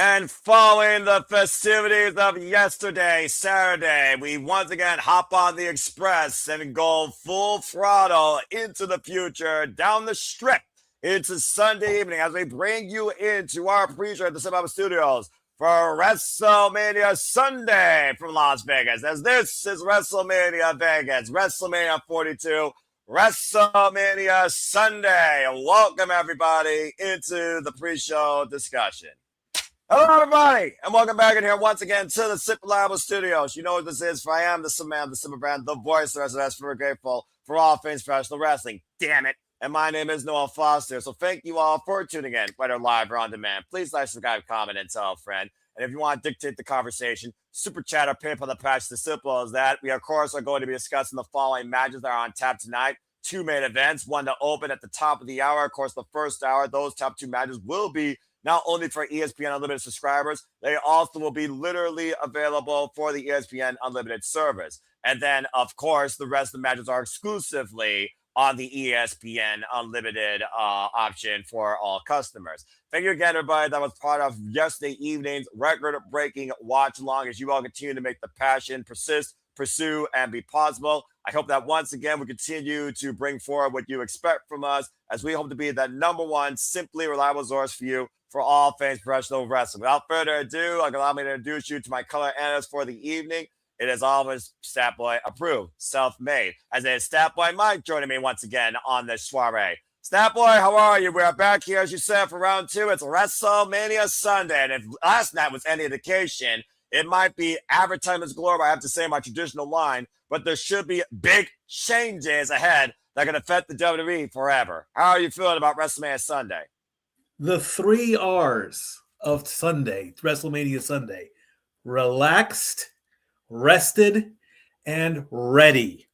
And following the festivities of yesterday, Saturday, we once again hop on the express and go full throttle into the future, down the strip, into Sunday evening as we bring you into our pre-show at the Cinema Studios for WrestleMania Sunday from Las Vegas. As this is WrestleMania Vegas, WrestleMania 42, WrestleMania Sunday. Welcome everybody into the pre-show discussion. Hello, everybody, and welcome back in here once again to the Sip Reliable Studios. You know what this is, for I am the Samman, the Simmer Brand, the voice of the we're grateful for all things professional wrestling. Damn it. And my name is Noel Foster, so thank you all for tuning in, whether live or on demand. Please like, subscribe, comment, and tell a friend. And if you want to dictate the conversation, super chat or PayPal the patch, as simple as that. We, of course, are going to be discussing the following matches that are on tap tonight. Two main events, one to open at the top of the hour. Of course, the first hour, those top two matches will be not only for ESPN Unlimited subscribers, they also will be literally available for the ESPN Unlimited service. And then, of course, the rest of the matches are exclusively on the ESPN Unlimited option for all customers. Thank you again, everybody, that was part of yesterday evening's record-breaking watch-along as you all continue to make the passion persist, pursue, and be possible. I hope that once again we continue to bring forward what you expect from us as we hope to be that number one, simply reliable source for you for all things professional wrestling. Without further ado, allow me to introduce you to my color analyst for the evening. It is always Statboy approved, self-made. As it is Statboy Mike joining me once again on this soiree. Statboy, how are you? We are back here, as you said, for round two. It's WrestleMania Sunday. And if last night was any indication, it might be advertisements galore, I have to say my traditional line, but there should be big changes ahead that can affect the WWE forever. How are you feeling about WrestleMania Sunday? The 3 R's of Sunday, WrestleMania Sunday: relaxed, rested, and ready.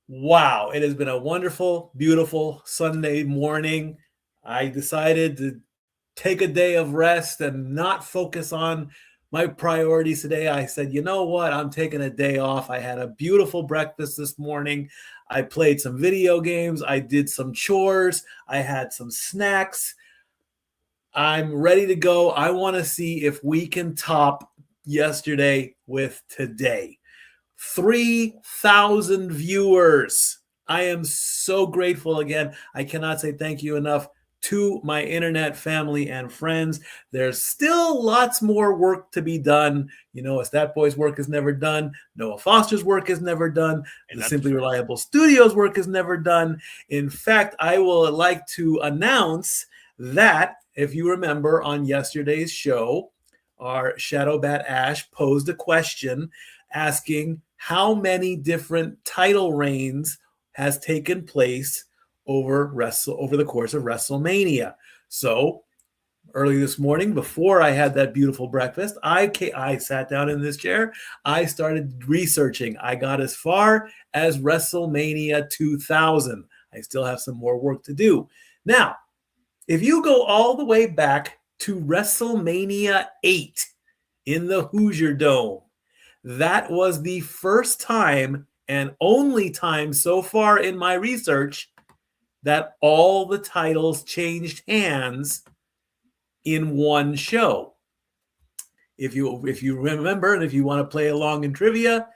Wow, it has been a wonderful, beautiful Sunday morning. I decided to take a day of rest and not focus on my priorities today. I said, you know what? I'm taking a day off. I had a beautiful breakfast this morning. I played some video games. I did some chores. I had some snacks. I'm ready to go. I want to see if we can top yesterday with today. 3,000 viewers. I am so grateful again. I cannot say thank you enough to my internet family and friends. There's still lots more work to be done. You know, Statboy's work is never done. Noah Foster's work is never done. The Simply Reliable Studios work is never done. In fact, I will like to announce that, if you remember on yesterday's show, our Shadow Bat Ash posed a question asking how many different title reigns has taken place over the course of WrestleMania. So early this morning, before I had that beautiful breakfast, I sat down in this chair. I started researching. I got as far as WrestleMania 2000. I still have some more work to do. Now, if you go all the way back to WrestleMania 8 in the Hoosier Dome, that was the first time and only time so far in my research that all the titles changed hands in one show. If you remember, and if you want to play along in trivia,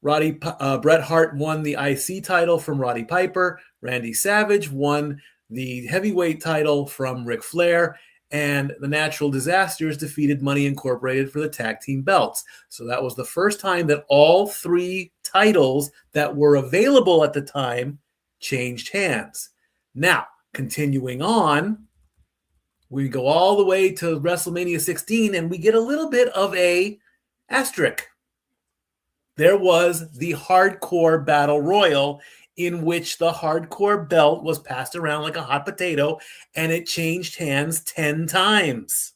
Bret Hart won the IC title from Roddy Piper. Randy Savage won the heavyweight title from Ric Flair, and the Natural Disasters defeated Money Incorporated for the tag team belts. So that was the first time that all 3 titles that were available at the time changed hands. Now, continuing on, we go all the way to WrestleMania 16, and we get a little bit of a asterisk. There was the Hardcore Battle Royal, in which the Hardcore belt was passed around like a hot potato, and it changed hands 10 times.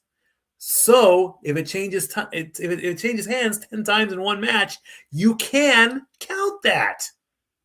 So if it changes hands 10 times in one match, you can count that.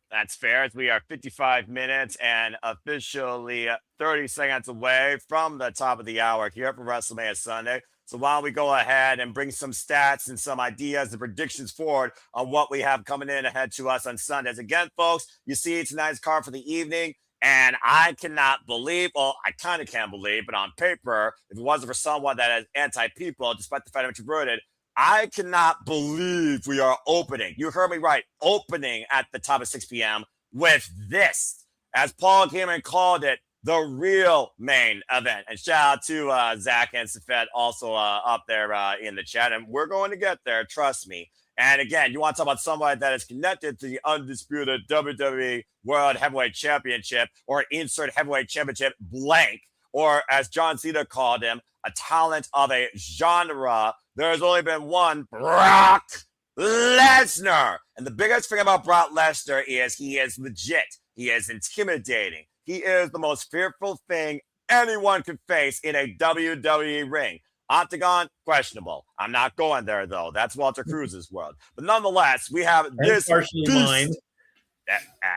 That's fair, as we are 55 minutes and officially 30 seconds away from the top of the hour here for WrestleMania Sunday. So why don't we go ahead and bring some stats and some ideas and predictions forward on what we have coming in ahead to us on Sundays. Again, folks, you see tonight's card for the evening. And I cannot believe, well, I kind of can't believe, but on paper, if it wasn't for someone that is anti-people, despite the fact I'm introverted, I cannot believe we are opening. You heard me right. Opening at the top of 6 p.m. with this, as Paul Heyman called it, the real main event. And shout out to Zach and Safed also up there in the chat. And we're going to get there, trust me. And again, you want to talk about somebody that is connected to the undisputed WWE World Heavyweight Championship, or insert heavyweight championship blank, or as John Cena called him, a talent of a genre. There's only been one, Brock Lesnar. And the biggest thing about Brock Lesnar is he is legit. He is intimidating. He is the most fearful thing anyone could face in a WWE ring. Octagon, questionable. I'm not going there, though. That's Walter Cruz's world. But nonetheless, we have this partially mine.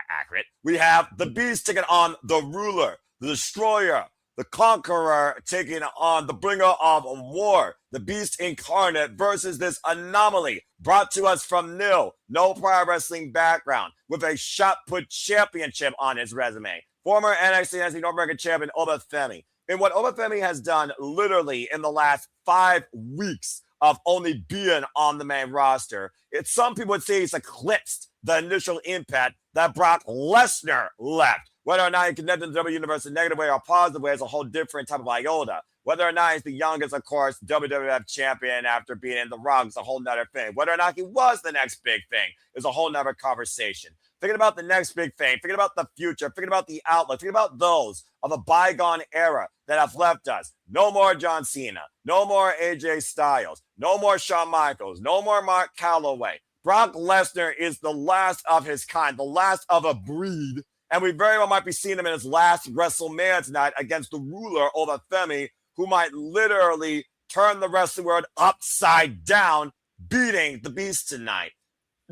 Accurate. We have the Beast taking on the Ruler, the Destroyer, the Conqueror taking on the Bringer of War, the Beast Incarnate versus this anomaly brought to us from nil, no prior wrestling background, with a shot put championship on his resume. Former NXT and North American champion Oba Femi. And what Oba Femi has done literally in the last 5 weeks of only being on the main roster, some people would say he's eclipsed the initial impact that Brock Lesnar left. Whether or not he connected to the W Universe in a negative way or positive way is a whole different type of iota. Whether or not he's the youngest, of course, WWF champion after being in the Rock is a whole nother thing. Whether or not he was the next big thing is a whole nother conversation. Thinking about the next big thing, thinking about the future, thinking about the outlook, thinking about those of a bygone era that have left us. No more John Cena, no more AJ Styles, no more Shawn Michaels, no more Mark Calloway. Brock Lesnar is the last of his kind, the last of a breed, and we very well might be seeing him in his last WrestleMania tonight against the Ruler, Oba Femi, who might literally turn the wrestling world upside down, beating the Beast tonight.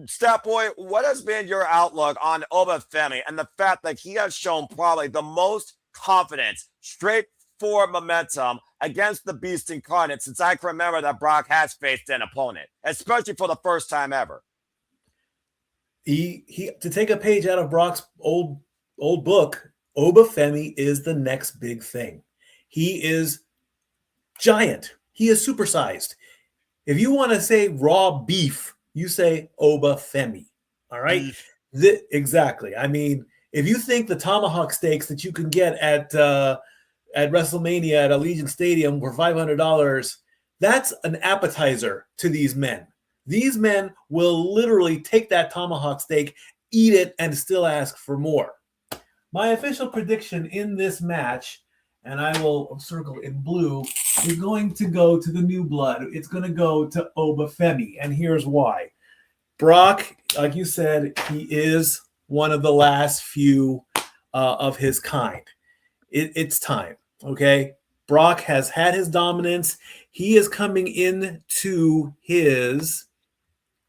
Stat Boy, what has been your outlook on Oba Femi and the fact that he has shown probably the most confidence, straightforward momentum against the Beast Incarnate since I can remember that Brock has faced an opponent, especially for the first time ever? He to take a page out of Brock's old book, Oba Femi is the next big thing. He is giant. He is supersized. If you want to say raw beef, you say Oba Femi. All right? Exactly. I mean, if you think the tomahawk steaks that you can get at WrestleMania at Allegiant Stadium for $500, that's an appetizer to these men. These men will literally take that tomahawk steak, eat it, and still ask for more. My official prediction in this match, and I will circle in blue, is going to go to the new blood. It's going to go to Oba Femi, and here's why. Brock, like you said, he is one of the last few of his kind. It's time, okay? Brock has had his dominance. He is coming into his...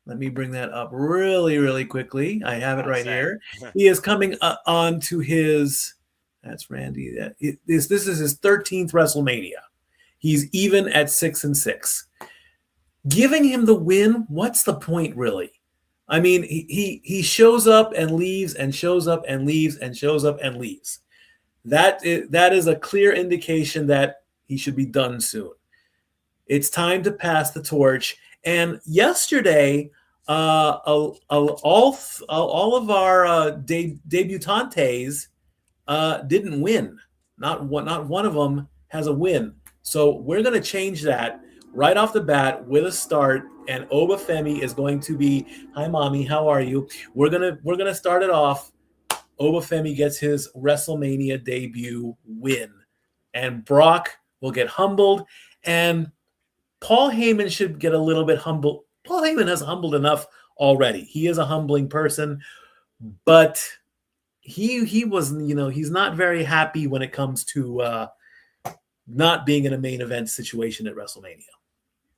Let me bring that up really, really quickly. I have it right here. He is coming on to his... That's Randy. This is his 13th WrestleMania. He's even at 6-6. Giving him the win, what's the point, really? I mean, he shows up and leaves and shows up and leaves and shows up and leaves. That is a clear indication that he should be done soon. It's time to pass the torch. And yesterday, all of our debutantes didn't win. Not one of them has a win. So we're going to change that right off the bat with a start. And Oba Femi is going to be, hi, mommy, how are you? We're gonna start it off. Oba Femi gets his WrestleMania debut win. And Brock will get humbled. And Paul Heyman should get a little bit humbled. Paul Heyman has humbled enough already. He is a humbling person. But he was, he's not very happy when it comes to not being in a main event situation at WrestleMania.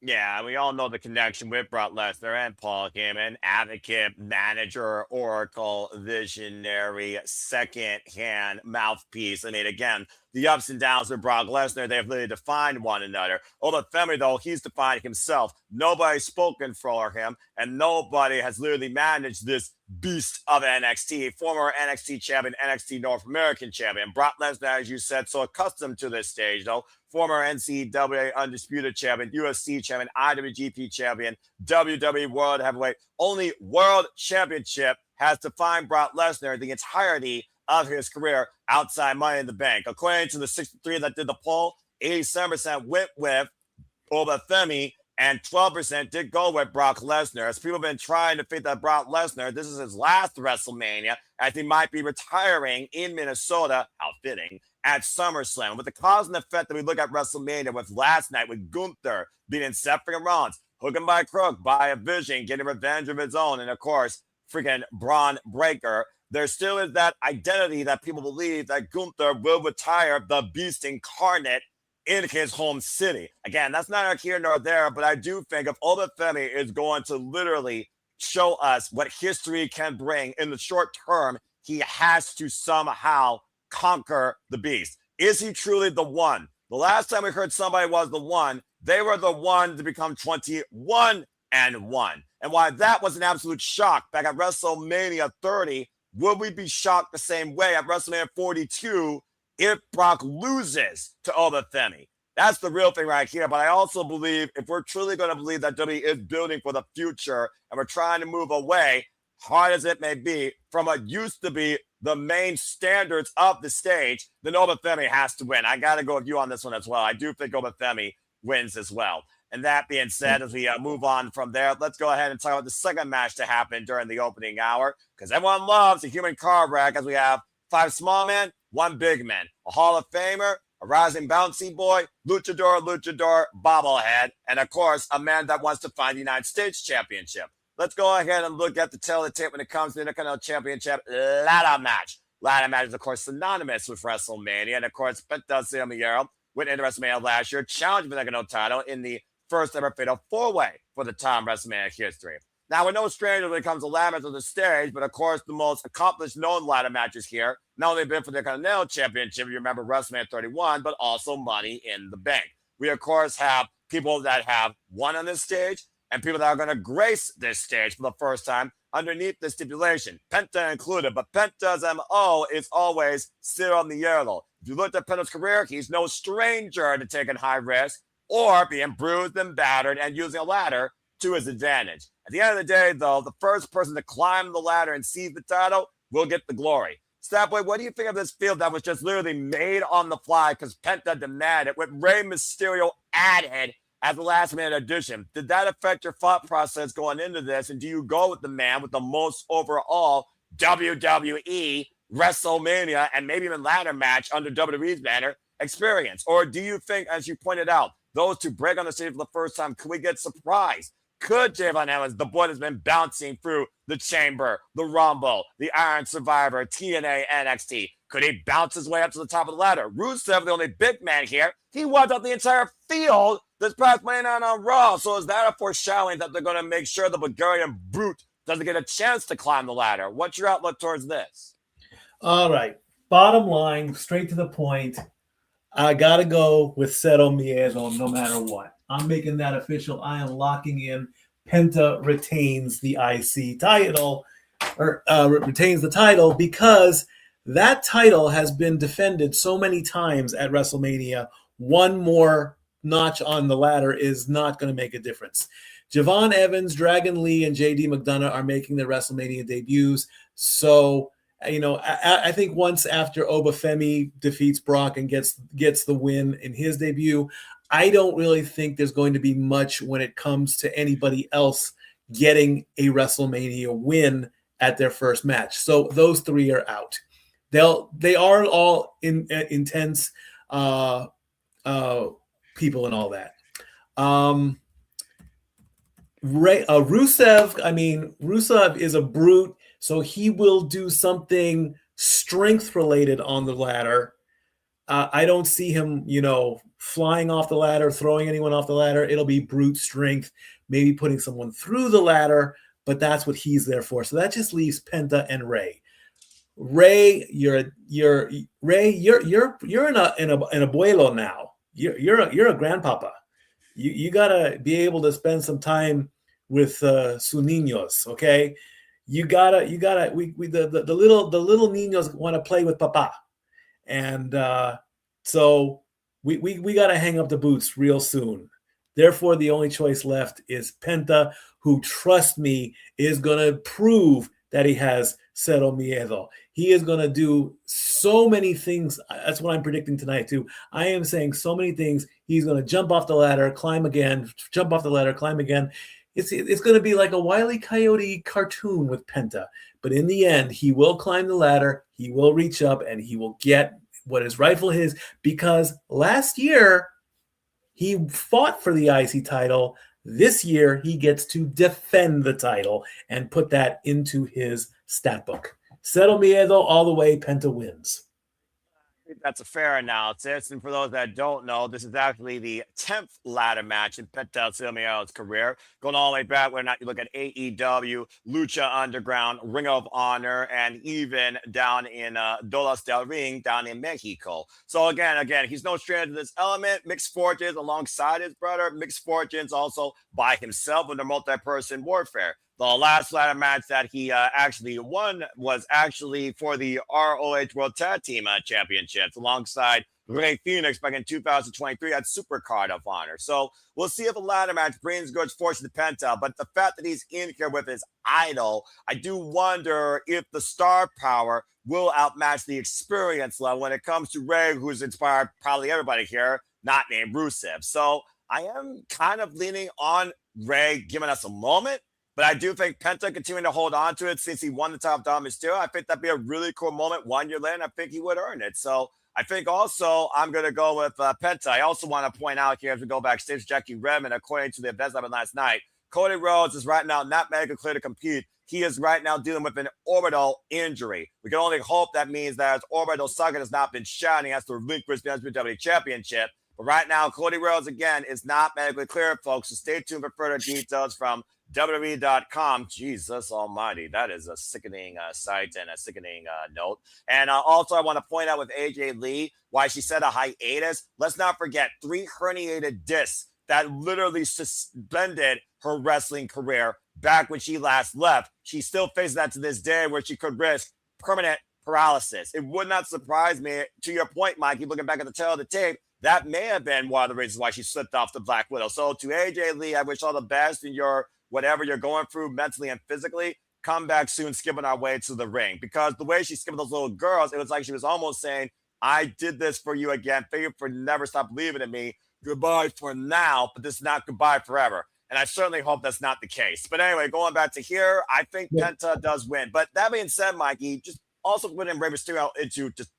Yeah, we all know the connection with Brock Lesnar and Paul Heyman, advocate, manager, oracle, visionary, second-hand mouthpiece. I mean, again, the ups and downs with Brock Lesnar. They've really defined one another. Over Femi, though, he's defined himself. Nobody's spoken for him, and nobody has literally managed this beast of NXT, former NXT champion, NXT North American champion. Brock Lesnar, as you said, so accustomed to this stage, though. Former NCAA Undisputed Champion, UFC Champion, IWGP Champion, WWE World Heavyweight. Only World Championship has defined Brock Lesnar the entirety of his career outside Money in the Bank. According to the 63 that did the poll, 87% went with Femi and 12% did go with Brock Lesnar. As people have been trying to think that Brock Lesnar, this is his last WrestleMania, as he might be retiring in Minnesota, how fitting, at SummerSlam. With the cause and effect that we look at WrestleMania with last night with Gunther beating Seth freaking Rollins, hooking by crook, by a vision, getting revenge of his own, and of course, freaking Braun Breaker. There still is that identity that people believe that Gunther will retire the beast incarnate in his home city. Again, that's not here nor there, but I do think if Femi is going to literally show us what history can bring in the short term, he has to somehow conquer the beast. Is he truly the one? The last time we heard somebody was the one, they were the one to become 21-1. And why that was an absolute shock back at WrestleMania 30, would we be shocked the same way at WrestleMania 42 if Brock loses to Femi? That's the real thing right here. But I also believe if we're truly going to believe that WWE is building for the future and we're trying to move away, hard as it may be, from what used to be the main standards of the stage, then Femi has to win. I got to go with you on this one as well. I do think Femi wins as well. And that being said, as we move on from there, let's go ahead and talk about the second match to happen during the opening hour, because everyone loves a human car wreck, as we have 5 small men, 1 big man, a Hall of Famer, a rising bouncy boy, luchador, bobblehead, and of course, a man that wants to find the United States Championship. Let's go ahead and look at the tail of the tape when it comes to the Intercontinental Championship ladder match. Ladder match is, of course, synonymous with WrestleMania, and of course, Penta went into WrestleMania last year, challenged for the Intercontinental title in the first ever fatal 4-way for the time WrestleMania history. Now, we're no strangers when it comes to ladder matches on the stage, but of course, the most accomplished known ladder matches here, not only been for the Continental Championship, you remember WrestleMania 31, but also Money in the Bank. We, of course, have people that have won on this stage and people that are going to grace this stage for the first time underneath the stipulation, Penta included, but Penta's MO is always cero miedo. If you look at Penta's career, he's no stranger to taking high risk or being bruised and battered and using a ladder to his advantage. At the end of the day, though, the first person to climb the ladder and seize the title will get the glory. Statboy, what do you think of this field that was just literally made on the fly because Penta demanded, with Rey Mysterio added as the last-minute addition? Did that affect your thought process going into this, and do you go with the man with the most overall WWE, WrestleMania, and maybe even ladder match under WWE's banner experience? Or do you think, as you pointed out, those two break on the stage for the first time, could we get surprised? Could Javon Evans, the boy that's been bouncing through the Chamber, the Rumble, the Iron Survivor, TNA, NXT, could he bounce his way up to the top of the ladder? Rusev, the only big man here, he wiped out the entire field this past Monday night on Raw. So is that a foreshadowing that they're going to make sure the Bulgarian brute doesn't get a chance to climb the ladder? What's your outlook towards this? All right. Bottom line, straight to the point. I got to go with cero miedo no matter what. I'm making that official. I am locking in Penta retains the IC title, or retains the title, because that title has been defended so many times at WrestleMania. One more notch on the ladder is not going to make a difference. Javon Evans, Dragon Lee, and JD McDonagh are making their WrestleMania debuts. So, I think once after Femi defeats Brock and gets the win in his debut, I don't really think there's going to be much when it comes to anybody else getting a WrestleMania win at their first match. So those 3 are out. They are all intense people and all that. Rusev is a brute, so he will do something strength related on the ladder. I don't see him, flying off the ladder, throwing anyone off the ladder. It'll be brute strength, maybe putting someone through the ladder, but that's what he's there for. So that just leaves Penta and Rey. Ray, you're Ray, you're an abuelo now. You're a grandpapa. You gotta be able to spend some time with su niños, okay? You gotta we the little niños want to play with papa, and so we gotta hang up the boots real soon. Therefore, the only choice left is Penta, who, trust me, is gonna prove that he has cero miedo. He is going to do so many things. That's what I'm predicting tonight, too. I am saying so many things. He's going to jump off the ladder, climb again, jump off the ladder, climb again. It's going to be like a Wile E. Coyote cartoon with Penta. But in the end, he will climb the ladder, he will reach up, and he will get what is rightful his. Because last year, he fought for the IC title. This year, he gets to defend the title and put that into his stat book. Cero miedo all the way, Penta wins. That's a fair analysis. And for those that don't know, this is actually the 10th ladder match in Penta Silmio's career, going all the way back whether or not you look at AEW, Lucha Underground, Ring of Honor, and even down in Dolas del Ring down in Mexico. So again, he's no stranger to this element. Mixed fortunes alongside his brother, mixed fortunes also by himself with the multi-person warfare. The last ladder match that he actually won was actually for the ROH World Tag Team Championships alongside Rey Fenix back in 2023 at Supercard of Honor. So we'll see if a ladder match brings good fortune to Penta. But the fact that he's in here with his idol, I do wonder if the star power will outmatch the experience level when it comes to Rey, who's inspired probably everybody here, not named Rusev. So I am kind of leaning on Rey giving us a moment. But I do think Penta continuing to hold on to it since he won the top Dominik Mysterio. I think that'd be a really cool moment 1 year later, and I think he would earn it. So I think also I'm going to go with Penta. I also want to point out here as we go backstage, Jackie Redmond, according to the events happened last night, Cody Rhodes is right now not medically clear to compete. He is right now dealing with an orbital injury. We can only hope that means that his orbital socket has not been shot and he has to relinquish the WWE Championship. But right now, Cody Rhodes, again, is not medically cleared, folks. So stay tuned for further details from WWE.com. Jesus almighty. That is a sickening site and a sickening note. And also, I want to point out with AJ Lee why she said a hiatus. Let's not forget 3 herniated discs that literally suspended her wrestling career back when she last left. She still faces that to this day where she could risk permanent paralysis. It would not surprise me, to your point, Mikey, looking back at the tail of the tape, that may have been one of the reasons why she slipped off the Black Widow. So to AJ Lee, I wish all the best in your whatever you're going through mentally and physically. Come back soon, skipping our way to the ring. Because the way she skipped those little girls, it was like she was almost saying, I did this for you again. Thank you for never stop believing in me. Goodbye for now, but this is not goodbye forever. And I certainly hope that's not the case. But anyway, going back to here, I think Penta does win. But that being said, Mikey, just also putting Rey Mysterio into just,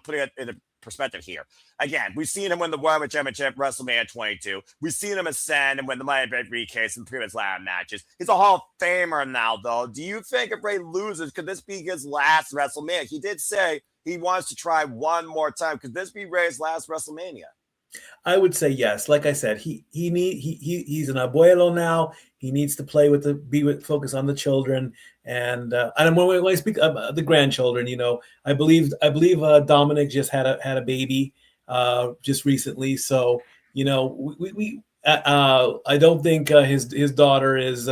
putting it in a perspective here. Again, we've seen him win the World Championship, WrestleMania 22. We've seen him ascend and win the Money in the Bank briefcase in previous ladder matches. He's a Hall of Famer now, though. Do you think if Rey loses, could this be his last WrestleMania? He did say he wants to try one more time. Could this be Rey's last WrestleMania? I would say yes. Like I said, he's an abuelo now. He needs to play focus on the children, and when I speak of the grandchildren, I believe Dominik just had a baby just recently. So I don't think his daughter is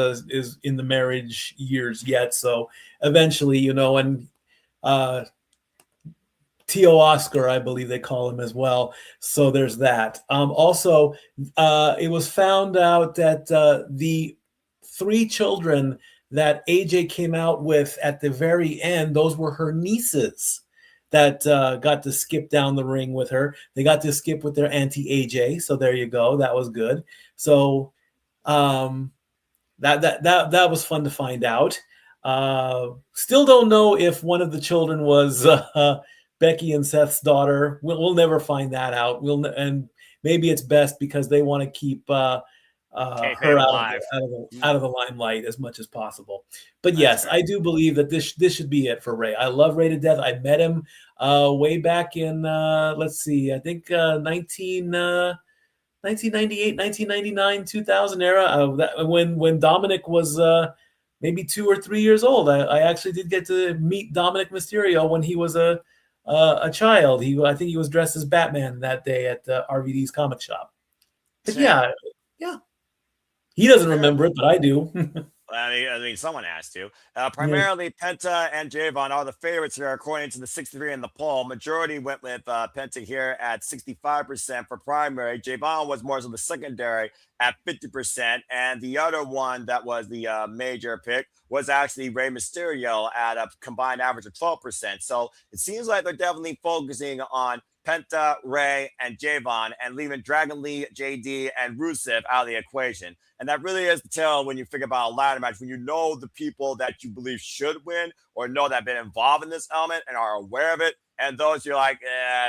in the marriage years yet. So eventually, and Tio Oscar, I believe they call him as well. So there's that. Also, it was found out that the 3 children that AJ came out with at the very end, those were her nieces that got to skip down the ring with her. They got to skip with their auntie AJ. So there you go. That was good. So that was fun to find out. Still don't know if one of the children was Becky and Seth's daughter. We'll never find that out. And maybe it's best because they want to keep her out of the limelight as much as possible. But yes, I do believe that this should be it for Rey. I love Rey to death. I met him way back in I think 1998, 1999, 2000 era. When Dominik was maybe 2 or 3 years old. I actually did get to meet Dominik Mysterio when he was a child. I think he was dressed as Batman that day at RVD's comic shop. But yeah. He doesn't remember it, but I do. I mean, someone has to. Primarily, Penta and Javon are the favorites here, according to the 63 in the poll. Majority went with Penta here at 65% for primary. Javon was more of the secondary at 50%. And the other one that was the major pick was actually Rey Mysterio at a combined average of 12%. So it seems like they're definitely focusing on Penta, Rey, and Javon, and leaving Dragon Lee, JD, and Rusev out of the equation. And that really is the tell when you figure about a ladder match, when you know the people that you believe should win or know that have been involved in this element and are aware of it. And those you're like,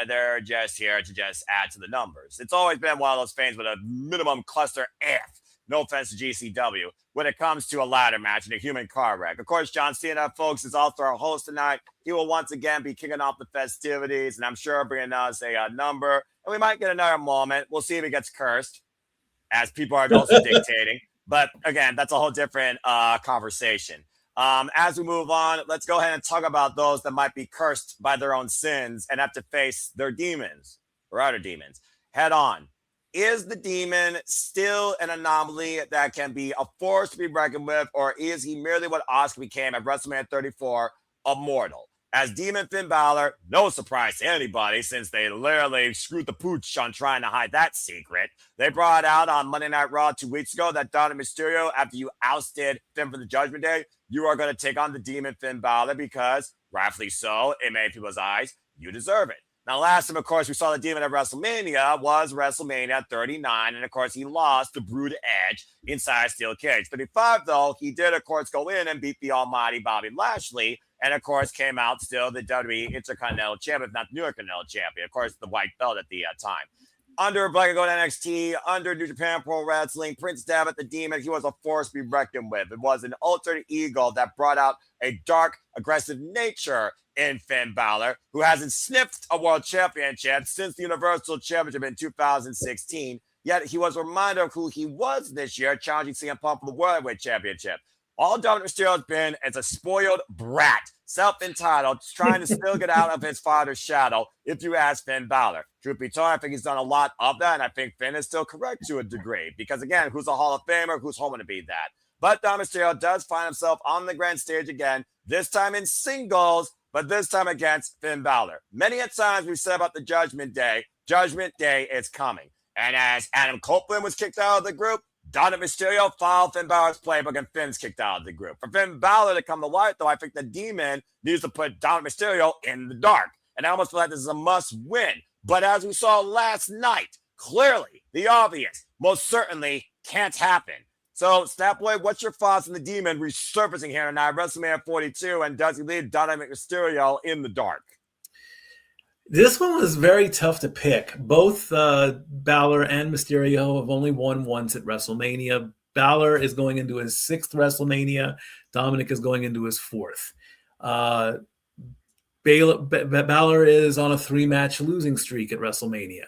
they're just here to just add to the numbers. It's always been one of those things with a minimum cluster F. No offense to GCW when it comes to a ladder match and a human car wreck. Of course, John Cena, folks, is also our host tonight. He will once again be kicking off the festivities, and I'm sure bringing us a number. And we might get another moment. We'll see if he gets cursed, as people are also dictating. But again, that's a whole different conversation. As we move on, let's go ahead and talk about those that might be cursed by their own sins and have to face their demons or other demons head on. Is the demon still an anomaly that can be a force to be reckoned with, or is he merely what Oscar became at WrestleMania 34, a mortal? As Demon Finn Balor, no surprise to anybody since they literally screwed the pooch on trying to hide that secret. They brought out on Monday Night Raw 2 weeks ago that Dominik Mysterio, after you ousted Finn for the Judgment Day, you are going to take on the Demon Finn Balor because, rightfully so, in many people's eyes, you deserve it. Now, last time, of course, we saw the Demon at WrestleMania was WrestleMania 39, and, of course, he lost to Brood Edge inside Steel Cage. 35, though, he did, of course, go in and beat the almighty Bobby Lashley, and, of course, came out still the WWE Intercontinental Champion, if not the New Intercontinental Champion, of course, the white belt at the time. Under Black and Gold NXT, under New Japan Pro Wrestling, Prince Devitt, the Demon, he was a force to be reckoned with. It was an alter ego that brought out a dark, aggressive nature in Finn Balor, who hasn't sniffed a world championship since the Universal Championship in 2016. Yet he was a reminder of who he was this year, challenging CM Punk for the World Heavyweight Championship. All Dominik Mysterio has been is a spoiled brat, self-entitled, trying to still get out of his father's shadow, if you ask Finn Balor. Truth be told, I think he's done a lot of that, and I think Finn is still correct to a degree. Because, again, who's a Hall of Famer? Who's hoping to be that? But Dominik Mysterio does find himself on the grand stage again, this time in singles, but this time against Finn Balor. Many a times we've said about the Judgment Day is coming. And as Adam Copeland was kicked out of the group, Dominik Mysterio followed Finn Balor's playbook and Finn's kicked out of the group. For Finn Balor to come to light, though, I think the Demon needs to put Dominik Mysterio in the dark. And I almost feel like this is a must-win. But as we saw last night, clearly, the obvious, most certainly can't happen. So, Snapboy, what's your thoughts on the Demon resurfacing here tonight, WrestleMania 42, and does he leave Dominik Mysterio in the dark? This one was very tough to pick. Both Balor and Mysterio have only won once at WrestleMania. Balor is going into his 6th WrestleMania. Dominik is going into his 4th. Balor is on a 3-match losing streak at WrestleMania.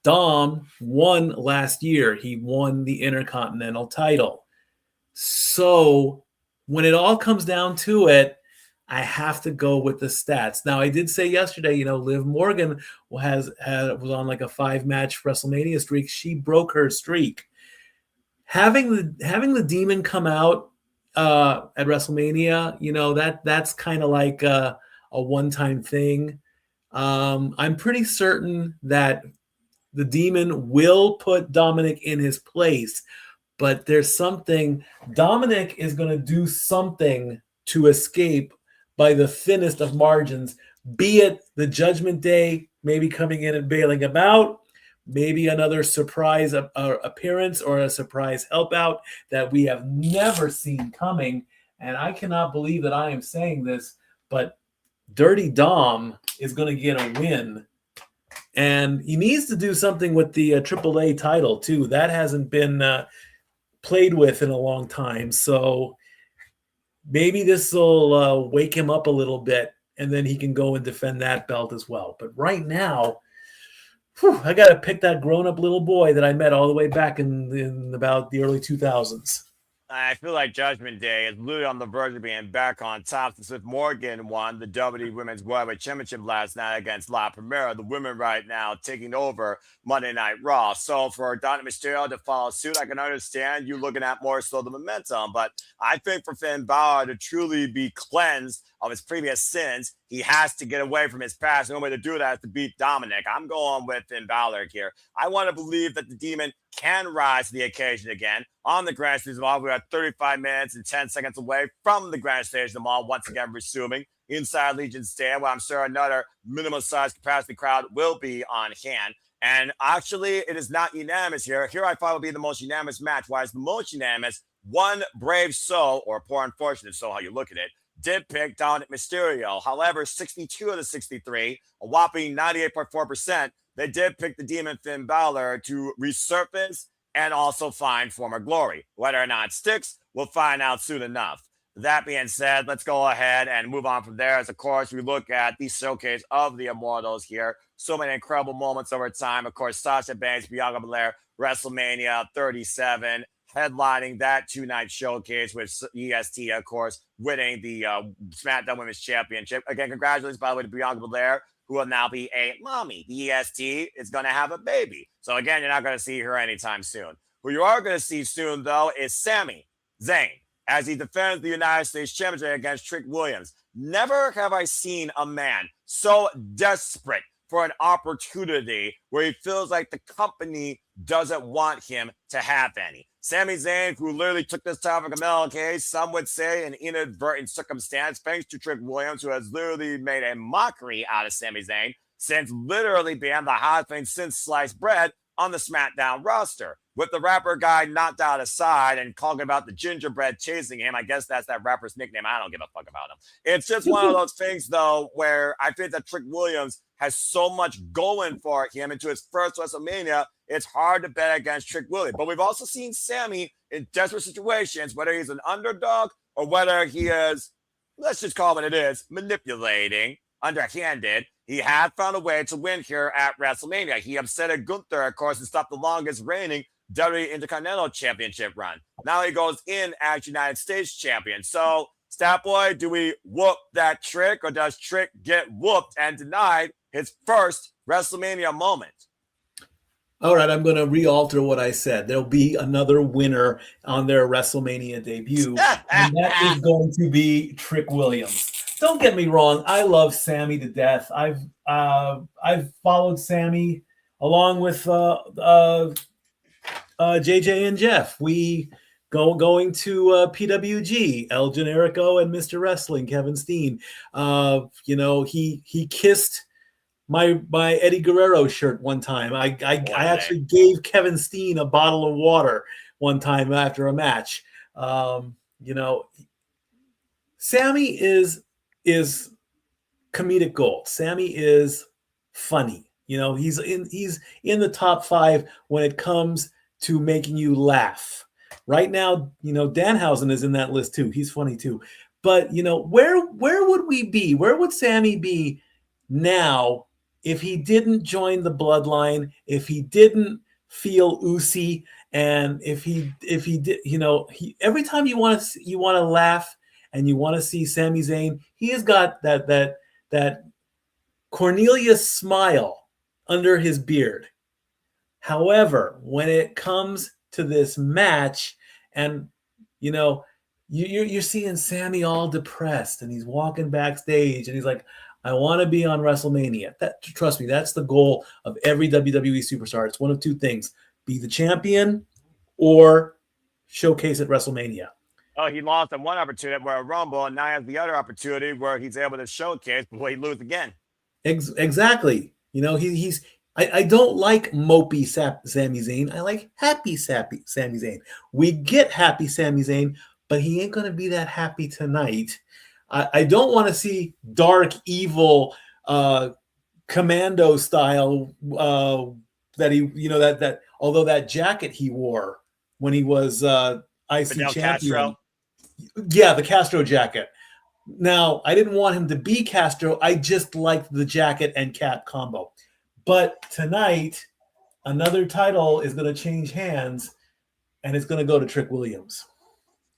Dom won last year. He won the Intercontinental title. So when it all comes down to it, I have to go with the stats. Now, I did say yesterday, Liv Morgan was on like a 5-match WrestleMania streak. She broke her streak. Having the Demon come out at WrestleMania, that's kind of like a one-time thing. I'm pretty certain that the Demon will put Dominik in his place, but there's something. Dominik is going to do something to escape by the thinnest of margins, be it the Judgment Day maybe coming in and bailing him out, maybe another surprise appearance or a surprise help out that we have never seen coming. And I cannot believe that I am saying this, but Dirty Dom is going to get a win. And he needs to do something with the AAA title, too. That hasn't been played with in a long time. So maybe this will wake him up a little bit, and then he can go and defend that belt as well. But right now, I got to pick that grown-up little boy that I met all the way back in about the early 2000s. I feel like Judgment Day is literally on the verge of being back on top since Liv Morgan won the WWE Women's Worldwide Championship last night against La Primera. The women right now taking over Monday Night Raw. So for Dominik Mysterio to follow suit, I can understand you looking at more so the momentum. But I think for Finn Balor to truly be cleansed of his previous sins, he has to get away from his past. The only way to do that is to beat Dominik. I'm going with Finn Balor here. I want to believe that the Demon can rise to the occasion again on the Grand Stage of the Mall. We are 35 minutes and 10 seconds away from the Grand Stage of the Mall, once again resuming inside Legion Stand, where I'm sure another minimum size capacity crowd will be on hand. And actually, it is not unanimous here. Here I thought would be the most unanimous match. Why is the most unanimous? One brave soul, or poor unfortunate soul, how you look at it, did pick Dominik Mysterio. However, 62 of the 63, a whopping 98.4%, they did pick the Demon Finn Balor to resurface and also find former glory. Whether or not it sticks, we'll find out soon enough. That being said, let's go ahead and move on from there. As of course, we look at the showcase of the Immortals here. So many incredible moments over time. Of course, Sasha Banks, Bianca Belair, WrestleMania 37, headlining that two-night showcase with EST, of course, winning the SmackDown Women's Championship. Again, congratulations, by the way, to Bianca Belair, who will now be a mommy. The EST is going to have a baby. So again, you're not going to see her anytime soon. Who you are going to see soon, though, is Sami Zayn, as he defends the United States Championship against Trick Williams. Never have I seen a man so desperate for an opportunity where he feels like the company doesn't want him to have any. Sami Zayn, who literally took this topic of MLK, some would say an inadvertent circumstance, thanks to Trick Williams, who has literally made a mockery out of Sami Zayn, since literally being the hottest thing since sliced bread on the SmackDown roster. With the rapper guy knocked out aside and talking about the gingerbread chasing him, I guess that's that rapper's nickname. I don't give a fuck about him. It's just one of those things, though, where I think that Trick Williams has so much going for him into his first WrestleMania, it's hard to bet against Trick Williams. But we've also seen Sami in desperate situations, whether he's an underdog or whether he is, let's just call it what it is, manipulating, underhanded. He had found a way to win here at WrestleMania. He upset Gunther, of course, and stopped the longest reigning WWE Intercontinental Championship run. Now he goes in as United States Champion. So, Stat Boy, do we whoop that Trick, or does Trick get whooped and denied his first WrestleMania moment? All right, I'm going to re-alter what I said. There'll be another winner on their WrestleMania debut, and that is going to be Trick Williams. Don't get me wrong, I love Sami to death. I've followed Sami along with JJ and Jeff. We going to PWG, El Generico and Mr. Wrestling, Kevin Steen. He kissed my Eddie Guerrero shirt one time. I actually gave Kevin Steen a bottle of water one time after a match. Sami is comedic gold. Sami is funny. He's in the top 5 when it comes to making you laugh. Right now, Danhausen is in that list too. He's funny too. But where would we be? Where would Sami be now if he didn't join the bloodline, if he didn't feel Usi, and if he did, every time you want to laugh and you want to see Sami Zayn, he has got that Cornelius smile under his beard. However, when it comes to this match, and you're seeing Sami all depressed, and he's walking backstage, and he's like, I want to be on WrestleMania. Trust me, that's the goal of every WWE superstar. It's one of two things: be the champion or showcase at WrestleMania. Oh, he lost at one opportunity where a Rumble, and now he has the other opportunity where he's able to showcase before he loses again. Exactly. I don't like mopey Sami Zayn. I like happy Sami Zayn. We get happy Sami Zayn, but he ain't going to be that happy tonight. I don't want to see dark, evil, commando style that he, that although that jacket he wore when he was IC champion. Castro. Yeah, the Castro jacket. Now, I didn't want him to be Castro. I just liked the jacket and cap combo. But tonight, another title is going to change hands, and it's going to go to Trick Williams.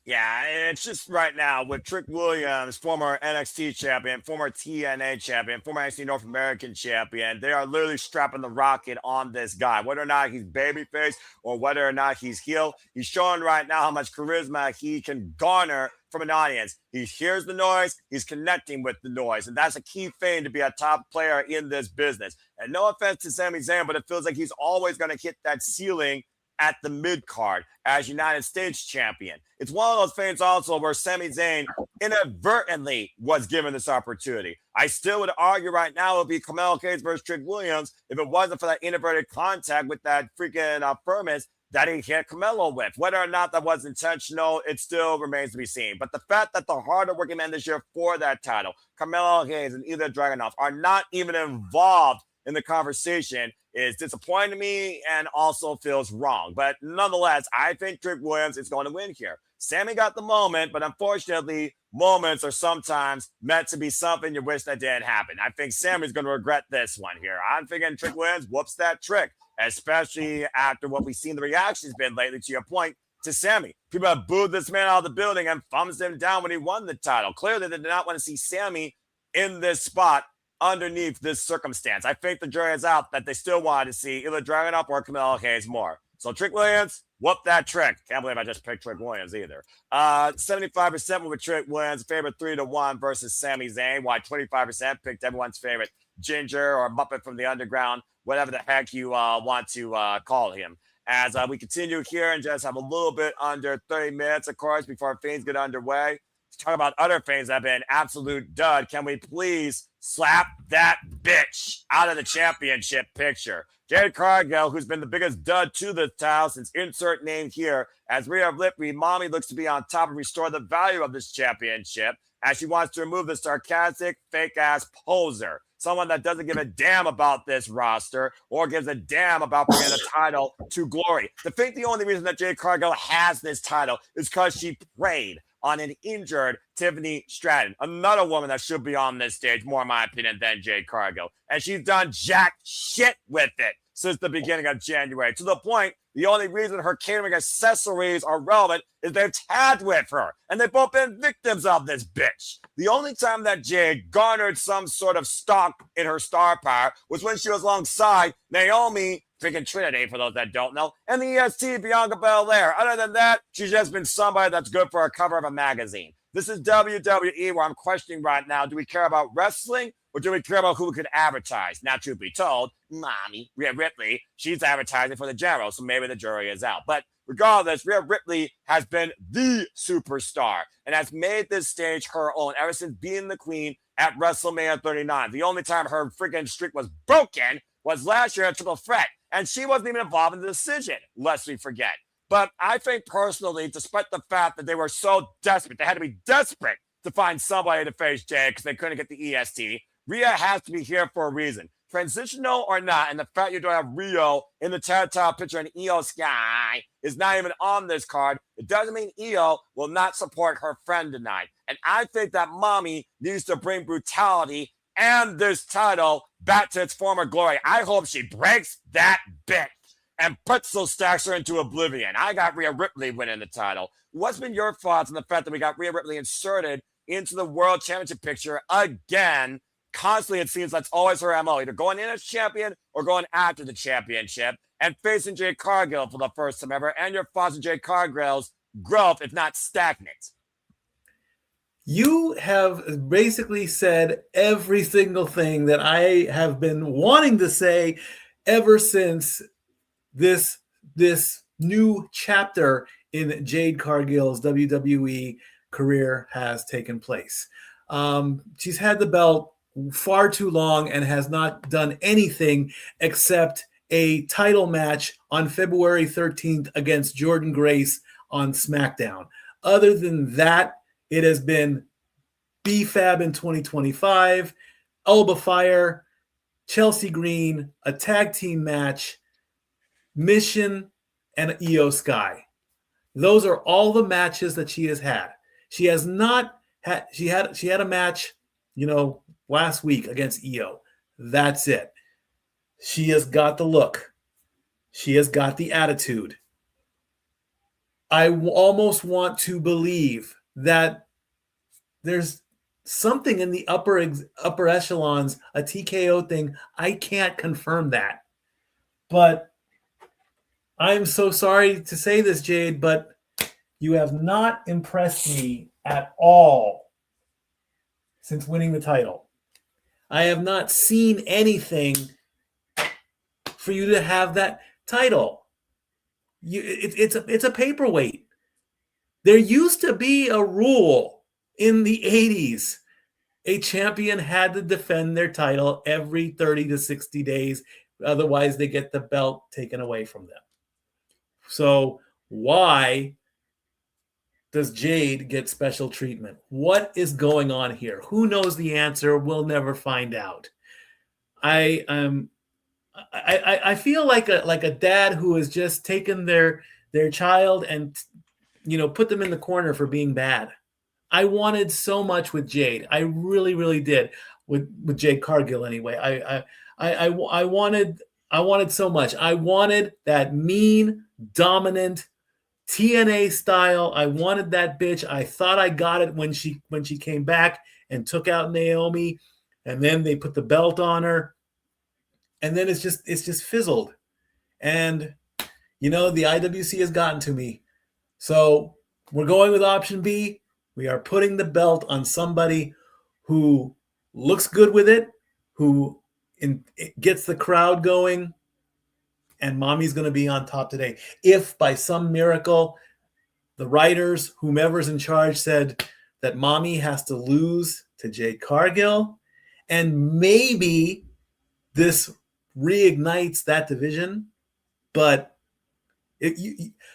Yeah, it's just right now with Trick Williams, former NXT champion, former TNA champion, former NXT North American champion. They are literally strapping the rocket on this guy, whether or not he's babyface or whether or not he's heel. He's showing right now how much charisma he can garner from an audience. He hears the noise, he's connecting with the noise, and that's a key thing to be a top player in this business. And no offense to Sami Zayn, but it feels like he's always going to hit that ceiling at the mid card as United States champion. It's one of those things also where Sami Zayn inadvertently was given this opportunity. I still would argue right now it would be Carmelo Hayes versus Trick Williams if it wasn't for that inadvertent contact with that freaking premise that he hit Carmelo with. Whether or not that was intentional, it still remains to be seen. But the fact that the harder working men this year for that title, Carmelo Hayes and Ilya Dragunov, are not even involved in the conversation is disappointing to me and also feels wrong. But nonetheless, I think Trick Williams is going to win here. Sami got the moment, but unfortunately, moments are sometimes meant to be something you wish that didn't happen. I think Sami's going to regret this one here. I'm thinking Trick Williams whoops that trick, especially after what we've seen the reaction's been lately, to your point, to Sami. People have booed this man out of the building and thumbs him down when he won the title. Clearly, they did not want to see Sami in this spot underneath this circumstance. I think the jury is out that they still wanted to see either Dragunov or Carmelo Hayes more. So Trick Williams, whoop that trick. Can't believe I just picked Trick Williams either. 75% with Trick Williams, favorite 3-1 versus Sami Zayn, while 25% picked everyone's favorite Ginger or Muppet from the Underground, whatever the heck you want to call him. As we continue here and just have a little bit under 30 minutes, of course, before things get underway. Let's talk about other things that have been absolute dud. Can we please slap that bitch out of the championship picture? Jade Cargill, who's been the biggest dud to the title since insert name here, as Rhea Ripley, mommy looks to be on top and restore the value of this championship as she wants to remove the sarcastic, fake-ass poser. Someone that doesn't give a damn about this roster or gives a damn about bringing the title to glory. To think the only reason that Jade Cargill has this title is because she preyed on an injured Tiffany Stratton, another woman that should be on this stage, more in my opinion, than Jade Cargill. And she's done jack shit with it since the beginning of January, to the point the only reason her catering accessories are relevant is they've tagged with her, and they've both been victims of this bitch. The only time that Jade garnered some sort of stock in her star power was when she was alongside Naomi freaking Trinity, for those that don't know, and the EST Bianca Belair. Other than that, she's just been somebody that's good for a cover of a magazine. This is WWE where I'm questioning right now, do we care about wrestling or do we care about who we could advertise? Now, truth be told, mommy, Rhea Ripley, she's advertising for the general, so maybe the jury is out. But regardless, Rhea Ripley has been the superstar and has made this stage her own ever since being the queen at WrestleMania 39. The only time her freaking streak was broken was last year at Triple Threat, and she wasn't even involved in the decision, lest we forget. But I think personally, despite the fact that they were so desperate, they had to be desperate to find somebody to face Jade because they couldn't get the EST. Rhea has to be here for a reason. Transitional or not, and the fact you don't have Rio in the tag title picture and Io Sky is not even on this card, it doesn't mean Io will not support her friend tonight. And I think that mommy needs to bring brutality and this title back to its former glory. I hope she breaks that bitch and pretzel stacks her into oblivion. I got Rhea Ripley winning the title. What's been your thoughts on the fact that we got Rhea Ripley inserted into the World Championship picture again? Constantly, it seems that's always her MO, either going in as champion or going after the championship and facing Jade Cargill for the first time ever. And your thoughts on Jade Cargill's growth, if not stagnant. You have basically said every single thing that I have been wanting to say ever since this new chapter in Jade Cargill's WWE career has taken place. She's had the belt far too long and has not done anything except a title match on February 13th against Jordynne Grace on SmackDown. Other than that, it has been B-Fab in 2025, Alba Fire, Chelsea Green, a tag team match, Mission, and Io Sky. Those are all the matches that she has had. She has not had. She had a match, last week against Io. That's it. She has got the look. She has got the attitude. almost want to believe that there's something in the upper echelons, a TKO thing. I can't confirm that. But I'm so sorry to say this, Jade, but you have not impressed me at all since winning the title. I have not seen anything for you to have that title. It's a paperweight. There used to be a rule in the 80s. A champion had to defend their title every 30 to 60 days. Otherwise, they get the belt taken away from them. So why does Jade get special treatment? What is going on here? Who knows the answer? We'll never find out. I feel like a dad who has just taken their child and put them in the corner for being bad. I wanted so much with Jade. I really, really did with Jade Cargill anyway. I wanted so much. I wanted that mean, dominant TNA style. I wanted that bitch. I thought I got it when she came back and took out Naomi, and then they put the belt on her, and then it's just fizzled. And the IWC has gotten to me. So we're going with option B. We are putting the belt on somebody who looks good with it, who gets the crowd going, and Mommy's going to be on top today. If by some miracle the writers, whomever's in charge, said that Mommy has to lose to Jade Cargill, and maybe this reignites that division, but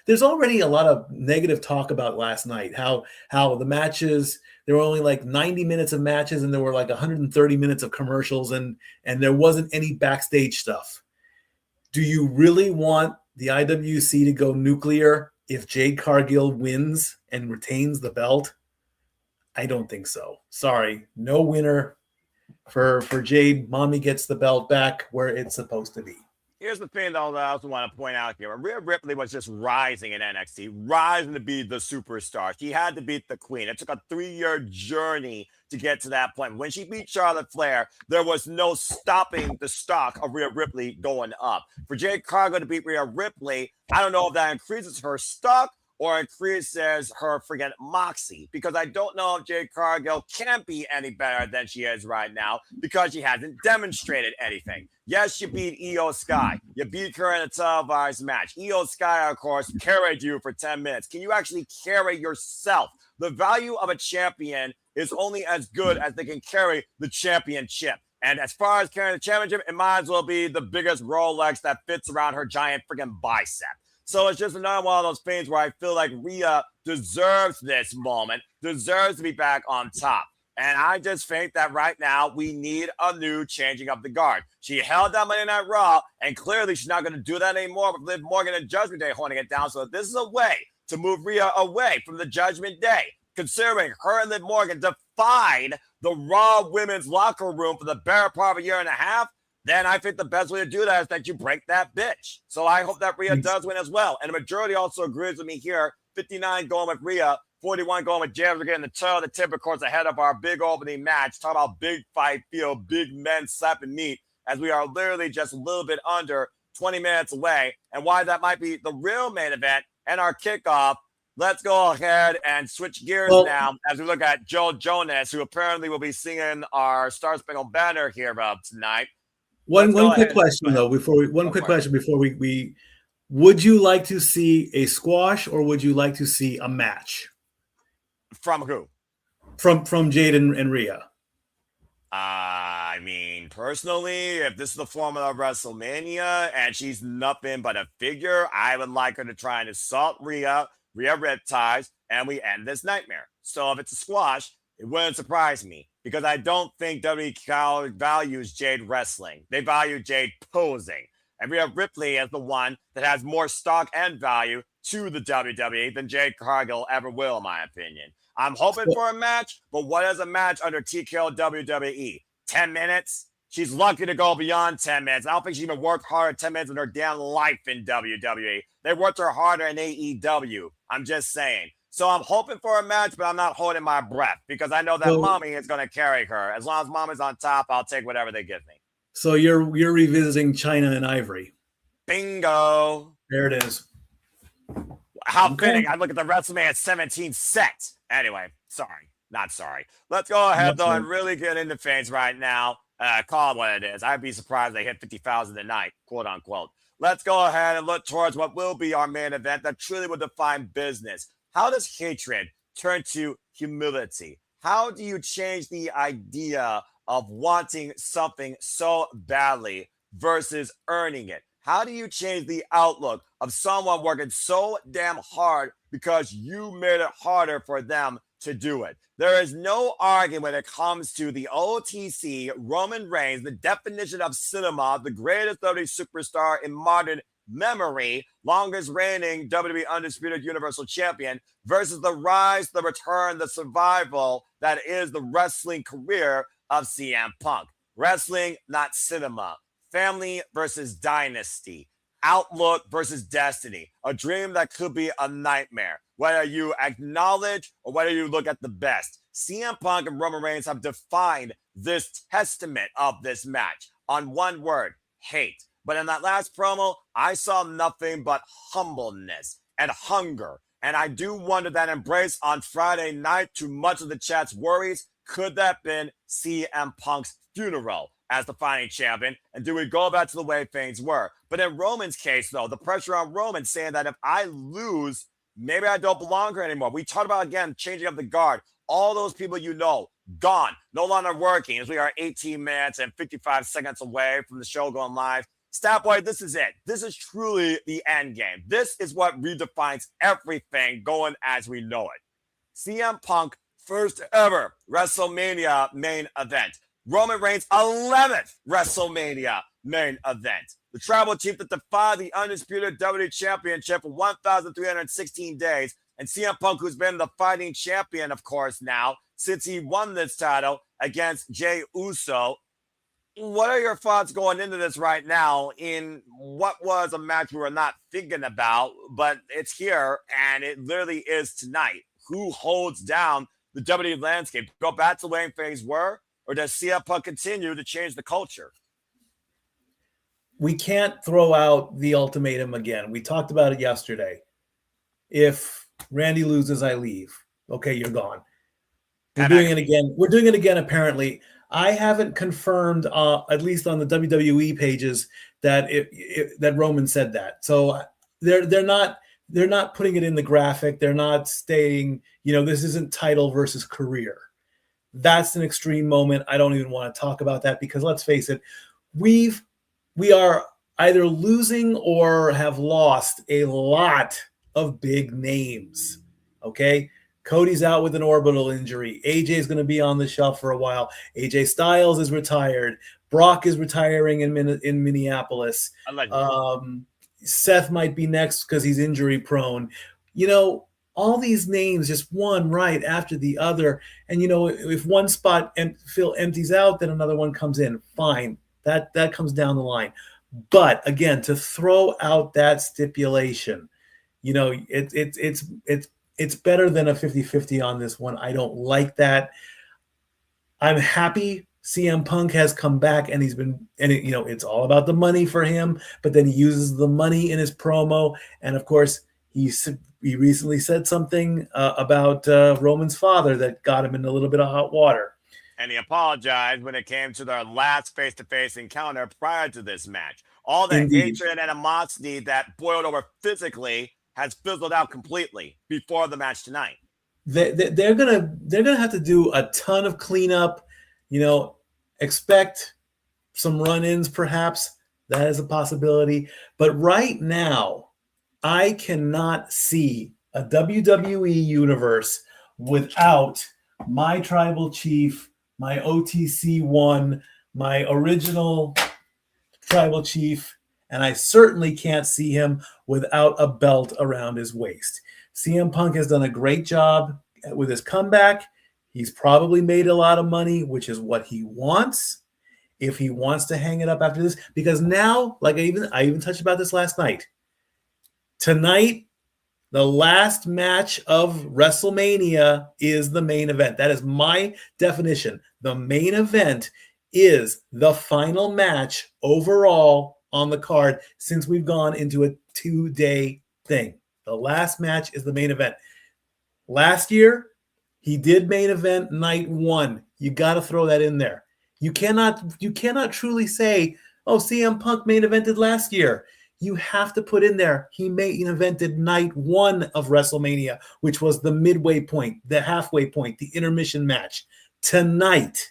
there's already a lot of negative talk about last night, how the matches, there were only like 90 minutes of matches and there were like 130 minutes of commercials and there wasn't any backstage stuff. Do you really want the IWC to go nuclear if Jade Cargill wins and retains the belt? I don't think so. Sorry, no winner for Jade. Mommy gets the belt back where it's supposed to be. Here's the thing, though, that I also want to point out here. Rhea Ripley was just rising in NXT, rising to be the superstar. She had to beat the queen. It took a 3-year journey to get to that point. When she beat Charlotte Flair, there was no stopping the stock of Rhea Ripley going up. For Jade Cargill to beat Rhea Ripley, I don't know if that increases her stock or increases her friggin' moxie, because I don't know if Jade Cargill can be any better than she is right now because she hasn't demonstrated anything. Yes, you beat Io Sky. You beat her in a televised match. Io Sky, of course, carried you for 10 minutes. Can you actually carry yourself? The value of a champion is only as good as they can carry the championship. And as far as carrying the championship, it might as well be the biggest Rolex that fits around her giant friggin' bicep. So it's just another one of those things where I feel like Rhea deserves this moment, deserves to be back on top. And I just think that right now we need a new changing of the guard. She held down Monday Night Raw, and clearly she's not going to do that anymore with Liv Morgan and Judgment Day holding it down. So this is a way to move Rhea away from the Judgment Day, considering her and Liv Morgan defied the Raw women's locker room for the better part of a year and a half. Then I think the best way to do that is that you break that bitch. So I hope that Rhea does win as well. And the majority also agrees with me here. 59 going with Rhea, 41 going with Jade. We're getting the tail of the tip, of course, ahead of our big opening match. Talk about big fight feel, big men slapping meat, as we are literally just a little bit under 20 minutes away. And why that might be the real main event and our kickoff. Let's go ahead and switch gears now as we look at Joe Jonas, who apparently will be singing our Star Spangled Banner here tonight. One quick question though, before we would you like to see a squash or would you like to see a match? From who? From Jade and Rhea. I mean, personally, if this is the formula of WrestleMania and she's nothing but a figure, I would like her to try and assault Rhea Riptides, and we end this nightmare. So if it's a squash, it wouldn't surprise me, because I don't think WWE values Jade wrestling. They value Jade posing. And Rhea Ripley is the one that has more stock and value to the WWE than Jade Cargill ever will, in my opinion. I'm hoping for a match, but what is a match under TKO WWE? 10 minutes? She's lucky to go beyond 10 minutes. I don't think she even worked hard at 10 minutes in her damn life in WWE. They worked her harder in AEW. I'm just saying. So I'm hoping for a match, but I'm not holding my breath because I know that Mommy is going to carry her. As long as Mommy's on top, I'll take whatever they give me. So you're revisiting China and Ivory. Bingo. There it is. How fitting. I look at the Wrestlemania 17 set. Anyway, sorry. Not sorry. Let's go ahead, though, and really get into things right now. Call it what it is. I'd be surprised they hit 50,000 tonight, quote unquote. Let's go ahead and look towards what will be our main event that truly will define business. How does hatred turn to humility? How do you change the idea of wanting something so badly versus earning it? How do you change the outlook of someone working so damn hard because you made it harder for them to do it? There is no argument when it comes to the OTC, Roman Reigns, the definition of cinema, the greatest WWE superstar in modern memory, longest reigning WWE Undisputed Universal Champion, versus the rise, the return, the survival that is the wrestling career of CM Punk. Wrestling, not cinema. Family versus dynasty. Outlook versus destiny. A dream that could be a nightmare. Whether you acknowledge or whether you look at the best. CM Punk and Roman Reigns have defined this testament of this match on one word: hate. But in that last promo, I saw nothing but humbleness and hunger. And I do wonder that embrace on Friday night, to much of the chat's worries, could that have been CM Punk's funeral as the fighting champion? And do we go back to the way things were? But in Roman's case, though, the pressure on Roman saying that if I lose, maybe I don't belong here anymore. We talked about, again, changing up the guard. All those people you know, gone, no longer working, as we are 18 minutes and 55 seconds away from the show going live. Stat Boy, this is it. This is truly the end game. This is what redefines everything going as we know it. CM Punk, first ever WrestleMania main event. Roman Reigns' 11th WrestleMania main event. The tribal chief that defied the undisputed WWE Championship for 1,316 days. And CM Punk, who's been the fighting champion, of course, now, since he won this title against Jey Uso. What are your thoughts going into this right now in what was a match we were not thinking about, but it's here, and it literally is tonight? Who holds down the WWE landscape? Go back to the way things were, or does CM Punk continue to change the culture? We can't throw out the ultimatum again. We talked about it yesterday. If Randy loses, I leave. Okay, you're gone. We're doing it again. We're doing it again, apparently. I haven't confirmed, at least on the WWE pages, that that Roman said that. So they're not putting it in the graphic. They're not stating, this isn't title versus career. That's an extreme moment. I don't even want to talk about that because let's face it, we are either losing or have lost a lot of big names. Okay. Cody's out with an orbital injury. AJ is going to be on the shelf for a while. AJ Styles is retired. Brock is retiring in Minneapolis. Seth might be next because he's injury prone. All these names, just one right after the other. And, if one spot empties out, then another one comes in. Fine. That comes down the line. But again, to throw out that stipulation, it's better than a 50-50 on this one. I don't like that. I'm happy CM Punk has come back and it's all about the money for him, but then he uses the money in his promo. And of course, he recently said something about Roman's father that got him in a little bit of hot water. And he apologized when it came to their last face-to-face encounter prior to this match. All the hatred and animosity that boiled over physically has fizzled out completely before the match tonight. They're gonna have to do a ton of cleanup. Expect some run-ins, perhaps. That is a possibility. But right now, I cannot see a WWE universe without my tribal chief, my OTC one, my original tribal chief, and I certainly can't see him without a belt around his waist. CM Punk has done a great job with his comeback. He's probably made a lot of money, which is what he wants. if he wants to hang it up after this, because now, like I even touched about this last night. Tonight, the last match of WrestleMania is the main event. That is my definition. The main event is the final match overall on the card since we've gone into a 2-day thing. The last match is the main event. Last year, he did main event night 1. You got to throw that in there. You cannot truly say, oh, CM Punk main evented last year. You have to put in there, he main evented night 1 of WrestleMania, which was the midway point, the halfway point, the intermission match. Tonight,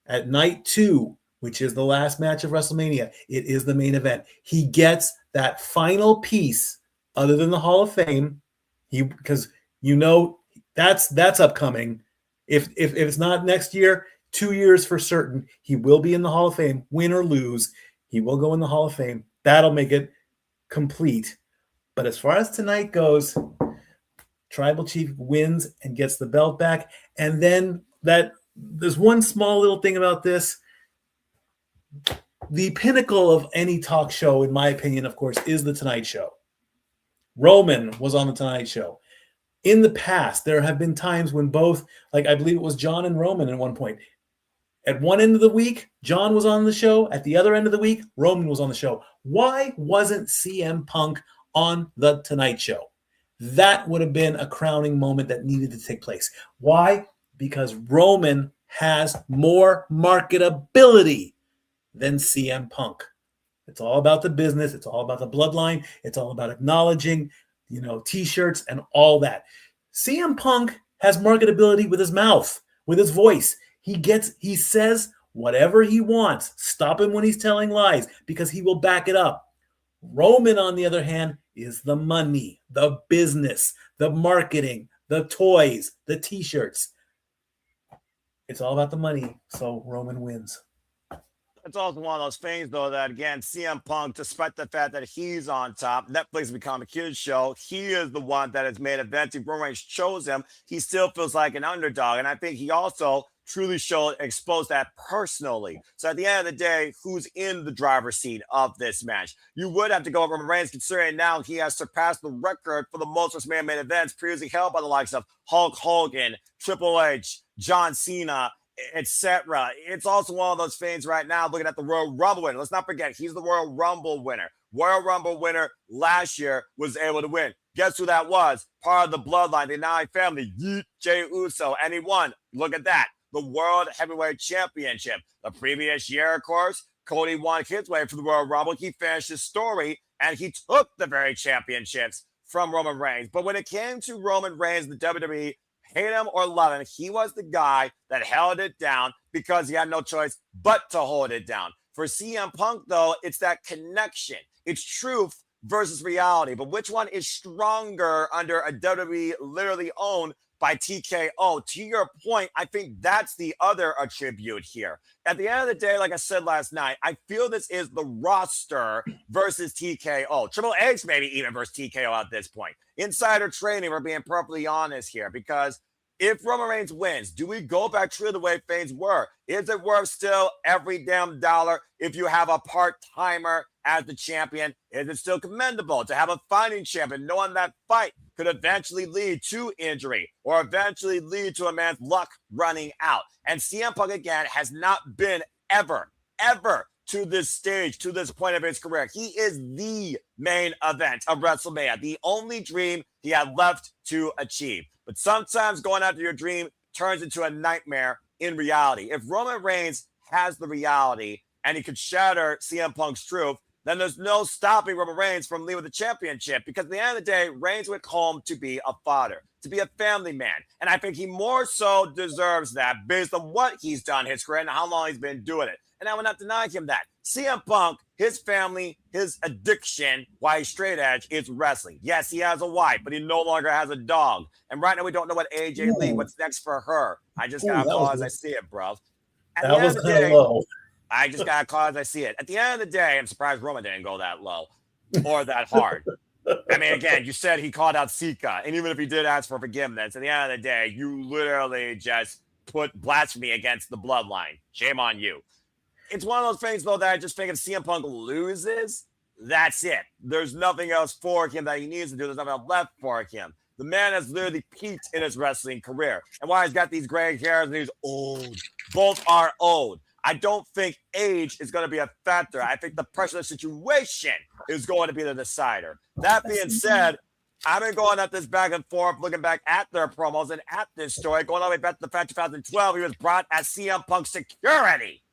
at night 2, which is the last match of WrestleMania, it is the main event. He gets that final piece, other than the Hall of Fame, because that's upcoming. If it's not next year, 2 years for certain, he will be in the Hall of Fame, win or lose. He will go in the Hall of Fame. That'll make it complete. But as far as tonight goes, Tribal Chief wins and gets the belt back. And then there's one small little thing about this. The pinnacle of any talk show, in my opinion, of course, is the Tonight Show. Roman was on the Tonight Show. In the past, there have been times when both, like I believe it was John and Roman at one point. At one end of the week, John was on the show. At the other end of the week, Roman was on the show. Why wasn't CM Punk on the Tonight Show? That would have been a crowning moment that needed to take place. Why? Because Roman has more marketability than CM Punk. It's all about the business. It's all about the bloodline. It's all about acknowledging, T-shirts and all that. CM Punk has marketability with his mouth, with his voice. He says whatever he wants. Stop him when he's telling lies because he will back it up. Roman, on the other hand, is the money, the business, the marketing, the toys, the T-shirts. It's all about the money, so Roman wins. It's also one of those things, though, that, again, CM Punk, despite the fact that he's on top, Netflix has become a kid's show, he is the one that has made events. If Roman Reigns chose him, he still feels like an underdog. And I think he also truly exposed that personally. So at the end of the day, who's in the driver's seat of this match? You would have to go with Roman Reigns, considering now he has surpassed the record for the most WrestleMania main events previously held by the likes of Hulk Hogan, Triple H, John Cena, etc. It's also one of those things right now, looking at the Royal Rumble winner. Let's not forget, he's the Royal Rumble winner. Royal Rumble winner last year was able to win. Guess who that was? Part of the bloodline, the Nine family, Jey Uso, and he won. Look at that. The World Heavyweight Championship. The previous year, of course, Cody won his way for the Royal Rumble. He finished his story, and he took the very championships from Roman Reigns. But when it came to Roman Reigns, the WWE, hate him or love him, he was the guy that held it down because he had no choice but to hold it down. For CM Punk, though, it's that connection. It's truth versus reality. But which one is stronger under a WWE literally owned by TKO? To your point, I think that's the other attribute here. At the end of the day, like I said last night, I feel this is the roster versus TKO. Triple H maybe even versus TKO at this point. Insider trading, we're being perfectly honest here, because if Roman Reigns wins, do we go back to the way things were? Is it worth still every damn dollar if you have a part-timer as the champion? Is it still commendable to have a fighting champion, knowing that fight could eventually lead to injury or eventually lead to a man's luck running out? And CM Punk, again, has not been ever to this stage, to this point of his career. He is the main event of WrestleMania, the only dream he had left to achieve. But sometimes going after your dream turns into a nightmare in reality. If Roman Reigns has the reality and he could shatter CM Punk's truth, then there's no stopping Roman Reigns from leaving the championship, because at the end of the day, Reigns went home to be a father, to be a family man. And I think he more so deserves that based on what he's done in his career and how long he's been doing it. And I will not deny him that. CM Punk, his family, his addiction, why he's straight edge, is wrestling. Yes, he has a wife, but he no longer has a dog. And right now we don't know what AJ Lee, what's next for her. I just got to call as I see it, bro. That was kind of low. I just got to call as I see it. At the end of the day, I'm surprised Roman didn't go that low or that hard. I mean, again, you said he called out Sika, and even if he did ask for forgiveness, at the end of the day, you literally just put blasphemy against the bloodline. Shame on you. It's one of those things, though, that I just think if CM Punk loses, that's it. There's nothing else for him that he needs to do. There's nothing else left for him. The man has literally peaked in his wrestling career. And while he's got these gray hairs and he's old, both are old. I don't think age is going to be a factor. I think the pressure of the situation is going to be the decider. That being said, I've been going at this back and forth, looking back at their promos and at this story, going all the way back to the fact 2012, he was brought as CM Punk security.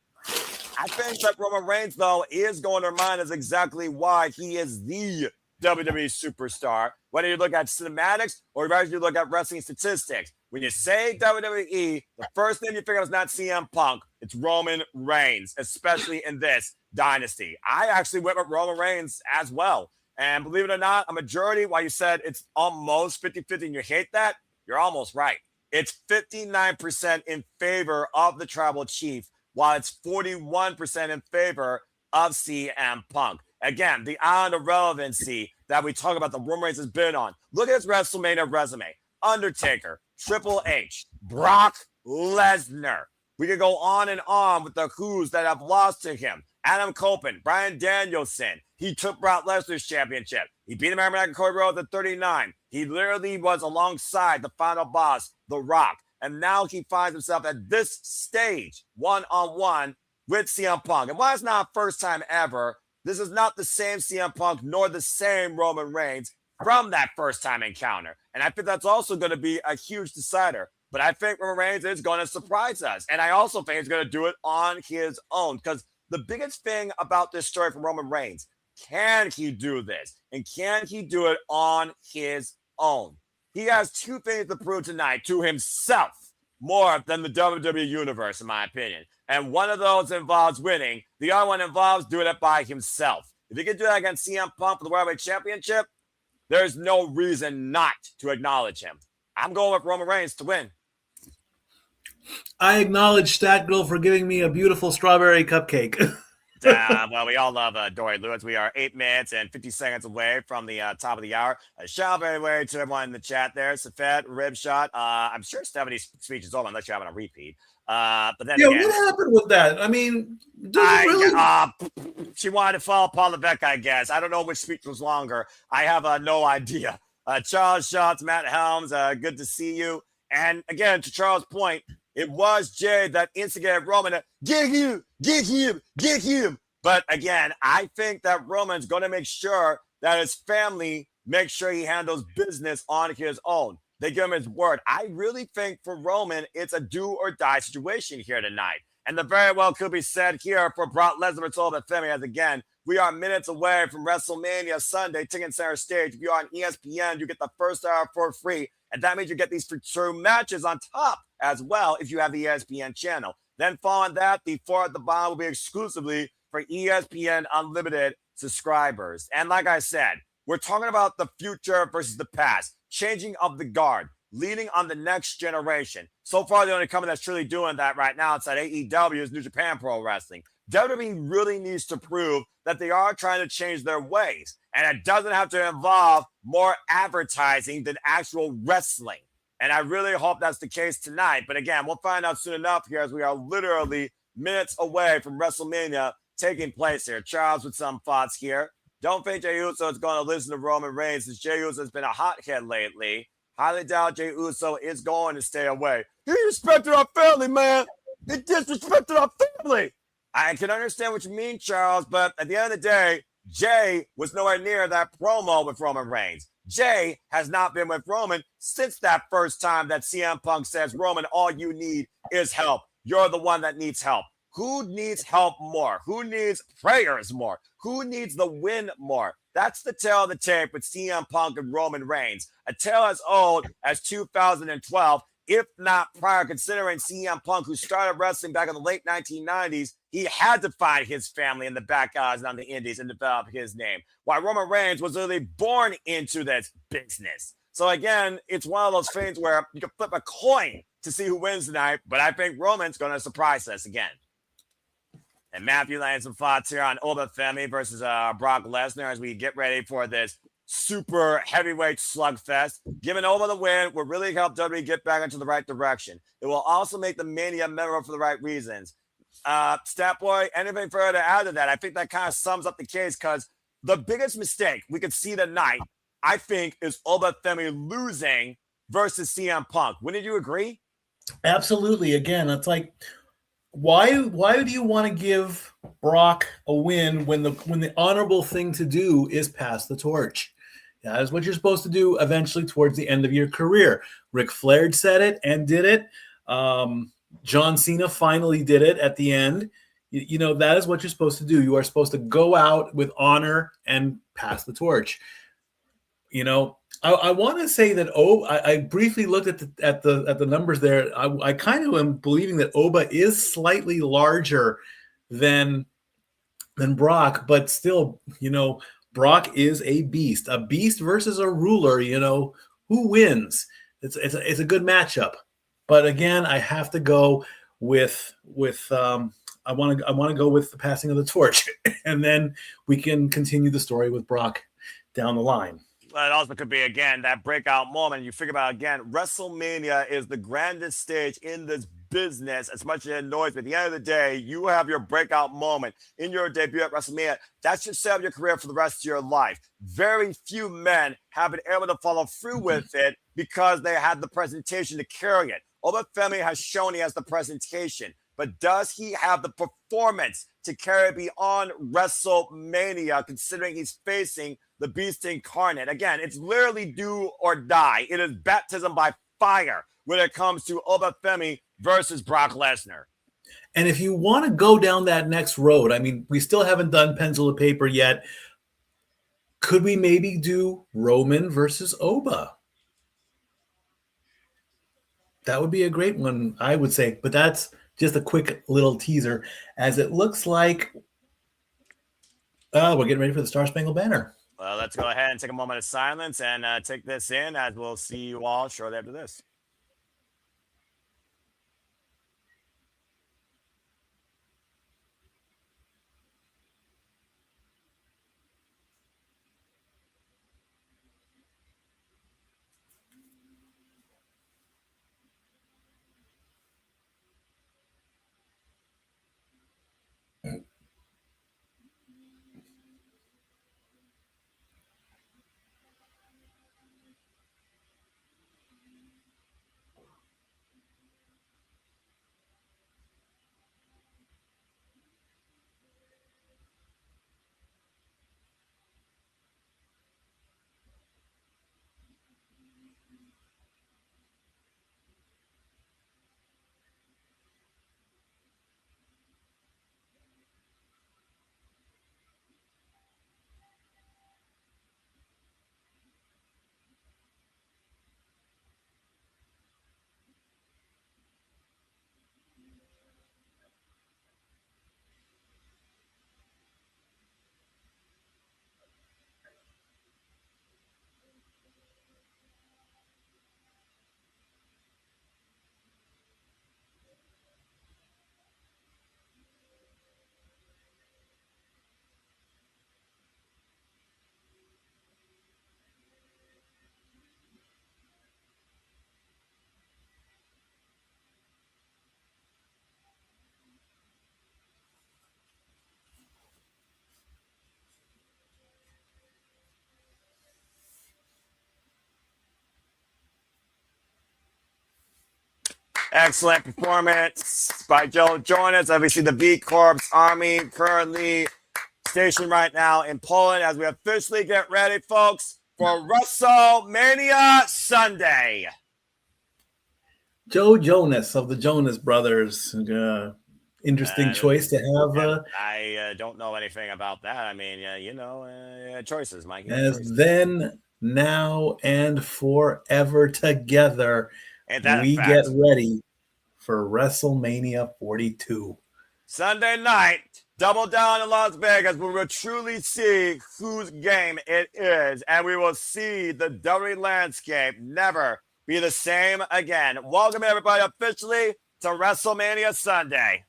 I think that Roman Reigns, though, is going to remind us exactly why he is the WWE superstar. Whether you look at cinematics or whether you look at wrestling statistics. When you say WWE, the first thing you figure is not CM Punk, it's Roman Reigns, especially in this dynasty. I actually went with Roman Reigns as well. And believe it or not, a majority, while you said it's almost 50-50 and you hate that, you're almost right. It's 59% in favor of the tribal chief, while it's 41% in favor of CM Punk. Again, the island of relevancy that we talk about the Roman Reigns has been on. Look at his WrestleMania resume. Undertaker, Triple H, Brock Lesnar. We could go on and on with the who's that have lost to him. Adam Copeland, Bryan Danielson. He took Brock Lesnar's championship. He beat American Dragon Cody Rhodes at 39. He literally was alongside the final boss, The Rock. And now he finds himself at this stage, one-on-one with CM Punk. And while it's not first time ever, this is not the same CM Punk nor the same Roman Reigns from that first time encounter. And I think that's also going to be a huge decider. But I think Roman Reigns is going to surprise us. And I also think he's going to do it on his own. Because the biggest thing about this story from Roman Reigns, can he do this? And can he do it on his own? He has two things to prove tonight to himself more than the WWE Universe, in my opinion. And one of those involves winning. The other one involves doing it by himself. If he can do that against CM Punk for the World Heavyweight Championship, there's no reason not to acknowledge him. I'm going with Roman Reigns to win. I acknowledge Stat Girl for giving me a beautiful strawberry cupcake. Well, we all love Dory Lewis. We are 8 minutes and 50 seconds away from the top of the hour. Shout out very way to everyone in the chat there. Safed, Rib Shot. I'm sure Stephanie's speech is over unless you're having a repeat. But then yeah, again, what happened with that? I mean, she wanted to follow Paul Levesque, I guess. I don't know which speech was longer. I have no idea. Charles Schatz, Matt Helms, good to see you. And again, to Charles' point, it was Jade that instigated Roman to get him. But again, I think that Roman's going to make sure that his family makes sure he handles business on his own. They give him his word. I really think for Roman, it's a do or die situation here tonight. And the very well could be said here for Brock Lesnar, told by Femi, as again, we are minutes away from WrestleMania Sunday, Ticket Center Stage. If you're on ESPN, you get the first hour for free. And that means you get these true matches on top as well if you have the ESPN channel. Then following that, the four at the bottom will be exclusively for ESPN Unlimited subscribers. And like I said, we're talking about the future versus the past, changing of the guard, leading on the next generation. So far, the only company that's truly doing that right now inside AEW is New Japan Pro Wrestling. WWE really needs to prove that they are trying to change their ways. And it doesn't have to involve more advertising than actual wrestling. And I really hope that's the case tonight. But again, we'll find out soon enough here as we are literally minutes away from WrestleMania taking place here. Charles with some thoughts here. Don't think Jey Uso is going to listen to Roman Reigns since Jey Uso has been a hothead lately. Highly doubt Jey Uso is going to stay away. He respected our family, man. He disrespected our family. I can understand what you mean, Charles, but at the end of the day, Jay was nowhere near that promo with Roman Reigns. Jay has not been with Roman since that first time that CM Punk says, Roman, all you need is help. You're the one that needs help. Who needs help more? Who needs prayers more? Who needs the win more? That's the tale of the tape with CM Punk and Roman Reigns. A tale as old as 2012, if not prior, considering CM Punk, who started wrestling back in the late 1990s, he had to find his family in the back guys on the indies and develop his name. While Roman Reigns was literally born into this business. So again, it's one of those things where you can flip a coin to see who wins tonight, but I think Roman's going to surprise us again. And Matthew laying some thoughts here on Oba Femi versus Brock Lesnar as we get ready for this super heavyweight slugfest. Giving Oba the win will really help WWE get back into the right direction. It will also make the Mania memorable for the right reasons. Stat Boy, anything further to add to that? I think that kind of sums up the case because the biggest mistake we could see tonight, I think, is Femi losing versus CM Punk. Wouldn't you agree? Absolutely. Again, it's like, why do you want to give Brock a win when the honorable thing to do is pass the torch? That is what you're supposed to do eventually towards the end of your career. Ric Flair said it and did it. John Cena finally did it at the end. You know, that is what you're supposed to do. You are supposed to go out with honor and pass the torch. You know, I want to say that I briefly looked at the numbers there. I kind of am believing that Oba is slightly larger than Brock, but still, you know, Brock is a beast versus a ruler. You know, who wins? It's a good matchup. But again, I have to go with I want to go with the passing of the torch, and then we can continue the story with Brock down the line. It also could be, again, that breakout moment. You figure about, again, WrestleMania is the grandest stage in this business, as much as it annoys me. At the end of the day, you have your breakout moment in your debut at WrestleMania. That should set up your career for the rest of your life. Very few men have been able to follow through with it because they had the presentation to carry it. Femi has shown he has the presentation, but does he have the performance to carry beyond WrestleMania, considering he's facing the Beast Incarnate? Again, it's literally do or die. It is baptism by fire when it comes to Femi versus Brock Lesnar. And if you want to go down that next road, I mean, we still haven't done pencil to paper yet. Could we maybe do Roman versus Oba? That would be a great one, I would say. But that's just a quick little teaser, as it looks like we're getting ready for the Star Spangled Banner. Well, let's go ahead and take a moment of silence and take this in, as we'll see you all shortly after this. Excellent performance by Joe Jonas. Obviously, the V Corps Army currently stationed right now in Poland as we officially get ready, folks, for WrestleMania Sunday. Joe Jonas of the Jonas Brothers. Interesting choice to have. I don't know anything about that. I mean, choices, Mike. As choices. Then, now, and forever together, we get ready for WrestleMania 42. Sunday night, double down in Las Vegas. We will truly see whose game it is, and we will see the WWE landscape never be the same again. Welcome, everybody, officially to WrestleMania Sunday.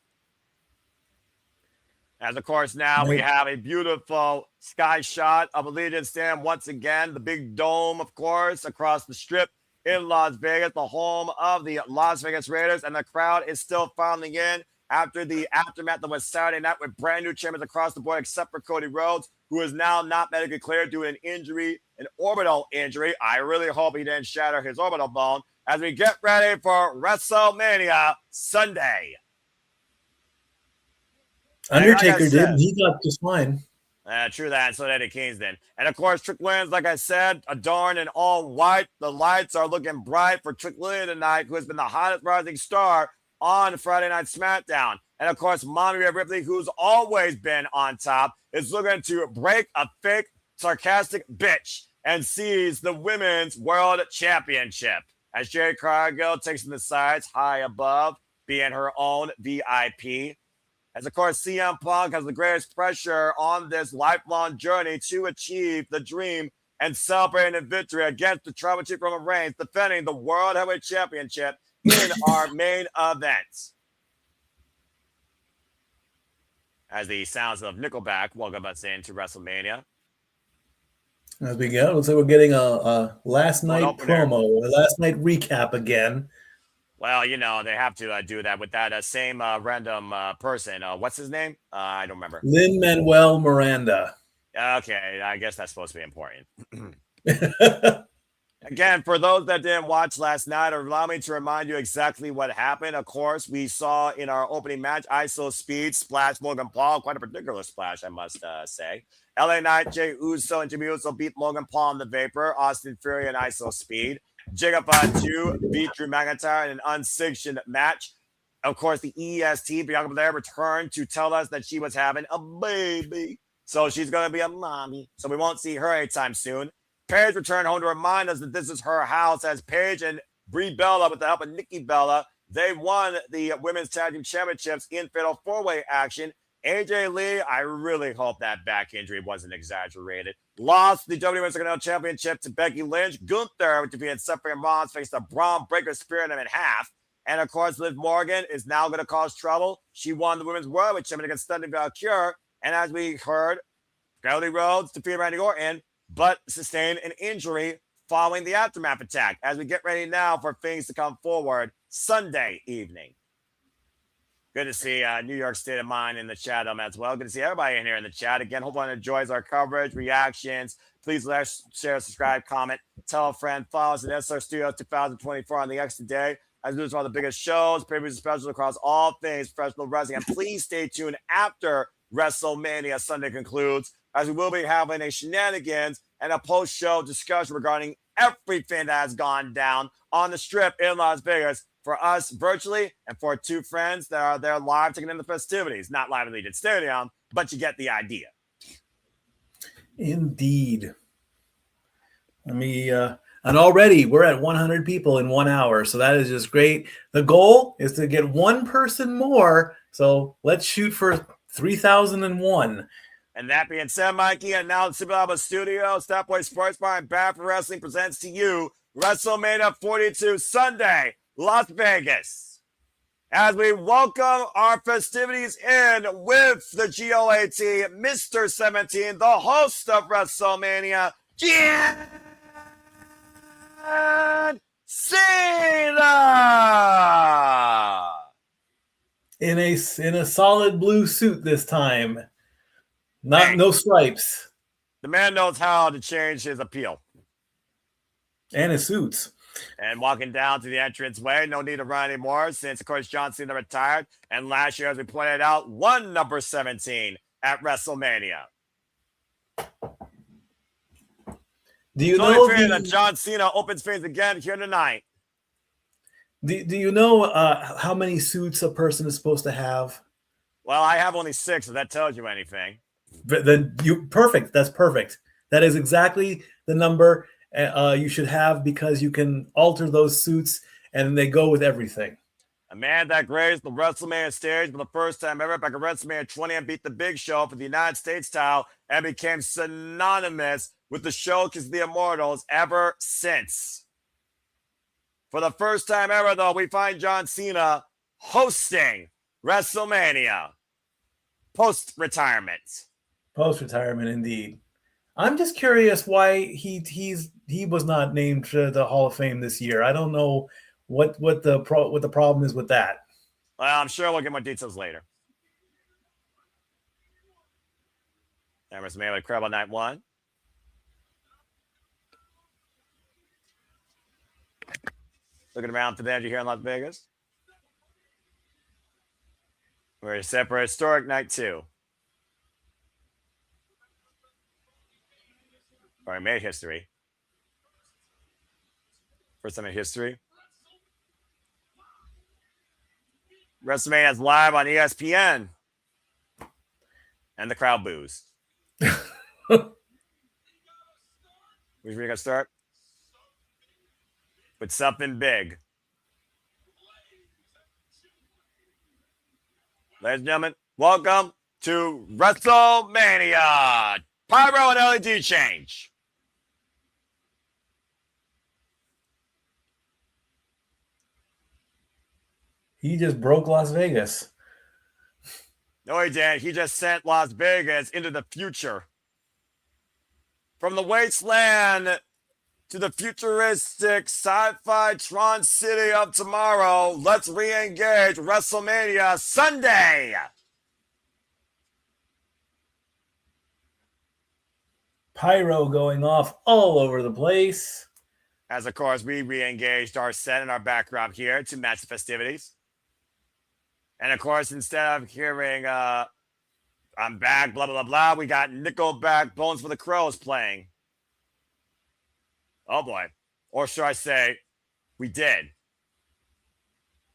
As, of course, now we have a beautiful sky shot of Allegiant Stand once again. The big dome, of course, across the strip in Las Vegas, the home of the Las Vegas Raiders, and the crowd is still filing in after the aftermath that was Saturday night with brand new champions across the board, except for Cody Rhodes, who is now not medically cleared due to an injury, an orbital injury. I really hope he didn't shatter his orbital bone as we get ready for WrestleMania Sunday. Undertaker did. He got just fine. True that, and so did Eddie Kingston. And of course, Trick Williams, like I said, adorned in all white. The lights are looking bright for Trick Williams tonight, who has been the hottest rising star on Friday Night SmackDown. And of course, Mommy Ripley, who's always been on top, is looking to break a fake, sarcastic bitch and seize the Women's World Championship. As Jade Cargill takes in the sides high above, being her own VIP. As, of course, CM Punk has the greatest pressure on this lifelong journey to achieve the dream and celebrating a victory against the Tribal Chief Roman Reigns, defending the World Heavyweight Championship in our main event. As the sounds of Nickelback welcome us into WrestleMania. As we go, looks like we're getting a last night promo, a last night recap again. Well, you know, they have to do that with that same random person. What's his name? I don't remember. Lin-Manuel Miranda. Okay, I guess that's supposed to be important. Again, for those that didn't watch last night, allow me to remind you exactly what happened. Of course, we saw in our opening match, ISO Speed splash Logan Paul. Quite a particular splash, I must say. LA Knight, Jey Uso, and Jimmy Uso beat Logan Paul in the Vapor, Austin Fury, and ISO Speed. Jacob Fatu beat Drew McIntyre in an unsanctioned match. Of course, the EST, Bianca Belair, returned to tell us that she was having a baby. So she's going to be a mommy. So we won't see her anytime soon. Paige returned home to remind us that this is her house, as Paige and Brie Bella, with the help of Nikki Bella, they won the Women's Tag Team Championships in Fatal 4-Way action. AJ Lee, I really hope that back injury wasn't exaggerated. Lost the WWE Women's Intercontinental Championship to Becky Lynch. Gunther, which defeated Seth Rollins, faced a Braun Breaker spearing him in half. And of course, Liv Morgan is now going to cause trouble. She won the Women's World Championship against Stunning Valkyrie. And as we heard, Cody Rhodes defeated Randy Orton, but sustained an injury following the aftermath attack. As we get ready now for things to come forward Sunday evening. Good to see New York State of Mind in the chat as well. Good to see everybody in here in the chat. Again, hope everyone enjoys our coverage, reactions. Please like, share, subscribe, comment, tell a friend, follow us at SR Studios 2024 on the X today. As we do all the biggest shows, pay-per-views, specials across all things professional wrestling. And please stay tuned after WrestleMania Sunday concludes, as we will be having a shenanigans and a post-show discussion regarding everything that has gone down on the Strip in Las Vegas for us virtually and for two friends that are there live taking in the festivities. Not live in Legion Stadium, but you get the idea. Indeed. And already we're at 100 people in 1 hour, so that is just great. The goal is to get one person more, so let's shoot for 3,001. And that being said, Mikey, and now the Super Alba Studio, Stat Boy Sports Bar, and Bad for Wrestling presents to you WrestleMania 42 Sunday, Las Vegas. As we welcome our festivities in with the GOAT, Mr. 17, the host of WrestleMania, John Cena! In a solid blue suit this time. No stripes. The man knows how to change his appeal. And his suits. And walking down to the entranceway, no need to run anymore since, of course, John Cena retired. And last year, as we pointed out, won number 17 at WrestleMania. Do you know that John Cena opens things again here tonight? Do you know how many suits a person is supposed to have? Well, I have only 6, if that tells you anything. Then perfect. That's perfect. That is exactly the number you should have, because you can alter those suits and they go with everything. A man that graced the WrestleMania stage for the first time ever back at WrestleMania 20 and beat the Big Show for the United States title and became synonymous with the Showcase of the Immortals ever since. For the first time ever, though, we find John Cena hosting WrestleMania post-retirement. Post-retirement, indeed. I'm just curious why he was not named to the Hall of Fame this year. I don't know what the problem is with that. Well, I'm sure we'll get more details later. And WrestleMania Incredible Night 1. Looking around for the energy here in Las Vegas. We're set for Historic Night 2. Already made history. First time in history. WrestleMania is live on ESPN. And the crowd boos. We're going to start with something big. Ladies and gentlemen, welcome to WrestleMania. Pyro and LED change. He just broke Las Vegas. No, he didn't. He just sent Las Vegas into the future. From the wasteland to the futuristic sci-fi Tron City of tomorrow, let's re-engage WrestleMania Sunday. Pyro going off all over the place. As, of course, we re-engaged our set and our background here to match the festivities. And, of course, instead of hearing I'm back, blah, blah, blah, blah, we got Nickelback Bones for the Crows playing. Oh, boy. Or should I say, we did.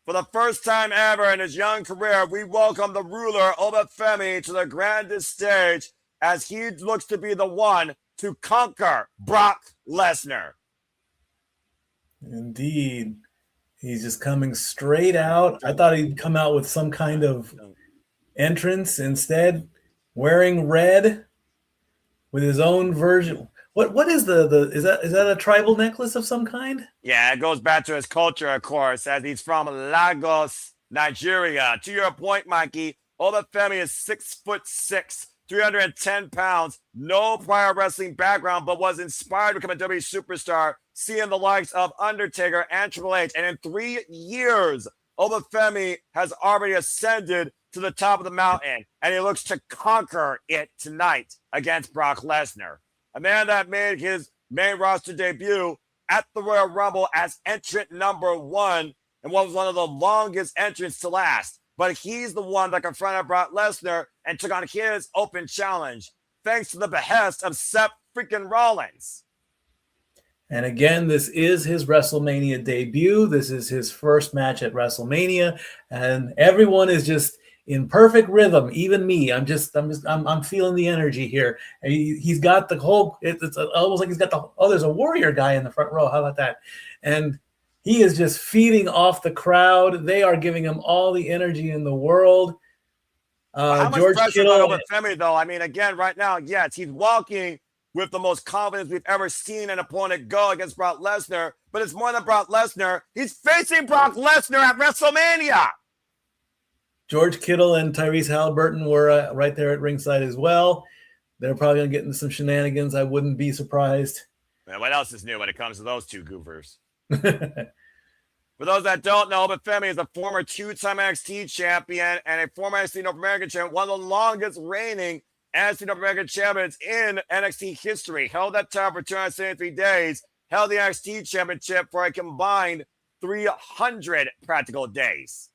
For the first time ever in his young career, we welcome the ruler, Femi, to the grandest stage as he looks to be the one to conquer Brock Lesnar. Indeed. He's just coming straight out. I thought he'd come out with some kind of entrance. Instead, wearing red with his own version. What is is that a tribal necklace of some kind? Yeah, it goes back to his culture, of course, as he's from Lagos, Nigeria. To your point, Mikey, Femi is 6'6", 310 pounds, no prior wrestling background, but was inspired to become a WWE superstar, seeing the likes of Undertaker and Triple H. And in 3 years, Femi has already ascended to the top of the mountain, and he looks to conquer it tonight against Brock Lesnar. A man that made his main roster debut at the Royal Rumble as entrant number 1 and what was one of the longest entrants to last. But he's the one that confronted Brock Lesnar and took on his open challenge, thanks to the behest of Seth freaking Rollins. And again, this is his WrestleMania debut. This is his first match at WrestleMania, and everyone is just in perfect rhythm. Even me, I'm feeling the energy here. And he's got the whole. It's almost like he's got the. Oh, there's a warrior guy in the front row. How about that? And he is just feeding off the crowd. They are giving him all the energy in the world. How much George pressure Kittle over Femi, though? I mean, again, right now, yes, he's walking with the most confidence we've ever seen an opponent go against Brock Lesnar. But it's more than Brock Lesnar. He's facing Brock Lesnar at WrestleMania. George Kittle and Tyrese Halliburton were right there at ringside as well. They're probably going to get into some shenanigans. I wouldn't be surprised. Man, what else is new when it comes to those two goofers? For those that don't know, but Femi is a former 2-time NXT champion and a former NXT North American champion, one of the longest reigning NXT North American champions in NXT history. Held that title for 273 days, held the NXT championship for a combined 300 practical days.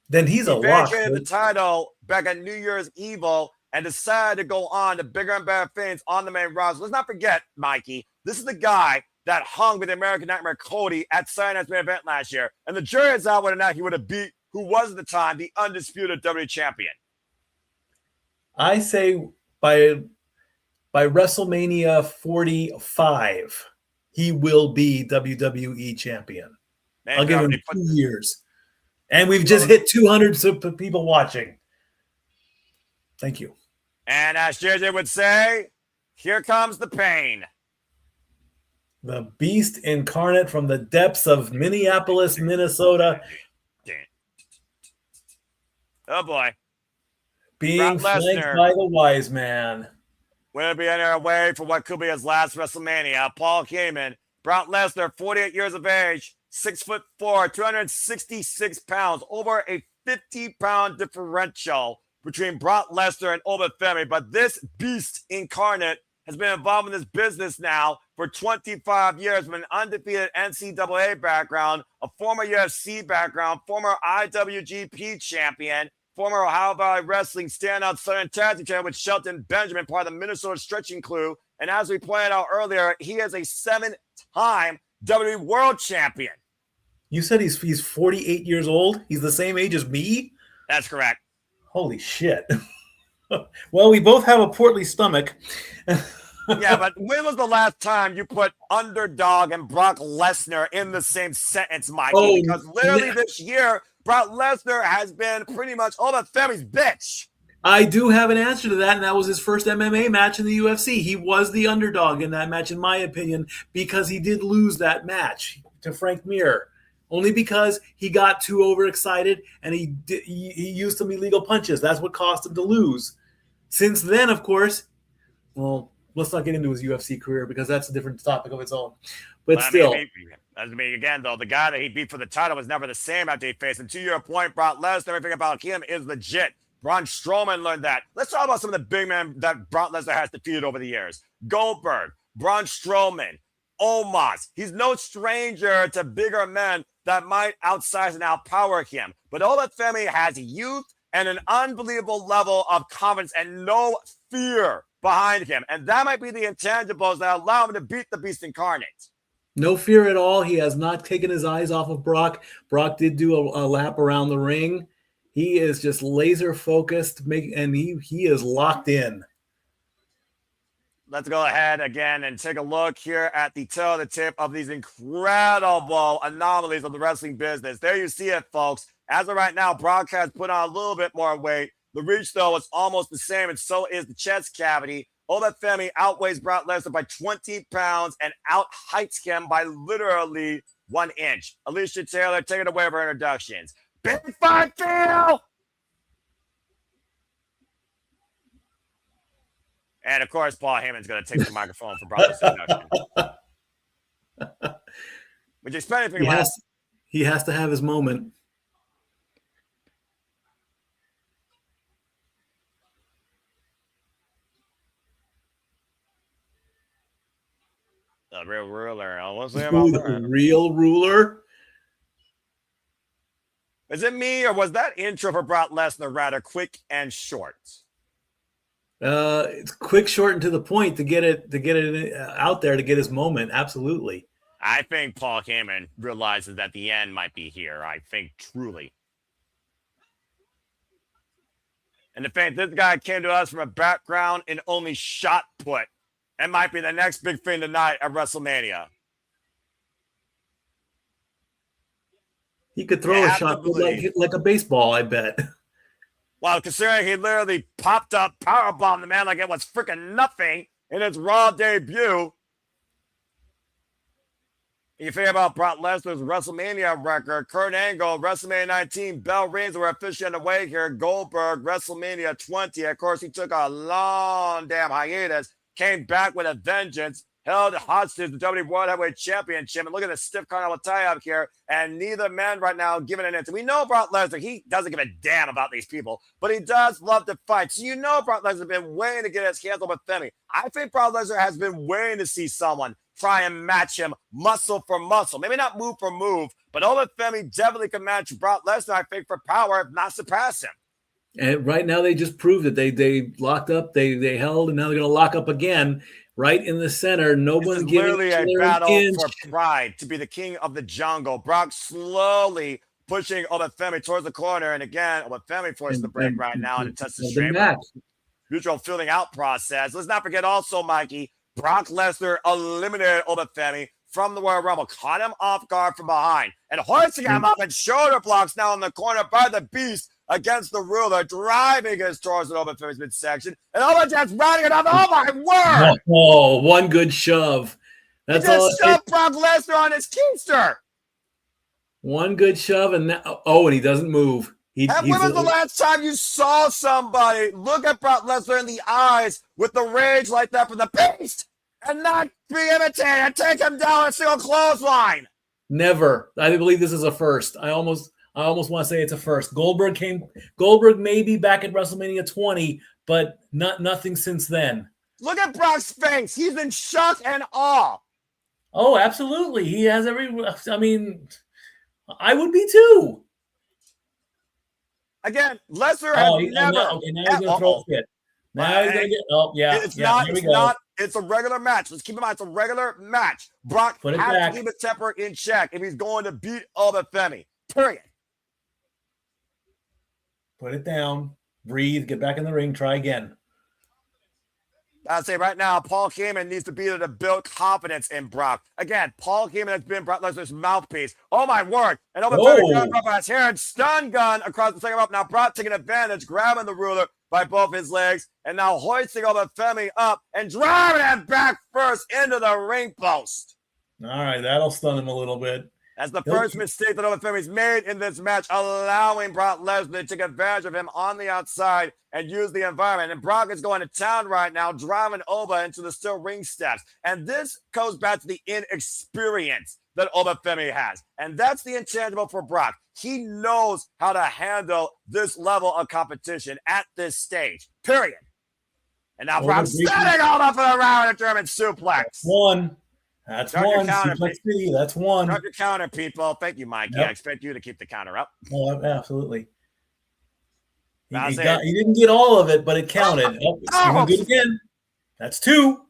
Then he's a lock. He vacated the title back at New Year's Evil and decided to go on to bigger and better things on the main roster. Let's not forget, Mikey, this is the guy that hung with the American Nightmare Cody at Cyanide main event last year. And the jury is out whether or not he would have beat who was at the time the undisputed WWE champion. I say by WrestleMania 45, he will be WWE champion. Man, I'll give him 2 years. And we've just hit 200 people watching. Thank you. And as JJ would say, here comes the pain. The beast incarnate from the depths of Minneapolis, Minnesota. Oh, boy. Being flanked by the wise man. We'll be on our way for what could be his last WrestleMania. Paul Heyman, Brock Lesnar, 48 years of age, 6'4", 266 pounds, over a 50-pound differential between Brock Lesnar and Femi. But this beast incarnate has been involved in this business now for 25 years with an undefeated NCAA background, a former UFC background, former IWGP champion, former Ohio Valley Wrestling standout Southern Tag Team champion with Shelton Benjamin, part of the Minnesota Stretching Crew. And as we pointed out earlier, he is a 7-time WWE World Champion. You said he's 48 years old? He's the same age as me? That's correct. Holy shit. Well, we both have a portly stomach. Yeah, but when was the last time you put underdog and Brock Lesnar in the same sentence, Mikey? Because literally this year, Brock Lesnar has been pretty much Femi's bitch. I do have an answer to that, and that was his first MMA match in the UFC. He was the underdog in that match, in my opinion, because he did lose that match to Frank Mir. Only because he got too overexcited and he used some illegal punches. That's what cost him to lose. Since then, of course, well, let's not get into his UFC career because that's a different topic of its own. But still. Again, though, the guy that he beat for the title was never the same after he faced him. To your point, Brock Lesnar, everything about him is legit. Braun Strowman learned that. Let's talk about some of the big men that Brock Lesnar has defeated over the years. Goldberg, Braun Strowman, Omos. He's no stranger to bigger men that might outsize and outpower him. But Femi has youth and an unbelievable level of confidence and no fear behind him. And that might be the intangibles that allow him to beat the Beast Incarnate. No fear at all. He has not taken his eyes off of Brock. Brock did do a lap around the ring. He is just laser focused, and he is locked in. Let's go ahead again and take a look here at the tail of the tip of these incredible anomalies of the wrestling business. There you see it, folks. As of right now, Brock has put on a little bit more weight. The reach, though, is almost the same, and so is the chest cavity. Femi outweighs Brock Lesnar by 20 pounds and out-heights him by literally 1 inch. Alicia Taylor, take it away for introductions. Big fight deal! And, of course, Paul Heyman's going to take the microphone for Brock's introduction. Would you expect anything less? He has to have his moment. The real ruler. The real ruler? Is it me, or was that intro for Brock Lesnar rather quick and short? It's quick, short, and to the point to get it out there to get his moment. Absolutely. I think Paul Heyman realizes that the end might be here. I think truly. And the fact this guy came to us from a background in only shot put, and might be the next big thing tonight at WrestleMania. He could throw a shot like a baseball, I bet. Well, considering he literally popped up, powerbombed the man like it was freaking nothing in his Raw debut. You think about Brock Lesnar's WrestleMania record, Kurt Angle, WrestleMania 19, bell rings were officially underway here. Goldberg, WrestleMania 20. Of course, he took a long damn hiatus, came back with a vengeance, held hostage the WWE World Heavyweight Championship. And look at the stiff carnival tie-up here. And neither man right now giving an answer. We know Brock Lesnar, he doesn't give a damn about these people, but he does love to fight. So you know Brock Lesnar has been waiting to get his hands on with Femi. I think Brock Lesnar has been waiting to see someone try and match him muscle for muscle. Maybe not move for move, but Femi definitely can match Brock Lesnar, I think, for power, if not surpass him. And right now they just proved it. They locked up, they held, and now they're going to lock up again. Right in the center, no one giving literally a battle for pride to be the king of the jungle. Brock slowly pushing Femi towards the corner, and again, Femi forces the break right now and it touches the straight. Mutual filling out process. Let's not forget also, Mikey, Brock Lesnar eliminated Femi from the Royal Rumble, caught him off guard from behind, and hoisting him up in shoulder blocks now in the corner by the Beast against the ruler, driving his towards the Femi's midsection, and just riding it up. Oh my word! Oh, one good shove. That's all. Just shoved Brock Lesnar on his keister. One good shove, and and he doesn't move. When was the last time you saw somebody look at Brock Lesnar in the eyes with the rage like that from the Beast and not be imitated and take him down a single clothesline? Never. I believe this is a first. I almost I almost want to say it's a first. Goldberg may be back at WrestleMania 20, but nothing since then. Look at Brock's face. He's in shock and awe. Oh, absolutely. He has I mean, I would be too. Again, Lesnar has never. Now he's going to throw a fit. Now he's going to get. Oh, yeah. It's a regular match. Let's keep in mind, it's a regular match. Brock has to keep his temper in check if he's going to beat Femi. Period. Put it down. Breathe. Get back in the ring. Try again. I'd say right now, Paul Heyman needs to be able to build confidence in Brock. Again, Paul Heyman has been Brock Lesnar's mouthpiece. Oh, my word. And Femi got up on his hair and stun gun across the second rope. Now Brock taking advantage, grabbing the ruler by both his legs, and now hoisting Femi up and driving him back first into the ring post. All right, that'll stun him a little bit. That's the first mistake that Femi's made in this match, allowing Brock Lesnar to take advantage of him on the outside and use the environment. And Brock is going to town right now, driving Oba into the steel ring steps. And this goes back to the inexperience that Femi has. And that's the intangible for Brock. He knows how to handle this level of competition at this stage, period. And now Brock's setting Oba for the round of German suplex. That's one. That's one. Start your counter, people. Thank you, Mike. Yep. I expect you to keep the counter up. Oh, absolutely. He didn't get all of it, but it counted. Do it again. That's two.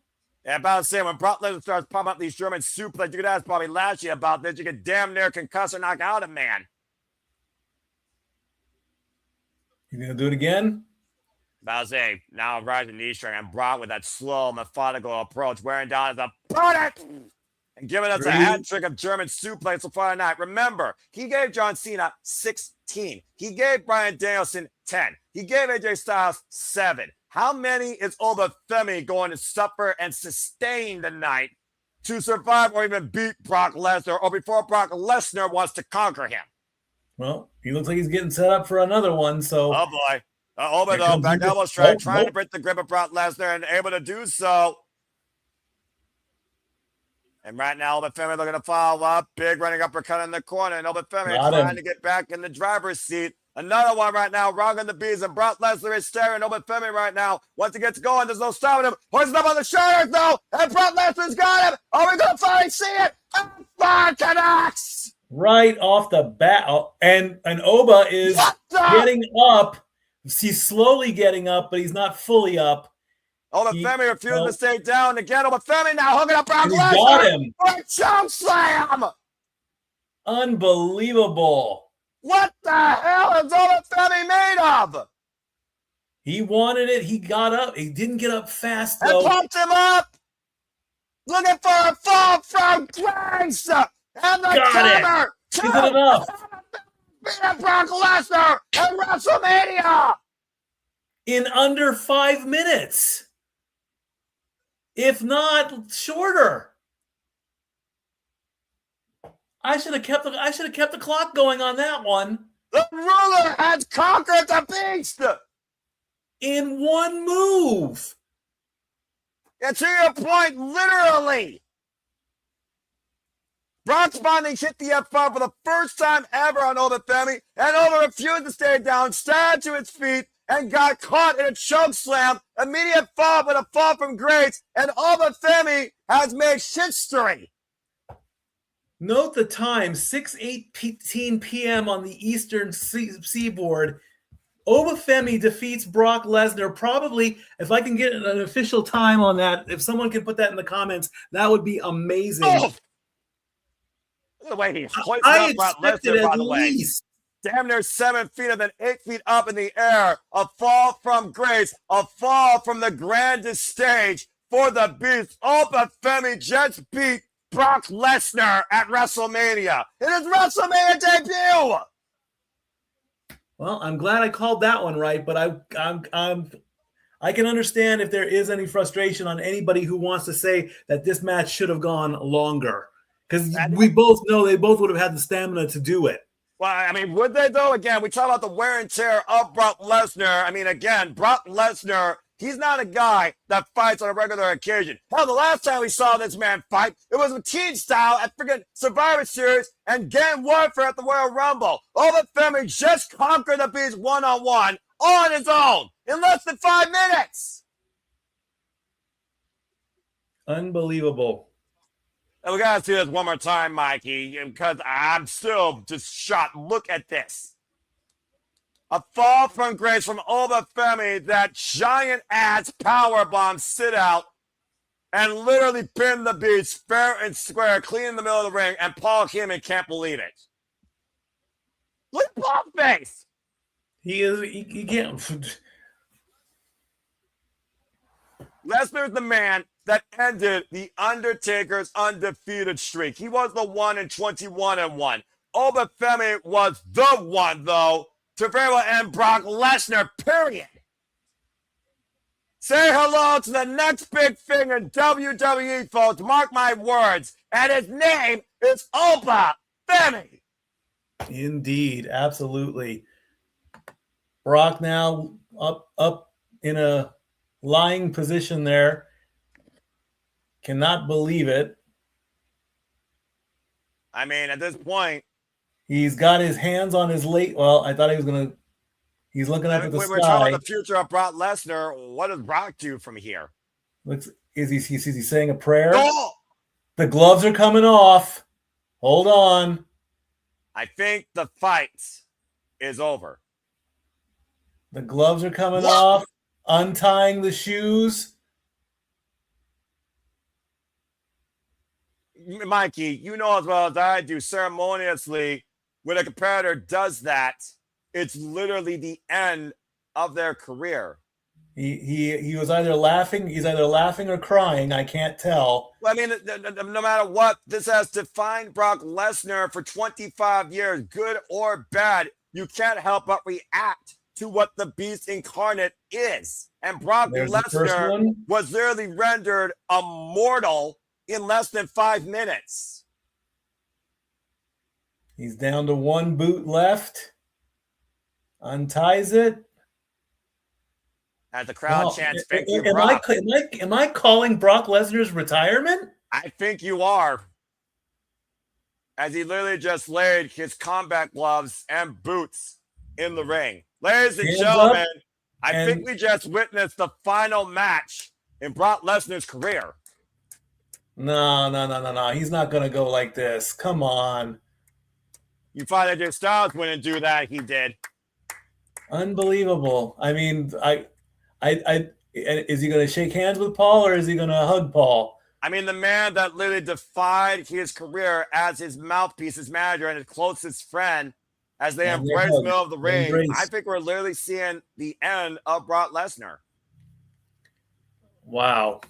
Yeah, about to say, when Brock Lesnar starts pumping up these German suplex, you could ask probably Lashley about this. You could damn near concuss or knock out a man. You gonna do it again? About to say, now rising knee strength, and Brock with that slow, methodical approach, wearing down his opponent and giving us a hat trick of German suplex so far tonight. Remember, he gave John Cena 16. He gave Bryan Danielson 10. He gave AJ Styles 7. How many is Femi going to suffer and sustain tonight to survive or even beat Brock Lesnar, or before Brock Lesnar wants to conquer him? Well, he looks like he's getting set up for another one, so... Oh, boy. Oba, though, back elbow strike, trying to break the grip of Brock Lesnar and able to do so. And right now, Femi looking to follow up. Big running uppercut in the corner. And Femi trying to get back in the driver's seat. Another one right now, rocking the bees. And Brock Lesnar is staring Femi right now. Once he gets going, there's no stopping him. Hoisting up on the shoulders, though. And Brock Lesnar's got him. Are we going to finally see it? And Brock connects. Right off the bat. And Oba is getting up. He's slowly getting up, but he's not fully up. Femi refused to stay down again. Femi now hooking up Brock Lesnar. Got him. For a choke slam. Unbelievable. What the hell is Femi made of? He wanted it. He got up. He didn't get up fast, though. And pumped him up. Looking for a fall from grace. And the cover. Is it enough? Beat Brock Lesnar at WrestleMania in under 5 minutes, if not shorter. I should have kept the clock going on that one. The ruler has conquered the beast in one move. And to your point, literally. Brock's finally hit the F5 for the first time ever on Femi, and Oba refused to stay down, staggered to its feet, and got caught in a choke slam. Immediate fall with a fall from grace, and Femi has made history. Note the time, 6:18 p.m. on the Eastern Seaboard. Femi defeats Brock Lesnar. Probably, if I can get an official time on that, if someone can put that in the comments, that would be amazing. Oh. The way he hoisted up Brock Lesnar, by the way. Damn near 7 feet and then 8 feet up in the air. A fall from grace. A fall from the grandest stage for the beast. Femi just beat Brock Lesnar at WrestleMania. It is WrestleMania debut. Well, I'm glad I called that one right, but I can understand if there is any frustration on anybody who wants to say that this match should have gone longer. Because we both know they both would have had the stamina to do it. Well, I mean, would they, though? Again, we talk about the wear and tear of Brock Lesnar. I mean, again, Brock Lesnar He's not a guy that fights on a regular occasion. Hell, the last time we saw this man fight, it was with Team Style at freaking Survivor Series and Game Warfare at the Royal Rumble. Femi just conquered the Beast one-on-one on his own in less than 5 minutes. Unbelievable. And we got to see this one more time, Mikey, because I'm still just shocked. Look at this. A fall from grace from Femi, that giant ass powerbomb sit out and literally pinned the Beast fair and square, clean in the middle of the ring, and Paul Heyman can't believe it. Look at Paul's face. He can't. Lesnar's the man that ended the Undertaker's undefeated streak. He was the one in 21-1. Femi was the one, though, to very well end Brock Lesnar, period. Say hello to the next big thing in WWE, folks. Mark my words. And his name is Femi. Indeed, absolutely. Brock now up in a lying position there. Cannot believe it. I mean, at this point, he's got his hands on his late. Well, I thought he was going to. He's looking up at the sky. We're talking about the future of Brock Lesnar. What does Brock do from here? Is he saying a prayer? Oh! The gloves are coming off. Hold on. I think the fight is over. The gloves are coming off. Untying the shoes. Mikey, you know as well as I do, ceremoniously, when a competitor does that, it's literally the end of their career. He was either laughing. He's either laughing or crying. I can't tell. Well, I mean, no matter what, this has defined Brock Lesnar for 25 years, good or bad. You can't help but react to what the Beast incarnate is. And Brock Lesnar was literally rendered immortal in less than 5 minutes. He's down to one boot left. Unties it. As the crowd chants, thank you, Brock. Am I calling Brock Lesnar's retirement? I think you are. As he literally just laid his combat gloves and boots in the ring. Ladies and gentlemen, I think we just witnessed the final match in Brock Lesnar's career. No. He's not going to go like this. Come on. You thought that Styles wouldn't do that. He did. Unbelievable. I mean, is he going to shake hands with Paul or is he going to hug Paul? I mean, the man that literally defied his career as his mouthpiece, his manager, and his closest friend as they embrace the middle of the ring. I think we're literally seeing the end of Brock Lesnar. Wow.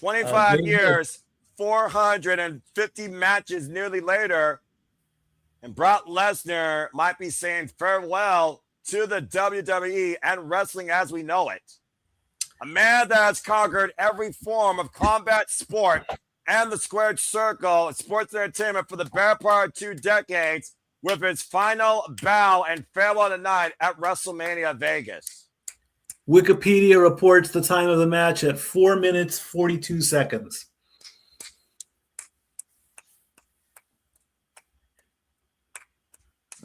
25 years, 450 matches nearly later, and Brock Lesnar might be saying farewell to the WWE and wrestling as we know it. A man that has conquered every form of combat sport and the squared circle, sports entertainment for the better part of 2 decades, with his final bow and farewell tonight at Wrestlemania Vegas. Wikipedia reports the time of the match at 4 minutes, 42 seconds.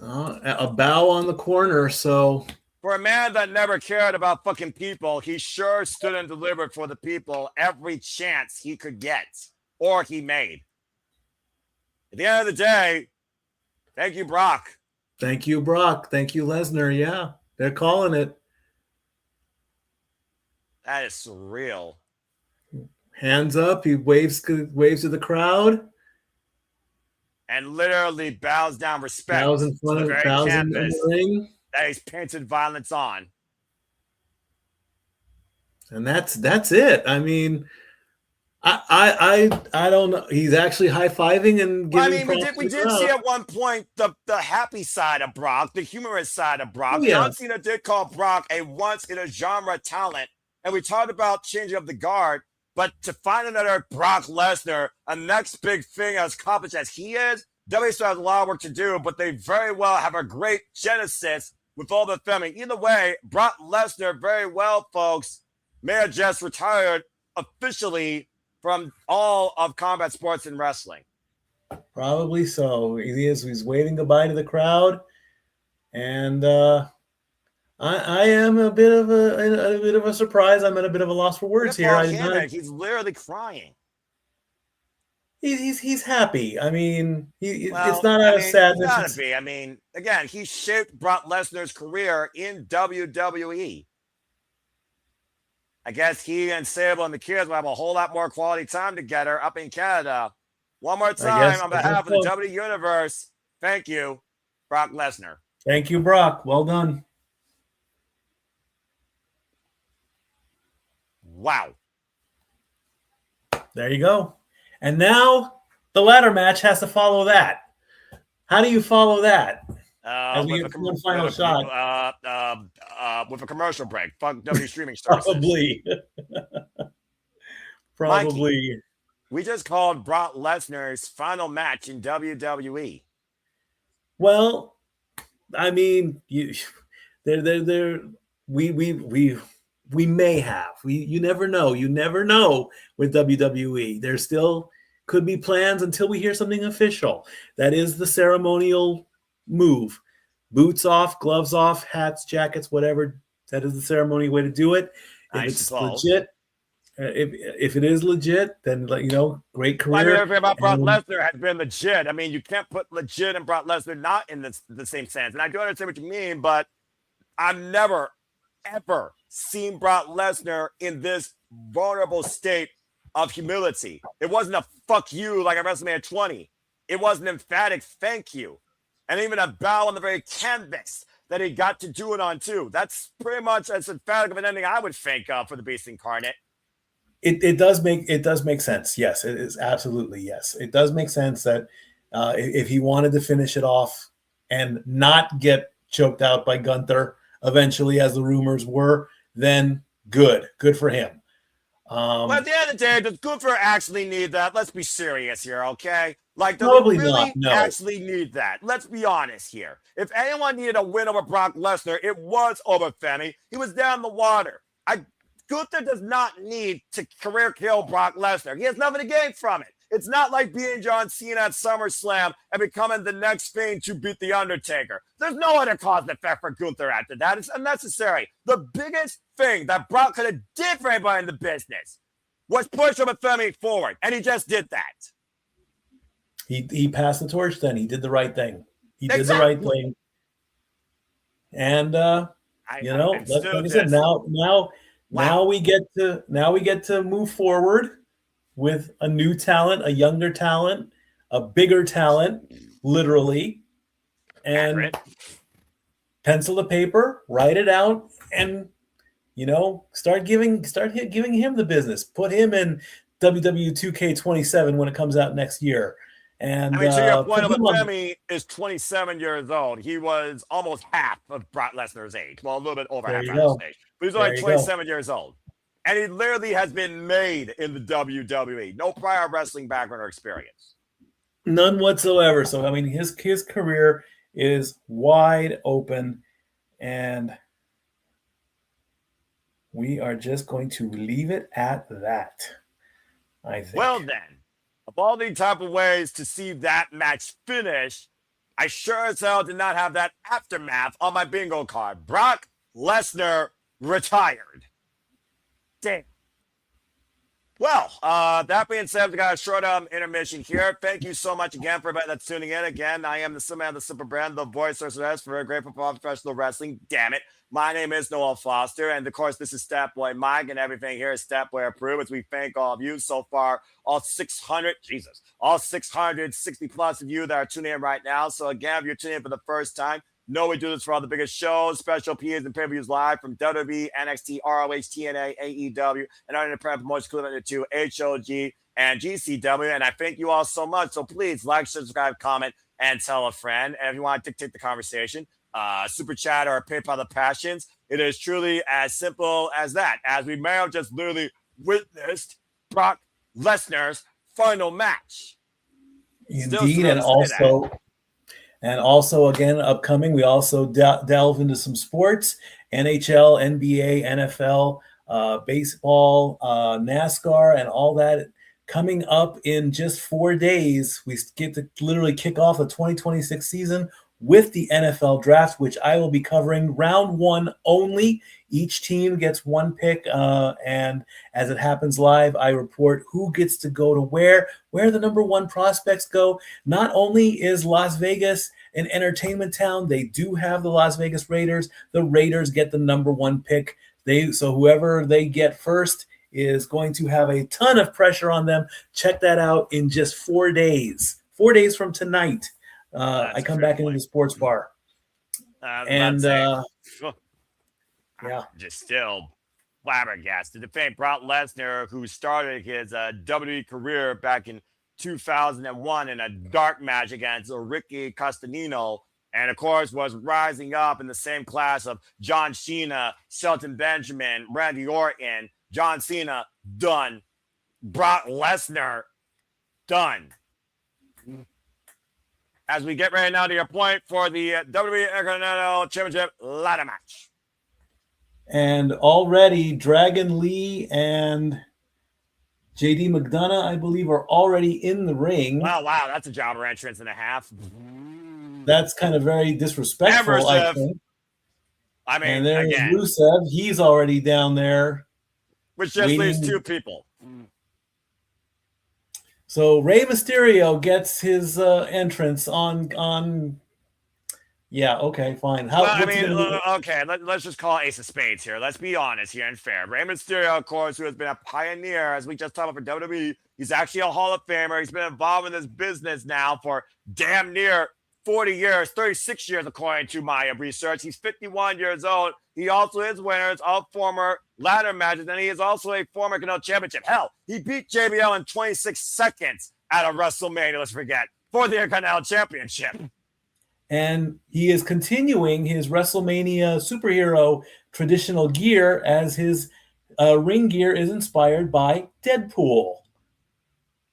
A bow on the corner, so... For a man that never cared about fucking people, he sure stood and delivered for the people every chance he could get, or he made. At the end of the day, thank you, Brock. Thank you, Brock. Thank you, Lesnar. Yeah, they're calling it. That is surreal. Hands up. He waves to the crowd. And literally bows down respect. Bows in front of the ring. That he's painted violence on. And that's it. I mean, I don't know. He's actually high-fiving and giving we did see at one point the happy side of Brock, the humorous side of Brock. Yeah. John Cena did call Brock a once-in-a-genre talent. And we talked about changing up the guard, but to find another Brock Lesnar, a next big thing as accomplished as he is, WWE still has a lot of work to do, but they very well have a great genesis with all the Femi. Either way, Brock Lesnar very well, folks, may have just retired officially from all of combat sports and wrestling. Probably so. He's waving goodbye to the crowd, and I am a bit of a surprise. I'm at a bit of a loss for words here. He's literally crying. He's happy. I mean, it's not out of sadness. It's gotta be. I mean, again, he shaped Brock Lesnar's career in WWE. I guess he and Sable and the kids will have a whole lot more quality time together up in Canada. One more time, on behalf of the WWE Universe, thank you, Brock Lesnar. Thank you, Brock. Well done. Wow. There you go. And now the ladder match has to follow that. How do you follow that? As we get one final shot. With a commercial break. Fuck WWE streaming services. Probably. Probably. Mikey, we just called Brock Lesnar's final match in WWE. Well, I mean, we may have. You never know. You never know with WWE. There still could be plans until we hear something official. That is the ceremonial move. Boots off, gloves off, hats, jackets, whatever. That is the ceremonial way to do it. If it's legit, if it is legit, then great career. Everything about Brock Lesnar has been legit. I mean, you can't put legit and Brock Lesnar not in the same sense. And I do understand what you mean, but I've never, ever seen Brock Lesnar in this vulnerable state of humility. It wasn't a fuck you like at WrestleMania 20. It was an emphatic thank you. And even a bow on the very canvas that he got to do it on too. That's pretty much as emphatic of an ending I would think of for the Beast Incarnate. It does make sense. Yes, it is absolutely yes. It does make sense that if he wanted to finish it off and not get choked out by Gunther eventually, as the rumors were, then good for him. But at the end of the day, does Gunther actually need that? Let's be serious here, okay? Like, does Probably he really not, no. actually need that? Let's be honest here. If anyone needed a win over Brock Lesnar, it was over Femi. He was down the water. Gunther does not need to career kill Brock Lesnar. He has nothing to gain from it. It's not like being John Cena at SummerSlam and becoming the next Fiend to beat The Undertaker. There's no other cause and effect for Gunther after that. It's unnecessary. The biggest thing that Brock could have did for anybody in the business was push him and Femi forward, and he just did that. He passed the torch then. He did the right thing. He did the right thing. And, like I said, now we get to move forward with a new talent, a younger talent, a bigger talent, literally, and pencil to paper, write it out, and start giving him the business. Put him in WWE 2K27 when it comes out next year. And to your point, Femi is 27 years old. He was almost half of Brock Lesnar's age. Well, a little bit over half of his age. But he's only 27 years old. And he literally has been made in the WWE. No prior wrestling background or experience. None whatsoever. So, I mean, his career is wide open. And we are just going to leave it at that, I think. Well, then, of all the type of ways to see that match finish, I sure as hell did not have that aftermath on my bingo card. Brock Lesnar retired. Damn. Well, that being said, we got a short intermission here. Thank you so much again for everybody that's tuning in. Again, I am the Simman, the Super Brand, the voice of for a great professional wrestling. Damn it. My name is Noel Foster, and of course, this is Statboy Mike, and everything here is Statboy approved. As we thank all of you so far, all 660 plus of you that are tuning in right now. So again, if you're tuning in for the first time, know we do this for all the biggest shows, special PAs, and pay-per-views live from WWE, NXT, ROH, TNA, AEW, and our independent promotions equivalent to HOG and GCW. And I thank you all so much. So please like, subscribe, comment, and tell a friend. And if you want to dictate the conversation, super chat or PayPal the passions, it is truly as simple as that. As we may have just literally witnessed Brock Lesnar's final match. Still Indeed, thrilled and to say that. also again upcoming, we also delve into some sports: NHL, NBA, NFL, baseball, NASCAR, and all that coming up in just 4 days. We get to literally kick off the 2026 season with the NFL draft, which I will be covering round one only. Each team gets one pick, and as it happens live, I report who gets to go to where the number one prospects go. Not only is Las Vegas an entertainment town, they do have the Las Vegas Raiders. The Raiders get the number one pick. So whoever they get first is going to have a ton of pressure on them. Check that out in just 4 days. 4 days from tonight, I come back into the sports bar. Let's say, yeah, just still flabbergasted. To defend Brock Lesnar, who started his WWE career back in 2001 in a dark match against Ricky Castanino, and of course was rising up in the same class of John Cena, Shelton Benjamin, Randy Orton. John Cena, done. Brock Lesnar, done. As we get ready now to your point for the WWE Intercontinental Championship ladder match. And already Dragon Lee and JD McDonagh, I believe, are already in the ring. Oh, wow, that's a jobber entrance and a half. That's kind of very disrespectful, I think. I mean, and there's again, Rusev. He's already down there. Which just leaves two people. So Rey Mysterio gets his entrance on. Yeah, okay, fine. Okay, let's just call it Ace of Spades here. Let's be honest here and fair. Rey Mysterio, of course, who has been a pioneer, as we just talked about for WWE. He's actually a Hall of Famer. He's been involved in this business now for damn near 40 years, 36 years, according to my research. He's 51 years old. He also is winners of former ladder matches, and he is also a former Intercontinental Championship. Hell, he beat JBL in 26 seconds at a WrestleMania, let's forget, for the Intercontinental Championship. And he is continuing his WrestleMania superhero traditional gear, as his ring gear is inspired by Deadpool.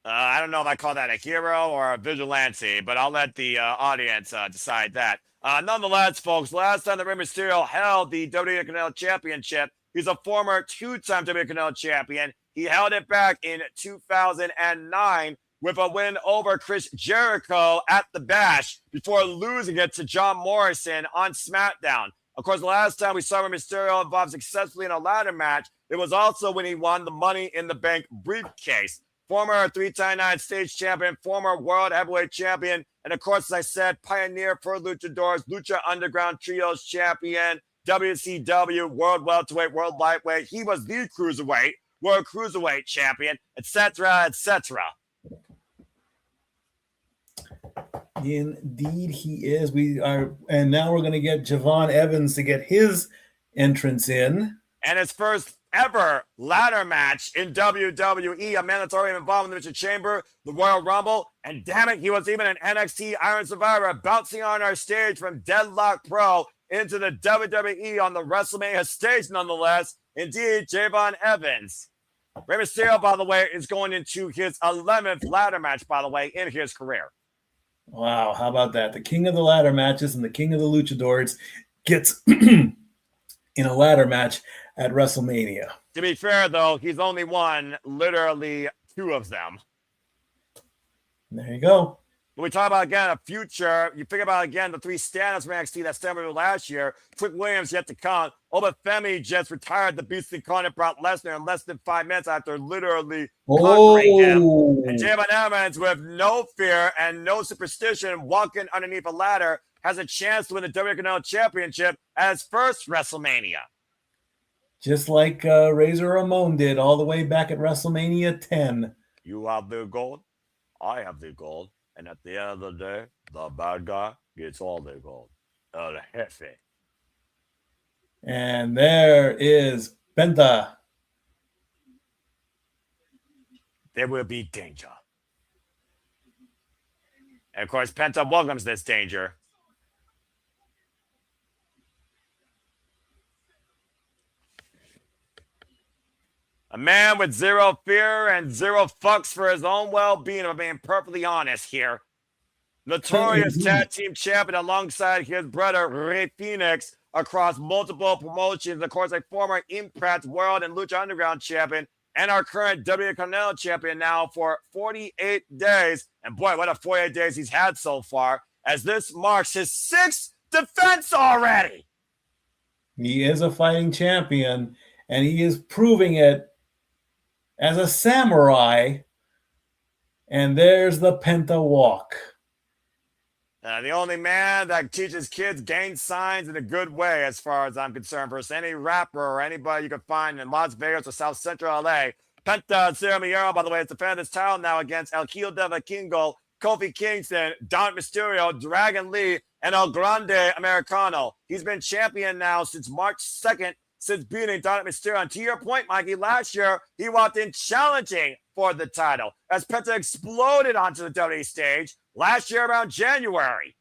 I don't know if I call that a hero or a vigilante, but I'll let the audience decide that. Nonetheless, folks, last time that Rey Mysterio held the WWE Intercontinental Championship, he's a former two-time WWE Intercontinental Champion. He held it back in 2009 with a win over Chris Jericho at the Bash before losing it to John Morrison on SmackDown. Of course, the last time we saw Rey Mysterio involved successfully in a ladder match, it was also when he won the Money in the Bank briefcase. Former three-time United States champion, former world heavyweight champion, and of course, as I said, pioneer for Luchadors, Lucha Underground Trios champion, WCW, World Welterweight, World Lightweight. He was the Cruiserweight, World Cruiserweight champion, etc., etc. Indeed, he is. And now we're going to get Javon Evans to get his entrance in. And his first ever ladder match in WWE, a man that's already involved in the Mission Chamber, the Royal Rumble, and damn it, he was even an NXT Iron Survivor, bouncing on our stage from Deadlock Pro into the WWE on the WrestleMania stage, nonetheless. Indeed, Javon Evans. Rey Mysterio, by the way, is going into his 11th ladder match, by the way, in his career. Wow, how about that? The king of the ladder matches and the king of the luchadors gets in a ladder match at WrestleMania. To be fair, though, he's only won literally 2 of them. There you go. When we talk about, again, a future, you think about, again, the 3 stand-ups from NXT that started last year. Quick Williams yet to come. Femi just retired the Beast Incarnate Brock Lesnar in less than 5 minutes after literally conquering him. And Javon Evans, with no fear and no superstition, walking underneath a ladder, has a chance to win the WWE Intercontinental Championship at his first WrestleMania. Just like Razor Ramon did all the way back at WrestleMania 10. You have the gold, I have the gold. And at the end of the day, the bad guy gets all the gold. El Jefe. And there is Penta. There will be danger. And of course, Penta welcomes this danger. A man with zero fear and zero fucks for his own well-being, if I'm being perfectly honest here. Notorious tag team champion alongside his brother, Rey Fenix, across multiple promotions. Of course, a former Impact World and Lucha Underground champion, and our current Intercontinental champion now for 48 days. And boy, what a 48 days he's had so far, as this marks his 6th defense already. He is a fighting champion, and he is proving it as a samurai. And there's the Penta walk. The only man that teaches kids gang signs in a good way, as far as I'm concerned, versus any rapper or anybody you can find in Las Vegas or South Central LA. Penta Ciramillero, by the way, is defending his title now against El Hijo de Vikingo, Kofi Kingston, Dominik Mysterio, Dragon Lee, and El Grande Americano. He's been champion now since March 2nd, since beating Dominik Mysterio. And to your point, Mikey, last year he walked in challenging for the title as Penta exploded onto the WWE stage last year around January.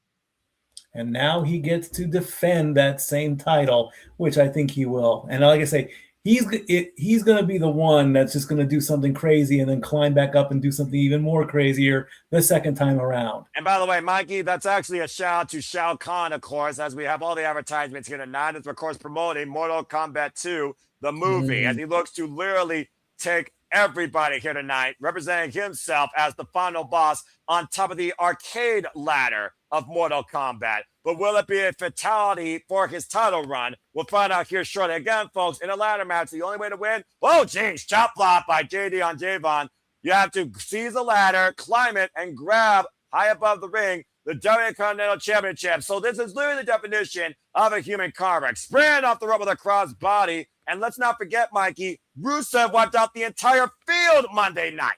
And now he gets to defend that same title, which I think he will. And like I say, he's going to be the one that's just going to do something crazy and then climb back up and do something even more crazier the second time around. And by the way, Mikey, that's actually a shout out to Shao Kahn, of course, as we have all the advertisements here tonight. It's, of course, promoting Mortal Kombat 2, the movie, as he looks to literally take everybody here tonight, representing himself as the final boss on top of the arcade ladder of Mortal Kombat. But will it be a fatality for his title run? We'll find out here shortly. Again, folks, in a ladder match, the only way to win, oh, geez, chop block by Jade on Javon. You have to seize the ladder, climb it, and grab high above the ring the Intercontinental Championship. So this is literally the definition of a human carver. Spraying off the rope with a cross body. And let's not forget, Mikey, Rusev wiped out the entire field Monday night.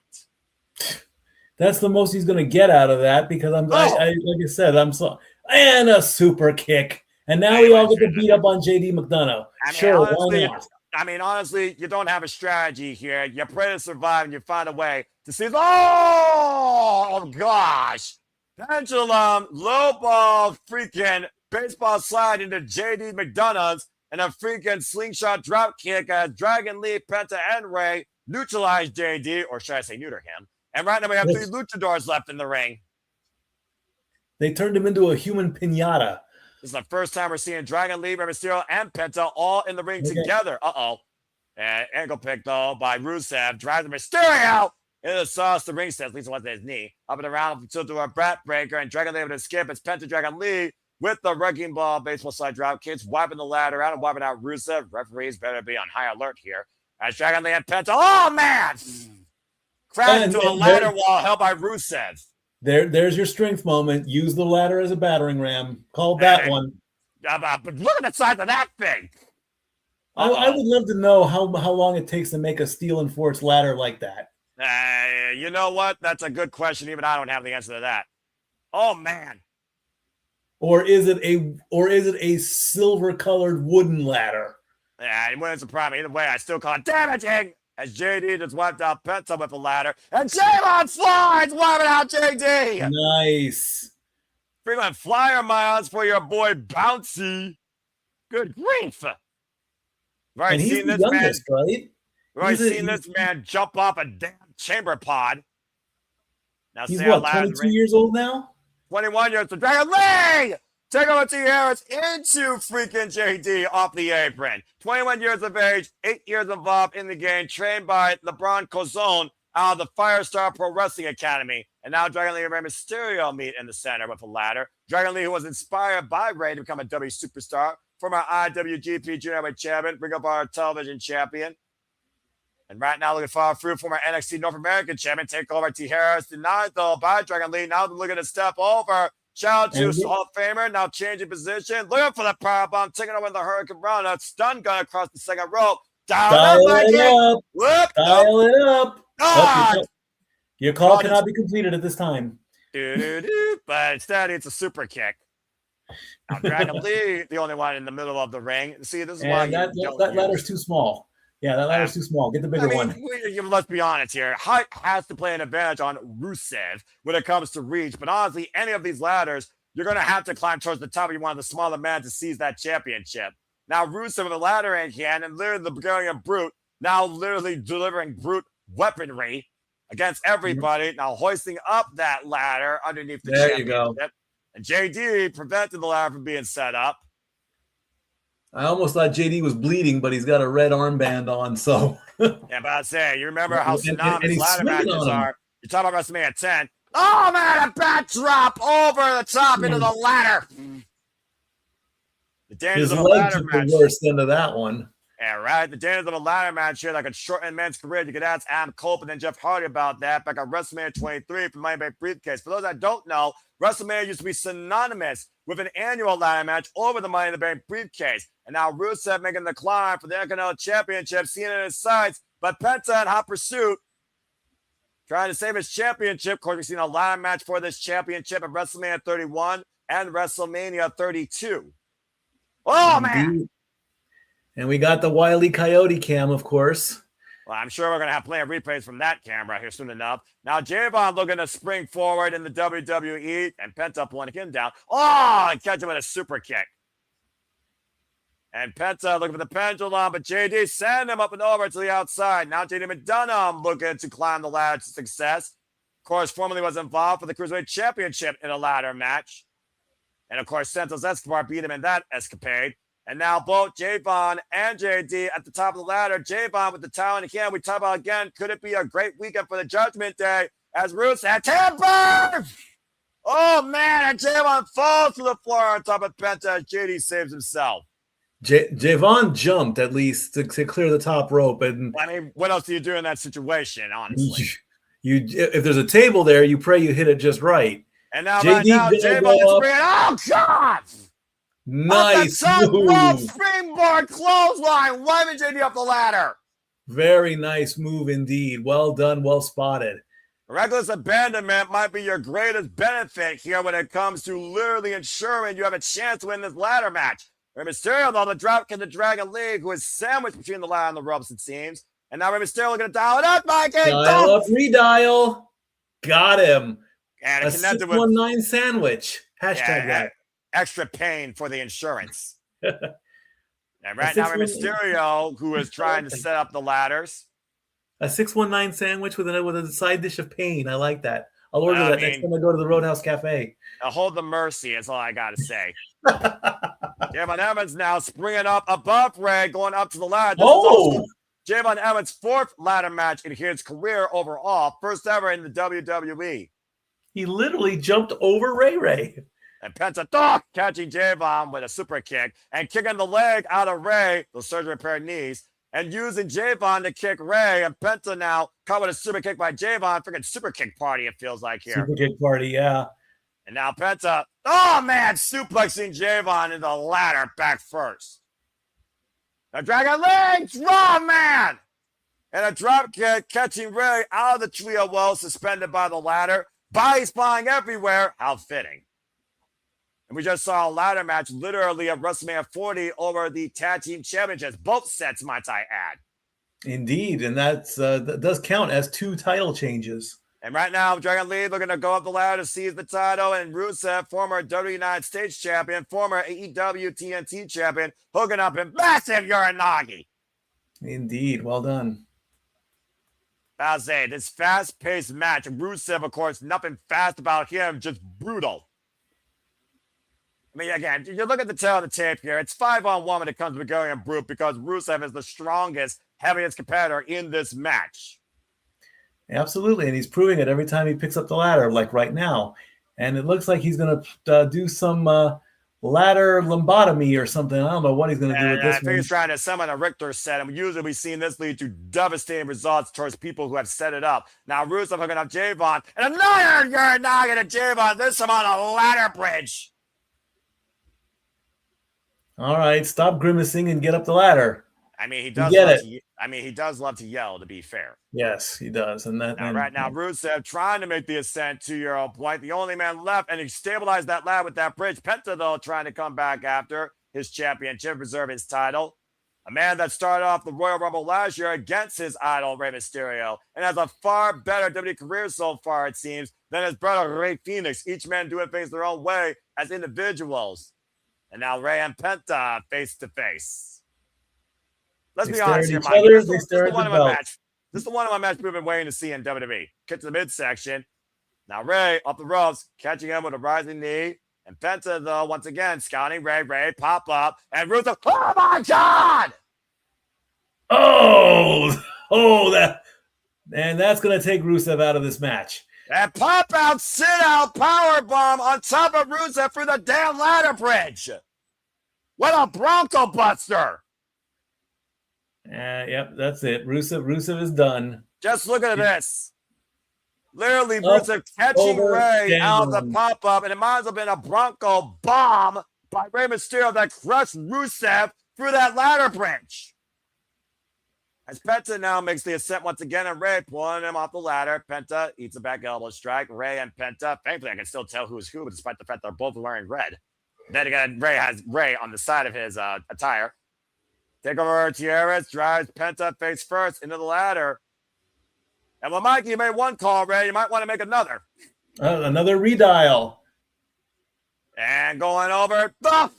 That's the most he's going to get out of that because like I said, and a super kick. And now we all get to beat up on JD McDonagh. Honestly, why not? Honestly, you don't have a strategy here. You pray to survive and you find a way to see. Oh, gosh. Pendulum, low ball, freaking baseball slide into JD McDonagh's, and a freaking slingshot drop kick as Dragon Lee, Penta, and Rey neutralize JD, or should I say neuter him. And right now we have 3 luchadors left in the ring. They turned him into a human piñata. This is the first time we're seeing Dragon Lee, Mysterio, and Penta all in the ring together. And ankle pick, though, by Rusev. Drives Mysterio into the sauce. The ring says, at least it wasn't his knee. Up and around until to a brat breaker, and Dragon Lee able to skip. It's Penta Dragon Lee with the wrecking ball, baseball slide drop kicks, wiping the ladder out and wiping out Rusev. Referees better be on high alert here. As Dragon Lee and Penta, oh, man! Crashed into a ladder wall held by Rusev. There's your strength moment. Use the ladder as a battering ram. Called that one. But look at the size of that thing. I would love to know how long it takes to make a steel and forged ladder like that. You know what? That's a good question. Even I don't have the answer to that. Oh, man. Or is it a silver-colored wooden ladder? It wouldn't surprise me. Either way, I still call it damaging. As JD just wiped out Penta with a ladder. And Javon slides, wiping out JD. Nice. Freeman flyer miles for your boy Bouncy. Good grief. Right, seen this youngest, man. Right? Right, seen this man jump off a damn chamber pod. Now he's what, 22 years old now? 21 years old. Dragon Lee! Take over T. Harris into freaking JD off the apron. 21 years of age, 8 years involved in the game, trained by LeBron Cozone out of the Firestar Pro Wrestling Academy. And now Dragon Lee and Rey Mysterio meet in the center with a ladder. Dragon Lee, who was inspired by Rey to become a W superstar, former IWGP Junior Heavyweight Champion, Ring of Honor Television Champion. And right now, looking far through former NXT North American Champion, take over T. Harris, denied though by Dragon Lee. Now looking to step over. Shout out to Hall of Famer, now changing position. Looking for the powerbomb, taking over the Hurricane Run. Stun gun across the second rope. Dial it up. Your call cannot be completed at this time. But instead, it's a super kick. Now, Dragon Lee, the only one in the middle of the ring. See, this is why that ladder's too small. Yeah, that ladder's too small. Get the bigger one. Let's be honest here. Height has to play an advantage on Rusev when it comes to reach. But honestly, any of these ladders, you're going to have to climb towards the top if you want the smaller man to seize that championship. Now, Rusev with a ladder in hand and literally the Bulgarian Brute now literally delivering brute weaponry against everybody, now hoisting up that ladder underneath the There you championship. go. And JD prevented the ladder from being set up. I almost thought JD was bleeding, but he's got a red armband on, so. Yeah, but I say, you remember how synonymous he's ladder swinging matches on him. are. You're talking about WrestleMania 10. Oh, man, a bat drop over the top into the ladder. The dangers His of a leg ladder took match. the worst end of that one. Yeah, right. The dangers of a ladder match here that could shorten a man's career. You could ask Adam Copeland and Jeff Hardy about that back on WrestleMania 23 for Money Bank Briefcase. For those that don't know, WrestleMania used to be synonymous with an annual ladder match over the Money in the Bank Briefcase. And now Rusev making the climb for the Intercontinental Championship, seeing it in his sights. But Penta in hot pursuit, trying to save his championship. Of course, we've seen a ladder match for this championship at WrestleMania 31 and WrestleMania 32. Oh, man. And we got the Wile E. Coyote cam, of course. Well, I'm sure we're going to have plenty of replays from that camera here soon enough. Now, Javon looking to spring forward in the WWE, and Penta pulling him down. Oh, and catch him with a super kick. And Penta looking for the pendulum, but JD send him up and over to the outside. Now JD McDonagh looking to climb the ladder to success. Of course, formerly was involved for the Cruiserweight Championship in a ladder match. And of course, Santos Escobar beat him in that escapade. And now both Javon and JD at the top of the ladder. Javon with the towel in hand. We talk about again, could it be a great weekend for the Judgment Day as Rusev tamper? Oh, man, and Javon falls to the floor on top of Penta as JD saves himself. Javon jumped at least to clear the top rope. And I mean, what else do you do in that situation, honestly? If there's a table there, you pray you hit it just right. And now, Javon gets bringing. Oh, God! Nice move. Springboard clothesline, waving JD up the ladder. Very nice move indeed. Well done, well spotted. Reckless abandonment might be your greatest benefit here when it comes to literally ensuring you have a chance to win this ladder match. Rey Mysterio, though, the Dropkick the Dragon League, who is sandwiched between the ladder and the ropes, it seems. And now Rey Mysterio looking to dial it up, Mike. Dial up, redial. Got him. And a 619 sandwich. Hashtag that. Extra pain for the insurance. And right now, Rey Mysterio, who is trying to set up the ladders. A 619 sandwich with a side dish of pain. I like that. I'll order that next time I go to the Roadhouse Cafe. Hold the mercy is all I got to say. Javon Evans now springing up above Rey, going up to the ladder. This is also Javon Evans' fourth ladder match in his career overall, first ever in the WWE. He literally jumped over Ray. And Penta catching Javon with a super kick and kicking the leg out of Rey, the surgery repaired knees, and using Javon to kick Rey. And Penta now caught with a super kick by Javon. Freaking super kick party, it feels like here. Super kick party, yeah. And now Penta, suplexing Javon into the ladder back first. The Dragon Legs, raw man! And a drop kick catching Rey out of the trio well, suspended by the ladder. Bodies flying everywhere. How fitting. And we just saw a ladder match literally at WrestleMania 40 over the Tag Team Championships. Both sets, might I add. Indeed, and that does count as 2 title changes. And right now, Dragon Lee looking to go up the ladder to seize the title. And Rusev, former WWE United States champion, former AEW TNT champion, hooking up in massive Uranagi. Indeed, well done. I'll say, this fast-paced match, Rusev, of course, nothing fast about him, just brutal. I mean, again, you look at the tail of the tape here, it's 5-on-1 when it comes to going brute because Rusev is the strongest, heaviest competitor in this match. Absolutely, and he's proving it every time he picks up the ladder, like right now. And it looks like he's going to do some ladder lobotomy or something. I don't know what he's going to do with this. I think he's trying to summon a Richter set, and usually we've seen this lead to devastating results towards people who have set it up. Now Rusev hooking up Javon, and another Uranagi to Javon, this time on a ladder bridge. All right, stop grimacing and get up the ladder. I mean, he does love to yell, to be fair. Yes, he does. And that right now, Rusev trying to make the ascent to your point. The only man left, and he stabilized that ladder with that bridge. Penta, though, trying to come back after his championship, preserve his title. A man that started off the Royal Rumble last year against his idol, Rey Mysterio, and has a far better WWE career so far, it seems, than his brother, Rey Fenix. Each man doing things their own way as individuals. And now Rey and Penta face to face. Let's They be stare honest at here, each Mikey. other. This They is stare the at one the of my belt. match. This is the one of my match we've been waiting to see in WWE. Kick to the midsection. Now Ray off the ropes, catching him with a rising knee. And Penta, though, once again, scouting Ray. Ray pop up. And Rusev, oh my God! That's going to take Rusev out of this match. And pop out, sit out, power bomb on top of Rusev for the damn ladder bridge. What a Bronco Buster! Yep, that's it. Rusev is done. Just look at this. Literally, Up, Rusev catching over, Ray out down. the pop up, and it might as well have been a Bronco bomb by Rey Mysterio that crushed Rusev through that ladder bridge. As Penta now makes the ascent once again, and Ray pulling him off the ladder. Penta eats a back elbow strike. Ray and Penta. Thankfully, I can still tell who's who, despite the fact they're both wearing red. Then again, Ray has Ray on the side of his attire. Take over Tierras, drives Penta face first into the ladder. And when Mikey made one call, Ray, you might want to make another. Another redial. And going over. Buff!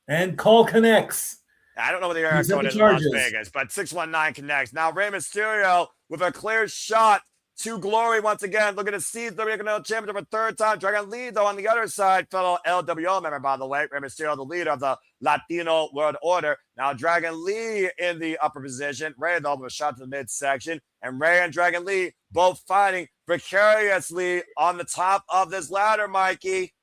And call connects. I don't know what the area code is in Las Vegas, but 619 connects. Now Rey Mysterio with a clear shot to glory once again. Looking to seize the Intercontinental Championship for a third time. Dragon Lee, though, on the other side, fellow LWO member, by the way. Rey Mysterio, the leader of the Latino World Order. Now Dragon Lee in the upper position. Rey, though, with a shot to the midsection. And Rey and Dragon Lee both fighting precariously on the top of this ladder, Mikey.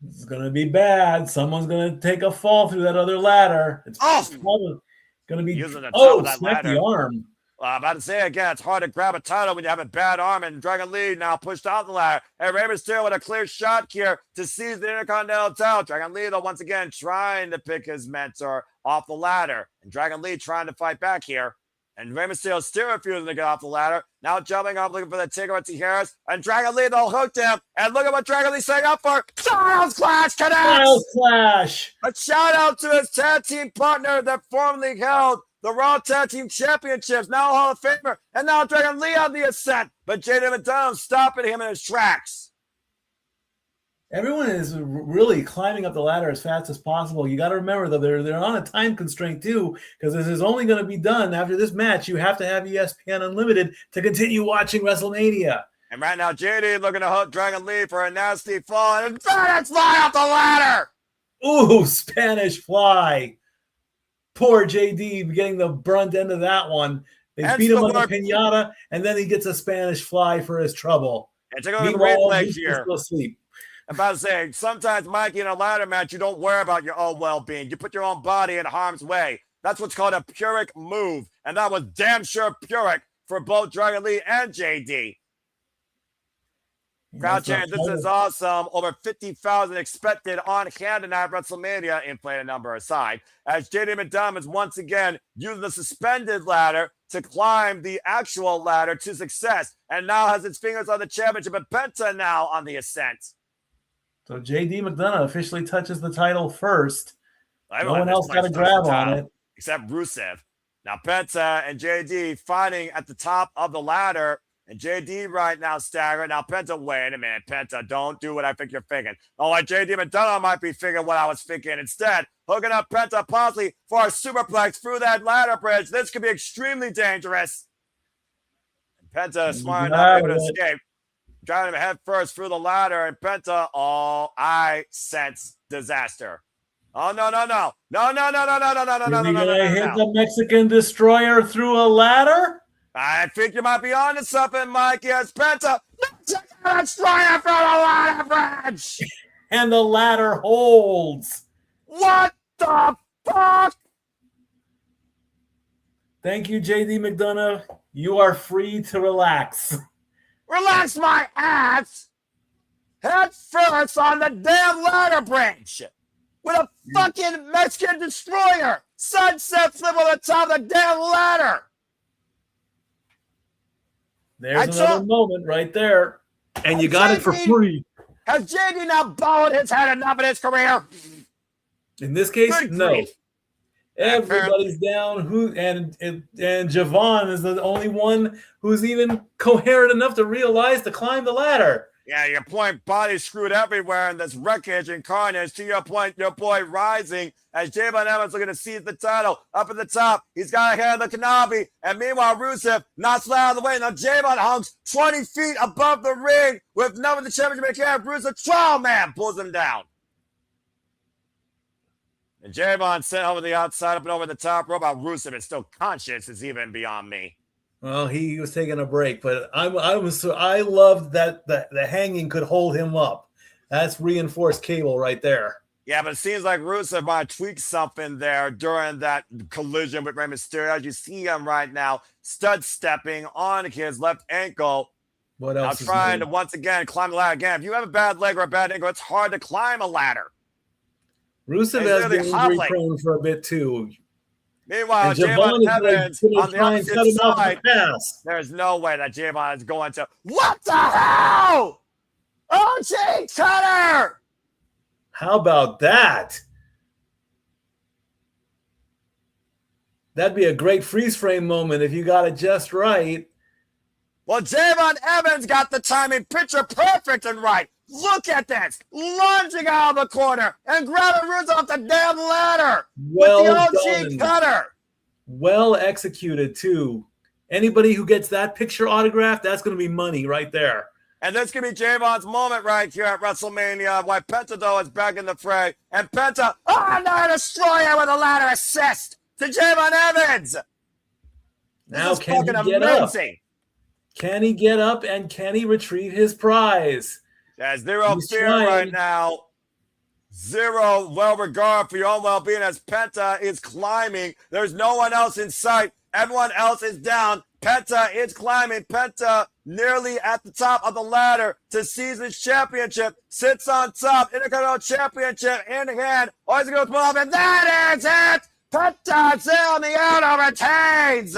It's going to be bad. Someone's going to take a fall through that other ladder. It's going to be using the top of that ladder. The arm. I'm about to say again, it's hard to grab a title when you have a bad arm, and Dragon Lee now pushed out the ladder. And Rey Mysterio with a clear shot here to seize the Intercontinental title. Dragon Lee, though, once again trying to pick his mentor off the ladder. And Dragon Lee trying to fight back here. And Rey Mysterio still refusing to get off the ladder. Now jumping up, looking for the takeover to Harris. And Dragon Lee, though, hooked him. And look at what Dragon Lee's setting up for. Styles Clash connects! Styles Clash! A shout out to his tag team partner that formerly held the Raw Tag Team Championships, now Hall of Famer. And now Dragon Lee on the ascent. But Jade McDonagh stopping him in his tracks. Everyone is really climbing up the ladder as fast as possible. You got to remember, though, they're on a time constraint, too, because this is only going to be done after this match. You have to have ESPN Unlimited to continue watching WrestleMania. And right now, JD looking to hook Dragon Lee for a nasty fall. And Spanish fly off the ladder! Ooh, Spanish fly. Poor JD getting the brunt end of that one. They beat him on the pinata, and then he gets a Spanish fly for his trouble. And take a look at the replay here. Still asleep. I'm about to say, sometimes, Mikey, in a ladder match, you don't worry about your own well-being. You put your own body in harm's way. That's what's called a Pyrrhic move. And that was damn sure Pyrrhic for both Dragon Lee and JD. Crowd chant, this is awesome. Over 50,000 expected on hand tonight at WrestleMania, inflated number aside, as JD McDonagh is once again using the suspended ladder to climb the actual ladder to success, and now has his fingers on the championship, and Penta now on the ascent. So JD McDonagh officially touches the title first. No one else got a grab on it. Except Rusev. Now Penta and JD fighting at the top of the ladder. And JD right now staggered. Now Penta, wait a minute. Penta, don't do what I think you're thinking. Oh, like JD McDonagh might be thinking what I was thinking. Instead, hooking up Penta possibly for a superplex through that ladder bridge. This could be extremely dangerous. And Penta smart enough able to escape. Driving him head first through the ladder, and Penta, I sense disaster. Oh, no. You're going to hit the Mexican Destroyer through a ladder? I think you might be onto something, Mikey, as Penta, Destroyer from the ladder bridge! And the ladder holds. What the fuck? Thank you, JD McDonagh. You are free to relax. Relax my ass! Head first on the damn ladder bridge! With a fucking Mexican Destroyer! Sunset flip on the top of the damn ladder! There's another moment right there. And you got it for free. Has JD now bowed his head enough in his career? In this case, no. Everybody's down. And Javon is the only one who's even coherent enough to realize to climb the ladder. Yeah, your point, body screwed everywhere in this wreckage and carnage. To your point, your boy rising as Jade Evans looking to seize the title. Up at the top, he's got a hand on the Kanabi. And meanwhile, Rusev knocks it out of the way. Now Jade hungs 20 feet above the ring with none of the championship in hand. Rusev, trial man, pulls him down. And Javon sent over the outside, up and over the top rope. Rusev is still conscious is even beyond me. Well, he was taking a break, but I loved that the hanging could hold him up. That's reinforced cable right there. Yeah, but it seems like Rusev might tweak something there during that collision with Rey Mysterio. As you see him right now, stud stepping on his left ankle. What else? Now trying to once again climb the ladder. Again, if you have a bad leg or a bad ankle, it's hard to climb a ladder. Rusev has been injury prone for a bit too. Meanwhile, Javon Evans on the opposite side. There's no way that Javon is going to. What the hell? OG Cutter! How about that? That'd be a great freeze frame moment if you got it just right. Well, Javon Evans got the timing picture perfect and right. Look at this. Lunging out of the corner and grabbing Rusev off the damn ladder with the OG Cutter. Well executed, too. Anybody who gets that picture autographed, that's going to be money right there. And this could be Javon's moment right here at WrestleMania. Why Penta, though, is back in the fray. And Penta, no, destroyer with a ladder assist to Javon Evans. Now, can he get up? Can he get up and can he retrieve his prize? There's zero fear right now. Zero well-regard for your own well-being as Penta is climbing. There's no one else in sight. Everyone else is down. Penta is climbing. Penta nearly at the top of the ladder to seize his championship. Sits on top. Intercontinental Championship in hand. Always goes off, and that is it. Penta on the outer retains.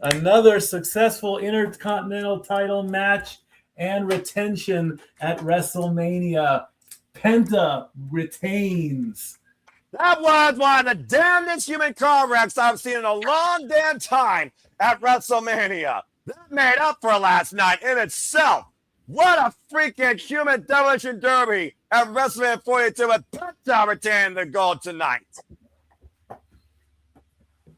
Another successful Intercontinental title match and retention at WrestleMania. Penta retains. That was one of the damnedest human car wrecks I've seen in a long damn time at WrestleMania. That made up for last night in itself. What a freaking human demolition derby at WrestleMania 42 with Penta retaining the gold tonight.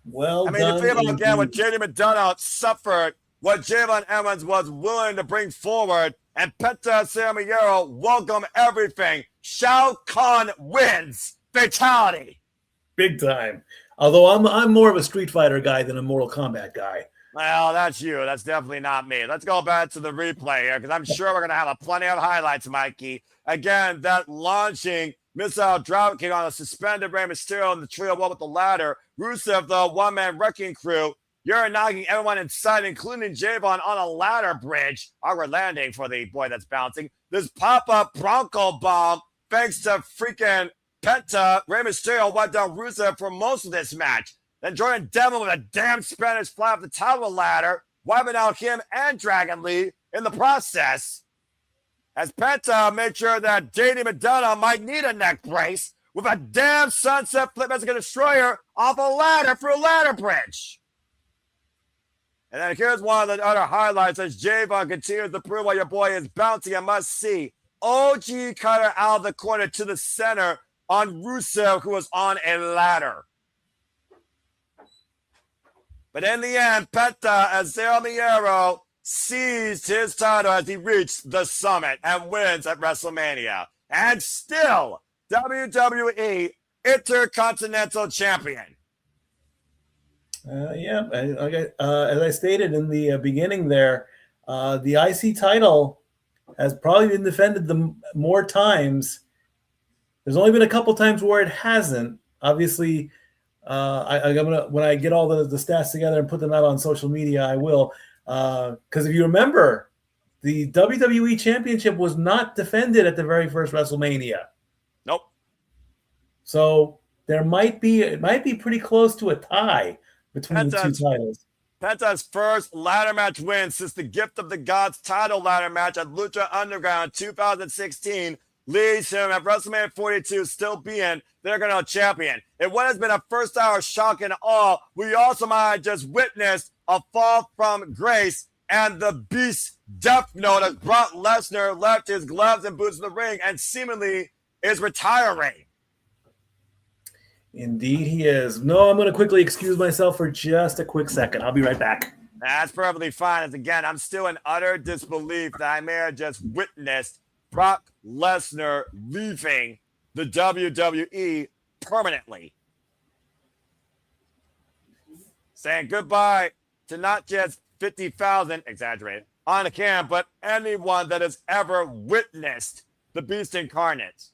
Well I mean, done. the thing about again what Jade McDonagh suffered, what Javon Evans was willing to bring forward, and Penta Sami welcome everything. Shao Kahn wins. Fatality. Big time. Although I'm more of a Street Fighter guy than a Mortal Kombat guy. Well, that's you. That's definitely not me. Let's go back to the replay here because I'm sure we're going to have plenty of highlights, Mikey. Again, that launching missile drop kick on a suspended Rey Mysterio in the trio wall with the ladder. Rusev, the one-man wrecking crew. You're knocking everyone inside, including Javon, on a ladder bridge. Awkward landing for the boy that's bouncing. This pop-up Bronco bomb, thanks to freaking Penta. Rey Mysterio wiped down Rusev for most of this match. Then Jordan Devlin with a damn Spanish fly off the top of the ladder, wiping out him and Dragon Lee in the process. As Penta made sure that Jade McDonagh might need a neck brace with a damn sunset flip Mexican destroyer off a ladder through a ladder bridge. And then here's one of the other highlights as Javon continues to prove why your boy is bouncing. I must see OG Cutter out of the corner to the center on Rusev, who was on a ladder. But in the end, Penta, as Zero Mieiro, seized his title as he reached the summit and wins at WrestleMania. And still, WWE Intercontinental Champion. As I stated in the beginning there, the IC title has probably been defended more times. There's only been a couple times where it hasn't. Obviously, I'm gonna when I get all the stats together and put them out on social media, I will. Because if you remember, the WWE Championship was not defended at the very first WrestleMania. Nope. So it might be pretty close to a tie between the two titles. Penta's first ladder match win since the Gift of the Gods title ladder match at Lucha Underground 2016 leads him at WrestleMania 42 still being the Intercontinental Champion. In what has been a first hour shock and awe, we also might have just witnessed a fall from grace And the Beast Death Note as Brock Lesnar left his gloves and boots in the ring and seemingly is retiring. Indeed he is. No, I'm going to quickly excuse myself for just a quick second. I'll be right back. That's perfectly fine. As again, I'm still in utter disbelief that I may have just witnessed Brock Lesnar leaving the WWE permanently. Saying goodbye to not just 50,000, exaggerated, on the cam, but anyone that has ever witnessed the Beast Incarnate.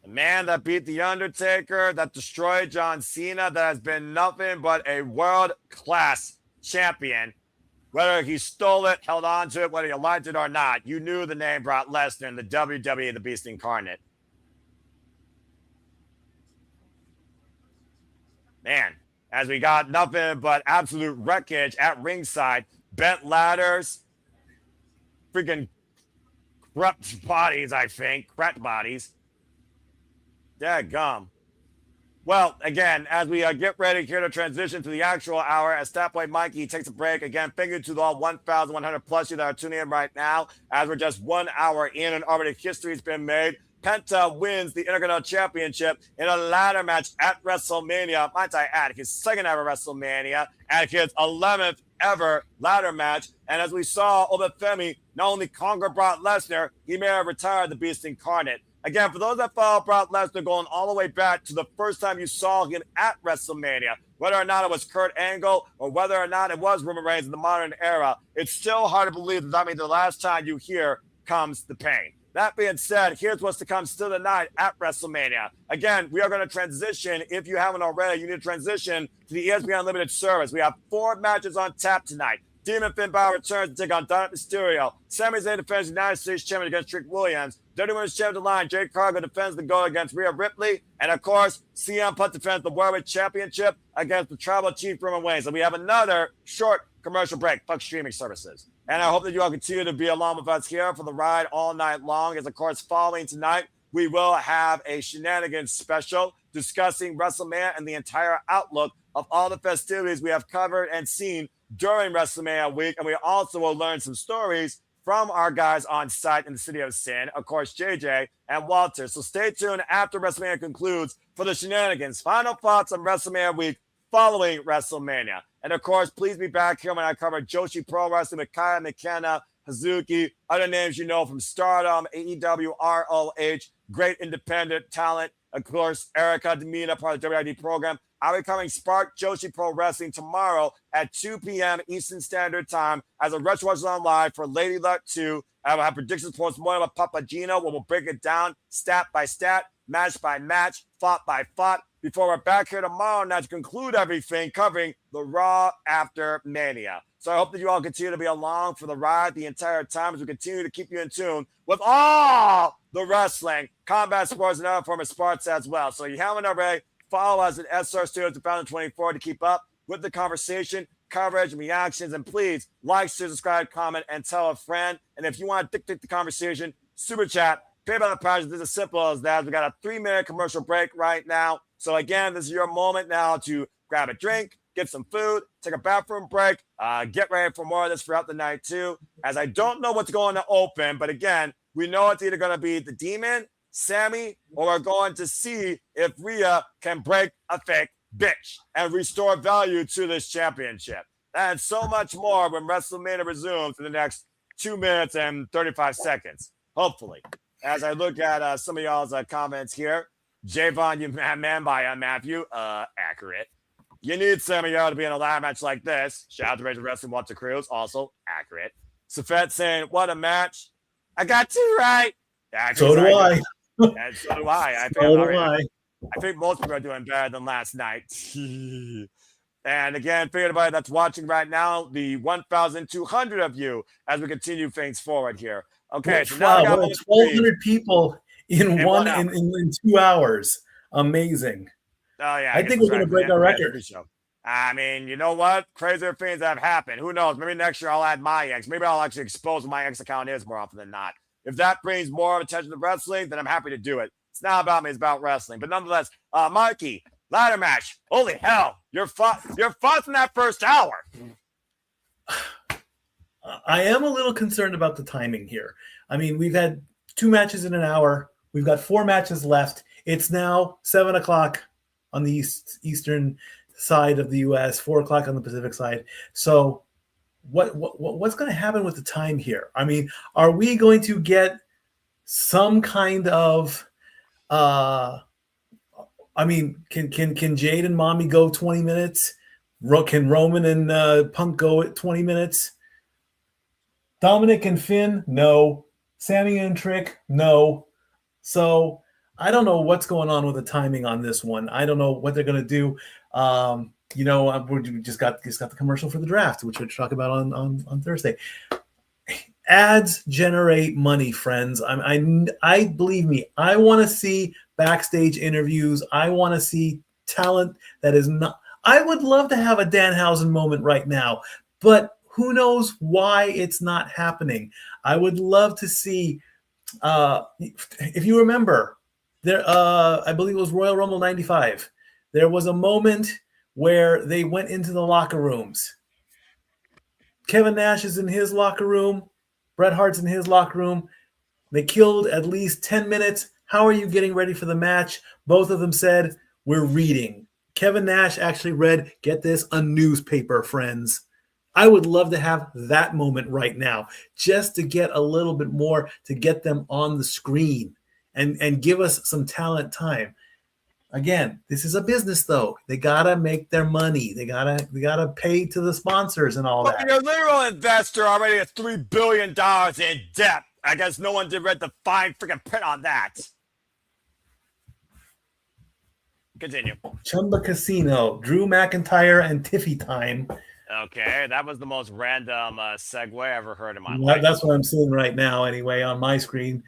The man that beat The Undertaker, that destroyed John Cena, that has been nothing but a world-class champion. Whether he stole it, held on to it, whether you liked it or not, you knew the name Brock Lesnar in the WWE, the Beast Incarnate. Man, as we got nothing but absolute wreckage at ringside, bent ladders, freaking corrupt bodies, I think, cracked bodies. Dadgum. Well, again, as we get ready here to transition to the actual hour, as Statboy Mikey takes a break, again, thank you to all 1,100 plus you that are tuning in right now, as we're just 1 hour in and already history's been made. Penta wins the Intercontinental Championship in a ladder match at WrestleMania. Might I add, his second ever WrestleMania, and his 11th ever ladder match. And as we saw, Femi not only conquered Brock Lesnar, he may have retired the Beast Incarnate. Again, for those that follow Brock Lesnar going all the way back to the first time you saw him at WrestleMania, whether or not it was Kurt Angle or whether or not it was Roman Reigns in the modern era, it's still hard to believe that the last time you hear comes the pain. That being said, here's what's to come still tonight at WrestleMania. Again, we are going to transition. If you haven't already, you need to transition to the ESPN Unlimited service. We have 4 matches on tap tonight. Demon Finn Balor returns to take on Dominik Mysterio. Sami Zayn defends United States Champion against Trick Williams. WWE Women's Champion line, Jade Cargill defends the gold against Rhea Ripley. And of course, CM Punk defends the World Championship against the Tribal Chief Roman Reigns. And we have another short commercial break. Fuck streaming services. And I hope that you all continue to be along with us here for the ride all night long. As of course, following tonight, we will have a shenanigans special discussing WrestleMania and the entire outlook of all the festivities we have covered and seen during WrestleMania week. And we also will learn some stories from our guys on site in the City of Sin, of course, JJ and Walter. So stay tuned after WrestleMania concludes for the shenanigans. Final thoughts on WrestleMania week following WrestleMania. And of course, please be back here when I cover Joshi Pro Wrestling with Kaya McKenna, Hazuki, other names you know from Stardom, AEW, ROH, great independent talent. Of course, Erica Demina, part of the WID program. I'll be covering Spark Joshi Pro Wrestling tomorrow at 2 p.m. Eastern Standard Time as a Retro Watch on live for Lady Luck 2. I will have predictions post-mortem with Papagino, where we'll break it down stat by stat, match by match, fought by fought, before we're back here tomorrow night to conclude everything, covering the Raw After Mania. So I hope that you all continue to be along for the ride the entire time as we continue to keep you in tune with all the wrestling, combat sports, and other form of sports as well. So if you haven't already, follow us at SR Studios 2024 to keep up with the conversation, coverage, and reactions. And please like, share, subscribe, comment, and tell a friend. And if you want to dictate the conversation, super chat, PayPal project is as simple as that. We got a 3-minute commercial break right now. So again, this is your moment now to grab a drink, get some food, take a bathroom break, get ready for more of this throughout the night too. As I don't know what's going to open, but again, we know it's either going to be the Demon, Sami, or we're going to see if Rhea can break a fake bitch and restore value to this championship. And so much more when WrestleMania resumes in the next 2 minutes and 35 seconds, hopefully. As I look at some of y'all's comments here, Javon, you man by Matthew, accurate. You need some of y'all to be in a ladder match like this. Shout out to Rachel Wrestling, Walter Cruz, also accurate. Safet saying, what a match. I got 2 right. So do I. And so do I. I think most people are doing better than last night. And again, for anybody that's watching right now, the 1,200 of you as we continue things forward here. Okay, so now wow, 1,200 people in 2 hours. Amazing. Oh, yeah. I think we're going to break our record. I mean, you know what? Crazier things have happened. Who knows? Maybe next year I'll add my ex. Maybe I'll actually expose what my ex account is more often than not. If that brings more attention to wrestling, then I'm happy to do it. It's not about me. It's about wrestling. But nonetheless, Mikey, ladder match. Holy hell. You're fussing that first hour. I am a little concerned about the timing here. I mean, we've had 2 matches in an hour. We've got 4 matches left. It's now 7 o'clock on the eastern side of the U.S., 4 o'clock on the Pacific side. So what's going to happen with the time here? I mean, are we going to get some kind of can Jade and Mommy go 20 minutes? Can Roman and Punk go at 20 minutes? Dominik and Finn? No. Sami and Trick? No. So I don't know what's going on with the timing on this one. I don't know what they're going to do. We just got the commercial for the draft, which we'll talk about on Thursday. Ads generate money, friends. I believe me. I want to see backstage interviews. I want to see talent that is not. I would love to have a Danhausen moment right now, but who knows why it's not happening? I would love to see. If you remember, there, I believe it was Royal Rumble '95. There was a moment where they went into the locker rooms. Kevin Nash is in his locker room. Bret Hart's in his locker room. They killed at least 10 minutes. How are you getting ready for the match? Both of them said, we're reading. Kevin Nash actually read, get this, a newspaper, friends. I would love to have that moment right now, just to get a little bit more, to get them on the screen and give us some talent time. Again, this is a business, though. They gotta make their money. They gotta pay to the sponsors and all that. Your literal investor already has $3 billion in debt. I guess no one did read the fine freaking print on that. Continue. Chumba Casino, Drew McIntyre, and Tiffy time. Okay, that was the most random segue I ever heard in my life. That's what I'm seeing right now, anyway, on my screen.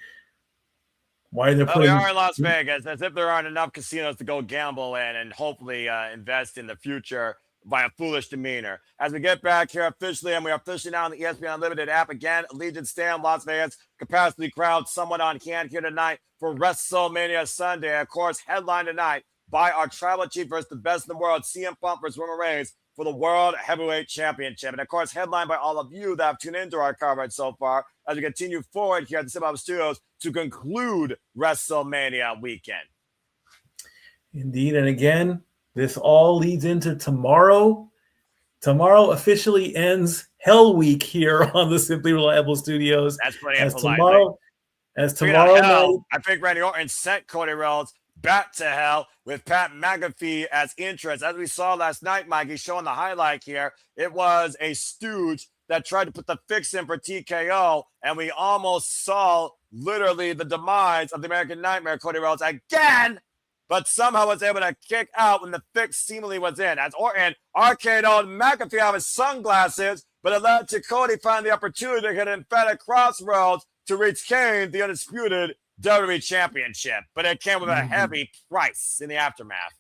Why they're putting? We are in Las Vegas, as if there aren't enough casinos to go gamble in and hopefully invest in the future by a foolish demeanor. As we get back here officially, and we are officially now on the ESPN Unlimited app again, Allegiant Stadium, Las Vegas, capacity crowd somewhat on hand here tonight for WrestleMania Sunday. Of course, headline tonight by our tribal chief versus the best in the world, CM Punk versus Roman Reigns for the World Heavyweight Championship. And of course, headlined by all of you that have tuned into our coverage so far as we continue forward here at the Sip Studios to conclude WrestleMania weekend. Indeed. And again, this all leads into tomorrow. Tomorrow officially ends Hell Week here on the Simply Reliable Studios. That's pretty impolite. As tomorrow night, I think Randy Orton sent Cody Rhodes back to hell with Pat McAfee as interest. As we saw last night, Mikey, showing the highlight here, it was a stooge that tried to put the fix in for TKO, and we almost saw literally the demise of the American Nightmare, Cody Rhodes, again, but somehow was able to kick out when the fix seemingly was in. As Orton RKO'd McAfee out of his sunglasses, but it led to Cody finding the opportunity to hit an emphatic crossroads to reach Kane, the undisputed WWE Championship. But it came with a heavy price in the aftermath.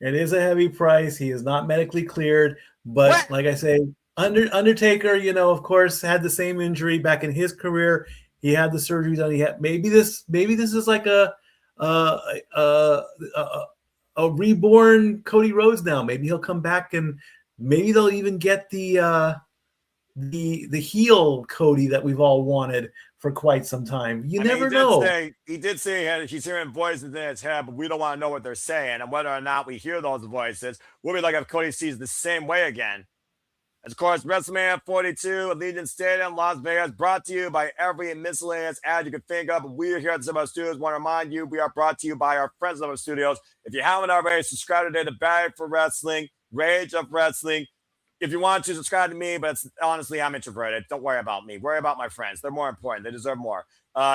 It is a heavy price. He is not medically cleared, but like I say, Undertaker, of course, had the same injury back in his career. He had the surgery done. He had maybe this is like a reborn Cody Rhodes now. Maybe he'll come back and maybe they'll even get the heel Cody that we've all wanted for quite some time. You never know. He did say he's hearing voices in his head, but we don't want to know what they're saying. And whether or not we hear those voices, we'll be like if Cody sees the same way again. As of course, WrestleMania 42, Allegiant Stadium, Las Vegas, brought to you by every miscellaneous ad you can think of. We here at the Sip Studios want to remind you we are brought to you by our friends at Sip Studios. If you haven't already, subscribe today to Bag for Wrestling, Rage of Wrestling. If you want to, subscribe to me, but honestly, I'm introverted. Don't worry about me. Worry about my friends. They're more important. They deserve more.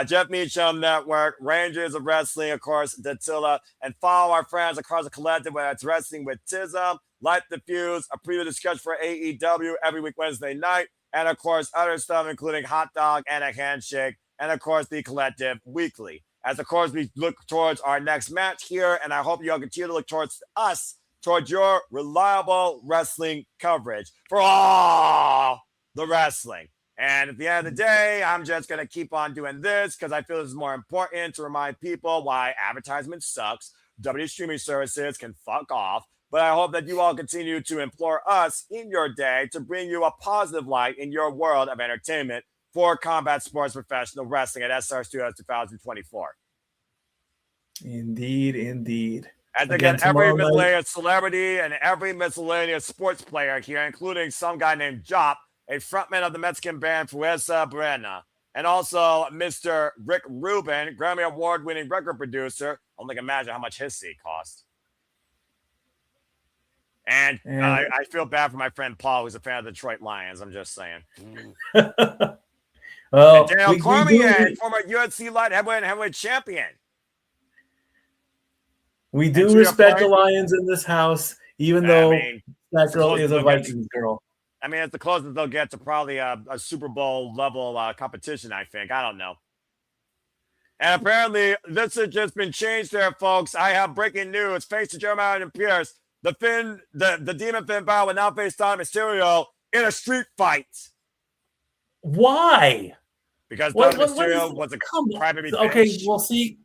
Jeff Meacham Network, Rangers of Wrestling, of course, Dattila, and follow our friends across the collective, whether it's Wrestling with Tism, Light the Fuse, a preview discussion for AEW every week Wednesday night, and of course, other stuff, including Hot Dog and a Handshake, and of course, the collective weekly. As of course, we look towards our next match here, and I hope you all continue to look towards us, towards your reliable wrestling coverage for all the wrestling. And at the end of the day, I'm just going to keep on doing this because I feel this is more important to remind people why advertisement sucks. W streaming services can fuck off. But I hope that you all continue to implore us in your day to bring you a positive light in your world of entertainment for combat sports professional wrestling at SR Studios 2024. Indeed, indeed. As again, every miscellaneous celebrity and every miscellaneous sports player here, including some guy named Jop, a frontman of the Mexican band Fuerza Buena, and also Mr. Rick Rubin, Grammy Award-winning record producer. Only can imagine how much his seat cost. And I feel bad for my friend Paul, who's a fan of the Detroit Lions. I'm just saying. Well, Daniel Cormier, former UFC light heavyweight and heavyweight champion. We do respect the Lions in this house, even though that girl is a Vikings girl. I mean, it's the closest they'll get to probably a Super Bowl level competition, I think. I don't know. And apparently, this has just been changed there, folks. I have breaking news. Face to Jeremiah and Pierce. The Demon Finn Balor will now face Mysterio in a street fight. Why? Because Mysterio was a private bitch. Okay, we'll see.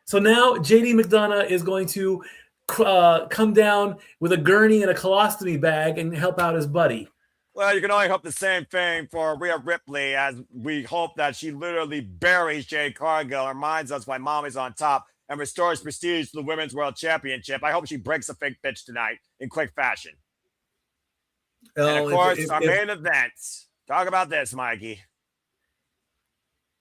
So now Jade McDonagh is going to come down with a gurney and a colostomy bag and help out his buddy. Well, you can only hope the same thing for Rhea Ripley, as we hope that she literally buries Jade Cargill, reminds us why Mommy's on top, and restores prestige to the Women's World Championship. I hope she breaks a fake bitch tonight in quick fashion. And of course, our main event. Talk about this, Mikey.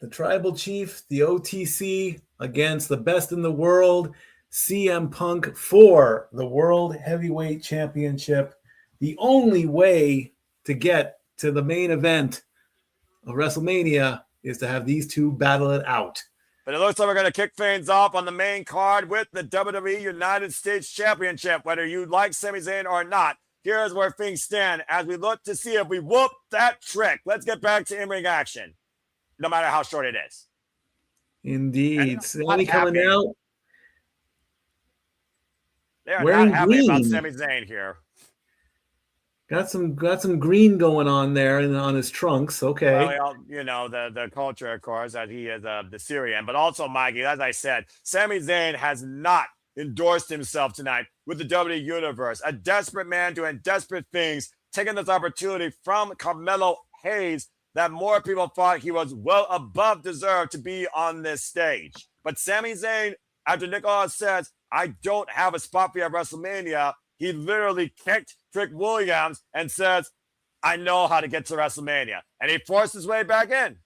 The Tribal Chief, the OTC, against the best in the world, CM Punk, for the World Heavyweight Championship. The only way to get to the main event of WrestleMania is to have these two battle it out. But it looks like we're going to kick things off on the main card with the WWE United States Championship. Whether you like Sami Zayn or not, here's where things stand as we look to see if we whoop that trick. Let's get back to in-ring action, no matter how short it is. Indeed. Sami coming out. They are not happy about Sami Zayn here. Got some green going on there and on his trunks. Okay. Well, you know, the culture, of course, that he is the Syrian. But also, Mikey, as I said, Sami Zayn has not endorsed himself tonight with the WWE Universe. A desperate man doing desperate things, taking this opportunity from Carmelo Hayes that more people thought he was well above deserved to be on this stage. But Sami Zayn, after Nicholas says, I don't have a spot for you at WrestleMania, he literally kicked Trick Williams and says, I know how to get to WrestleMania. And he forced his way back in.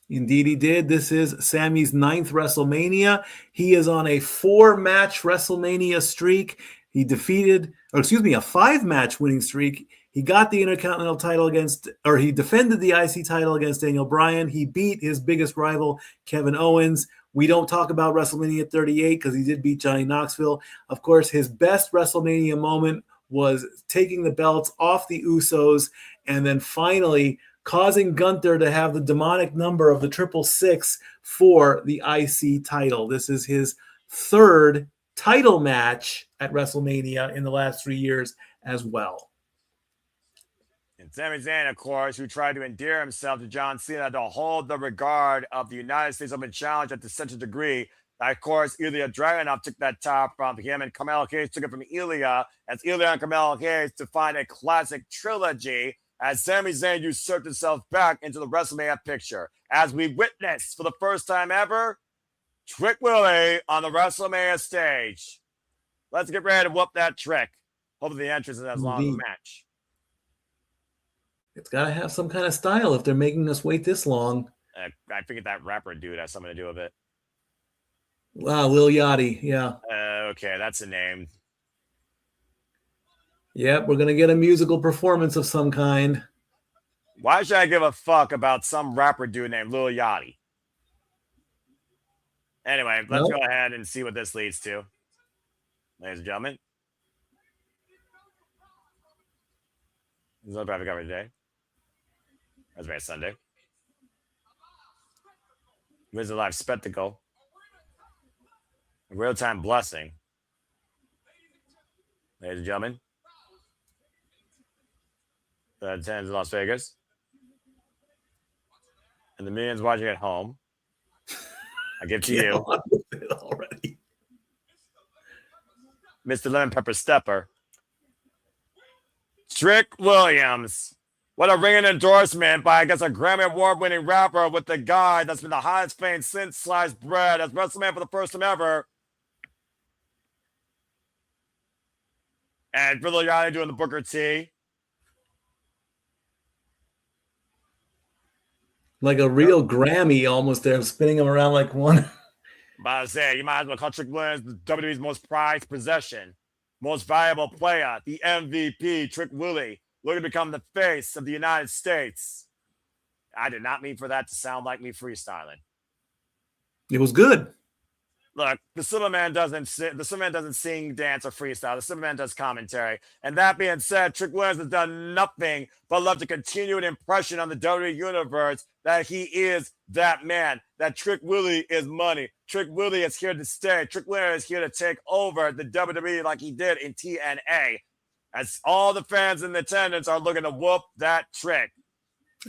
Indeed, he did. This is Sami's 9th WrestleMania. He is on a 4-match WrestleMania streak. He defeated, a 5-match winning streak. He got the Intercontinental title he defended the IC title against Daniel Bryan. He beat his biggest rival, Kevin Owens. We don't talk about WrestleMania 38 because he did beat Johnny Knoxville. Of course, his best WrestleMania moment was taking the belts off the Usos and then finally causing Gunther to have the demonic number of the 666 for the IC title. This is his 3rd title match at WrestleMania in the last 3 years as well. And Sami Zayn, of course, who tried to endear himself to John Cena to hold the regard of the United States Open Challenge at such a degree that, of course, Ilya Dragunov took that title from him, and Carmelo Hayes took it from Ilya, as Ilya and Carmelo Hayes to find a classic trilogy as Sami Zayn usurped himself back into the WrestleMania picture. As we witnessed for the first time ever, Trick Willie on the WrestleMania stage. Let's get ready to whoop that trick. Hopefully the entrance is as long as the match. It's got to have some kind of style if they're making us wait this long. I figured that rapper dude has something to do with it. Lil Yachty, yeah. Okay, that's a name. Yep, we're going to get a musical performance of some kind. Why should I give a fuck about some rapper dude named Lil Yachty? Anyway, let's go ahead and see what this leads to. Ladies and gentlemen. This is the traffic coverage today. That's right, Sunday. Here's a live spectacle. A real-time blessing. Ladies and gentlemen. The 10s in Las Vegas. and the millions watching at home, I give to Get you, on with it already. Mr. Lemon Pepper Stepper, Trick Williams. What a ringing endorsement by, I guess, a Grammy Award-winning rapper with the guy that's been the highest paid since sliced bread as WrestleMania for the first time ever. And Giuliani doing the Booker T. Like a real Grammy almost there, spinning him around like one. But I say, you might as well call Trick Williams the WWE's most prized possession, most valuable player, the MVP, Trick Willie, looking to become the face of the United States. I did not mean for that to sound like me freestyling. It was good. Look, the Superman doesn't sing, dance, or freestyle. The Superman does commentary. And that being said, Trick Williams has done nothing but love to continue an impression on the WWE universe that he is that man, that Trick Willie is money. Trick Willie is here to stay. Trick Williams is here to take over the WWE like he did in TNA. As all the fans in attendance are looking to whoop that trick.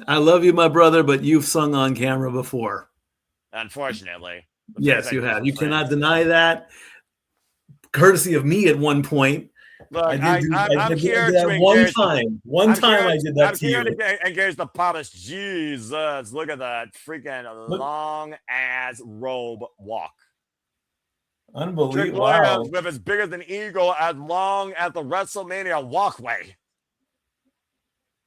I love you, my brother, but you've sung on camera before. Unfortunately. Yes, you have. You cannot deny that. Courtesy of me at one point. Look, I'm here to engage. One time I did that to you. I'm here to engage the pompous. Jesus, look at that freaking long-ass robe walk. Unbelievable. Wow. With as big as an eagle, as long as the WrestleMania walkway.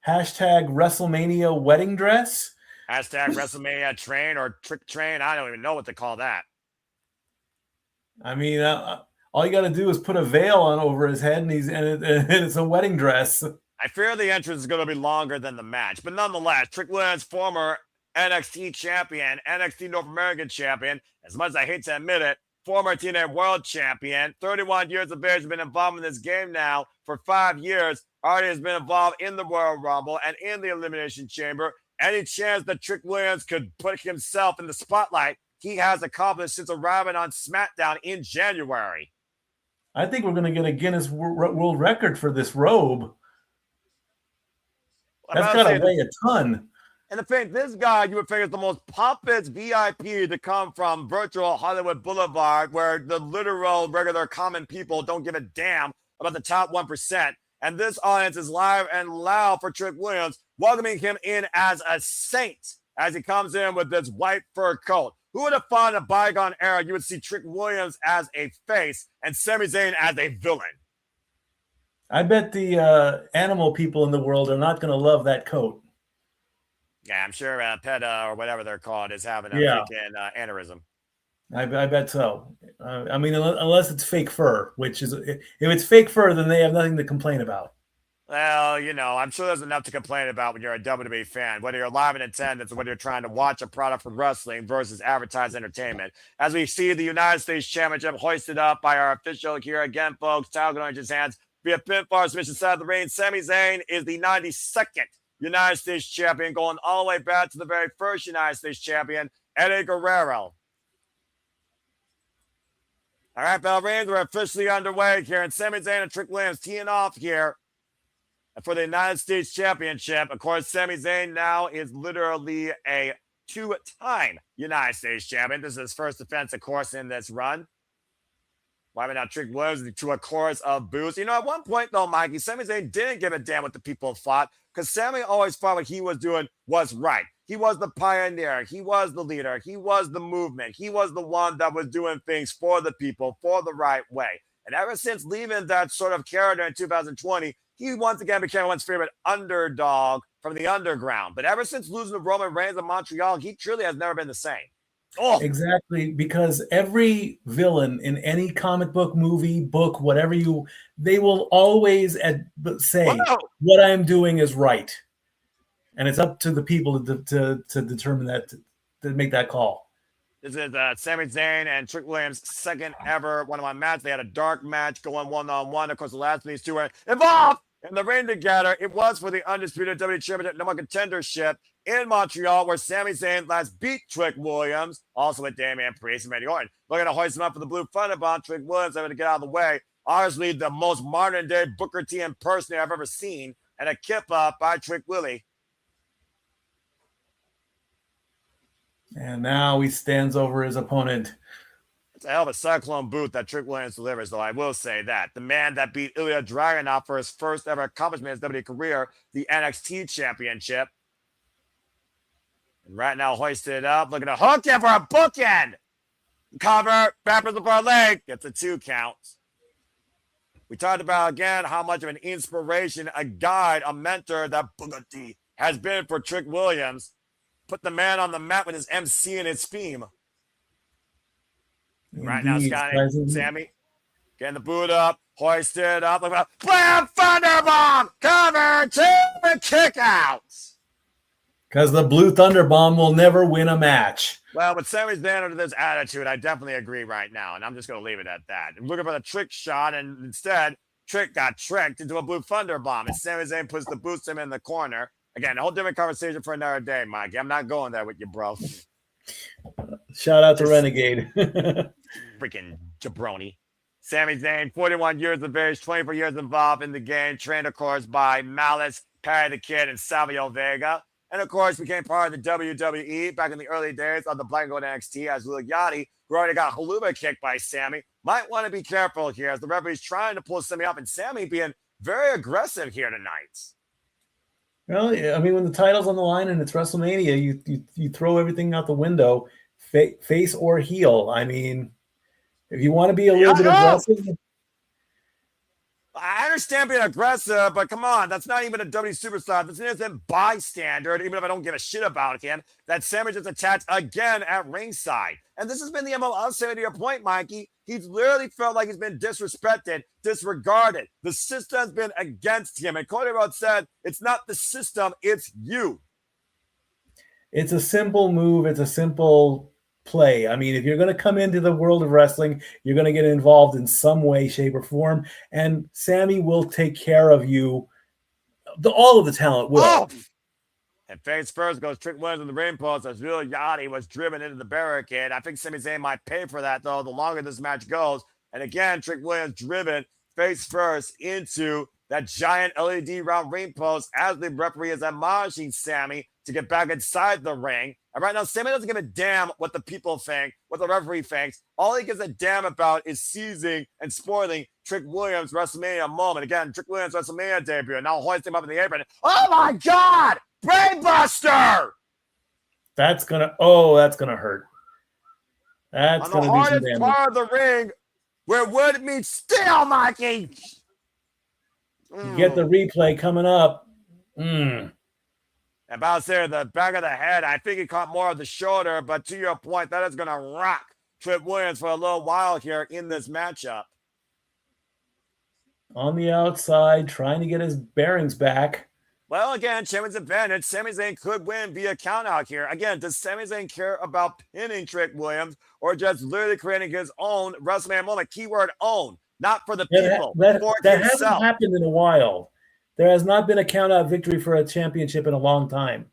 Hashtag WrestleMania wedding dress. Hashtag WrestleMania train or trick train. I don't even know what to call that. I mean, all you got to do is put a veil on over his head, and it's a wedding dress. I fear the entrance is going to be longer than the match, but nonetheless, Trick Williams, former NXT champion, NXT North American champion, as much as I hate to admit it, former TNA World Champion, 31 years of age, has been involved in this game now for 5 years. Already has been involved in the Royal Rumble and in the Elimination Chamber. Any chance that Trick Williams could put himself in the spotlight, he has accomplished since arriving on SmackDown in January. I think we're going to get a Guinness World Record for this robe. That's got to weigh a ton. And the thing, this guy, you would think is the most pompous VIP to come from virtual Hollywood Boulevard, where the literal, regular, common people don't give a damn about the top 1%. And this audience is live and loud for Trick Williams, welcoming him in as a saint as he comes in with this white fur coat. Who would have thought in a bygone era you would see Trick Williams as a face and Sami Zayn as a villain? I bet the animal people in the world are not going to love that coat. Yeah, I'm sure PETA or whatever they're called is having a freaking aneurysm. I bet so. I mean, unless it's fake fur, which is, if it's fake fur, then they have nothing to complain about. Well, you know, I'm sure there's enough to complain about when you're a WWE fan, whether you're live in attendance or whether you're trying to watch a product from wrestling versus advertised entertainment. As we see the United States Championship hoisted up by our official here again, folks, title going into his hands via pinfall submission side of the ring. Sami Zayn is the 92nd United States champion, going all the way back to the very first United States champion, Eddie Guerrero. All right, bell rings. We're officially underway here, and Sami Zayn and Trick Williams teeing off here for the United States Championship. Of course, Sami Zayn now is literally a 2-time United States champion. This is his first defense, of course, in this run. Why would not Trick Williams to a chorus of boos? You know, at one point, though, Mikey, Sami Zayn didn't give a damn what the people thought, because Sami always thought what he was doing was right. He was the pioneer. He was the leader. He was the movement. He was the one that was doing things for the people, for the right way. And ever since leaving that sort of character in 2020, he once again became everyone's favorite underdog from the underground. But ever since losing to Roman Reigns in Montreal, he truly has never been the same. Oh. Exactly, because every villain in any comic book, movie, book, whatever they will always say, what I'm doing is right. And it's up to the people to determine that, to make that call. This is Sami Zayn and Trick Williams' second ever one-on-one match. They had a dark match going one-on-one. Of course, the last of these two were involved in the ring together. It was for the undisputed WWE Championship number contendership in Montreal, where Sami Zayn last beat Trick Williams, also with Damian Priest and Randy Orton. Looking to hoist him up for the blue thunderbomb. Trick Williams having to get out of the way. Honestly, the most modern-day Booker T impersonator I've ever seen, and a kip up by Trick Willie. And now he stands over his opponent. It's a hell of a cyclone boot that Trick Williams delivers, though I will say that. The man that beat Ilya Dragunov for his first ever accomplishment in his WWE career, the NXT Championship. And right now hoisted up, looking to hook him for a bookend. Cover, backwards before leg, gets a 2 count. We talked about, again, how much of an inspiration, a guide, a mentor that Bugatti has been for Trick Williams. Put the man on the map with his MC and his theme. Right now, Sammy getting the boot up, hoisted up, like a blam, thunderbomb, cover, 2 kick outs. Because the Blue Thunderbomb will never win a match. Well, with Sami Zayn under this attitude, I definitely agree right now, and I'm just going to leave it at that. I'm looking for the trick shot, and instead, Trick got tricked into a Blue Thunderbomb, and Sami Zayn puts the boost him in the corner. Again, a whole different conversation for another day, Mikey. I'm not going there with you, bro. Shout out to Renegade. Freaking jabroni. Sami Zayn, 41 years of age, 24 years involved in the game, trained, of course, by Malice, Perry the Kid, and Savio Vega. And, of course, became part of the WWE back in the early days of the Black and Gold NXT as Lil Yachty, who already got haluva kicked by Sami. Might want to be careful here as the referee's trying to pull Sami up, and Sami being very aggressive here tonight. Well, I mean, when the title's on the line and it's WrestleMania, you throw everything out the window, face or heel. I mean, if you want to be a little bit aggressive. I understand being aggressive, but come on, that's not even a WWE superstar. That's an innocent bystander, even if I don't give a shit about him. That Sami just attacked again at ringside. And this has been the MO. I'll say to your point, Mikey. He's literally felt like he's been disrespected, disregarded. The system's been against him. And Cody Rhodes said, it's not the system, it's you. It's a simple move. It's a simple play. I mean, if you're going to come into the world of wrestling, you're going to get involved in some way, shape, or form, and Sami will take care of you. All of the talent will. Oh! And face first goes Trick Williams in the ring post as Lil Yachty was driven into the barricade. I think Sami Zayn might pay for that, though, the longer this match goes. And again, Trick Williams driven face first into that giant LED round ring post as the referee is admonishing Sami to get back inside the ring. And right now, Sami doesn't give a damn what the people think, what the referee thinks. All he gives a damn about is seizing and spoiling Trick Williams' WrestleMania moment. Again, Trick Williams' WrestleMania debut. Now hoisting him up in the apron. Oh my God! Brainbuster! That's gonna hurt. That's on the hardest part of the ring, where wood meets steel, Mikey. You get the replay coming up. About there, the back of the head. I think he caught more of the shoulder, but to your point, that is going to rock Trick Williams for a little while here in this matchup. On the outside, trying to get his bearings back. Well, again, Sami's advantage. Sami Zayn could win via countout here. Again, does Sami Zayn care about pinning Trick Williams or just literally creating his own WrestleMania moment? Keyword own, not for the people. That hasn't happened in a while. There has not been a countout victory for a championship in a long time.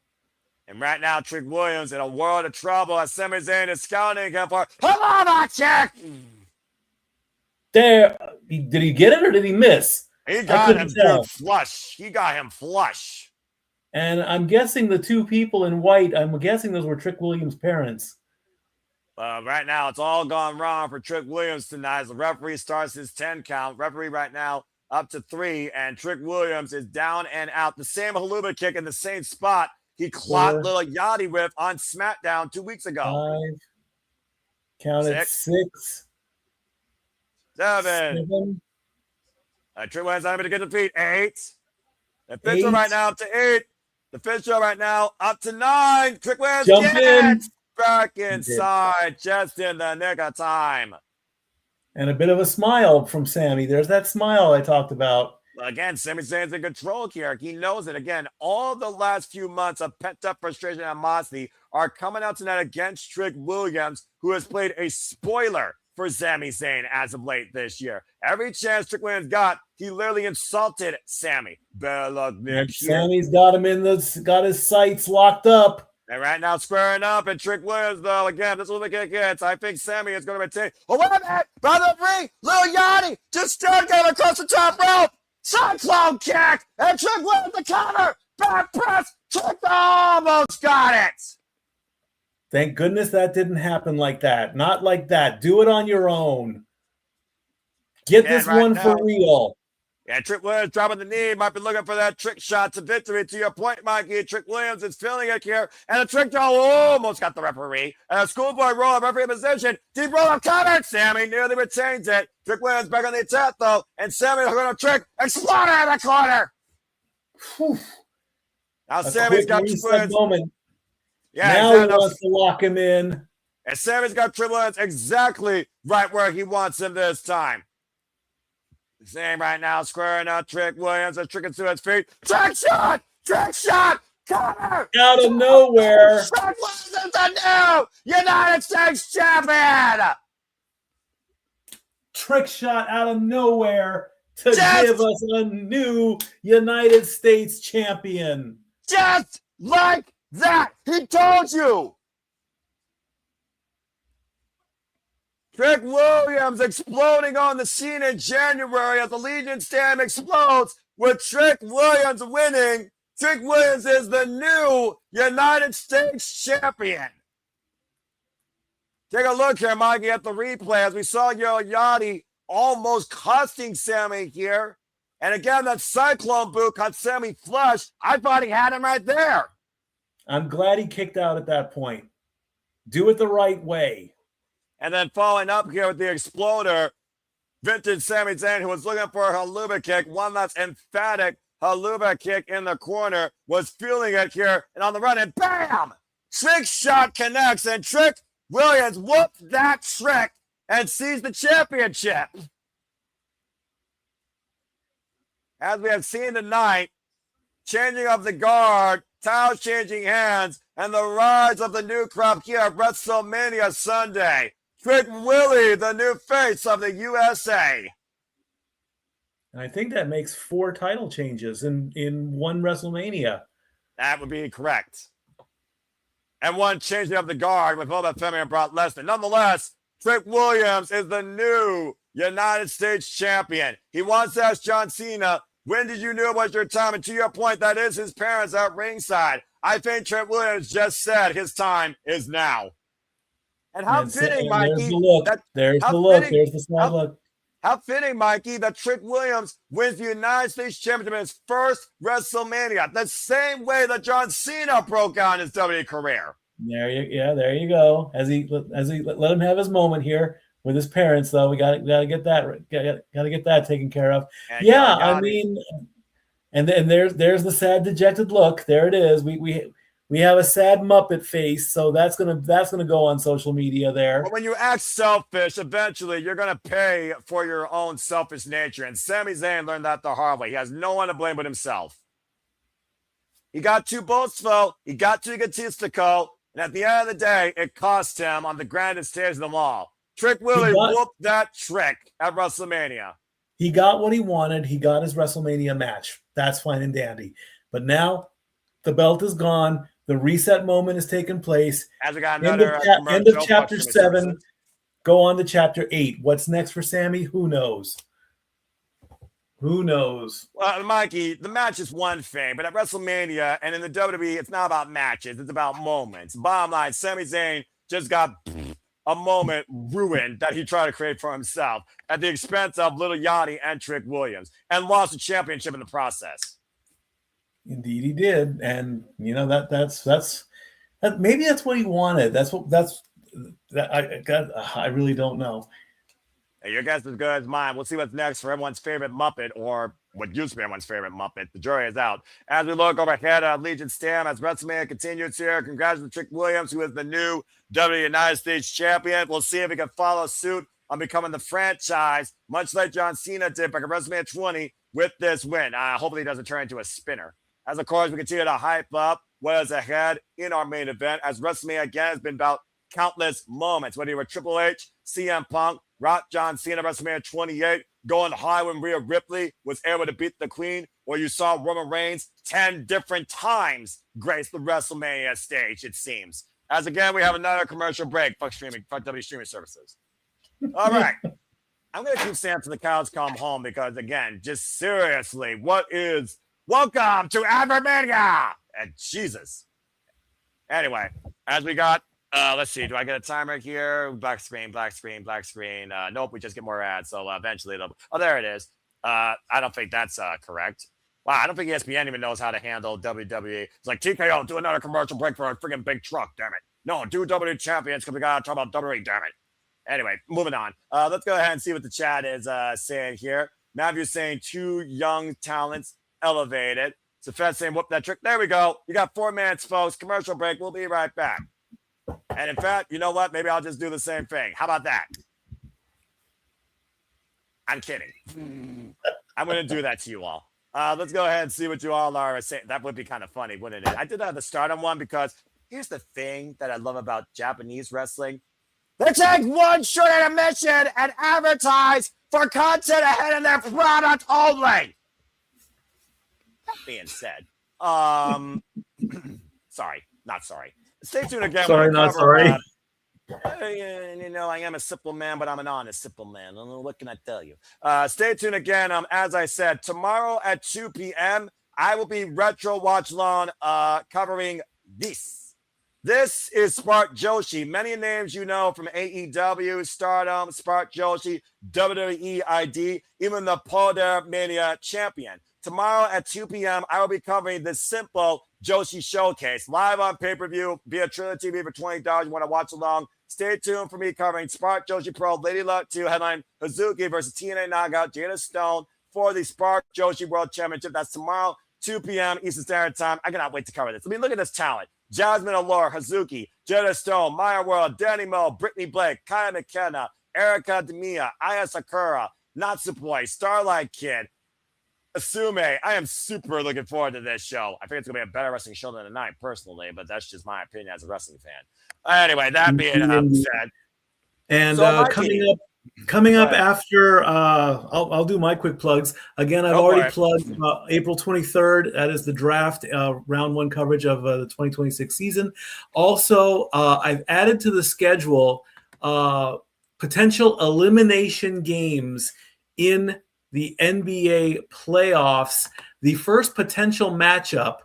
And right now, Trick Williams in a world of trouble as Sami Zayn is scouting him for Halama check. There, did he get it or did he miss? He got him flush. He got him flush. And I'm guessing the two people in white, I'm guessing those were Trick Williams' parents. Right now, it's all gone wrong for Trick Williams tonight as the referee starts his 10 count. Referee right now up to 3, and Trick Williams is down and out. The same haluva kick in the same spot he clocked Lil Yachty with on SmackDown 2 weeks ago. 5. Counted 6. 7. Trick Williams not able to get the feet. 8. The official right now up to 8. The official right now up to 9. Trick Williams jump in. Back inside, just in the nick of time. And a bit of a smile from Sami. There's that smile I talked about. Again, Sami Zayn's in control here. He knows it. Again, all the last few months of pent-up frustration and animosity are coming out tonight against Trick Williams, who has played a spoiler for Sami Zayn as of late this year. Every chance Trick Williams got, he literally insulted Sami. Better luck next year. Sami's got him got his sights locked up. And right now, squaring up, and Trick Williams, though, again, this is what the kick hits. I think Sami is going to retain. Oh, wait a minute! By the ring, Lil Yachty just started going across the top rope. Cyclone kick, and Trick Williams the counter. Back press. Trick almost got it. Thank goodness that didn't happen like that. Not like that. Do it on your own. Get this right one now, for real. Yeah, Trick Williams dropping the knee. Might be looking for that trick shot to victory. To your point, Mikey, Trick Williams is feeling it here. And a trick draw almost got the referee. And a schoolboy roll, referee position. Deep roll of cover. Sami nearly retains it. Trick Williams back on the attack, though. And Sami going to trick. Exploder in the corner. Whew. Now A Sami's quick got reset Trick Williams. moment. Yeah, now exactly. he wants to lock him in. And Sami's got Trick Williams exactly right where he wants him this time. Same right now, squaring out Trick Williams, a trick to his feet. Trick shot! Trick shot! Cover! Out of nowhere. Trick Williams is the new United States champion! Trick shot out of nowhere to give us a new United States champion. Just like that! He told you! Trick Williams exploding on the scene in January as the Legion Stand explodes with Trick Williams winning. Trick Williams is the new United States champion. Take a look here, Mikey, at the replay as we saw Yachty almost costing Sami here. And again, that Cyclone boot caught Sami flush. I thought he had him right there. I'm glad he kicked out at that point. Do it the right way. And then following up here with the exploder, vintage Sami Zayn, who was looking for a haluba kick, one that's emphatic haluba kick in the corner, was feeling it here, and on the run, and bam! Trick shot connects, and Trick Williams whooped that trick and seized the championship. As we have seen tonight, changing of the guard, towels changing hands, and the rise of the new crop here at WrestleMania Sunday. Trick Willie, the new face of the USA. And I think that makes 4 title changes in one WrestleMania. That would be correct. And one changing of the guard with Boba Femi and Brock Lesnar. Nonetheless, Trick Williams is the new United States champion. He wants to ask John Cena, when did you know it was your time? And to your point, that is his parents at ringside. I think Trick Williams just said his time is now. And how fitting, Mikey. There's the look. There's the look. There's the small look. How fitting, Mikey, that Trick Williams wins the United States Championship in his first WrestleMania. The same way that John Cena broke out in his WWE career. There you go. As he let him have his moment here with his parents, though. We gotta get that taken care of. And I mean, and then there's the sad, dejected look. There it is. We have a sad Muppet face, so that's gonna go on social media there. But when you act selfish, eventually you're gonna pay for your own selfish nature. And Sami Zayn learned that the hard way. He has no one to blame but himself. He got 2 bullets, though. He got 2 Gatistico, and at the end of the day, it cost him on the grandest stage of them all. Trick Willie whooped that trick at WrestleMania. He got what he wanted. He got his WrestleMania match. That's fine and dandy. But now the belt is gone. The reset moment has taken place. As we got another end of chapter 7. Go on to chapter 8. What's next for Sami? Who knows? Who knows? Well, Mikey, the match is one thing, but at WrestleMania and in the WWE, it's not about matches. It's about moments. Bottom line, Sami Zayn just got a moment ruined that he tried to create for himself at the expense of Little Yachty and Trick Williams, and lost the championship in the process. Indeed, he did, and you know that's maybe that's what he wanted. I really don't know. Hey, your guess is as good as mine. We'll see what's next for everyone's favorite Muppet, or what used to be everyone's favorite Muppet. The jury is out. As we look overhead at Legion Stand, as WrestleMania continues here, congratulations to Trick Williams, who is the new WWE United States champion. We'll see if he can follow suit on becoming the franchise, much like John Cena did back at WrestleMania 20 with this win. Hopefully he doesn't turn into a spinner. As, of course, we continue to hype up what is ahead in our main event, as WrestleMania, again, has been about countless moments, whether you were Triple H, CM Punk, Rock, John Cena, WrestleMania 28, going high when Rhea Ripley was able to beat the Queen, or you saw Roman Reigns 10 different times grace the WrestleMania stage, it seems. As, again, we have another commercial break. Fuck WWE streaming services. All right. I'm going to keep saying to the cows come home because, again, just seriously, welcome to Wrestlemania! And Jesus. Anyway, as we got Let's see. Do I get a timer here? Black screen, black screen, black screen. Nope, we just get more ads. So eventually it'll. Oh, there it is. I don't think that's correct. Wow, I don't think ESPN even knows how to handle WWE. It's like TKO, do another commercial break for a freaking big truck, damn it. No, do WWE champions because we gotta talk about WWE, damn it. Anyway, moving on. Let's go ahead and see what the chat is saying here. Matthew's saying 2 young talents elevated. So Fed's saying whoop that trick. There we go. You got 4 minutes, folks. Commercial break. We'll be right back. And in fact, you know what? Maybe I'll just do the same thing. How about that? I'm kidding. I'm going to do that to you all. Let's go ahead and see what you all are saying. That would be kind of funny, wouldn't it? I did have the start on one because here's the thing that I love about Japanese wrestling. They take one short intermission and advertise for content ahead of their product only. That being said, sorry, not sorry. Stay tuned again. Sorry, not sorry. You know, I am a simple man, but I'm an honest simple man. What can I tell you? Stay tuned again. As I said, tomorrow at 2 p.m., I will be Retro Watch Long covering this. This is Spark Joshi. Many names you know from AEW, Stardom, Spark Joshi, WWE ID, even the Poder Mania champion. Tomorrow at 2 p.m., I will be covering this simple Joshi showcase live on pay-per-view via Triller TV for $20. You want to watch along? Stay tuned for me covering Spark Joshi Pro, Lady Luck 2 headline Hazuki versus TNA Knockout, Jada Stone for the Spark Joshi World Championship. That's tomorrow, 2 p.m. Eastern Standard Time. I cannot wait to cover this. I mean, look at this talent. Jasmine Allure, Hazuki, Jada Stone, Maya World, Danny Mo, Brittany Blake, Kaya McKenna, Erica Demiya, Aya Sakura, Natsupoi, Starlight Kid, Asume. I am super looking forward to this show. I think it's going to be a better wrestling show than tonight, personally, but that's just my opinion as a wrestling fan. Anyway, that being said. And so coming up after, I'll do my quick plugs. Again, I've already plugged April 23rd. That is the draft, round 1 coverage of the 2026 season. Also, I've added to the schedule potential elimination games in the NBA playoffs. The first potential matchup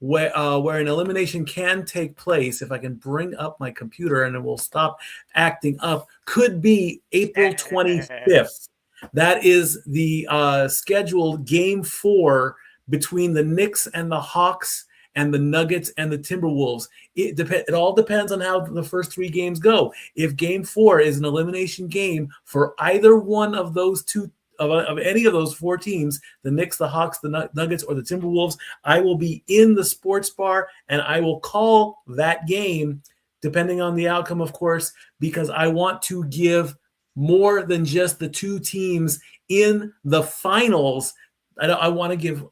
where an elimination can take place, if I can bring up my computer and it will stop acting up, could be April 25th. That is the scheduled Game 4 between the Knicks and the Hawks and the Nuggets and the Timberwolves. It all depends on how the first 3 games go. If Game 4 is an elimination game for either one of those two of any of those 4 teams, the Knicks, the Hawks, the Nuggets, or the Timberwolves, I will be in the sports bar and I will call that game, depending on the outcome, of course, because I want to give more than just the 2 teams in the finals. I want to give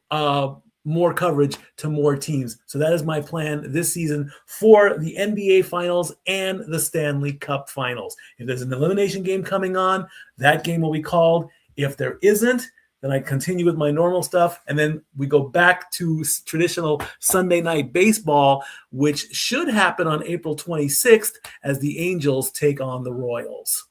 more coverage to more teams. So that is my plan this season for the NBA Finals and the Stanley Cup Finals. If there's an elimination game coming on, that game will be called. If there isn't, then I continue with my normal stuff, and then we go back to traditional Sunday night baseball, which should happen on April 26th as the Angels take on the Royals.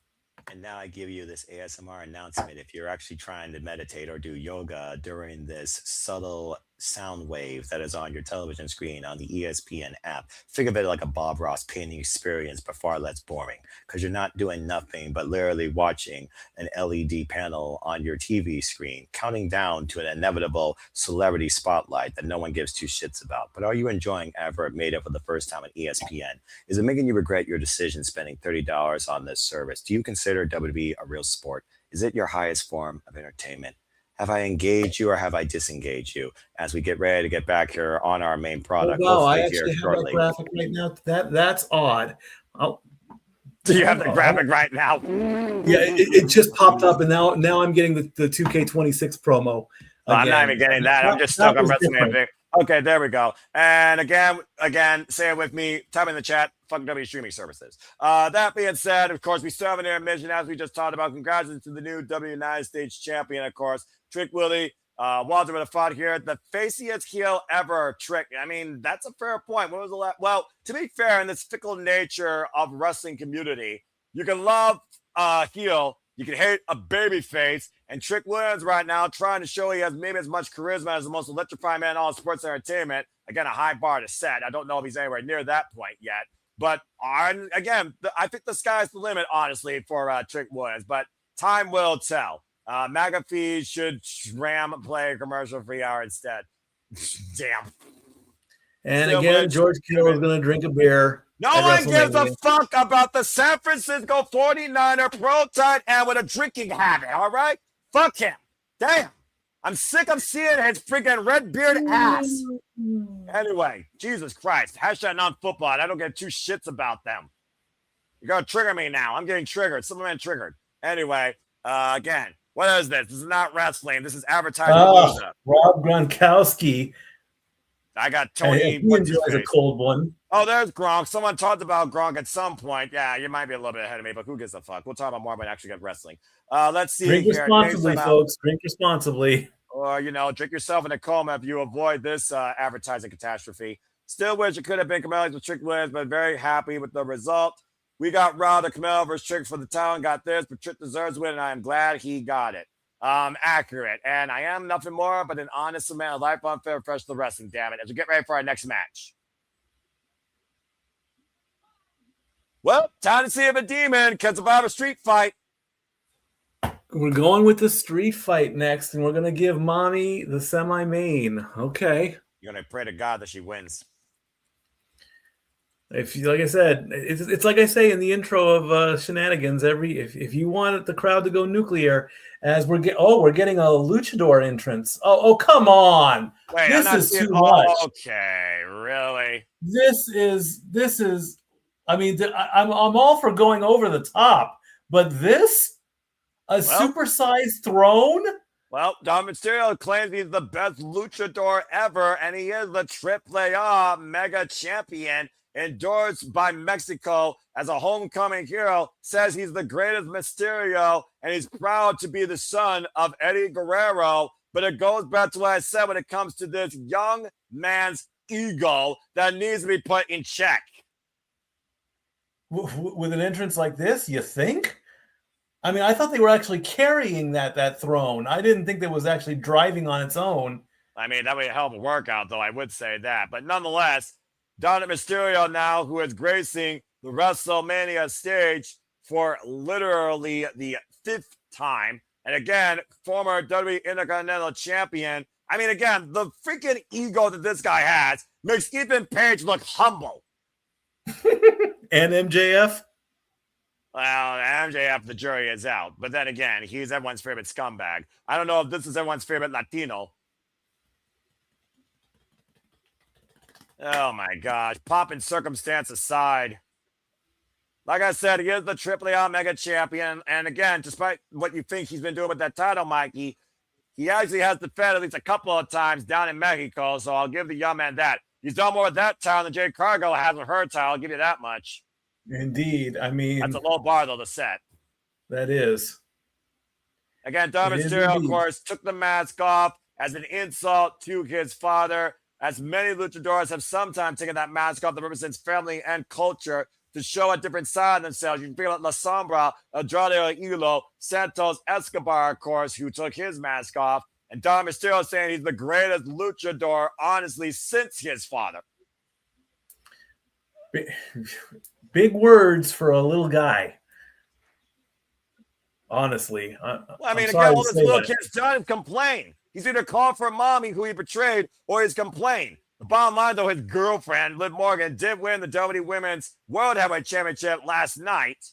And now I give you this ASMR announcement. If you're actually trying to meditate or do yoga during this subtle sound wave that is on your television screen on the ESPN app, think of it like a Bob Ross painting experience, but far less boring, because you're not doing nothing but literally watching an LED panel on your TV screen, counting down to an inevitable celebrity spotlight that no one gives 2 shits about. But are you enjoying ever made it for the first time on ESPN? Is it making you regret your decision spending $30 on this service? Do you consider WWE a real sport? Is it your highest form of entertainment? Have I engaged you or have I disengaged you? As we get ready to get back here on our main product. Oh, wow, I actually have that graphic right now. That's odd. Do you have the graphic right now? Yeah, it just popped up, and now I'm getting the 2K26 promo. I'm not even getting that. I'm just stuck on WrestleMania. Okay, there we go. And again, say it with me. Type in the chat. Fuck W streaming services. That being said, of course, we still have an intermission as we just talked about. Congratulations to the new W United States champion, of course, Trick Willie. Walter with a thought here. The faciest heel ever, Trick. I mean, that's a fair point. When was the last? Well, to be fair, in this fickle nature of wrestling community, you can love heel, you can hate a baby face, and Trick Williams right now trying to show he has maybe as much charisma as the most electrifying man in all sports entertainment. Again, a high bar to set. I don't know if he's anywhere near that point yet. But again, I think the sky's the limit, honestly, for Trick Williams. But time will tell. McAfee should ram play a commercial free hour instead. Damn. And again, George Kittle is going to drink a beer. No one gives a fuck about the San Francisco 49er prototype and with a drinking habit, all right? Fuck him. Damn. I'm sick of seeing his freaking red beard ass. Anyway, Jesus Christ. Hashtag non-football. I don't give two shits about them. You're going to trigger me now. I'm getting triggered. Superman triggered. Anyway, again, what is this? This is not wrestling. This is advertising. Rob Gronkowski. I got Tony. He enjoys a cold one. Oh, there's Gronk. Someone talked about Gronk at some point. Yeah, you might be a little bit ahead of me, but who gives a fuck? We'll talk about more when I actually get wrestling. Let's see. Drink responsibly, folks. Drink responsibly. Or, drink yourself in a coma if you avoid this advertising catastrophe. Still wish it could have been Camille with Trick Williams, but very happy with the result. We got Raw to Camille versus Trick for the town. Got this, but Trick deserves win, and I am glad he got it. Accurate. And I am nothing more but an honest man of life, unfair, professional wrestling, damn it, as we get ready for our next match. Well, time to see if a demon can survive a street fight. We're going with the street fight next, and we're going to give Mommy the semi-main. Okay. You're going to pray to God that she wins. Like I said, it's like I say in the intro of Shenanigans. If you want the crowd to go nuclear, as we're getting a luchador entrance. Oh, come on! Wait, this is too much. Okay, really? This is. I mean, I'm all for going over the top, but this supersized throne. Well, Dominik Mysterio claims he's the best luchador ever, and he is the AAA Mega Champion. Endorsed by Mexico as a homecoming hero, says he's the greatest Mysterio, and he's proud to be the son of Eddie Guerrero. But it goes back to what I said when it comes to this young man's ego that needs to be put in check. With an entrance like this, you think? I mean, I thought they were actually carrying that throne. I didn't think that was actually driving on its own. I mean, that would be a hell of a workout, though, I would say that. But nonetheless, Dominik Mysterio now, who is gracing the Wrestlemania stage for literally the 5th time. And again, former WWE Intercontinental Champion. I mean, again, the freaking ego that this guy has makes Ethan Page look humble. And MJF? Well, MJF, the jury is out. But then again, he's everyone's favorite scumbag. I don't know if this is everyone's favorite Latino. Oh, my gosh. Pop and circumstance aside. Like I said, he is the AAA Mega Champion. And again, despite what you think he's been doing with that title, Mikey, he actually has defended at least a couple of times down in Mexico. So I'll give the young man that. He's done more with that title than Jade Cargill has with her title. I'll give you that much. Indeed. I mean, that's a low bar, though, to set. That is. Again, Dominik Mysterio, of course, took the mask off as an insult to his father. As many luchadors have sometimes taken that mask off that represents family and culture to show a different side of themselves. You can feel like La Sombra, Andrade Hilo, Santos Escobar, of course, who took his mask off. And Dominik Mysterio saying he's the greatest luchador, honestly, since his father. Big words for a little guy. Honestly. I mean, again, all this little kid's done is complain. He's either called for mommy, who he betrayed, or he's complained. The bottom line, though, his girlfriend, Liv Morgan, did win the WWE Women's World Heavyweight Championship last night.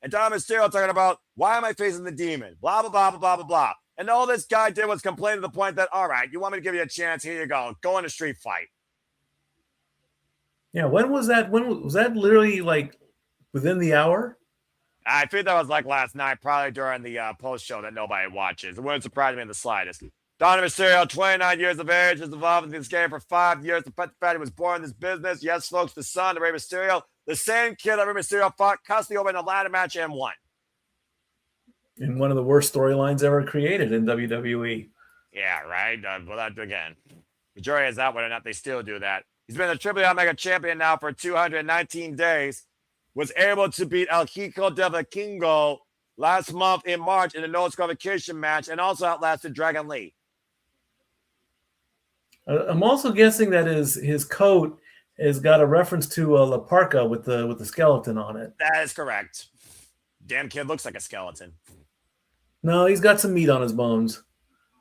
And Dominik Mysterio talking about, why am I facing the demon? Blah, blah, blah, blah, blah, blah, blah. And all this guy did was complain to the point that, all right, you want me to give you a chance? Here you go. Go in a street fight. Yeah, when was that? When was that literally like within the hour? I think that was like last night, probably during the post show that nobody watches. It wouldn't surprise me in the slightest. Dominik Mysterio, 29 years of age, has involved in this game for 5 years. The fact that he was born in this business. Yes, folks, the son of Rey Mysterio, the same kid that Rey Mysterio fought custody over in a ladder match and won. In one of the worst storylines ever created in WWE. Yeah, right. Well, again, the jury is out whether or not they still do that. He's been the AAA Mega Champion now for 219 days. Was able to beat El Hijo del Vikingo last month in March in a no disqualification match, and also outlasted Dragon Lee. I'm also guessing that his coat has got a reference to La Parka with the skeleton on it. That is correct. Damn kid looks like a skeleton. No, he's got some meat on his bones.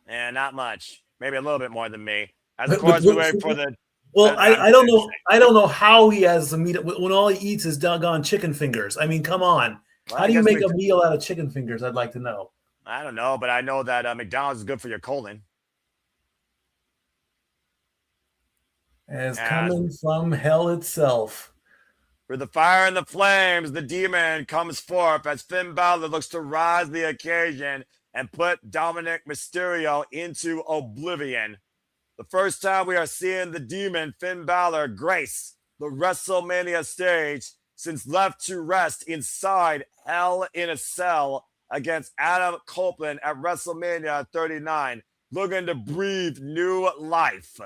And not much. Maybe a little bit more than me. As of course, we wait for the. Well, I don't know. I don't know how he has some meat when all he eats is doggone chicken fingers. I mean, come on. Well, how do you make a meal out of chicken fingers? I'd like to know. I don't know, but I know that McDonald's is good for your colon. As coming from hell itself. Through the fire and the flames, the demon comes forth as Finn Balor looks to rise the occasion and put Dominik Mysterio into oblivion. The first time we are seeing the demon Finn Balor grace the WrestleMania stage since left to rest inside Hell in a Cell against Adam Copeland at WrestleMania 39, looking to breathe new life.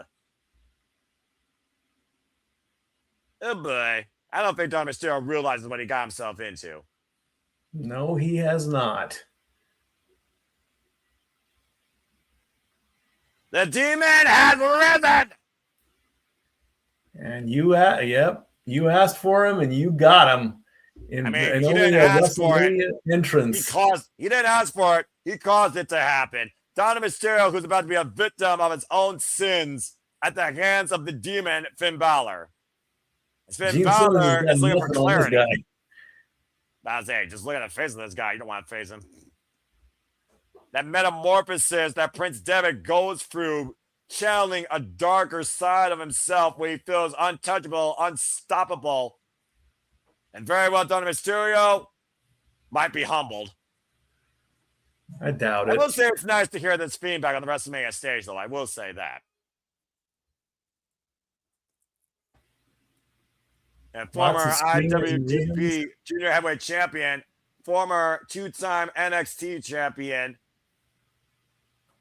Oh boy. I don't think Dominik Mysterio realizes what he got himself into. No, he has not. The demon has risen! And you asked for him and you got him. He didn't ask for it. Entrance. He didn't ask for it. He caused it to happen. Dominik Mysterio, who's about to be a victim of his own sins at the hands of the demon, Finn Balor. Finn Balor is looking for clarity. I was saying, just look at the face of this guy. You don't want to face him. That metamorphosis that Prince Devitt goes through, channeling a darker side of himself where he feels untouchable, unstoppable. And very well, Dominik Mysterio might be humbled. I doubt it. I will say it's nice to hear this Fiend back on the WrestleMania stage, though. I will say that. And former IWGP Junior Heavyweight Champion, former two-time NXT Champion,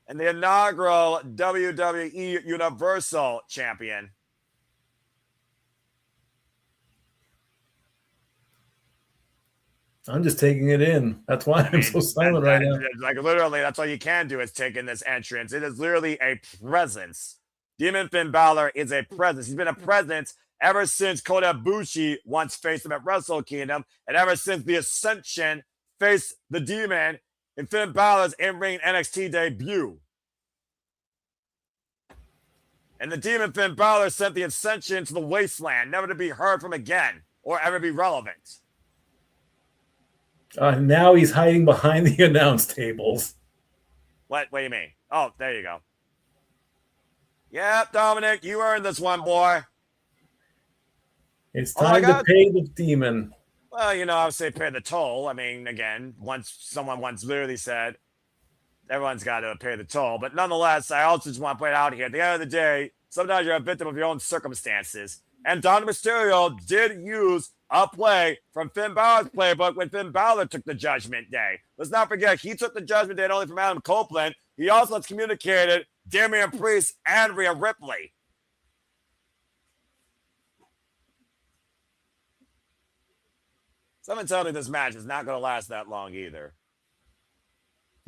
and the inaugural WWE Universal Champion. I'm just taking it in. That's why I'm so silent right now. Like literally, that's all you can do is take in this entrance. It is literally a presence. Demon Finn Balor is a presence. He's been a presence ever since Kota Ibushi once faced him at Wrestle Kingdom, and ever since the Ascension faced the Demon in Finn Balor's in-ring NXT debut. And the Demon Finn Balor sent the Ascension to the wasteland, never to be heard from again or ever be relevant. Now he's hiding behind the announce tables. What do you mean? Oh, there you go. Yep, Dominik, you earned this one, boy. It's time to pay the demon. Well, I would say pay the toll. I mean, again, someone once literally said, everyone's got to pay the toll. But nonetheless, I also just want to point out here, at the end of the day, sometimes you're a victim of your own circumstances. And Dominik Mysterio did use a play from Finn Balor's playbook when Finn Balor took the Judgment Day. Let's not forget, he took the Judgment Day not only from Adam Copeland, he also excommunicated Damian Priest and Rhea Ripley. Someone tell me this match is not going to last that long either.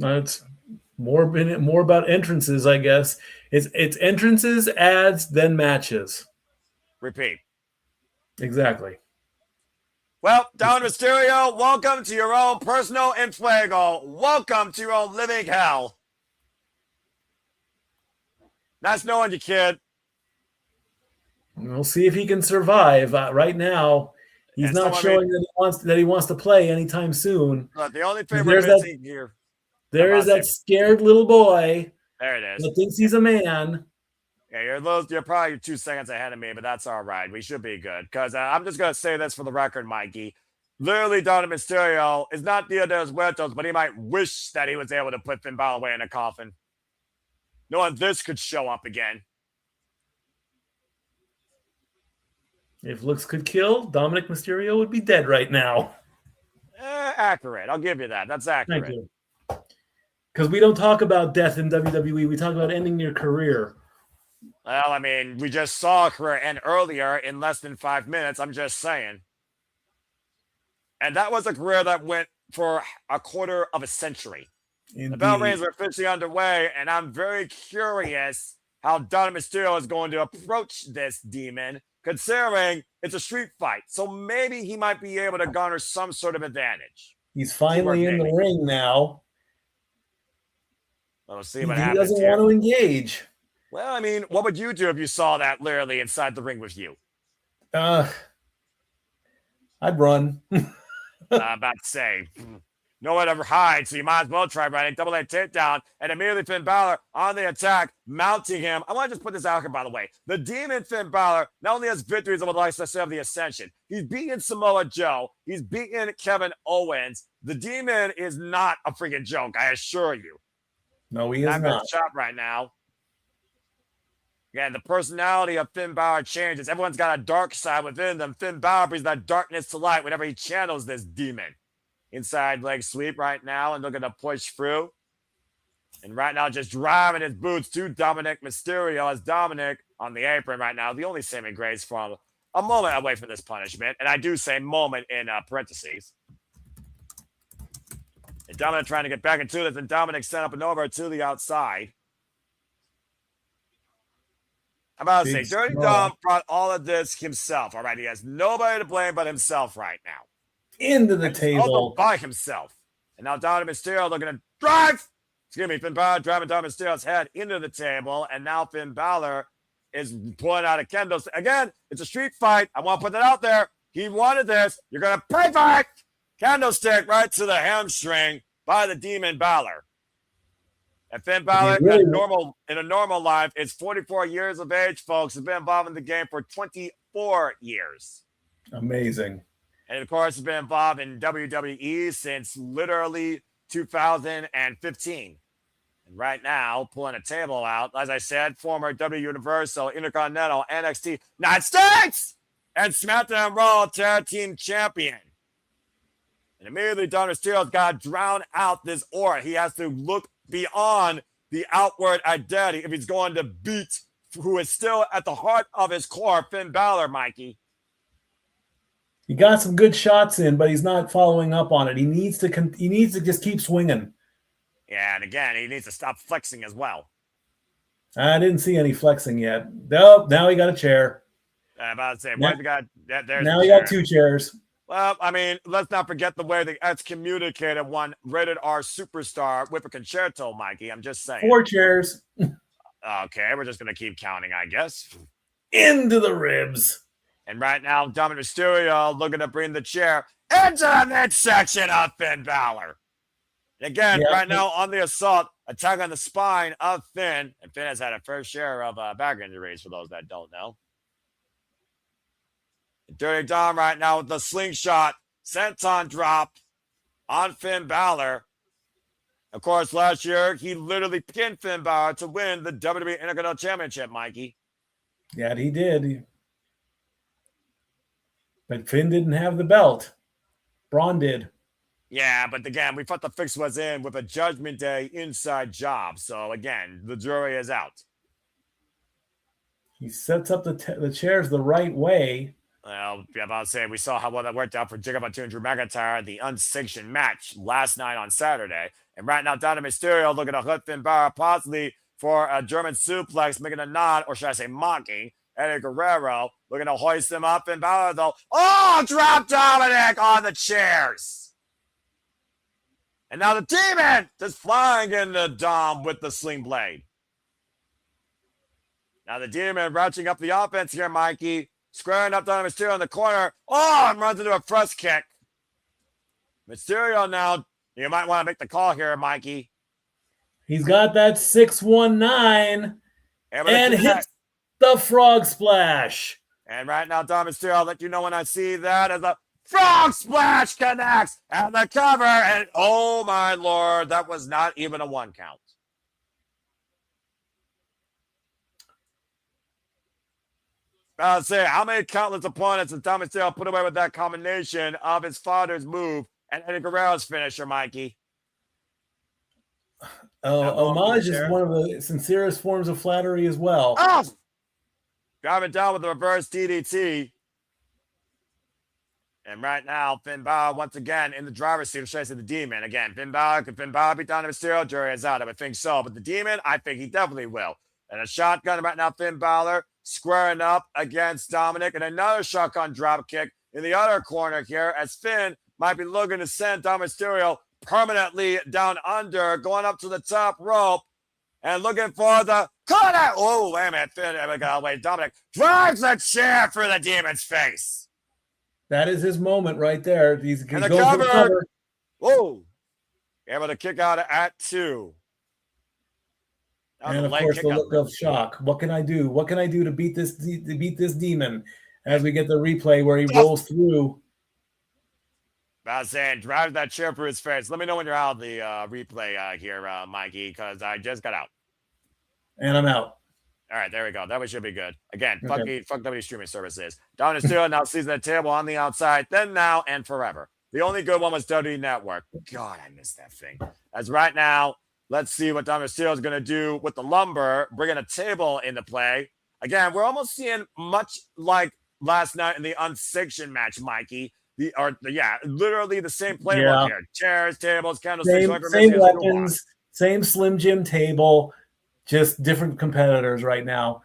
It's more about entrances, I guess. It's entrances, ads, then matches. Repeat. Exactly. Well, Dominik Mysterio, welcome to your own personal infuego. Welcome to your own living hell. Nice knowing you, kid. We'll see if he can survive. Right now, he's not showing that he wants to play anytime soon. Look, the only thing we're missing here. There is that scared little boy. There it is. That thinks he's a man. Yeah, you're probably 2 seconds ahead of me, but that's all right. We should be good. Because I'm just going to say this for the record, Mikey. Literally, Dominik Mysterio is not Dia de los Muertos, but he might wish that he was able to put Finn Balor away in a coffin. Knowing this could show up again. If looks could kill, Dominik Mysterio would be dead right now. Accurate. I'll give you that. That's accurate. Thank you. Because we don't talk about death in WWE. We talk about ending your career. Well, I mean, we just saw a career end earlier in less than 5 minutes. I'm just saying. And that was a career that went for a quarter of a century. Indeed. The bell rings are officially underway, and I'm very curious how Dominik Mysterio is going to approach this demon considering it's a street fight. So maybe he might be able to garner some sort of advantage. He's finally in the ring now. We'll see what happens. He doesn't want to engage. Well, I mean, what would you do if you saw that literally inside the ring with you? I'd run. I'm about to say, no one ever hides, so you might as well try running. Double A takedown, and immediately Finn Balor on the attack, mounting him. I want to just put this out here, by the way. The Demon Finn Balor not only has victories over the likes of the Ascension, he's beaten Samoa Joe, he's beaten Kevin Owens. The Demon is not a freaking joke, I assure you. No, he is not. Shot right now. Again, the personality of Finn Balor changes. Everyone's got a dark side within them. Finn Balor brings that darkness to light whenever he channels this demon. Inside leg sweep right now and looking to push through. And right now just driving his boots to Dominik Mysterio as Dominik on the apron right now. The only saving grace from a moment away from this punishment. And I do say moment in parentheses. And Dominik trying to get back into this, and Dominik set up and over to the outside. I'm about to say, Dirty Dom brought all of this himself. All right, he has nobody to blame but himself right now. Into the table. By himself. And now Dominik Mysterio looking to drive. Excuse me, Finn Balor driving Dominik Mysterio's head into the table. And now Finn Balor is pulling out a kendo stick. Again, it's a street fight. I want to put that out there. He wanted this. You're going to pay for it. Candlestick right to the hamstring by the Demon Balor. And Finn Balor, in a normal life, is 44 years of age, folks. Has been involved in the game for 24 years. Amazing. And, of course, has been involved in WWE since literally 2015. And right now, pulling a table out, as I said, former W Universal, Intercontinental, NXT, United States, and SmackDown Raw Tag Team Champion. And immediately, Dominik Mysterio's got to drown out this aura. He has to look beyond the outward identity if he's going to beat who is still at the heart of his core, Finn Balor, Mikey. He got some good shots in, but he's not following up on it. He needs to just keep swinging. Yeah, and again, he needs to stop flexing as well. I didn't see any flexing yet. Nope, now he got a chair. I'm about to say, where's the guy? There's now he got two chairs. Well, I mean, let's not forget the way the excommunicated one rated R superstar with a concerto, Mikey. I'm just saying. 4 chairs. Okay, we're just going to keep counting, I guess. Into the ribs. And right now, Dominik Mysterio looking to bring the chair into the midsection of Finn Balor. And again, right now on the assault, attack on the spine of Finn. And Finn has had a fair share of back injuries, for those that don't know. Dirty Dom right now with the slingshot, senton drop on Finn Balor. Of course, last year, he literally pinned Finn Balor to win the WWE Intercontinental Championship, Mikey. Yeah, he did. But Finn didn't have the belt. Braun did. Yeah, but again, we thought the fix was in with a Judgment Day inside job. So again, the jury is out. He sets up the chairs the right way. Well, I'm about to say, we saw how well that worked out for Jacob and Drew McIntyre, the unsanctioned match last night on Saturday. And right now, Dominik Mysterio looking to hook Finn Balor possibly for a German suplex, making a nod, or should I say mocking, Eddie Guerrero, looking to hoist him up. Finn Balor, though, drop Dominik on the chairs. And now the Demon just flying into Dom with the sling blade. Now the Demon ratcheting up the offense here, Mikey. Squaring up Dominik Mysterio in the corner. And runs into a thrust kick. Mysterio now, you might want to make the call here, Mikey. He's got that 619 and hits the frog splash. And right now, Dominik Mysterio, I'll let you know when I see that as a frog splash connects and the cover. And oh my Lord, that was not even a 1 count. I'll say, how many countless opponents has Dominik Mysterio put away with that combination of his father's move and Eddie Guerrero's finisher, Mikey? Homage is one of the sincerest forms of flattery as well. Driving down with the reverse DDT. And right now, Finn Balor once again in the driver's seat of chasing the Demon. Again, Finn Balor beat Dominik Mysterio? Jury is out. I would think so. But the Demon, I think he definitely will. And a shotgun right now, Finn Balor squaring up against Dominik. And another shotgun drop kick in the other corner here as Finn might be looking to send Mysterio permanently down under, going up to the top rope and looking for the corner. Oh, wait a minute. Finn, wait, Dominik drives a chair through the Demon's face. That is his moment right there. He's and the going for the cover. Whoa. Able to kick out at 2. And of course, the look of shock. What can I do? What can I do to beat this demon? As we get the replay where he rolls through. I was saying, drive that chair through his face. Let me know when you're out of the replay here, Mikey, because I just got out. And I'm out. All right, there we go. That should be good. Again, okay. fuck W streaming services. Dominik Mysterio now sees the table on the outside, then, now, and forever. The only good one was WWE Network. God, I missed that thing. As right now, let's see what Dominik Mysterio is going to do with the lumber, bringing a table into play. Again, we're almost seeing much like last night in the Unsanctioned match, Mikey. Literally the same playbook here. Chairs, tables, candlesticks. Same weapons, same Slim Jim table, just different competitors right now.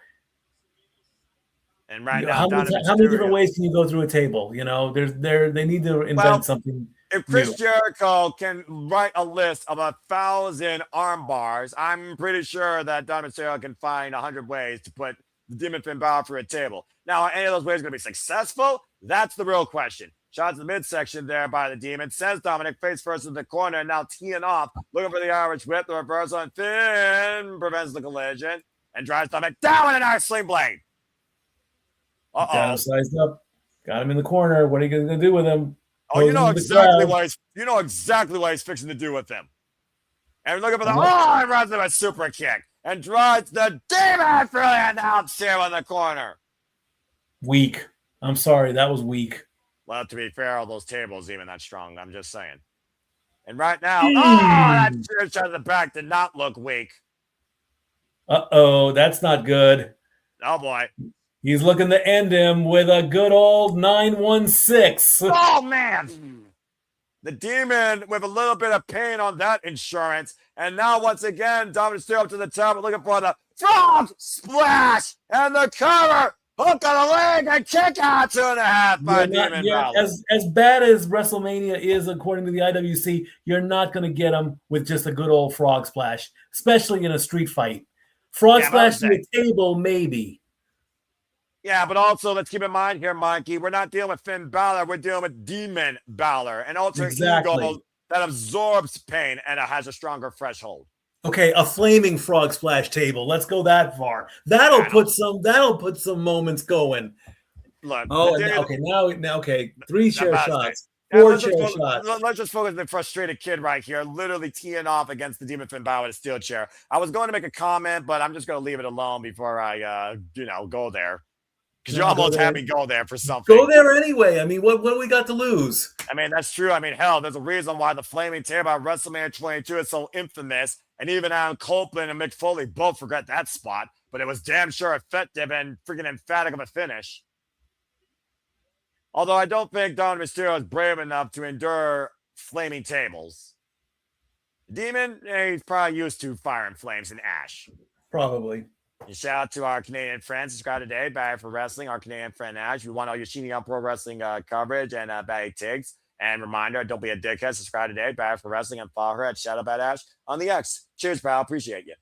And right now, how many different ways can you go through a table? You know, they need to invent something. If Chris Jericho can write a list of 1,000 arm bars, I'm pretty sure that Dominik Mysterio can find 100 ways to put the Demon Finn Balor through a table. Now, are any of those ways going to be successful? That's the real question. Shot to the midsection there by the Demon. Sends Dominik face first in the corner and now teeing off. Looking for the Irish whip. The reversal and Finn prevents the collision and drives Dominik down with an Irish sling blade. Got him sized up. Got him in the corner. What are you going to do with him? Oh, you know exactly what he's fixing to do with him. And looking for the and runs him a super kick and drives the Demon through the announce here in the corner. Weak. I'm sorry, that was weak. Well, to be fair, all those tables even that strong. I'm just saying. And right now, that chair shot in the back did not look weak. Uh-oh, that's not good. Oh, boy. He's looking to end him with a good old 916. Oh, man. The Demon with a little bit of pain on that insurance. And now, once again, Dominik Mysterio up to the top, looking for the frog splash and the cover. Hook on the leg and kick out 2.5 by Demon Balor. As bad as WrestleMania is, according to the IWC, you're not going to get him with just a good old frog splash, especially in a street fight. Frog splash to the table, maybe. Yeah, but also let's keep in mind here, Mikey, we're not dealing with Finn Balor. We're dealing with Demon Balor, an alter ego that absorbs pain and has a stronger threshold. Okay, a flaming frog splash table. Let's go that far. That'll put some moments going. Look. Now, 3 chair shots. 4 chair shots. Let's just focus on the frustrated kid right here, literally teeing off against the Demon Finn Balor with a steel chair. I was going to make a comment, but I'm just going to leave it alone before I, go there. Because you almost had me go there for something. Go there anyway. I mean, what do we got to lose? I mean, that's true. I mean, hell, there's a reason why the flaming table at WrestleMania 22 is so infamous. And even Adam Copeland and Mick Foley both forgot that spot. But it was damn sure effective and freaking emphatic of a finish. Although I don't think Dominik Mysterio is brave enough to endure flaming tables. Demon, he's probably used to fire and flames and ash. Probably. And shout out to our Canadian friends. Subscribe today. Bad for Wrestling. Our Canadian friend Ash. We want all your Sheeny on Pro Wrestling coverage and Batty Tigs. And reminder, don't be a dickhead. Subscribe today. Bad for Wrestling and follow her at ShadowBadAsh on the X. Cheers, pal. Appreciate you.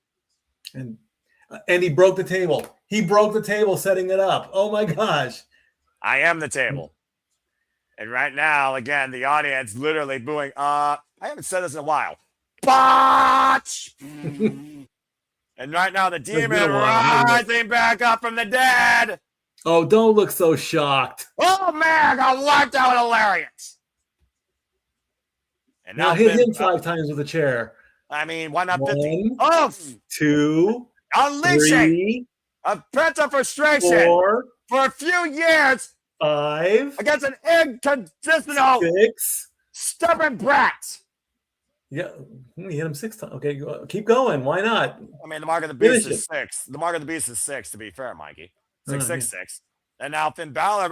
And he broke the table. He broke the table setting it up. Oh my gosh. I am the table. And right now, again, the audience literally booing. I haven't said this in a while. Botch! And right now, the Demon rising back up from the dead. Oh, don't look so shocked. Oh, man, I got wiped out with a lariat. And now hit him 5 times with a chair. I mean, why not 50? 2. Unleashing a Penta frustration 4. For a few years. 5. Against an inconsistent 6. Stubborn brat. Yeah, he hit him 6 times. Okay, keep going. Why not? I mean, the mark of the beast is 6. The mark of the beast is 6, to be fair, Mikey. 666. And now Finn Balor,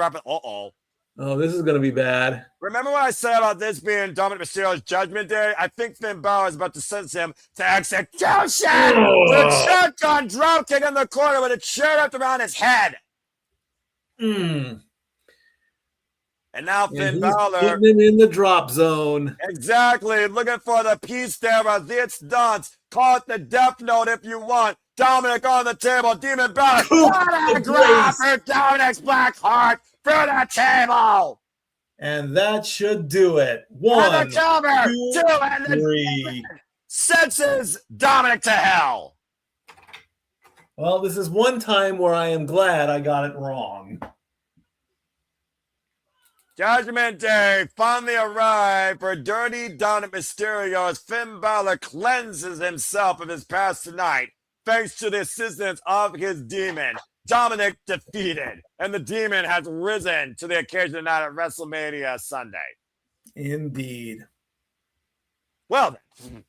Oh, this is going to be bad. Remember what I said about this being Dominik Mysterio's Judgment Day? I think Finn Balor is about to sentence him to execution with a shotgun dropkick in the corner with a chair wrapped around his head. Mm. And now Finn Balor putting him in the drop zone. Exactly. Looking for the piece there as it's done. Call it the death note if you want. Dominik on the table. Demon Balor. What a grab for Dominik's black heart through the table. And that should do it. One, and the cover, two, and three. Senses Dominik to hell. Well, this is one time where I am glad I got it wrong. Judgment Day finally arrived for Dirty Dominik Mysterio as Finn Balor cleanses himself of his past tonight thanks to the assistance of his demon. Dominik defeated, and the demon has risen to the occasion tonight at WrestleMania Sunday. Indeed. Well, then,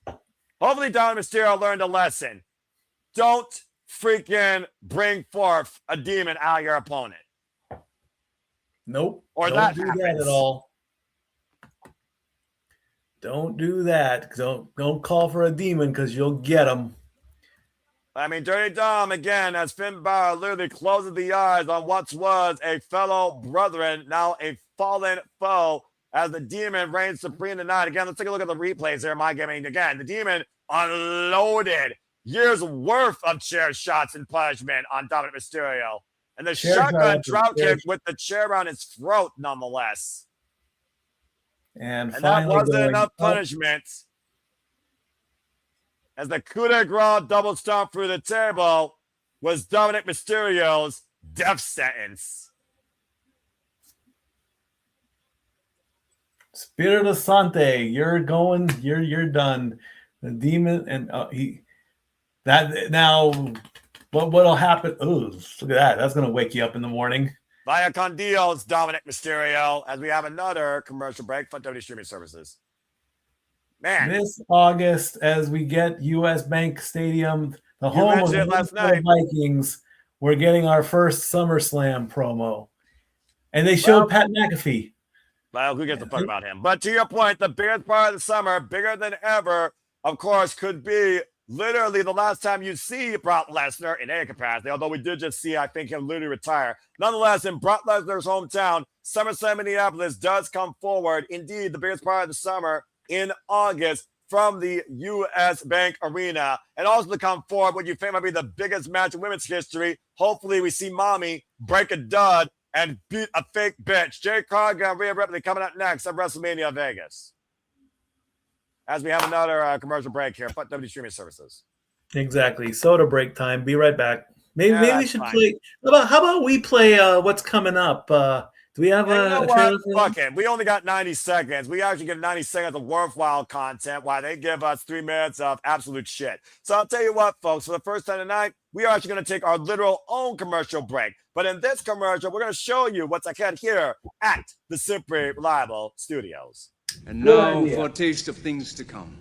hopefully Dominik Mysterio learned a lesson. Don't freaking bring forth a demon out of your opponent. Nope. Or don't do that at all. Don't do that. Don't call for a demon because you'll get him. I mean, Dirty Dom, again, as Finn Balor literally closes the eyes on what was a fellow brethren, now a fallen foe, as the demon reigns supreme tonight. Again, let's take a look at the replays here. My gaming again. The demon unloaded years worth of chair shots in punishment on Dominik Mysterio. And the shotgun drop kick with the chair around his throat, nonetheless. And that wasn't enough punishment. As the coup de grace double stomp through the table was Dominik Mysterio's death sentence. Spirito Sante, you're done. The demon and what'll happen? Oh, look at that. That's gonna wake you up in the morning. Via con Dios, Dominik Mysterio, as we have another commercial break for WWE streaming services. Man, this August, as we get US Bank Stadium, the home of the Vikings, we're getting our first SummerSlam promo. And they showed Pat McAfee. Well, who gives a fuck about him? But to your point, the biggest part of the summer, bigger than ever, of course, could be literally the last time you see Brock Lesnar in any capacity, although we did just see, I think, him literally retire. Nonetheless, in Brock Lesnar's hometown, SummerSlam Minneapolis does come forward. Indeed, the biggest part of the summer in August from the US Bank Arena. And also to come forward, what you think might be the biggest match in women's history. Hopefully, we see Mommy break a dud and beat a fake bitch. Jade, Cargill and Rhea Ripley coming up next at WrestleMania Vegas. As we have another commercial break here, but WWE streaming services. Exactly. Soda break time. Be right back. Maybe we should play. How about we play what's coming up? Do we have a trailer? Fuck it. We only got 90 seconds. We actually get 90 seconds of worthwhile content while they give us 3 minutes of absolute shit. So I'll tell you what, folks, for the first time tonight, we are actually going to take our literal own commercial break. But in this commercial, we're going to show you what's ahead here at the Simply Reliable Studios. And now for a taste of things to come.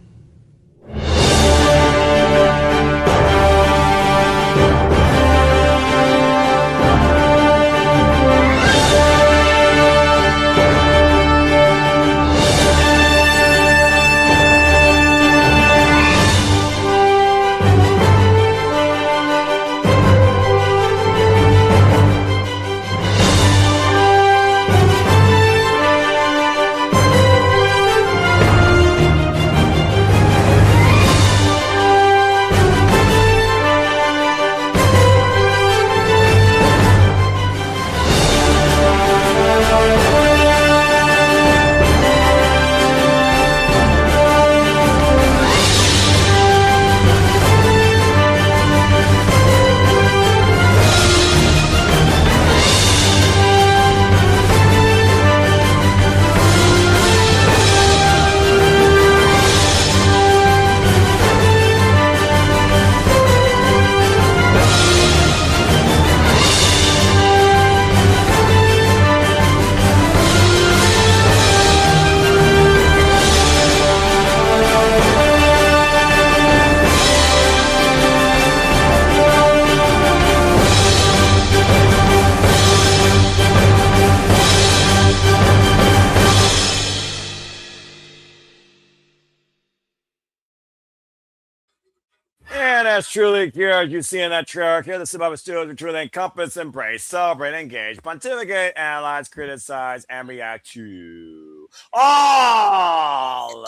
Yes, truly, here, as you see in that trailer, here the Survivor Studios we truly encompass, embrace, celebrate, engage, pontificate, analyze, criticize, and react to all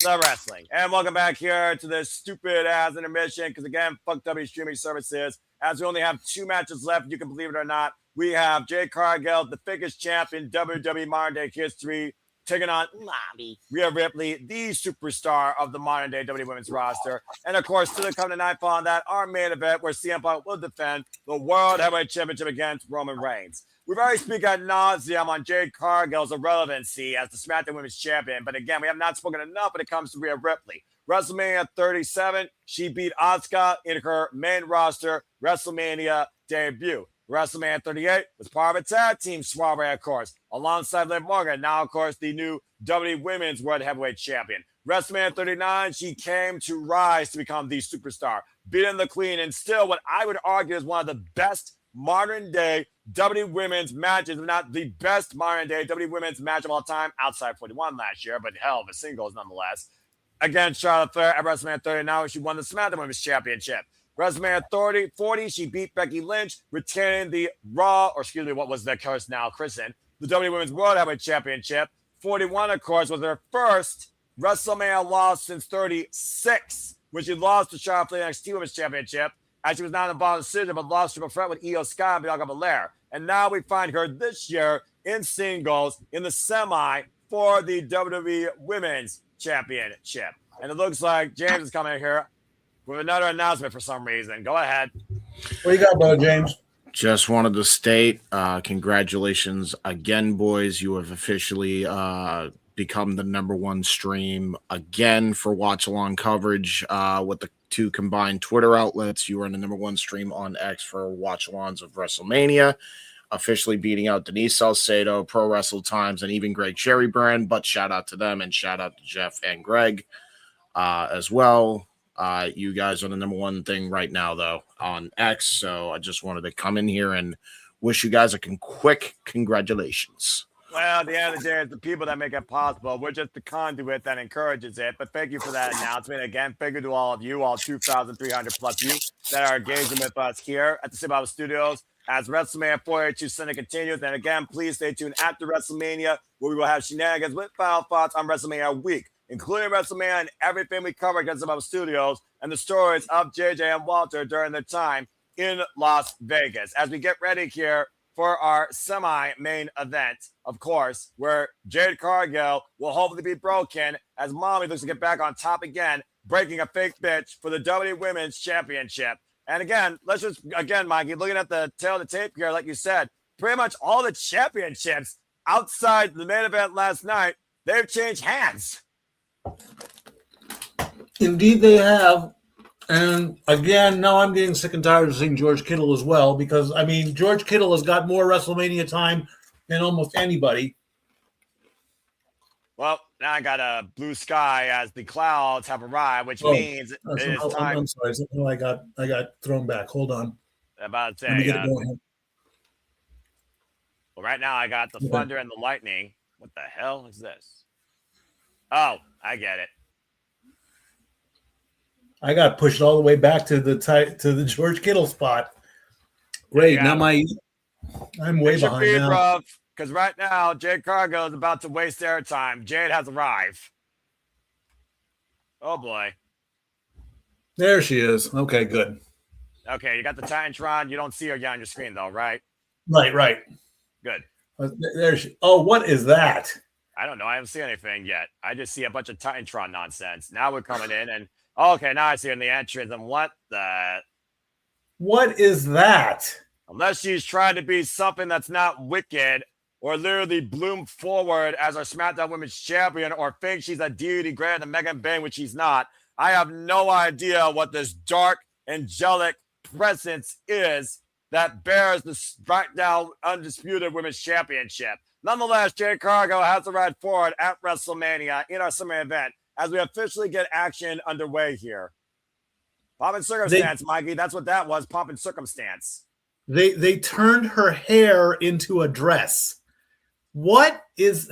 the wrestling. And welcome back here to this stupid ass intermission, because again, fuck W streaming services. As we only have 2 matches left, you can believe it or not. We have Jade Cargill, the biggest champ in WWE modern day history, taking on Rhea Ripley, the superstar of the modern day WWE women's roster. And of course, still coming tonight following that, our main event where CM Punk will defend the World Heavyweight Championship against Roman Reigns. We've already speak ad nauseum on Jade Cargill's irrelevancy as the SmackDown Women's Champion, but again, we have not spoken enough when it comes to Rhea Ripley. WrestleMania 37, she beat Asuka in her main roster WrestleMania debut. WrestleMania 38 was part of a tag team soiree, of course, alongside Liv Morgan, now, of course, the new WWE Women's World Heavyweight Champion. WrestleMania 39, she came to rise to become the superstar, beating the Queen, and still what I would argue is one of the best modern-day WWE Women's matches, if not the best modern-day WWE Women's match of all time, outside 41 last year, but hell of a singles nonetheless. Against Charlotte Flair at WrestleMania 39, she won the SmackDown Women's Championship. WrestleMania 40, she beat Becky Lynch, retaining the what was the curse now christened, the WWE Women's World Heavyweight Championship. 41, of course, was her first WrestleMania loss since 36, when she lost to Charlotte Flair NXT Women's Championship, as she was not involved in the decision, but lost to a friend with Io Sky and Bianca Belair. And now we find her this year in singles in the semi for the WWE Women's Championship. And it looks like James is coming here with another announcement for some reason. Go ahead. What you got, brother James? Just wanted to state, congratulations again, boys. You have officially become the #1 stream again for watch along coverage with the 2 combined Twitter outlets. You are in the #1 stream on X for watch alongs of WrestleMania, officially beating out Denise Salcedo, Pro Wrestle Times, and even Greg Cherrybrand. But shout out to them and shout out to Jeff and Greg as well. You guys are the #1 thing right now, though, on X. So I just wanted to come in here and wish you guys a quick congratulations. Well, at the end of the day, it's the people that make it possible. We're just the conduit that encourages it. But thank you for that announcement. Again, thank you to all of you, all 2,300 plus you that are engaging with us here at the Survivor Studios as WrestleMania 42 Sunday continues. And again, please stay tuned after WrestleMania, where we will have shenanigans with final thoughts on WrestleMania week, including WrestleMania and everything we cover against Survivor Studios and the stories of JJ and Walter during their time in Las Vegas. As we get ready here for our semi-main event, of course, where Jade Cargill will hopefully be broken as Mommy looks to get back on top again, breaking a fake bitch for the WWE Women's Championship. And again, let's just, Mikey, looking at the tail of the tape here, like you said, pretty much all the championships outside the main event last night, they've changed hands. Indeed, they have. And again, now I'm getting sick and tired of seeing George Kittle as well, because, I mean, George Kittle has got more WrestleMania time than almost anybody. Well, now I got a blue sky as the clouds have arrived, which means it is time. I'm sorry. Somehow I got thrown back. Hold on. I'm about to Let me say, get it going. well, right now I got the thunder and the lightning. What the hell is this? Oh, I get it. I got pushed all the way back to the George Kittle spot. Great. Now I'm way behind now. Because right now, Jade Cargill is about to waste their time. Jade has arrived. Oh, boy. There she is. Okay, good. Okay, you got the Titantron. You don't see her yet on your screen, though, right? Right. Good. There she. Oh, what is that? I don't know. I haven't seen anything yet. I just see a bunch of Titantron nonsense. Now we're coming in, and okay, now I see her in the entrance. And what is that? Unless she's trying to be something that's not wicked, or literally bloom forward as our SmackDown Women's Champion, or think she's a deity greater than Megan Bayne, which she's not. I have no idea what this dark, angelic presence is that bears the SmackDown Undisputed Women's Championship. Nonetheless, Jade Cargill has to ride forward at WrestleMania in our summer event as we officially get action underway here. Pomp and circumstance, Mikey. That's what that was, pomp and circumstance. They turned her hair into a dress. What is...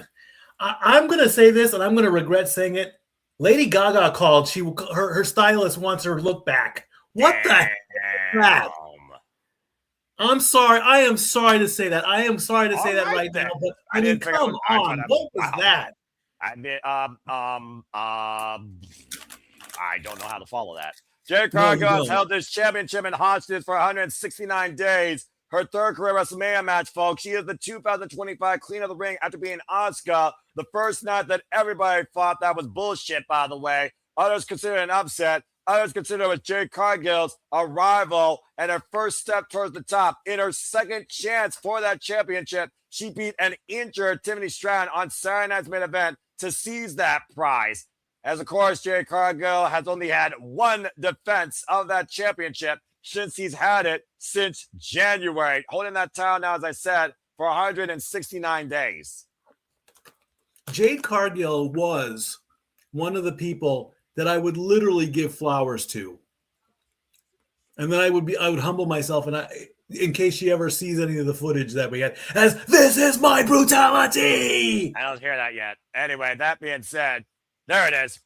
I'm going to say this, and I'm going to regret saying it. Lady Gaga called. Her stylist wants her look back. What the heck is that? I'm sorry. I am sorry to say that. I am sorry to say that right now. But I mean, come on. What was that? I don't know how to follow that. Jade Cargill has held this championship in hostage for 169 days. Her third career WrestleMania match, folks. She is the 2025 Queen of the Ring after being Asuka. The first night that everybody thought that was bullshit, by the way. Others consider it an upset. Others consider it was Jade Cargill's arrival and her first step towards the top. In her second chance for that championship, she beat an injured Tiffany Stratton on Saturday night's main event to seize that prize. As of course, Jade Cargill has only had one defense of that championship since he's had it since January, holding that title now, as I said, for 169 days. Jade Cargill was one of the people that I would literally give flowers to. And then I would humble myself, and in case she ever sees any of the footage that we had, as this is my brutality. I don't hear that yet. Anyway, that being said, there it is.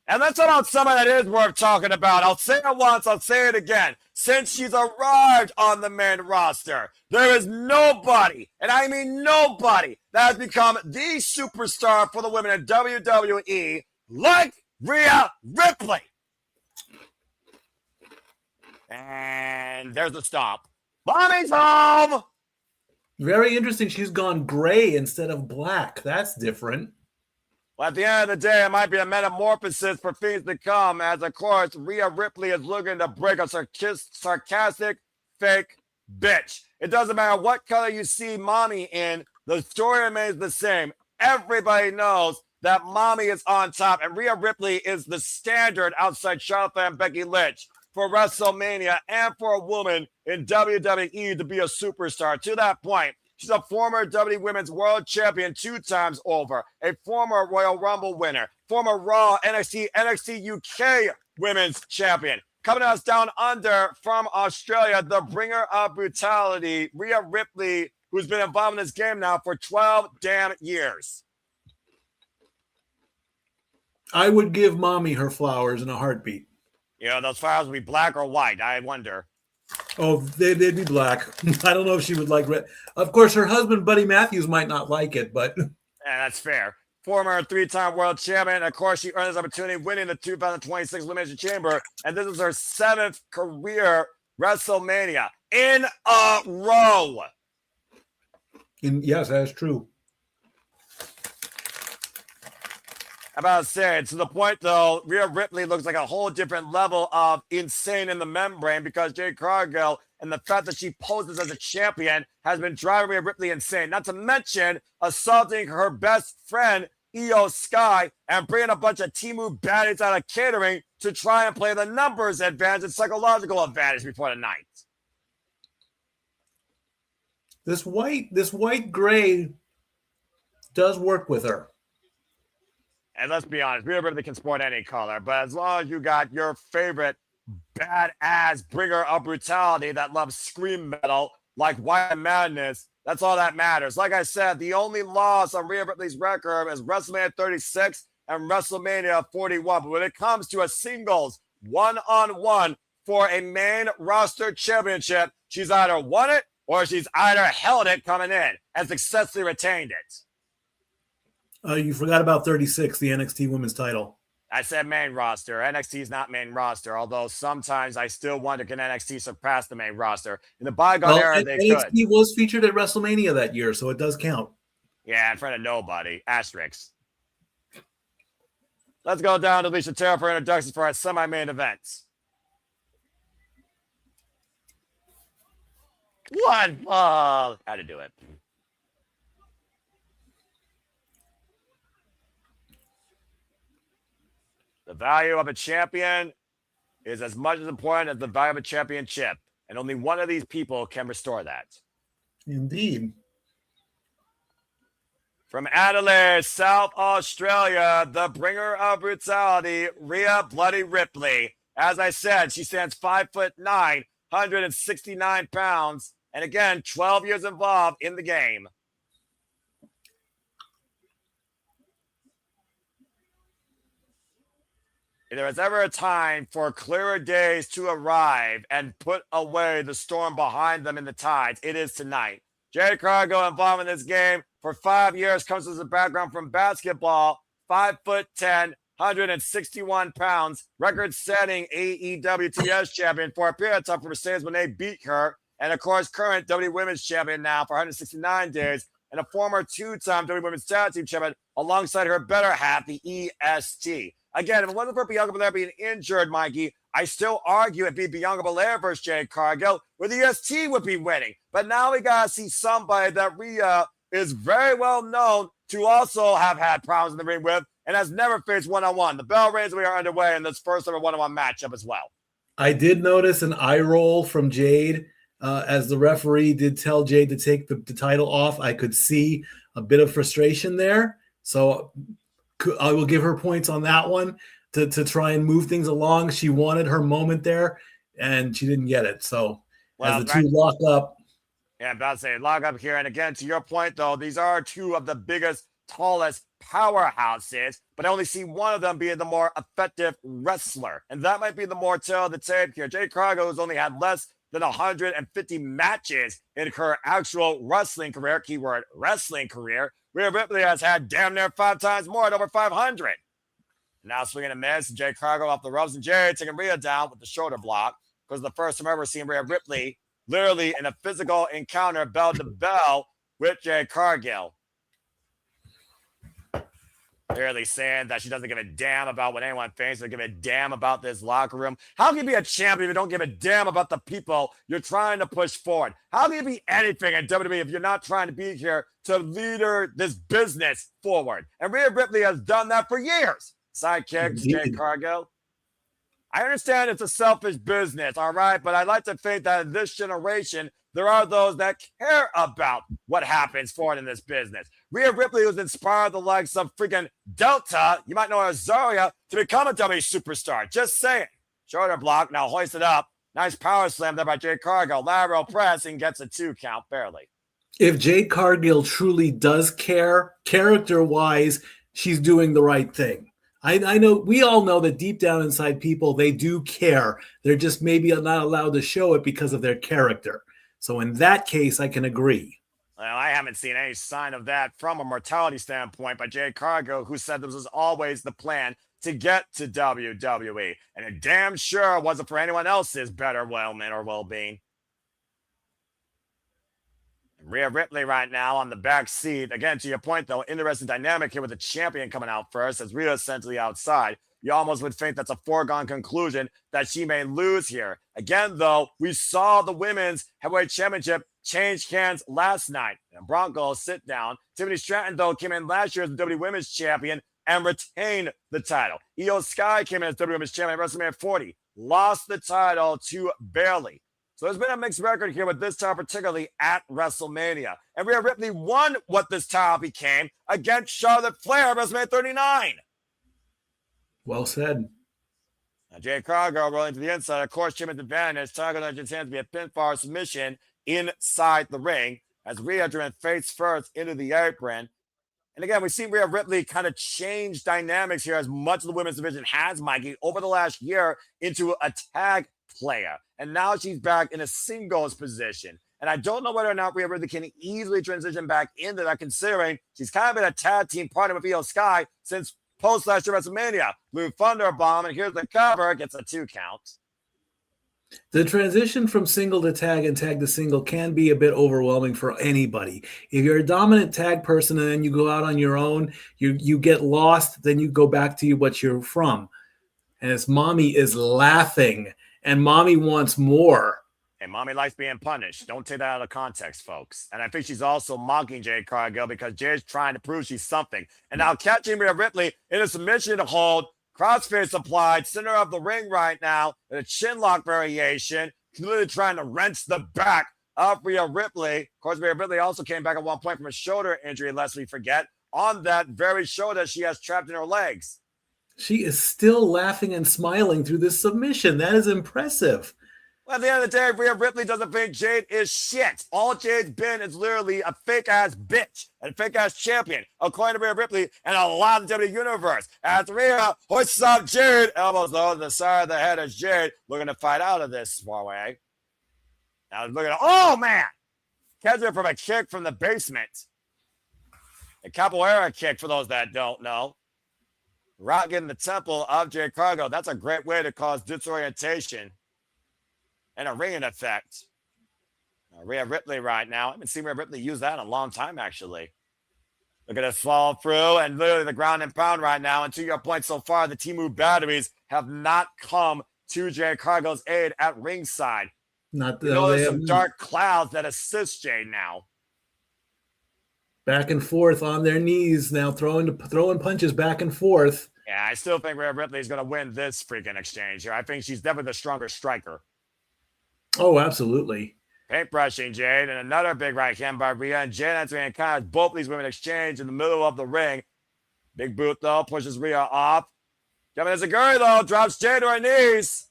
And let's talk about someone that is worth talking about. I'll say it once, I'll say it again. Since she's arrived on the main roster, there is nobody, and I mean nobody, that has become the superstar for the women in WWE like Rhea Ripley. And there's the stop. Mommy's home! Very interesting. She's gone gray instead of black. That's different. Well, at the end of the day, it might be a metamorphosis for things to come, as, of course, Rhea Ripley is looking to break a sarcastic, fake bitch. It doesn't matter what color you see Mommy in, the story remains the same. Everybody knows that Mommy is on top, and Rhea Ripley is the standard outside Charlotte and Becky Lynch for WrestleMania and for a woman in WWE to be a superstar. To that point, she's a former WWE Women's World Champion 2 times over, a former Royal Rumble winner, former Raw, NXT UK Women's Champion. Coming to us down under from Australia, the bringer of brutality, Rhea Ripley, who's been involved in this game now for 12 damn years. I would give Mommy her flowers in a heartbeat. You know, those flowers would be black or white, I wonder. Oh, they'd be black. I don't know if she would like red. Of course, her husband, Buddy Matthews, might not like it, but... Yeah, that's fair. Former 3-time world champion. Of course, she earned this opportunity winning the 2026 Elimination Chamber, and this is her 7th career WrestleMania in a row. Yes, that's true. About to say, to the point, though, Rhea Ripley looks like a whole different level of insane in the membrane because Jade Cargill and the fact that she poses as a champion has been driving Rhea Ripley insane. Not to mention assaulting her best friend, Io Sky, and bringing a bunch of Temu baddies out of catering to try and play the numbers advantage and psychological advantage before the night. This white gray does work with her. And let's be honest, Rhea Ripley can sport any color, but as long as you got your favorite badass bringer of brutality that loves scream metal like White Madness, that's all that matters. Like I said, the only loss on Rhea Ripley's record is WrestleMania 36 and WrestleMania 41. But when it comes to a singles one-on-one for a main roster championship, she's either won it or she's either held it coming in and successfully retained it. You forgot about 36, the NXT Women's title. I said main roster. NXT is not main roster, although sometimes I still wonder, can NXT surpass the main roster? In the bygone era, they NXT could. was featured at WrestleMania that year, so it does count. Yeah, in front of nobody. Asterisks. Let's go down to Alicia Terra for introductions for our semi-main events. What? How to do it. The value of a champion is as much as important as the value of a championship, and only one of these people can restore that. Indeed. From Adelaide, South Australia, the bringer of brutality, Rhea Bloody Ripley. As I said, she stands 5'9", 169 pounds, and again, 12 years involved in the game. If there was ever a time for clearer days to arrive and put away the storm behind them in the tides, it is tonight. Jade Cargill involved in this game for 5 years, comes as a background from basketball, 5'10", 161 pounds, record-setting AEWTS champion for a period of time for Mercedes when they beat her, and of course, current WWE Women's Champion now for 169 days, and a former two-time WWE Women's Tag Team Champion alongside her better half, the EST. Again, if it wasn't for Bianca Belair being injured, Mikey, I still argue it'd be Bianca Belair versus Jade Cargill, where the EST would be winning. But now we gotta see somebody that Rhea is very well known to also have had problems in the ring with, and has never faced one-on-one. The bell rings, we are underway in this first ever one-on-one matchup as well. I did notice an eye roll from Jade as the referee did tell Jade to take the title off. I could see a bit of frustration there. So I will give her points on that one to try and move things along. She wanted her moment there, and she didn't get it. So as the two lock up. Yeah, I'm about to say, lock up here. And again, to your point, though, these are two of the biggest, tallest powerhouses, but I only see one of them being the more effective wrestler. And that might be the more tail of the tape here. Jade Cargill has only had less than 150 matches in her actual wrestling career, keyword wrestling career. Rhea Ripley has had damn near 5 times more at over 500. Now swinging a miss, Jade Cargill off the ropes, and Jade taking Rhea down with the shoulder block. Because the first time I've ever seen Rhea Ripley literally in a physical encounter bell to bell with Jade Cargill. Clearly saying that she doesn't give a damn about what anyone thinks, doesn't give a damn about this locker room. How can you be a champion if you don't give a damn about the people you're trying to push forward? How can you be anything in WWE if you're not trying to be here to lead this business forward? And Rhea Ripley has done that for years. Sidekick, Jade Cargill. I understand it's a selfish business, all right? But I'd like to think that in this generation, there are those that care about what happens forward in this business. Rhea Ripley was inspired the likes of freaking Delta, you might know her as Zarya, to become a WWE superstar. Just saying. Shoulder block, now hoisted up. Nice power slam there by Jade Cargill. Lateral press and gets a 2 count, barely. If Jade Cargill truly does care, character-wise, she's doing the right thing. I know, we all know that deep down inside people, they do care. They're just maybe not allowed to show it because of their character. So in that case, I can agree. Well, I haven't seen any sign of that from a mortality standpoint by Jade Cargill, who said this was always the plan to get to WWE. And it damn sure wasn't for anyone else's better well-being. Rhea Ripley right now on the back seat. Again, to your point, though, interesting dynamic here with the champion coming out first as Rhea is essentially outside. You almost would think that's a foregone conclusion that she may lose here. Again, though, we saw the Women's Heavyweight Championship change hands last night. And Broncos sit down. Tiffany Stratton, though, came in last year as the WWE Women's Champion and retained the title. Io Sky came in as WWE Women's Champion at WrestleMania 40. Lost the title to Bayley. So there's been a mixed record here with this title, particularly at WrestleMania. And Rhea Ripley won what this title became against Charlotte Flair at WrestleMania 39. Well said. Now, Jade Cargill rolling to the inside. Of course, Jimmy's advantage. Cargill has his hands to be a pinfall submission inside the ring as Rhea driven face first into the apron. And again, we've seen Rhea Ripley kind of change dynamics here as much of the women's division has, Mikey, over the last year into a tag player. And now she's back in a singles position. And I don't know whether or not Rhea Ripley can easily transition back into that, considering she's kind of been a tag team partner with Io Sky since post last year WrestleMania. Blue Thunder Bomb, and here's the cover. Gets a 2 count. The transition from single to tag and tag to single can be a bit overwhelming for anybody. If you're a dominant tag person and then you go out on your own, you get lost, then you go back to what you're from. And as Mommy is laughing, and Mommy wants more. And Mommy likes being punished. Don't take that out of context, folks. And I think she's also mocking Jade Cargill because Jade's trying to prove she's something. And now catching Rhea Ripley in a submission hold, crossface applied, center of the ring right now, in a chin lock variation, clearly trying to wrench the back of Rhea Ripley. Of course, Rhea Ripley also came back at one point from a shoulder injury, lest we forget, on that very shoulder she has trapped in her legs. She is still laughing and smiling through this submission. That is impressive. At the end of the day, Rhea Ripley doesn't think Jade is shit. All Jade's been is literally a fake-ass bitch and a fake-ass champion, according to Rhea Ripley and a lot of the WWE Universe. As Rhea hoists up Jade, elbows low to the side of the head as Jade looking to fight out of this far away. Now look at oh man! Catches her from a kick from the basement. A capoeira kick for those that don't know. Rocking the temple of Jade Cargill. That's a great way to cause disorientation and a ringing effect. Rhea Ripley right now. I haven't seen Rhea Ripley use that in a long time, actually. Look at us fall through and literally the ground and pound right now. And to your point so far, the Temu batteries have not come to Jade Cargill's aid at ringside. Not there's some dark clouds that assist Jade now. Back and forth on their knees now, throwing punches back and forth. Yeah, I still think Rhea Ripley is going to win this freaking exchange here. I think she's definitely the stronger striker. Oh, absolutely. Paintbrushing Jade and another big right hand by Rhea. And Jade entering kind of both these women exchange in the middle of the ring. Big boot, though, pushes Rhea off. Kevin Izaguri, though, drops Jade to her knees.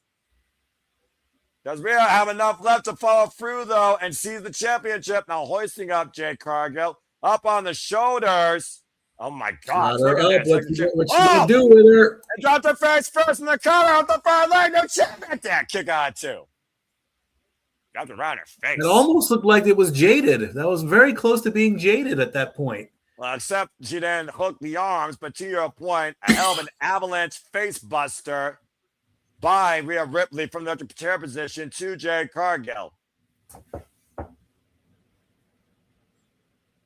Does Rhea have enough left to follow through, though, and seize the championship? Now hoisting up Jade Cargill. Up on the shoulders. Oh, my God. Look at this. What you gonna do with her? And dropped her face first in the collar off the far leg. No champion there. Kick out, too. Got around her face. It almost looked like it was jaded. That was very close to being jaded at that point. Well, except she didn't hook the arms, but to your point, a hell of an avalanche face buster by Rhea Ripley from the chair position to Jade Cargill.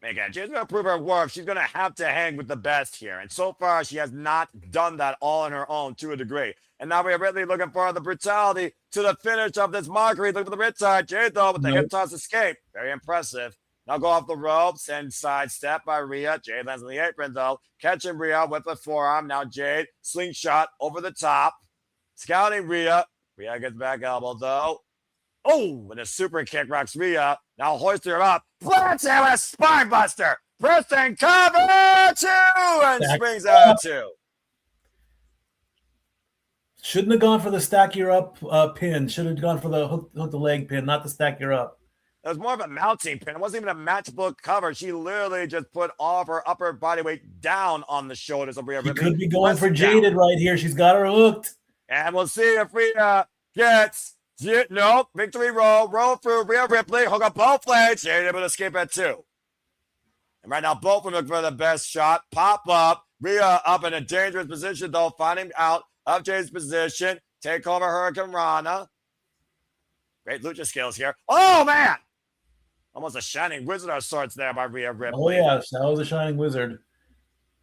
Again, she's going to prove her worth. She's going to have to hang with the best here. And so far, she has not done that all on her own to a degree. And now Rhea Ripley looking for the brutality to the finish of this mockery. Look at the riptide. Jade, though, with the hip toss escape. Very impressive. Now go off the ropes and sidestep by Rhea. Jade lands on the apron, though. Catching Rhea with a forearm. Now Jade, slingshot over the top. Scouting Rhea. Rhea gets back elbow, though. Oh, and a super kick rocks Rhea. Now hoisting her up. Plants her with a spine buster. Pressing cover two and springs out two. Shouldn't have gone for the stack your up pin. Should have gone for the hook the leg pin, not the stack your up. It was more of a mounting pin. It wasn't even a matchbook cover. She literally just put all of her upper body weight down on the shoulders of Rhea Ripley. She could be going for Jaded right here. She's got her hooked. And we'll see if Rhea gets... Nope. Victory roll. Roll through Rhea Ripley. Hook up both legs. Jade able to escape at two. And right now, both of them look for the best shot. Pop up. Rhea up in a dangerous position, though, finding out of Jade's position. Take over Hurricane Rana. Great lucha skills here. Oh, man. Almost a shining wizard of sorts there by Rhea Ripley. Oh, yeah. That was a shining wizard.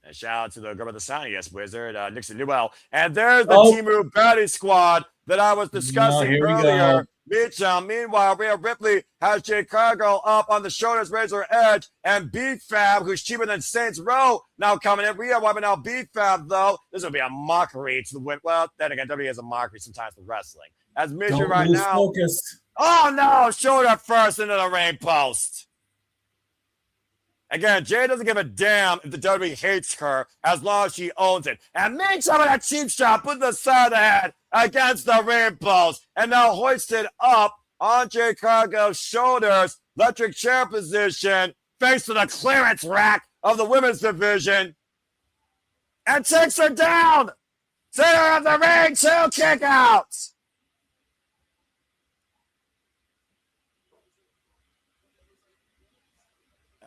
And shout out to the girl with the soundiest wizard, Nixon Newell. And there's the Temu Baddie Squad that I was discussing earlier. Meanwhile, Rhea Ripley has Jade Cargill up on the shoulders, razor edge, and B-Fab, who's cheaper than Saints Row, now coming in. Rhea wiping out B-Fab, though. This will be a mockery to the win. Well, then again, WWE is a mockery sometimes for wrestling. As Midget right now. Focus. Oh, no. Shoulder first into the ring post. Again, Jade doesn't give a damn if the WWE hates her as long as she owns it. And makes some of that cheap shot, put the side of the head against the ring post. And now hoisted up on Jade Cargill's shoulders. Electric chair position. Face to the clearance rack of the women's division. And takes her down. Center of the ring, 2 kick outs.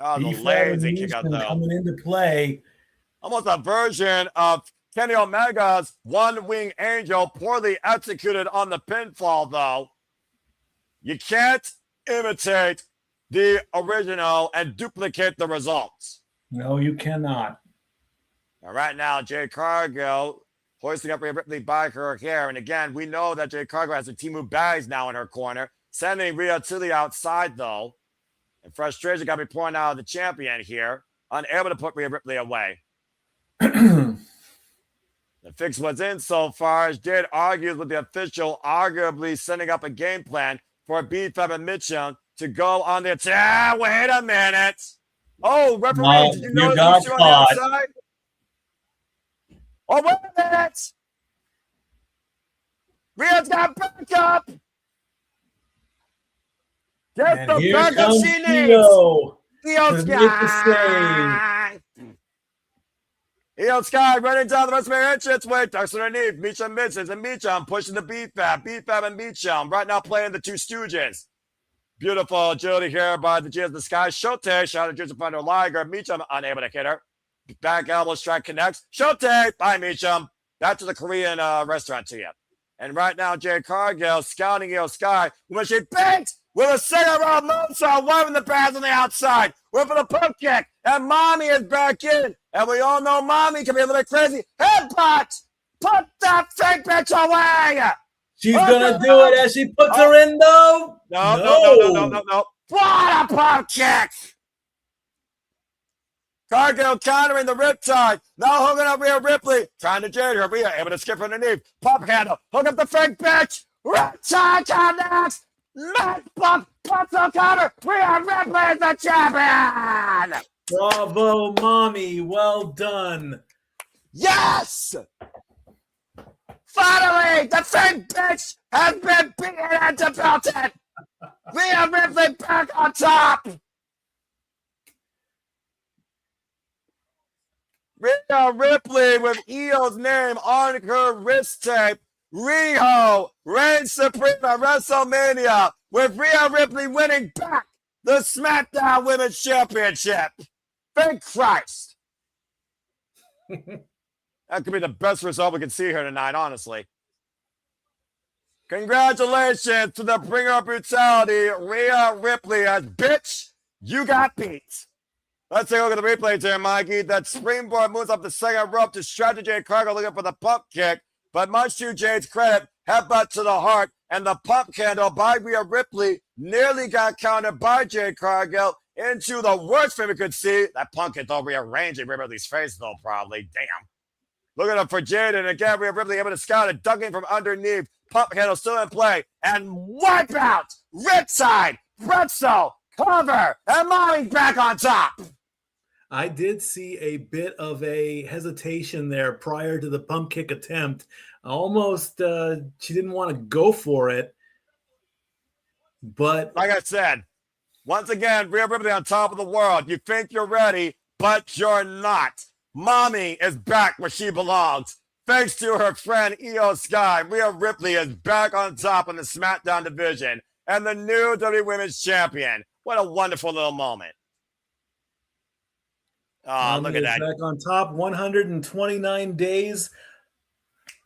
Oh, the lazy kick out, though. Coming into play. Almost a version of Kenny Omega's One Wing Angel, poorly executed on the pinfall, though. You can't imitate the original and duplicate the results. No, you cannot. All right, now, Jade Cargill hoisting up Rhea Ripley by her hair. And again, we know that Jade Cargill has the Temu Baddies now in her corner, sending Rhea to the outside, though. And frustration got to be pouring out of the champion here, unable to put Rhea Ripley away. The fix was in so far as Jade argues with the official, arguably setting up a game plan for B-Fab and Mitchell to go on the attack. Wait a minute. Oh, referee, did you know that you on the outside? Oh, wait a minute. Rhea's got backup. Get And the here backup comes she needs. Io Io to make the save. Sky. Io Sky running down the Wrestlemania entrance way. Ducks underneath. Meacham misses and Meacham pushing the B-Fab. B-Fab and Meacham right now playing the two Stooges. Beautiful agility here by the G of the Sky. Shote shot at Joseph under Liger. Meacham unable to hit her. Back elbow strike connects. Shote by Meacham. Back to the Korean restaurant to you. And right now, Jade Cargill scouting Io Sky when she banks with a second round moonsault, waving the pads on the outside. We're for the pump kick, and Mommy is back in. And we all know Mommy can be a little bit crazy. Headbutt! Put that fake bitch away! She's gonna do it as she puts her in, though. No. What a pump kick! Cargill countering the riptide. Now hooking up Rhea Ripley. Trying to Jade her. Rhea able to skip underneath. Pump handle. Hook up the fake bitch. Riptide connects. Match bump. Pump counter. Rhea Ripley is the champion. Bravo, Mommy. Well done. Yes! Finally, the fake bitch has been beaten and belted. Rhea Ripley back on top. Rhea Ripley with Io's name on her wrist tape. Riho reigns supreme at WrestleMania with Rhea Ripley winning back the SmackDown Women's Championship. Thank Christ. That could be the best result we can see here tonight, honestly. Congratulations to the bringer of brutality, Rhea Ripley, as bitch, you got beat. Let's take a look at the replay here, Mikey. That springboard moves up the second rope to strategy Jade Cargill looking for the pump kick. But much to Jade's credit, headbutt to the heart, and the pump handle by Rhea Ripley nearly got countered by Jade Cargill into the worst thing we could see. That pump hit, though, rearranging Rhea Ripley's face, though, probably. Damn. Looking up for Jade, and again, Rhea Ripley able to scout it, ducking from underneath. Pump handle still in play, and wipe out, ripside, pretzel, cover, and Mommy's back on top. I did see a bit of a hesitation there prior to the pump kick attempt. Almost, she didn't want to go for it. But like I said, once again, Rhea Ripley on top of the world. You think you're ready, but you're not. Mommy is back where she belongs. Thanks to her friend Io Sky, Rhea Ripley is back on top in the SmackDown division and the new WWE Women's Champion. What a wonderful little moment. Oh, look at that. Back on top, 129 days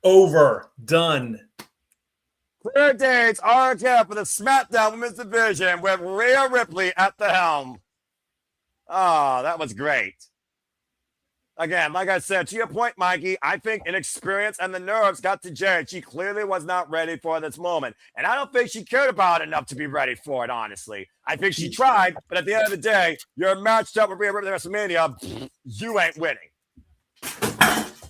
over. Done. Clear dates are again for the SmackDown Women's Division with Rhea Ripley at the helm. Oh, that was great. Again, like I said, to your point, Mikey, I think inexperience and the nerves got to Jade. She clearly was not ready for this moment. And I don't think she cared about it enough to be ready for it, honestly. I think she tried, but at the end of the day, you're matched up with Rhea Ripley at WrestleMania. You ain't winning.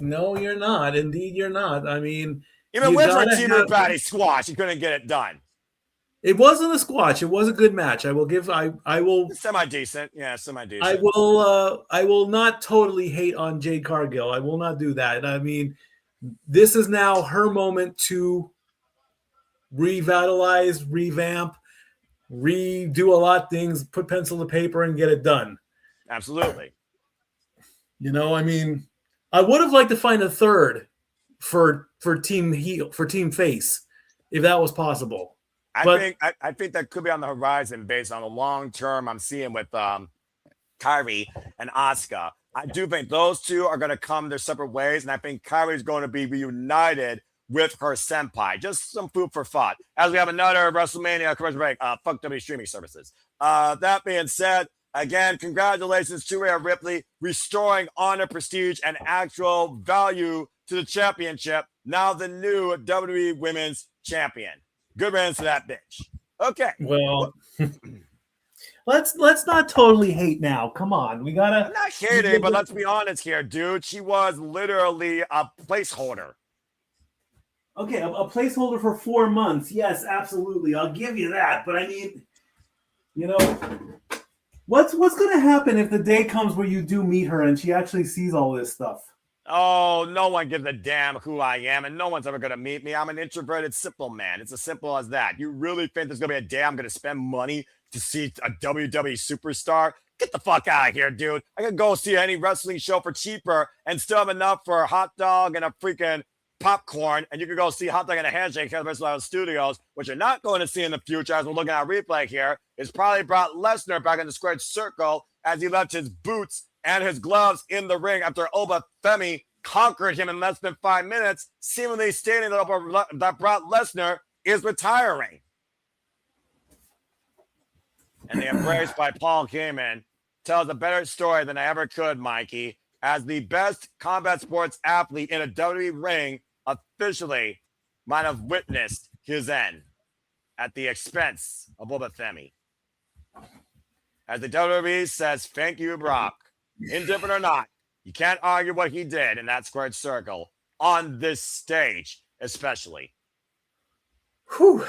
No, you're not. Indeed, you're not. I mean, even with her team body squash, you couldn't get it done. It wasn't a squash. It was a good match. I will semi-decent. Yeah, semi-decent. I will not totally hate on Jade Cargill. I will not do that. I mean, this is now her moment to revitalize, revamp, redo a lot of things, put pencil to paper and get it done. Absolutely. You know, I mean, I would have liked to find a third for team heel, for team face, if that was possible. I think that could be on the horizon based on the long term I'm seeing with Kairi and Asuka. I do think those two are going to come their separate ways, and I think Kairi is going to be reunited with her senpai. Just some food for thought. As we have another WrestleMania commercial break. Fuck WWE streaming services. That being said, again, congratulations to Rhea Ripley, restoring honor, prestige, and actual value to the championship. Now the new WWE Women's Champion. Good riddance to that bitch. Okay. Well, let's not totally hate now. Come on, we gotta. I'm not hating, but let's be honest here, dude. She was literally a placeholder. Okay, a placeholder for 4 months. Yes, absolutely. I'll give you that. But I mean, you know, what's going to happen if the day comes where you do meet her and she actually sees all this stuff? Oh, no one gives a damn who I am, and no one's ever going to meet me. I'm an introverted, simple man. It's as simple as that. You really think there's going to be a day I'm going to spend money to see a WWE superstar? Get the fuck out of here, dude. I can go see any wrestling show for cheaper and still have enough for a hot dog and a freaking popcorn, and you can go see Hot Dog and a Handshake here at the Wrestlemania Studios. What you're not going to see in the future, as we're looking at replay here, is probably brought Lesnar back in the squared circle as he left his boots and his gloves in the ring after Femi conquered him in less than 5 minutes, seemingly stating that Brock Lesnar is retiring. And the embrace by Paul Heyman tells a better story than I ever could, Mikey, as the best combat sports athlete in a WWE ring officially might have witnessed his end at the expense of Femi. As the WWE says, thank you, Brock. Indifferent or not, you can't argue what he did in that squared circle on this stage, especially. Whew.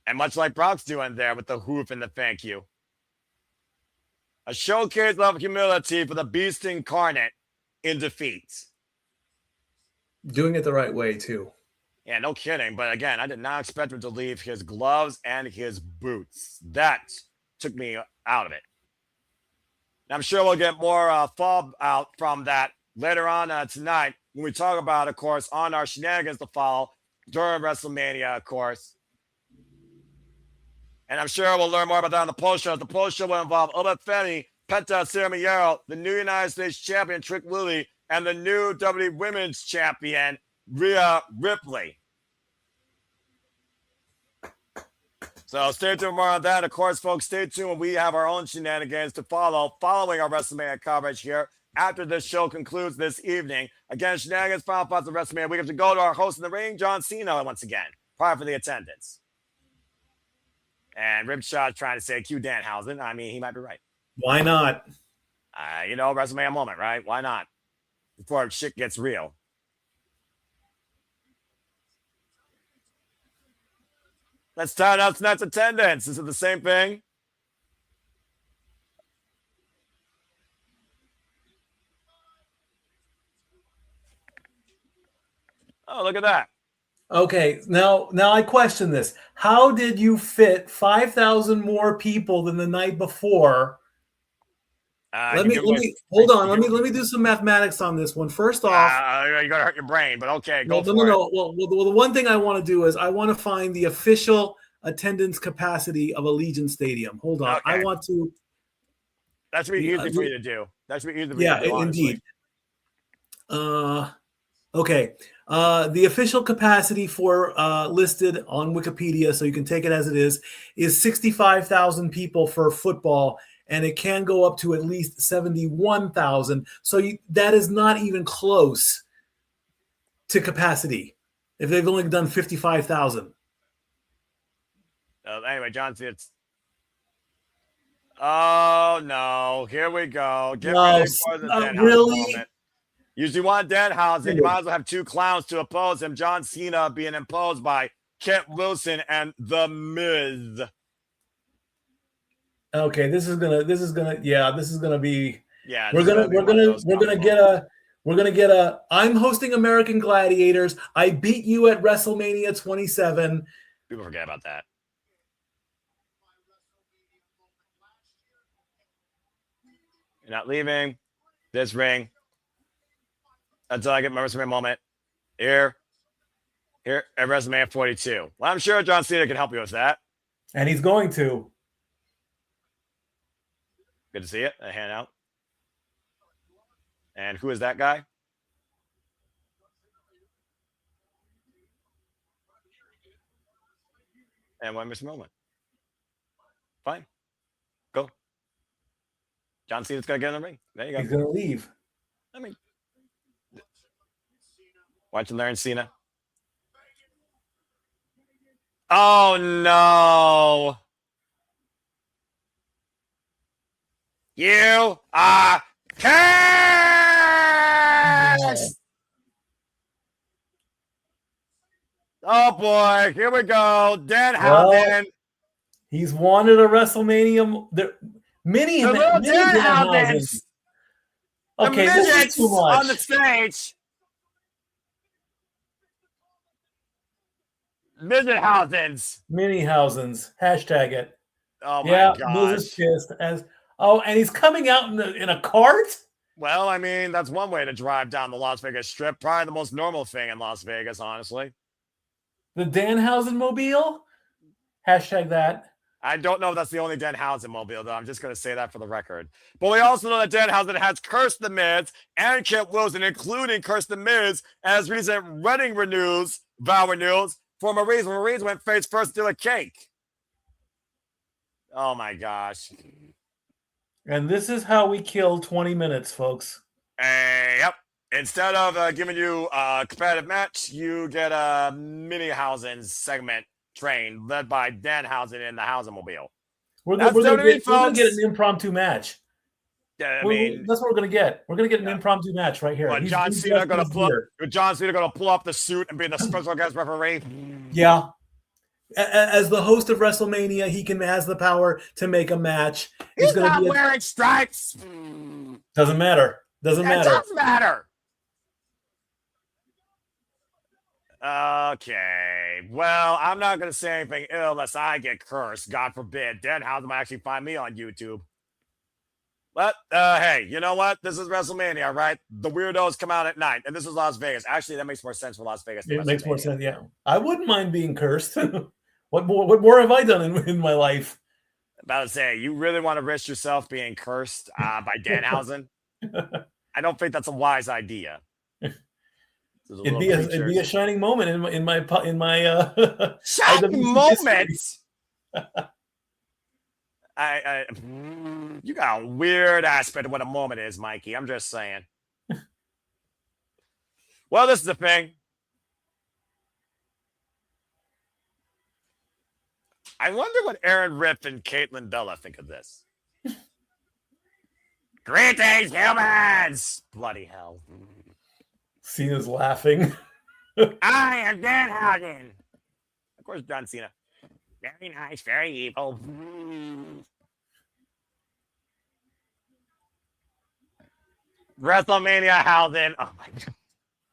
And much like Brock's doing there with the hoof and the thank you. A showcase of humility for the beast incarnate in defeat. Doing it the right way, too. Yeah, no kidding. But again, I did not expect him to leave his gloves and his boots. That took me out of it. And I'm sure we'll get more fallout from that later on tonight when we talk about, of course, on our shenanigans to follow during WrestleMania, of course. And I'm sure we'll learn more about that on the post show. The post show will involve Femi, Penta, Sami, the new United States champion, Trick Willie, and the new WWE Women's Champion, Rhea Ripley. So stay tuned for more on that. Of course, folks, stay tuned when we have our own shenanigans to follow following our WrestleMania coverage here after this show concludes this evening. Again, shenanigans, final thoughts of WrestleMania. We have to go to our host in the ring, John Cena, once again, prior for the attendance. And Ripshaw's trying to say Q Danhausen. I mean, he might be right. Why not? WrestleMania moment, right? Why not? Before shit gets real. Let's start out tonight's attendance. Is it the same thing? Oh, look at that. Okay, now I question this. How did you fit 5,000 more people than the night before? Let me hold on. Let me do some mathematics on this one. First off, you're gonna hurt your brain, but okay, go for it. No. Well, the one thing I want to do is I want to find the official attendance capacity of Allegiant Stadium. Hold on, okay. I want to. That should be easy for you to do. That should be easy for you to do. Yeah, indeed. Okay. The official capacity for listed on Wikipedia, so you can take it as it is 65,000 people for football, and it can go up to at least 71,000. So that is not even close to capacity if they've only done 55,000. Anyway, John, it's. Oh no! Here we go. Get ready for the really. Moment. Usually want Danhausen, you might as well have two clowns to oppose him. John Cena being imposed by Kent Wilson and The Miz. Okay, this is gonna be. Yeah, we're gonna get a. I'm hosting American Gladiators. I beat you at WrestleMania 27. People forget about that. You're not leaving this ring until I get my WrestleMania moment here at WrestleMania 42. Well, I'm sure John Cena can help you with that. And he's going to. Good to see it. A hand out. And who is that guy? And one missed moment. Fine. Go. John Cena's going to get in the ring. There you go. He's going to leave. I mean, watch and learn, Cena. Oh, no. You are cursed. Oh, boy. Here we go. Danhausen. Well, he's wanted a WrestleMania. Many Danhausens. Okay, the this is midgets too much. on the stage. Midgethausens. Minihausens. Hashtag it. Oh my Yeah, gosh. Miz is pissed. And he's coming out in a cart? Well, I mean, that's one way to drive down the Las Vegas Strip. Probably the most normal thing in Las Vegas, honestly. The Danhausen mobile? Hashtag that. I don't know if that's the only Danhausen mobile, though. I'm just going to say that for the record. But we also know that Danhausen has cursed the Miz and Kit Wilson, including cursed the Miz, as recent wedding vow renewals for Maurice. When Maurice went face first to a cake. Oh my gosh. And this is how we kill 20 minutes, folks. Yep. Instead of giving you a competitive match, you get a Minihausen segment train led by Danhausen in the Hausenmobile. We're gonna get an impromptu match. Yeah, I mean, that's what we're gonna get. We're gonna get an impromptu match right here. John Cena gonna pull up the suit and be the special guest referee. Yeah. As the host of WrestleMania, he has the power to make a match. He's not wearing stripes. Doesn't matter. Doesn't matter. Okay. Well, I'm not going to say anything ill unless I get cursed. God forbid. Danhausen might actually find me on YouTube. But, hey, you know what? This is WrestleMania, right? The weirdos come out at night. And this is Las Vegas. Actually, that makes more sense for Las Vegas. It makes more sense, yeah. I wouldn't mind being cursed. What more have I done in my life? About to say, you really want to risk yourself being cursed by Danhausen? I don't think that's a wise idea. It'd be a shining moment in my shining moment. You got a weird aspect of what a moment is, Mikey. I'm just saying. Well, this is the thing. I wonder what Aaron Ripp and Caitlin Bella think of this. Greetings, humans! Bloody hell. Cena's laughing. I am Danhausen. Of course, John Cena. Very nice, very evil. WrestleMania Hausen. Oh my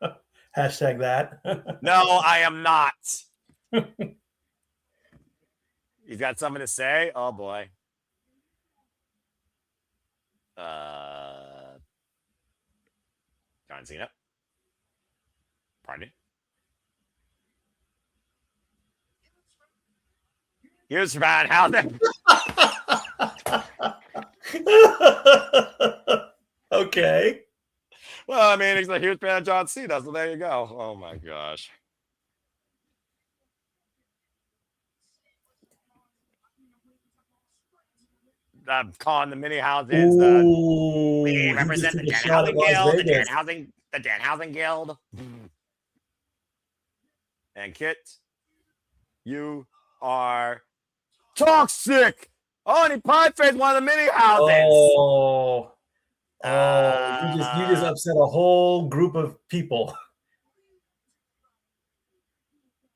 god. Hashtag that. No, I am not. He's got something to say? Oh boy. John Cena. Pardon me. Here's Van Housen. Okay. Well, I mean, he's a huge fan of John Cena, so there you go. Oh my gosh. I'm calling the Minihausens. We represent the Danhausen Guild, the Danhausen Guild. And Kit, you are toxic. Oh, and he pie faced one of the Minihausens. You just upset a whole group of people.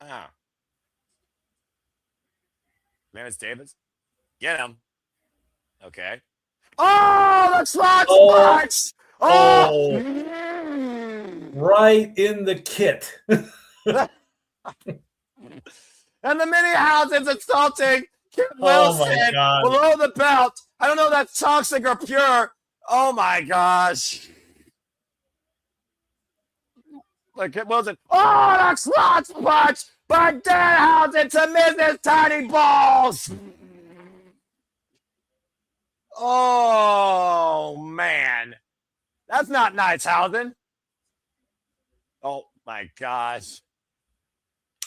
Oh. Lance Davis, get him. Okay. Oh, the slot sparks! Oh! Right in the kit. And the Minihausens insulting Kit Wilson below the belt. I don't know if that's toxic or pure. Oh my gosh. Like Kit Wilson. Oh, the slot punch by Danhausen to Mrs. Tiny Balls. Oh, man. That's not nice, Hausen. Oh, my gosh.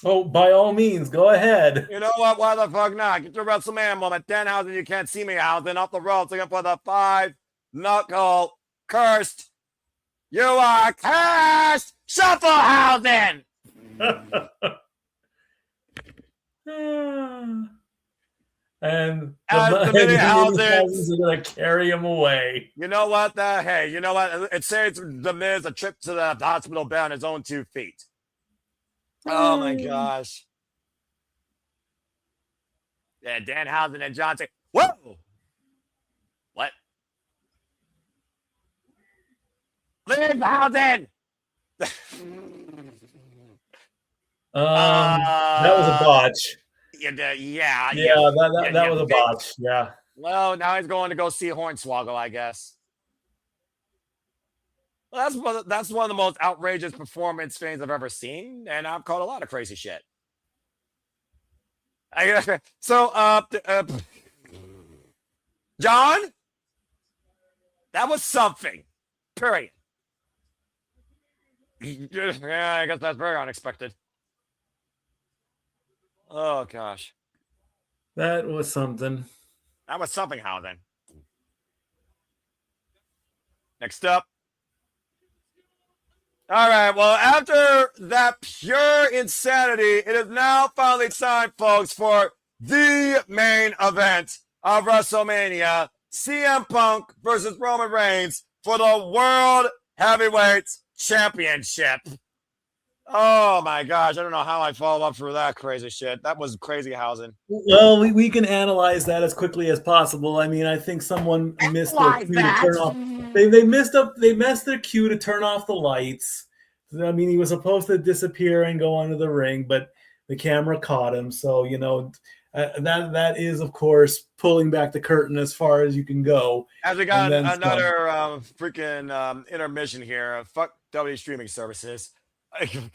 Oh, by all means, go ahead. You know what? Why the fuck not? Get your WrestleMania moment. Danhausen, you can't see me, Hausen. Off the ropes, looking for the 5-knuckle cursed. You are cursed! Shuffle, Hausen! And the Minihausens are going to carry him away. You know what? Hey, you know what? It saves the Miz a trip to the hospital bed on his own 2 feet. Oh, my gosh. Yeah, Danhausen and Johnson. Whoa! What? Leave the house in. That was a botch. Yeah, that was a botch. Yeah. Well, now he's going to go see Hornswoggle, I guess. Well, that's one of the most outrageous performance things I've ever seen, and I've caught a lot of crazy shit. John, that was something. Period. Yeah, I guess that's very unexpected. Oh gosh, that was something. That was something. How then? Next up. All right, well, after that pure insanity, it is now finally time, folks, for the main event of WrestleMania, CM Punk versus Roman Reigns for the World Heavyweight Championship. Oh, my gosh, I don't know how I follow up for that crazy shit. That was crazy housing. Well, we can analyze that as quickly as possible. I mean, I think someone missed their cue to turn off. They messed their cue to turn off the lights. I mean, he was supposed to disappear and go under the ring, but the camera caught him. So, that is, of course, pulling back the curtain as far as you can go. As we got another freaking intermission here. Fuck W streaming services.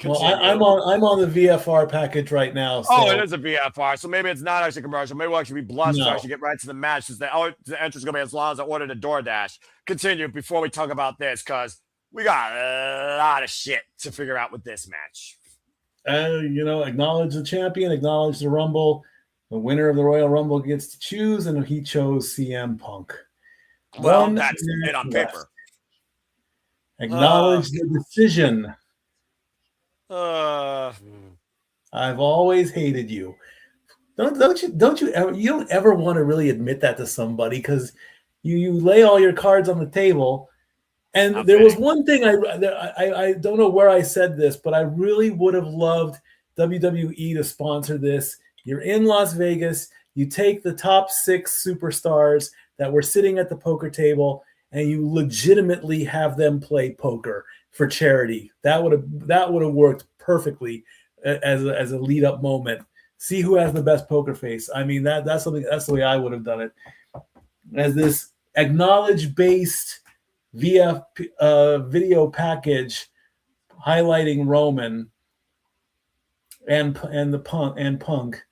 Well, I'm on the VFR package right now. So. Oh, it is a VFR, so maybe it's not actually commercial. Maybe we'll actually be blessed to actually get right to the match. Since the entrance is going to be as long as I ordered a DoorDash. Continue before we talk about this, because we got a lot of shit to figure out with this match. Acknowledge the champion, acknowledge the Rumble. The winner of the Royal Rumble gets to choose, and he chose CM Punk. Well, that's it on paper. Acknowledge the decision. I've always hated you. Don't you ever want to really admit that to somebody, because you lay all your cards on the table. And there was one thing I don't know where I said this, but I really would have loved WWE to sponsor this. You're in Las Vegas, you take the top 6 superstars that were sitting at the poker table, and you legitimately have them play poker for charity. That would have worked perfectly as a lead up moment. See who has the best poker face. I mean, that's the way I would have done it. As this acknowledge based via video package highlighting Roman and Punk.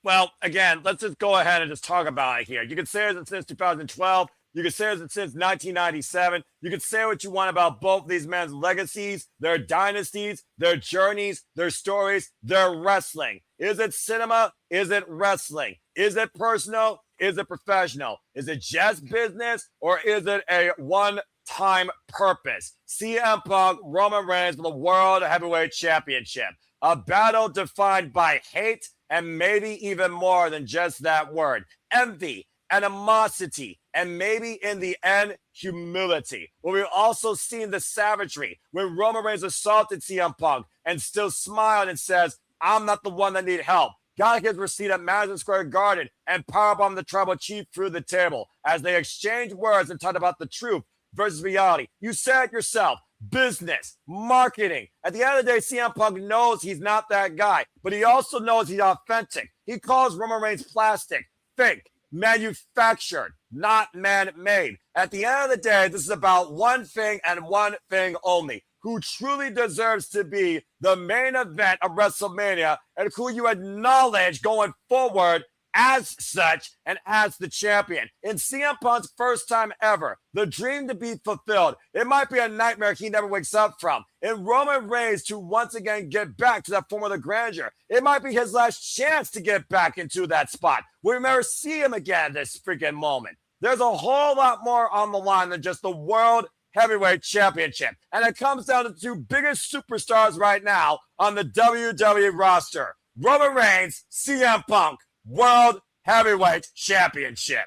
Well, again, let's just go ahead and just talk about it here. You can say it since 2012. You can say it since 1997. You can say what you want about both these men's legacies, their dynasties, their journeys, their stories, their wrestling. Is it cinema? Is it wrestling? Is it personal? Is it professional? Is it just business, or is it a one-time purpose? CM Punk, Roman Reigns for the World Heavyweight Championship. A battle defined by hate and maybe even more than just that word. Envy, animosity, and maybe in the end, humility. But we've also seen the savagery when Roman Reigns assaulted CM Punk and still smiled and says, I'm not the one that need help. Got his receipt at Madison Square Garden and powerbombed the tribal chief through the table as they exchanged words and talked about the truth versus reality. You said it yourself. Business, marketing. At the end of the day, CM Punk knows he's not that guy, but he also knows he's authentic. He calls Roman Reigns plastic, fake, manufactured, not man-made. At the end of the day, this is about one thing and one thing only. Who truly deserves to be the main event of WrestleMania and who you acknowledge going forward as such and as the champion. In CM Punk's first time ever, the dream to be fulfilled. It might be a nightmare he never wakes up from. In Roman Reigns to once again get back to that form of the grandeur. It might be his last chance to get back into that spot. We'll never see him again this freaking moment. There's a whole lot more on the line than just the World Heavyweight Championship. And it comes down to the 2 biggest superstars right now on the WWE roster. Roman Reigns, CM Punk, World Heavyweight Championship.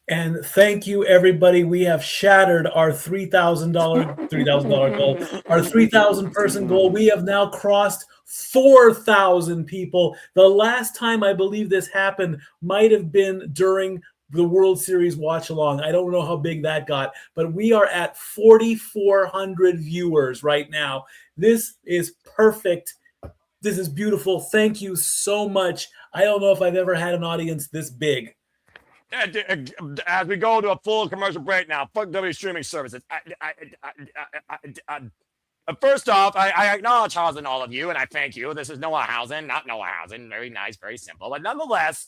And thank you, everybody. We have shattered our $3,000 goal, our 3,000 person goal. We have now crossed 4,000 people. The last time I believe this happened might have been during the World Series watch along. I don't know how big that got, but we are at 4,400 viewers right now. This is perfect. This is beautiful. Thank you so much. I don't know if I've ever had an audience this big. As we go to a full commercial break now, fuck W streaming services. First off, I acknowledge housing all of you, and I thank you. This is Noah Housing, not Noah Housing. Very nice, very simple. But nonetheless,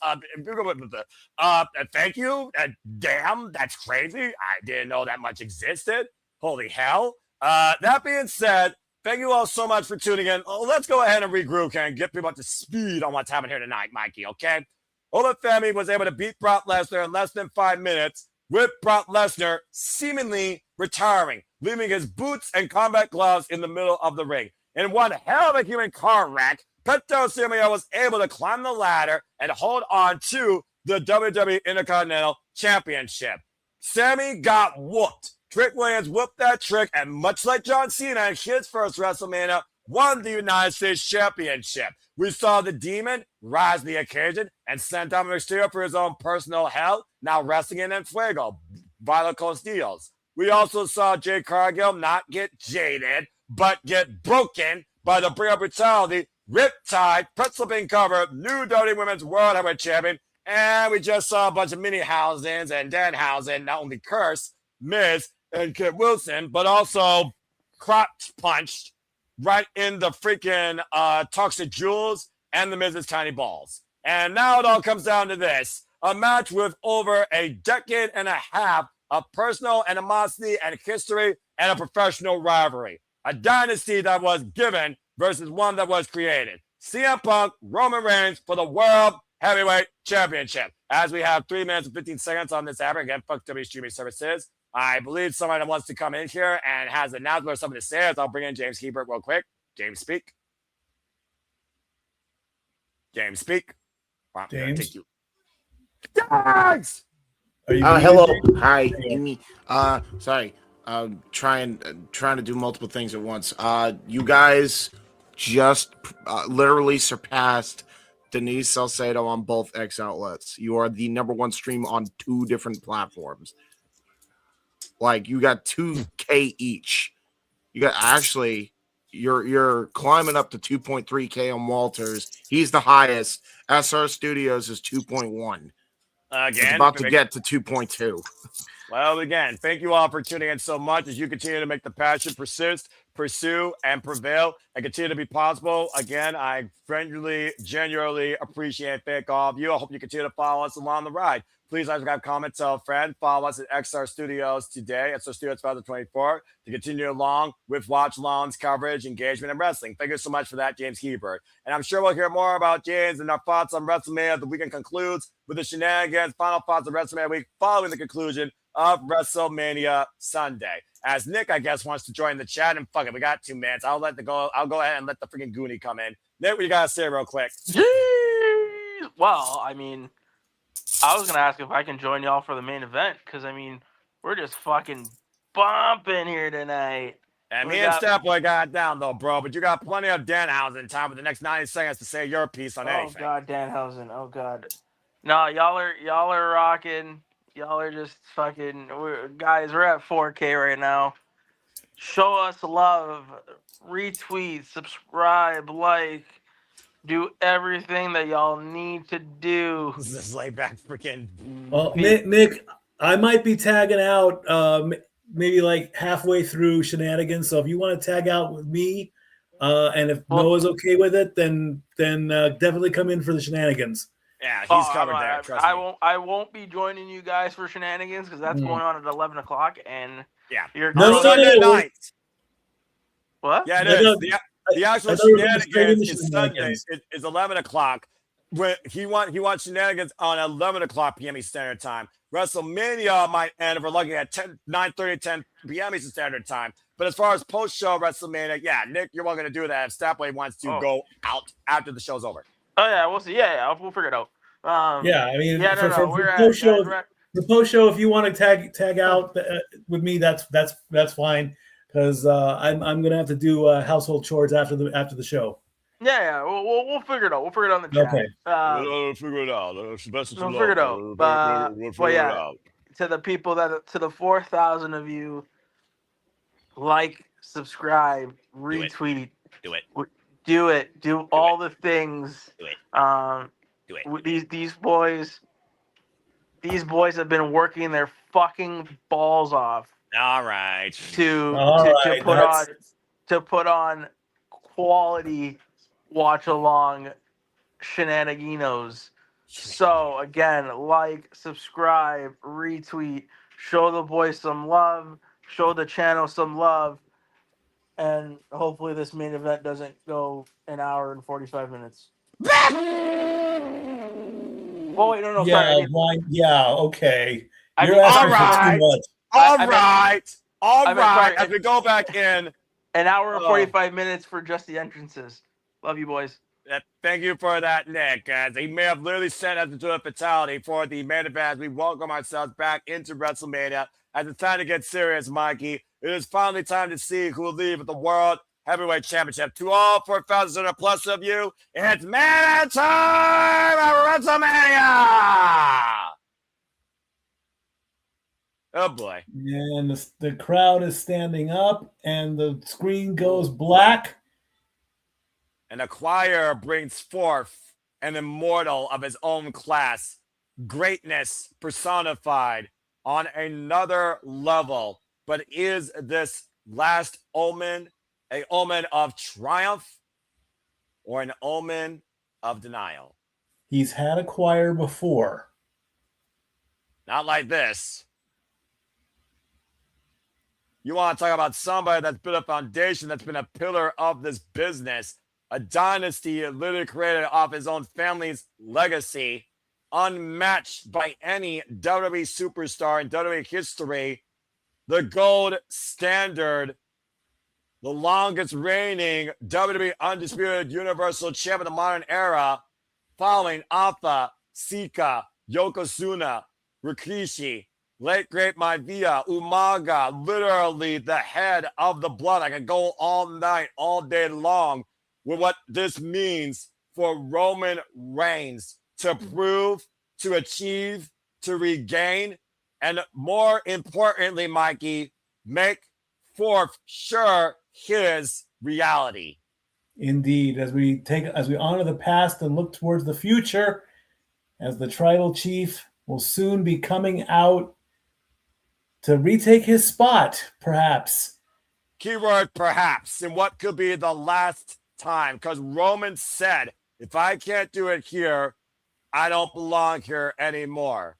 thank you. Damn, that's crazy. I didn't know that much existed. Holy hell. That being said, thank you all so much for tuning in. Let's go ahead and regroup and get people up to speed on what's happening here tonight, Mikey, okay? Femi was able to beat Brock Lesnar in less than 5 minutes, with Brock Lesnar seemingly retiring, leaving his boots and combat gloves in the middle of the ring. In one hell of a human car wreck, Penta was able to climb the ladder and hold on to the WWE Intercontinental Championship. Sami got whooped. Trick Williams whooped that trick, and much like John Cena in his first WrestleMania, won the United States Championship. We saw the Demon rise to the occasion and sent down Mysterio for his own personal hell, now wrestling in Fuego, Viola Castillos. We also saw Jade Cargill not get jaded, but get broken by the Bring Up Brutality, Riptide, pretzel pin cover, new WWE Women's World Heavyweight Champion, and we just saw a bunch of mini Housens and Danhausen not only curse Miz and Kit Wilson, but also crotch punched right in the freaking Toxic Jewels and the Miz's Tiny Balls. And now it all comes down to this. A match with over a decade and a half of personal animosity and history and a professional rivalry. A dynasty that was given versus one that was created. CM Punk, Roman Reigns for the World Heavyweight Championship. As we have 3 minutes and 15 seconds on this app, again, fuck W streaming services. I believe someone that wants to come in here and has an announcement or something to say. I'll bring in James Hebert real quick. James, speak. James, speak. Wow, James? take you. James! Hello. Hi, Amy. Sorry. Trying to do multiple things at once. You guys just literally surpassed Denise Salcedo on both X outlets. You are the #1 stream on 2 different platforms. Like, you got 2K each. You got you're climbing up to 2.3K on Walters. He's the highest. SR Studios is 2.1. Again, it's about to get to 2.2. Well, again, thank you all for tuning in so much as you continue to make the passion persist, pursue, and prevail, and continue to be possible. Again, I genuinely appreciate and thank all of you. I hope you continue to follow us along the ride. Please, I got comments, tell a friend, follow us at XR Studios today, XR Studios 2024, to continue along with watch alongs, coverage, engagement, and wrestling. Thank you so much for that, James Hebert. And I'm sure we'll hear more about James and our thoughts on WrestleMania. The weekend concludes with the shenanigans, final thoughts of WrestleMania week following the conclusion of WrestleMania Sunday. As Nick, I guess, wants to join the chat, and fuck it, we got 2 minutes. I'll go ahead and let the freaking Goonie come in. Nick, what you gotta say real quick? Well, I mean, I was gonna ask if I can join y'all for the main event, because I mean, we're just fucking bumping here tonight. And me and Stepboy got down though, bro. But you got plenty of Danhausen time with the next 90 seconds to say your piece on anything. Oh god, Danhausen. Oh god. No, y'all are rocking. Y'all are just fucking guys. We're at 4K right now. Show us love, retweet, subscribe, like. Do everything that y'all need to do. This is laid back freaking. Well, Nick, I might be tagging out maybe like halfway through shenanigans. So if you want to tag out with me, and if Noah's okay with it, then definitely come in for the shenanigans. Yeah, he's covered there. Trust me. I won't be joining you guys for shenanigans because that's going on at 11 o'clock, and yeah, you're Sunday night. What? Yeah, it is. The actual shenanigans is Sunday. It's 11 o'clock. When he wants shenanigans on 11 o'clock p.m. Eastern Standard Time. WrestleMania might end if we're looking at 9:30, 10 p.m. Eastern Standard Time. But as far as post-show WrestleMania, yeah, Nick, you're welcome to do that if Stapway wants to go out after the show's over. Oh yeah, we'll see. Yeah, we'll figure it out. Yeah, I mean, for the post-show, if you want to tag out with me, that's fine. Because I'm gonna have to do household chores after the show. Yeah. We'll figure it out. We'll figure it out in the chat. Okay. We'll figure it out. We'll figure it out. We'll figure it out. To the people to the 4,000 of you, like, subscribe, retweet, do it, do all the things. Do it. Do it. These boys have been working their fucking balls off. All right. To put on quality watch along shenaniganos. So again, like, subscribe, retweet, show the boys some love, show the channel some love, and hopefully this main event doesn't go an hour and 45 minutes. Oh wait, no, sorry. Okay. You're asking for too much. All right. As we go back in, an hour and 45 minutes for just the entrances. Love you, boys. Thank you for that, Nick. As he may have literally sent us into a fatality for the main event as we welcome ourselves back into WrestleMania. As it's time to get serious, Mikey, it is finally time to see who will leave with the World Heavyweight Championship. To all 4,000 or plus of you, it's man time at WrestleMania! Oh, boy. And the crowd is standing up, and the screen goes black. And the choir brings forth an immortal of his own class, greatness personified on another level. But is this last omen an omen of triumph or an omen of denial? He's had a choir before. Not like this. You want to talk about somebody that's been a foundation, that's been a pillar of this business, a dynasty literally created off his own family's legacy, unmatched by any WWE superstar in WWE history, the gold standard, the longest reigning WWE Undisputed Universal Champion of the modern era, following Alpha, Sika, Yokozuna, Rikishi, late great Maivia, Umaga, literally the head of the blood. I could go all night, all day long with what this means for Roman Reigns to prove, to achieve, to regain, and more importantly, Mikey, make forth sure his reality. Indeed, as we honor the past and look towards the future, as the tribal chief will soon be coming out to retake his spot, perhaps. Keyword perhaps, in what could be the last time, because Roman said, if I can't do it here, I don't belong here anymore.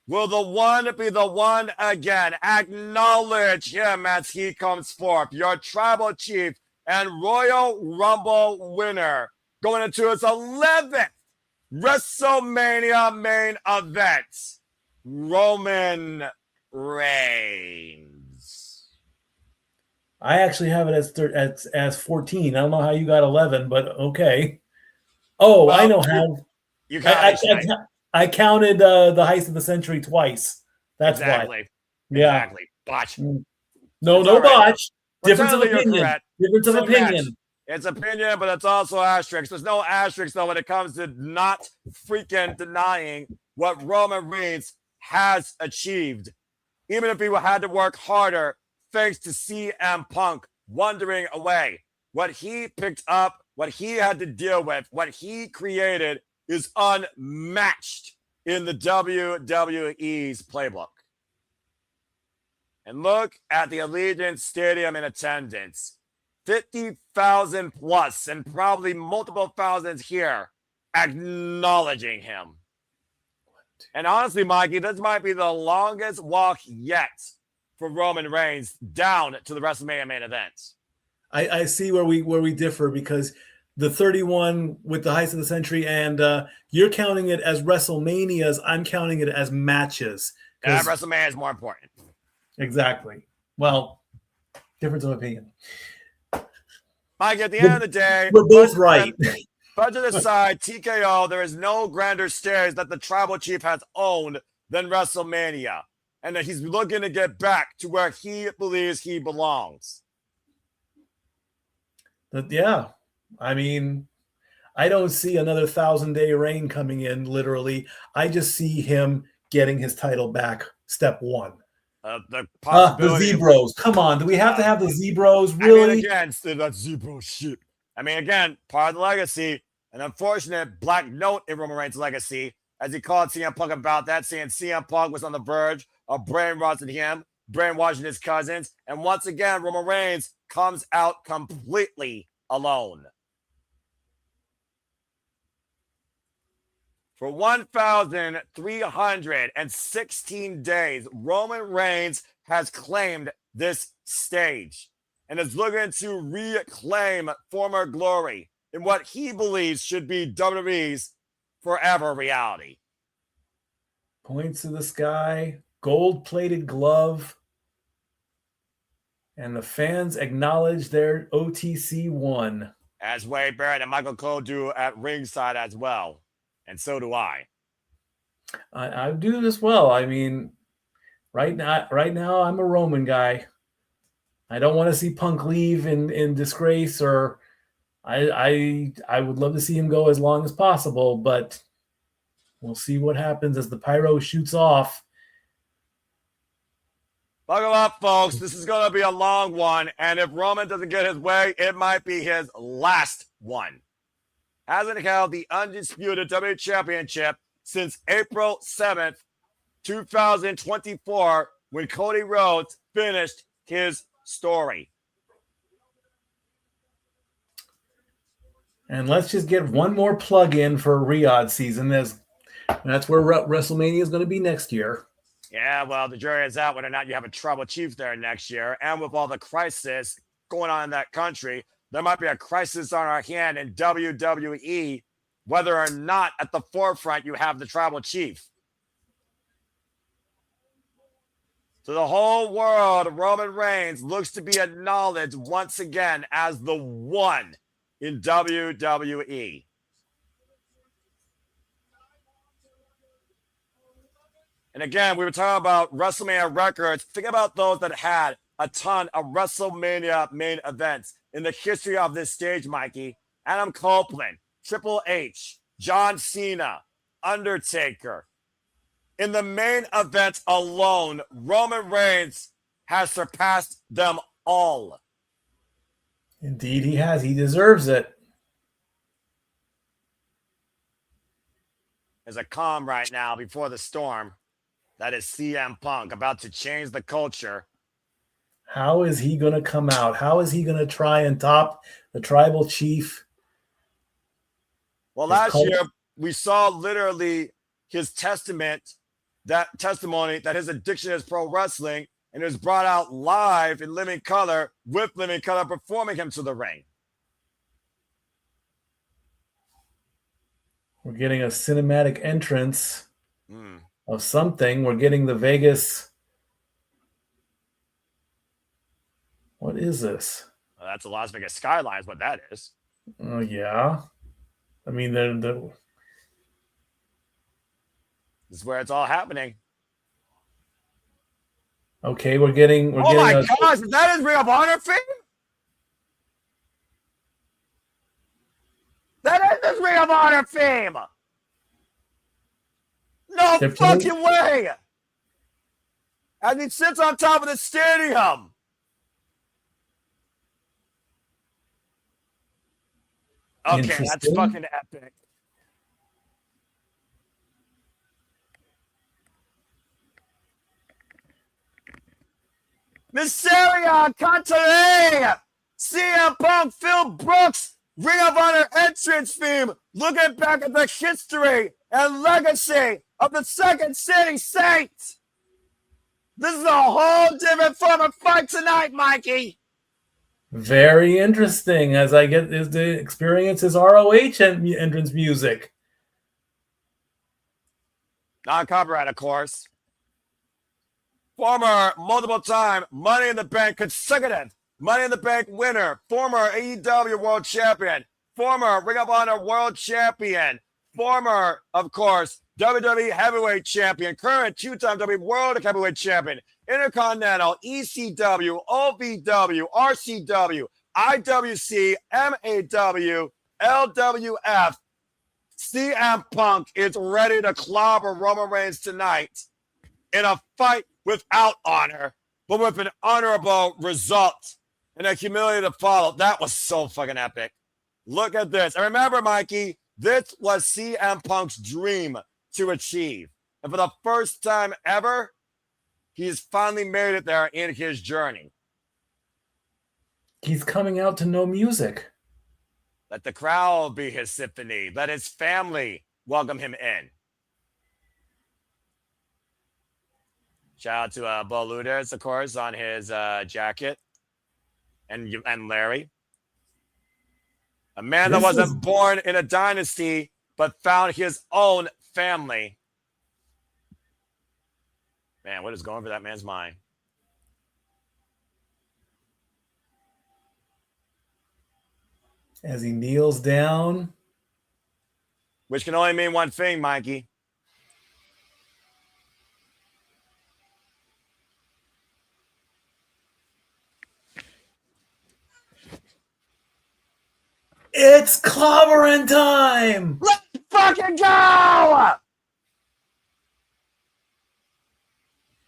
Will the one be the one again? Acknowledge him as he comes forth, your tribal chief and Royal Rumble winner, going into his 11th WrestleMania main event, Roman Reigns. I actually have it as 14. I don't know how you got 11, but okay. Oh, well, I know how. I counted the heist of the century twice. That's exactly. Why. Yeah. Exactly. Botch. No botch. Right. Difference of opinion. Difference of opinion. Match. It's opinion, but it's also asterisk. There's no asterisk, though, when it comes to not freaking denying what Roman Reigns has achieved. Even if he had to work harder, thanks to CM Punk wandering away. What he picked up, what he had to deal with, what he created is unmatched in the WWE's playbook. And look at the Allegiant Stadium in attendance. 50,000 plus, and probably multiple thousands here acknowledging him. And honestly, Mikey, this might be the longest walk yet for Roman Reigns down to the WrestleMania main event. I see where we differ, because the 31 with the heist of the century, and you're counting it as WrestleManias. I'm counting it as matches. WrestleMania is more important. Exactly. Well, difference of opinion. Mike, at the end of the day, we're both right. Budget aside, TKO, there is no grander stage that the tribal chief has owned than WrestleMania. And that he's looking to get back to where he believes he belongs. Yeah. I mean, I don't see another 1,000-day reign coming in, literally. I just see him getting his title back, step one. The The possibility Zebros. Come on. Do we have to have the Zebros? I mean, Really? again, still that Zebro shit. I mean, again, part of the legacy, an unfortunate black note in Roman Reigns' legacy, as he called CM Punk about that, saying CM Punk was on the verge of brainwashing him, brainwashing his cousins, and once again, Roman Reigns comes out completely alone. For 1,316 days, Roman Reigns has claimed this stage and is looking to reclaim former glory in what he believes should be WWE's forever reality. Points to the sky, gold-plated glove, and the fans acknowledge their OTC won. As Wade Barrett and Michael Cole do at ringside as well. And so do I. I do as well. I mean, right now, I'm a Roman guy. I don't want to see Punk leave in disgrace, or I would love to see him go as long as possible, but we'll see what happens as the pyro shoots off. Buckle up, folks. This is going to be a long one, and if Roman doesn't get his way, it might be his last one. Hasn't held the undisputed WWE Championship since April 7th, 2024, when Cody Rhodes finished his story. And let's just get one more plug in for Riyadh season. That's where WrestleMania is going to be next year. Yeah, well, the jury is out whether or not you have a tribal chief there next year. And with all the crisis going on in that country, there might be a crisis on our hand in WWE, whether or not at the forefront you have the tribal chief. So the whole world, Roman Reigns looks to be acknowledged once again as the one in WWE. And again, we were talking about WrestleMania records. Think about those that had a ton of WrestleMania main events in the history of this stage, Mikey. Adam Copeland, Triple H, John Cena, Undertaker. In the main events alone, Roman Reigns has surpassed them all. Indeed, he has. He deserves it. There's a calm right now before the storm. That is CM Punk about to change the culture. How is he going to come out? How is he going to try and top the tribal chief? Well, last year we saw literally his testimony that his addiction is pro wrestling, and it was brought out live in living color with living color performing him to the ring. We're getting a cinematic entrance of something. We're getting the Vegas. What is this? Well, that's a Las Vegas skyline is what that is. Oh, yeah. I mean, this is where it's all happening. Okay, we're getting. Oh my gosh, is that his Ring of Honor fame? That is his Ring of Honor fame. No fucking way. As he sits on top of the stadium. Okay, that's fucking epic. Mysterio, Caldwell, CM Punk, Phil Brooks, Ring of Honor entrance theme, looking back at the history and legacy of the Second City Saints. This is a whole different form of fight tonight, Mikey. Very interesting, as I get to experience his ROH entrance music. Non-copyright, of course. Former multiple-time Money in the Bank consecutive Money in the Bank winner, former AEW World Champion, former Ring of Honor World Champion, former, of course, WWE Heavyweight Champion, current two-time WWE World Heavyweight Champion, Intercontinental, ECW, OVW, RCW, IWC, MAW, LWF, CM Punk is ready to clobber Roman Reigns tonight in a fight without honor, but with an honorable result and a humility to follow. That was so fucking epic. Look at this. And remember, Mikey, this was CM Punk's dream to achieve. And for the first time ever, he's finally made it there in his journey. He's coming out to no music. Let the crowd be his symphony. Let his family welcome him in. Shout out to Bo Luders, of course, on his jacket. And Larry. A man that wasn't born in a dynasty, but found his own family. Man, what is going through that man's mind? As he kneels down. Which can only mean one thing, Mikey. It's clobbering time! Let's fucking go!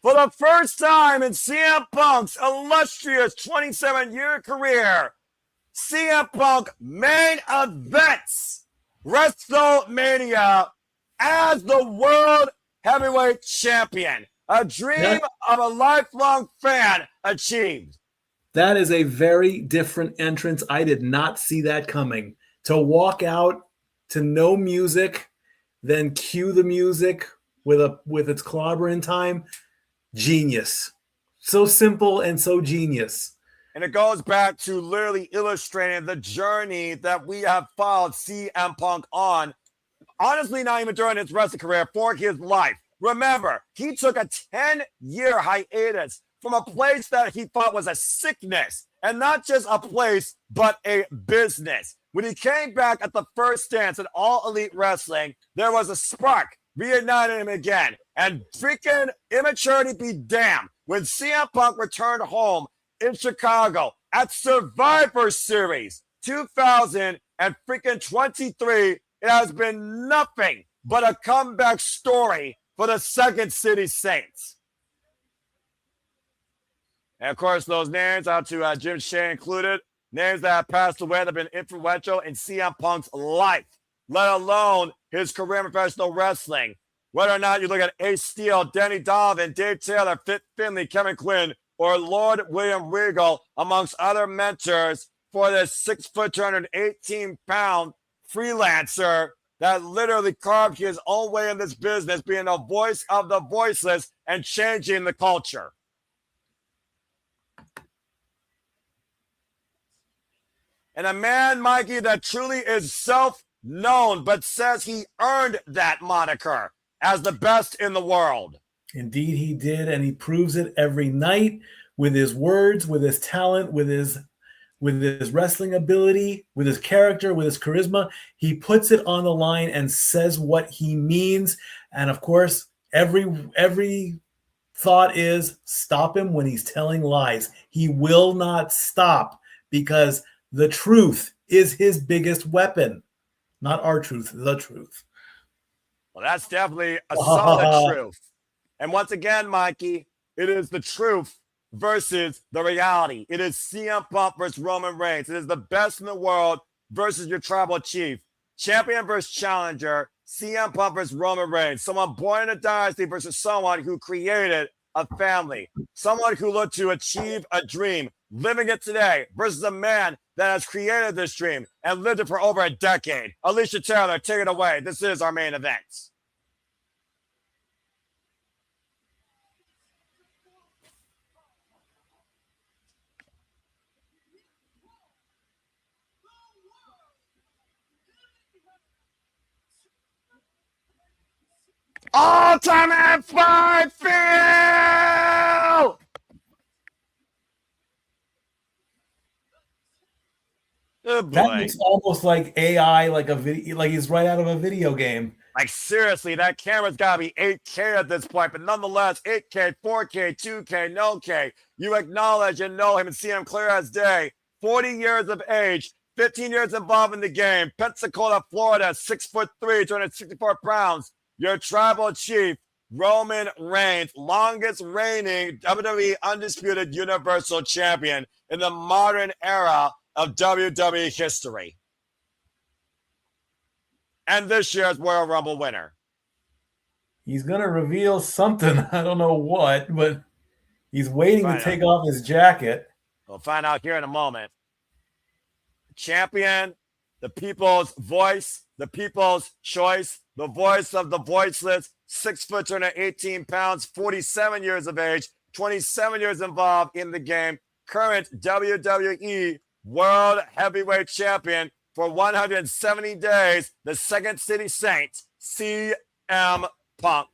For the first time in CM Punk's illustrious 27-year career, CM Punk main events Wrestlemania as the World Heavyweight Champion. A dream of a lifelong fan achieved. That is a very different entrance. I did not see that coming. To walk out to no music, then cue the music with its clobbering time. Genius. So simple and so genius. And it goes back to literally illustrating the journey that we have followed CM Punk on. Honestly, not even during his wrestling career, for his life. Remember, he took a 10-year hiatus from a place that he thought was a sickness. And not just a place, but a business. When he came back at the first dance in All Elite Wrestling, there was a spark reunited him again. And freaking immaturity be damned. When CM Punk returned home in Chicago at Survivor Series 2023, it has been nothing but a comeback story for the Second City Saints. And of course, those names out to Jim Shea included, names that have passed away that have been influential in CM Punk's life, let alone his career in professional wrestling. Whether or not you look at Ace Steel, Danny Donovan, Dave Taylor, Fit Finley, Kevin Quinn, or Lord William Regal, amongst other mentors for this 6', 218-pound freelancer that literally carved his own way in this business, being a voice of the voiceless and changing the culture. And a man, Mikey, that truly is self-known, but says he earned that moniker as the best in the world. Indeed, he did, and he proves it every night with his words, with his talent, with his wrestling ability, with his character, with his charisma. He puts it on the line and says what he means. And of course, every thought is stop him when he's telling lies. He will not stop because the truth is his biggest weapon. Not our truth, the truth. Well, that's definitely a solid truth. And once again, Mikey, it is the truth versus the reality. It is CM Punk versus Roman Reigns. It is the best in the world versus your tribal chief. Champion versus challenger. CM Punk versus Roman Reigns. Someone born in a dynasty versus someone who created a family. Someone who looked to achieve a dream, living it today, versus a man that has created this dream and lived it for over a decade. Alicia Taylor, take it away. This is our main event. Ultimate Fight Feel! Good boy. That looks almost like AI, like a video, like he's right out of a video game. Like, seriously, that camera's got to be 8K at this point, but nonetheless, 8K, 4K, 2K, no K. You acknowledge and know him and see him clear as day. 40 years of age, 15 years involved in the game. Pensacola, Florida, 6'3", 264 pounds. Your tribal chief, Roman Reigns, longest reigning WWE Undisputed Universal Champion in the modern era of WWE history. And this year's Royal Rumble winner. He's going to reveal something. I don't know what, but he's waiting to take off his jacket. We'll find out here in a moment. Champion, the people's voice, the people's choice, the voice of the voiceless, 6 foot, 218 pounds, 47 years of age, 27 years involved in the game, current WWE World Heavyweight Champion for 170 days, the Second City Saints, CM Punk.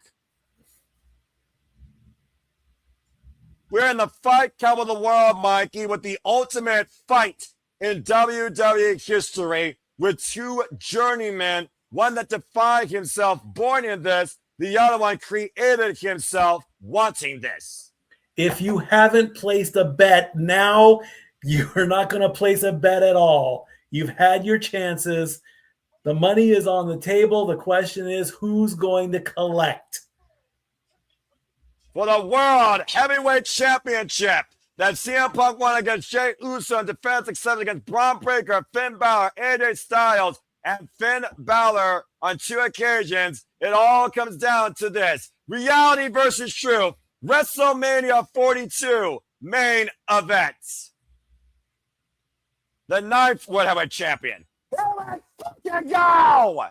We're in the fight cup of the world, Mikey, with the ultimate fight in WWE history with two journeymen, one that defied himself, born in this, the other one created himself wanting this. If you haven't placed a bet, now you're not going to place a bet at all. You've had your chances. The money is on the table. The question is, who's going to collect? For the World Heavyweight Championship that CM Punk won against Jey Uso in defense accepted against Braun Breaker, Finn Balor, AJ Styles, and Finn Balor on 2 occasions. It all comes down to this. Reality versus truth. WrestleMania 42 main event. The 9th World Heavyweight Champion. Here we fucking go!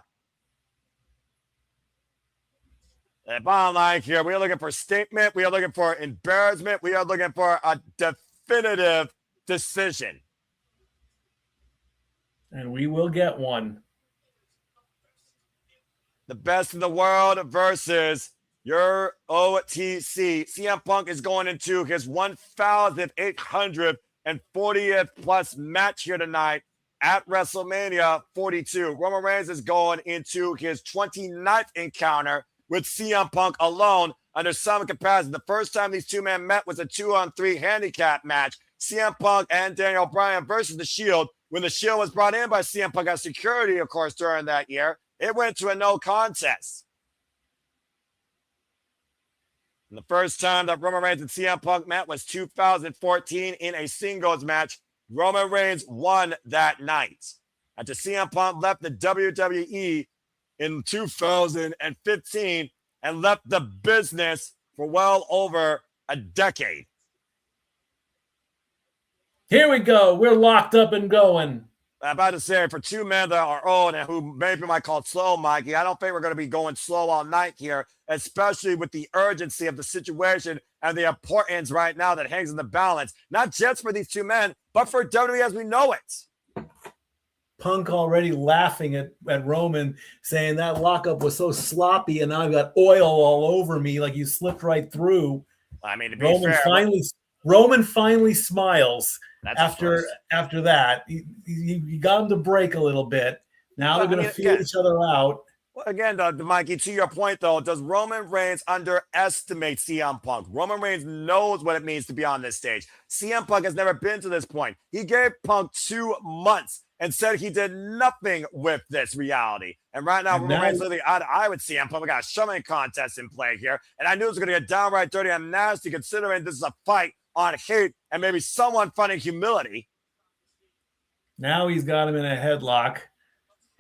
The bottom line here, we are looking for statement. We are looking for embarrassment. We are looking for a definitive decision. And we will get one. The best in the world versus your OTC. CM Punk is going into his 1,840th plus match here tonight at WrestleMania 42. Roman Reigns is going into his 29th encounter with CM Punk alone under some comparison. The first time these two men met was a 2-on-3 handicap match. CM Punk and Daniel Bryan versus The Shield. When The Shield was brought in by CM Punk as security, of course, during that year, it went to a no contest. And the first time that Roman Reigns and CM Punk met was 2014 in a singles match. Roman Reigns won that night. After CM Punk left the WWE in 2015 and left the business for well over a decade. Here we go. We're locked up and going. I'm about to say, for two men that are old and who maybe might call it slow, Mikey, I don't think we're going to be going slow all night here, especially with the urgency of the situation and the importance right now that hangs in the balance, not just for these two men, but for WWE as we know it. Punk already laughing at Roman, saying that lockup was so sloppy and now I've got oil all over me, like you slipped right through. I mean, to be fair, Roman finally smiles after that. You got him to break a little bit. Now they're going to feel each other out. Well, again, Mikey, to your point, though, does Roman Reigns underestimate CM Punk? Roman Reigns knows what it means to be on this stage. CM Punk has never been to this point. He gave Punk 2 months and said he did nothing with this reality. And right now, Roman Reigns literally eye to eye with CM Punk. We got a shoving contest in play here. And I knew it was going to get downright dirty and nasty, considering this is a fight on hate and maybe someone finding humility. Now he's got him in a headlock.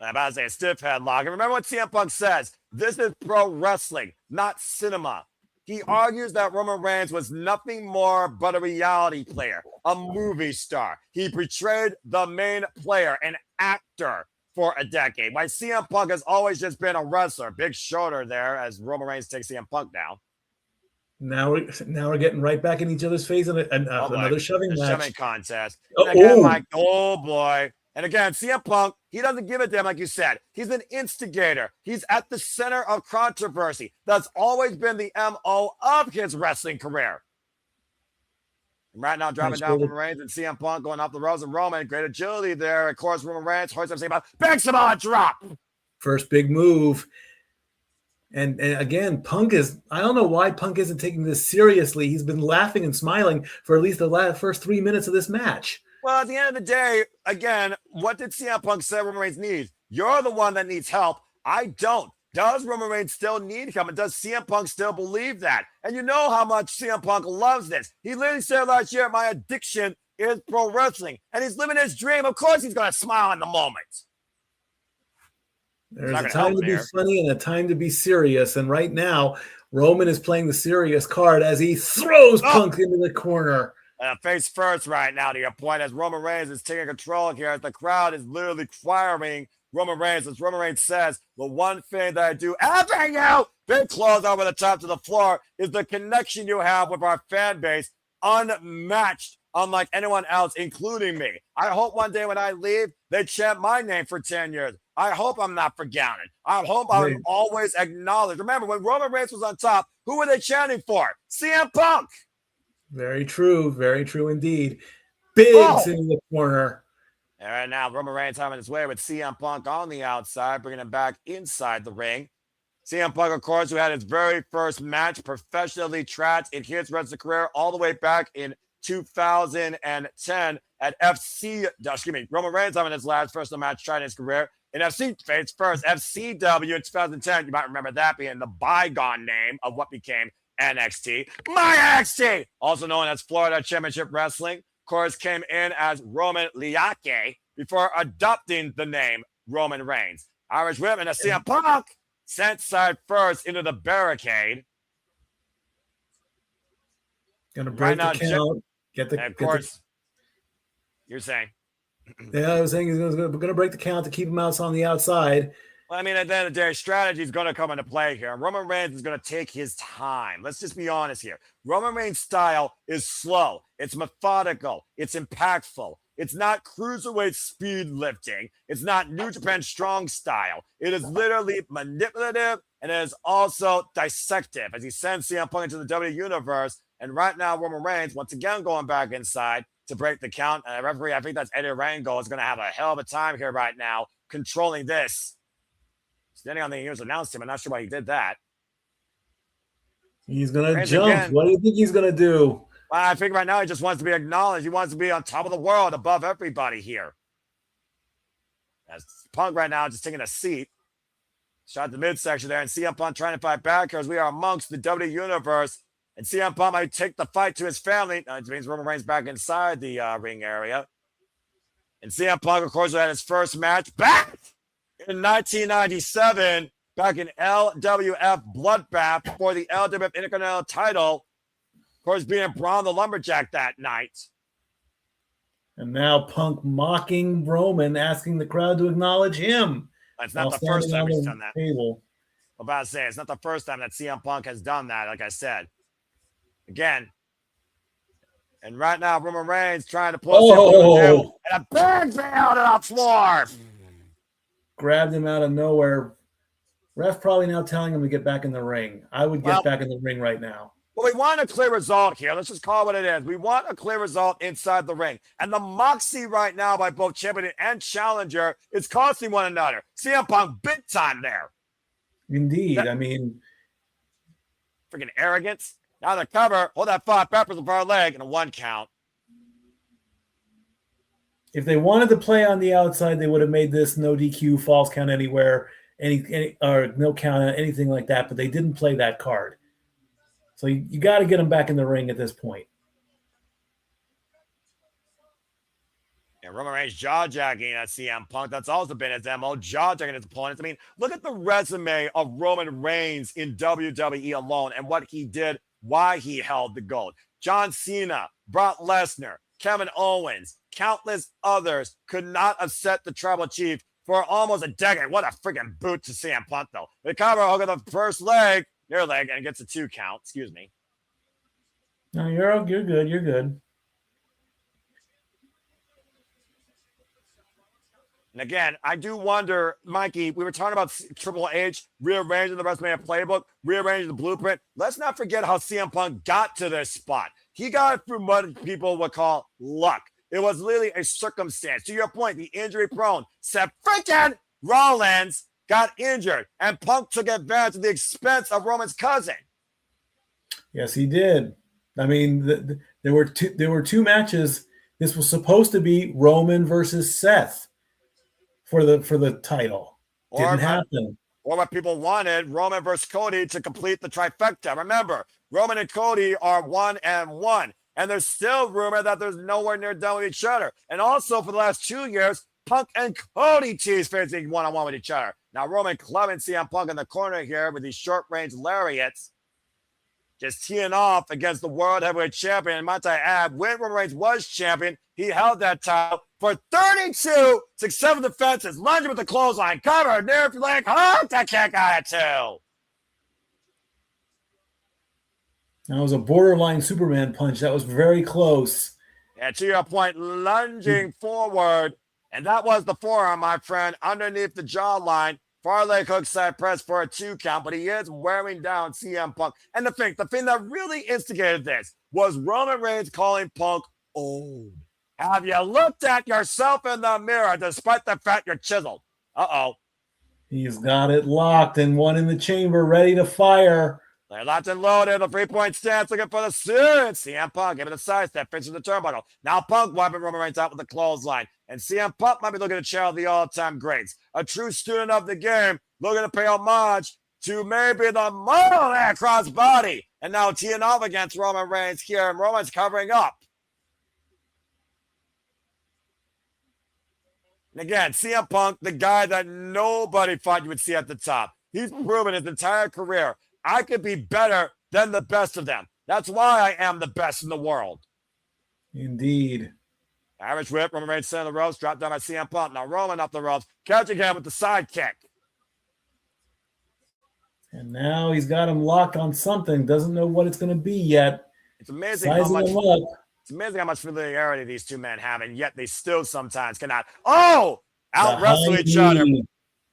I'm about to say a stiff headlock. And remember what CM Punk says. This is pro wrestling, not cinema. He argues that Roman Reigns was nothing more but a reality player, a movie star. He portrayed the main player, an actor, for a decade. While CM Punk has always just been a wrestler. Big shoulder there as Roman Reigns takes CM Punk down. Now we're getting right back in each other's face and another shoving match. Shoving contest. Again, Mike, oh boy. And again, CM Punk, he doesn't give a damn, like you said. He's an instigator. He's at the center of controversy. That's always been the MO of his wrestling career. And right now, driving down Roman Reigns and CM Punk going off the ropes, and Roman, great agility there. Of course, Roman Reigns, hoist up, about big Samoa drop. First big move. And again, Punk is, I don't know why Punk isn't taking this seriously. He's been laughing and smiling for at least the first 3 minutes of this match. Well, at the end of the day, again, what did CM Punk say Roman Reigns needs? You're the one that needs help. I don't. Does Roman Reigns still need help? And does CM Punk still believe that? And you know how much CM Punk loves this. He literally said last year, my addiction is pro wrestling. And he's living his dream. Of course he's going to smile in the moment. There's a time to be funny and a time to be serious. And right now, Roman is playing the serious card as he throws Punk into the corner. Face first right now, to your point, as Roman Reigns is taking control here, as the crowd is literally choiring Roman Reigns, as Roman Reigns says, the one thing that I do every you, big close over the top to the floor, is the connection you have with our fan base, unmatched, unlike anyone else, including me. I hope one day when I leave, they chant my name for 10 years. I hope I'm not forgotten. I hope I'm always acknowledged. Remember, when Roman Reigns was on top, who were they chanting for? CM Punk. Very true indeed. Biggs in the corner. And right now, Roman Reigns having his way with CM Punk on the outside, bringing him back inside the ring. CM Punk, of course, who had his very first match professionally tracked in his wrestling career all the way back in 2010 at Roman Reigns having his last personal match tried in his career in FCW in 2010. You might remember that being the bygone name of what became NXT. My NXT, also known as Florida Championship Wrestling, of course, came in as Roman Liake before adopting the name Roman Reigns. Irish Whip and a CM Punk sent side first into the barricade. Gonna break the count. You're saying. Yeah, I was saying he's going to break the count to keep him out on the outside. Well, I mean, at the end of the day, strategy is going to come into play here. Roman Reigns is going to take his time. Let's just be honest here. Roman Reigns' style is slow. It's methodical. It's impactful. It's not cruiserweight speed lifting. It's not New Japan strong style. It is literally manipulative, and it is also dissective as he sends CM Punk into the WWE Universe. And right now, Roman Reigns, once again, going back inside to break the count. And the referee, I think that's Eddie Rango, is going to have a hell of a time here right now controlling this. Standing on the years announced him. I'm not sure why he did that. He's going to jump. Again. What do you think he's going to do? Well, I think right now he just wants to be acknowledged. He wants to be on top of the world, above everybody here. As Punk right now just taking a seat. Shot the midsection there, and CM Punk trying to fight back here as we are amongst the WWE Universe. And CM Punk might take the fight to his family. It means Roman Reigns back inside the ring area. And CM Punk, of course, had his first match back in 1997, back in LWF Bloodbath for the LWF Intercontinental title. Of course, being Braun the Lumberjack that night. And now Punk mocking Roman, asking the crowd to acknowledge him. It's not the first time he's done that. I'm about to say, it's not the first time that CM Punk has done that, like I said. Again. And right now, Roman Reigns trying to pull him and a big bail to the floor. Grabbed him out of nowhere. Ref probably now telling him to get back in the ring. I would get back in the ring right now. Well, we want a clear result here. Let's just call it what it is. We want a clear result inside the ring. And the moxie right now by both champion and challenger is costing one another. CM Punk big time there. Indeed. I mean, freaking arrogance. Now the cover. Hold that 5 peppers of our leg and a 1 count. If they wanted to play on the outside, they would have made this no DQ, false count anywhere, any or no count, anything like that. But they didn't play that card. So you got to get him back in the ring at this point. And Roman Reigns jaw-jacking at CM Punk. That's also been his MO, jaw-jacking his opponents. I mean, look at the resume of Roman Reigns in WWE alone and what he did, why he held the gold. John Cena, Brock Lesnar, Kevin Owens, countless others could not have set the tribal chief for almost a decade. What a freaking boot to CM Punk, though. The cover hook of the first leg, near leg, and gets a 2 count. Excuse me. No, you're good. You're good. And again, I do wonder, Mikey, we were talking about Triple H rearranging the WrestleMania playbook, rearranging the blueprint. Let's not forget how CM Punk got to this spot. He got it through what people would call luck. It was literally a circumstance. To your point, the injury prone, Seth freaking Rollins got injured, and Punk took advantage at the expense of Roman's cousin. Yes, he did. I mean, there were two matches This was supposed to be Roman versus Seth for the title. Didn't happen. Or what people wanted, Roman versus Cody to complete the trifecta. Remember, Roman and Cody are 1-1. And there's still rumor that there's nowhere near done with each other. And also for the last 2 years, Punk and Cody teased facing one-on-one with each other. Now Roman clubbing CM Punk in the corner here with these short-range lariats. Just teeing off against the World Heavyweight Champion. And might I add, when Roman Reigns was champion, he held that title for 32 successful defenses. Lunging with the clothesline. Cover, near leg, hook that kick out of 2. That was a borderline Superman punch. That was very close. And to your point, lunging forward. And that was the forearm, my friend, underneath the jawline. Far leg hook side press for a 2 count, but he is wearing down CM Punk. And the thing that really instigated this was Roman Reigns calling Punk old. Have you looked at yourself in the mirror despite the fact you're chiseled? Uh-oh. He's got it locked and one in the chamber ready to fire. They're locked and loaded. The 3-point stance looking for the suit. CM Punk giving a side step, fixing the turnbuckle. Now Punk wiping Roman Reigns out with the clothesline. And CM Punk might be looking to challenge the all-time greats. A true student of the game, looking to pay homage to maybe the Monolith crossbody. And now teeing off against Roman Reigns here. And Roman's covering up. And again, CM Punk, the guy that nobody thought you would see at the top. He's proven his entire career, I could be better than the best of them. That's why I am the best in the world. Indeed. Irish whip, Roman Reigns center of the ropes, dropped down by CM Punk. Now Roman up the ropes, catching him with the side kick. And now he's got him locked on something. Doesn't know what it's going to be yet. It's amazing how much. It's amazing how much familiarity these two men have, and yet they still sometimes cannot. Oh, out wrestle each other.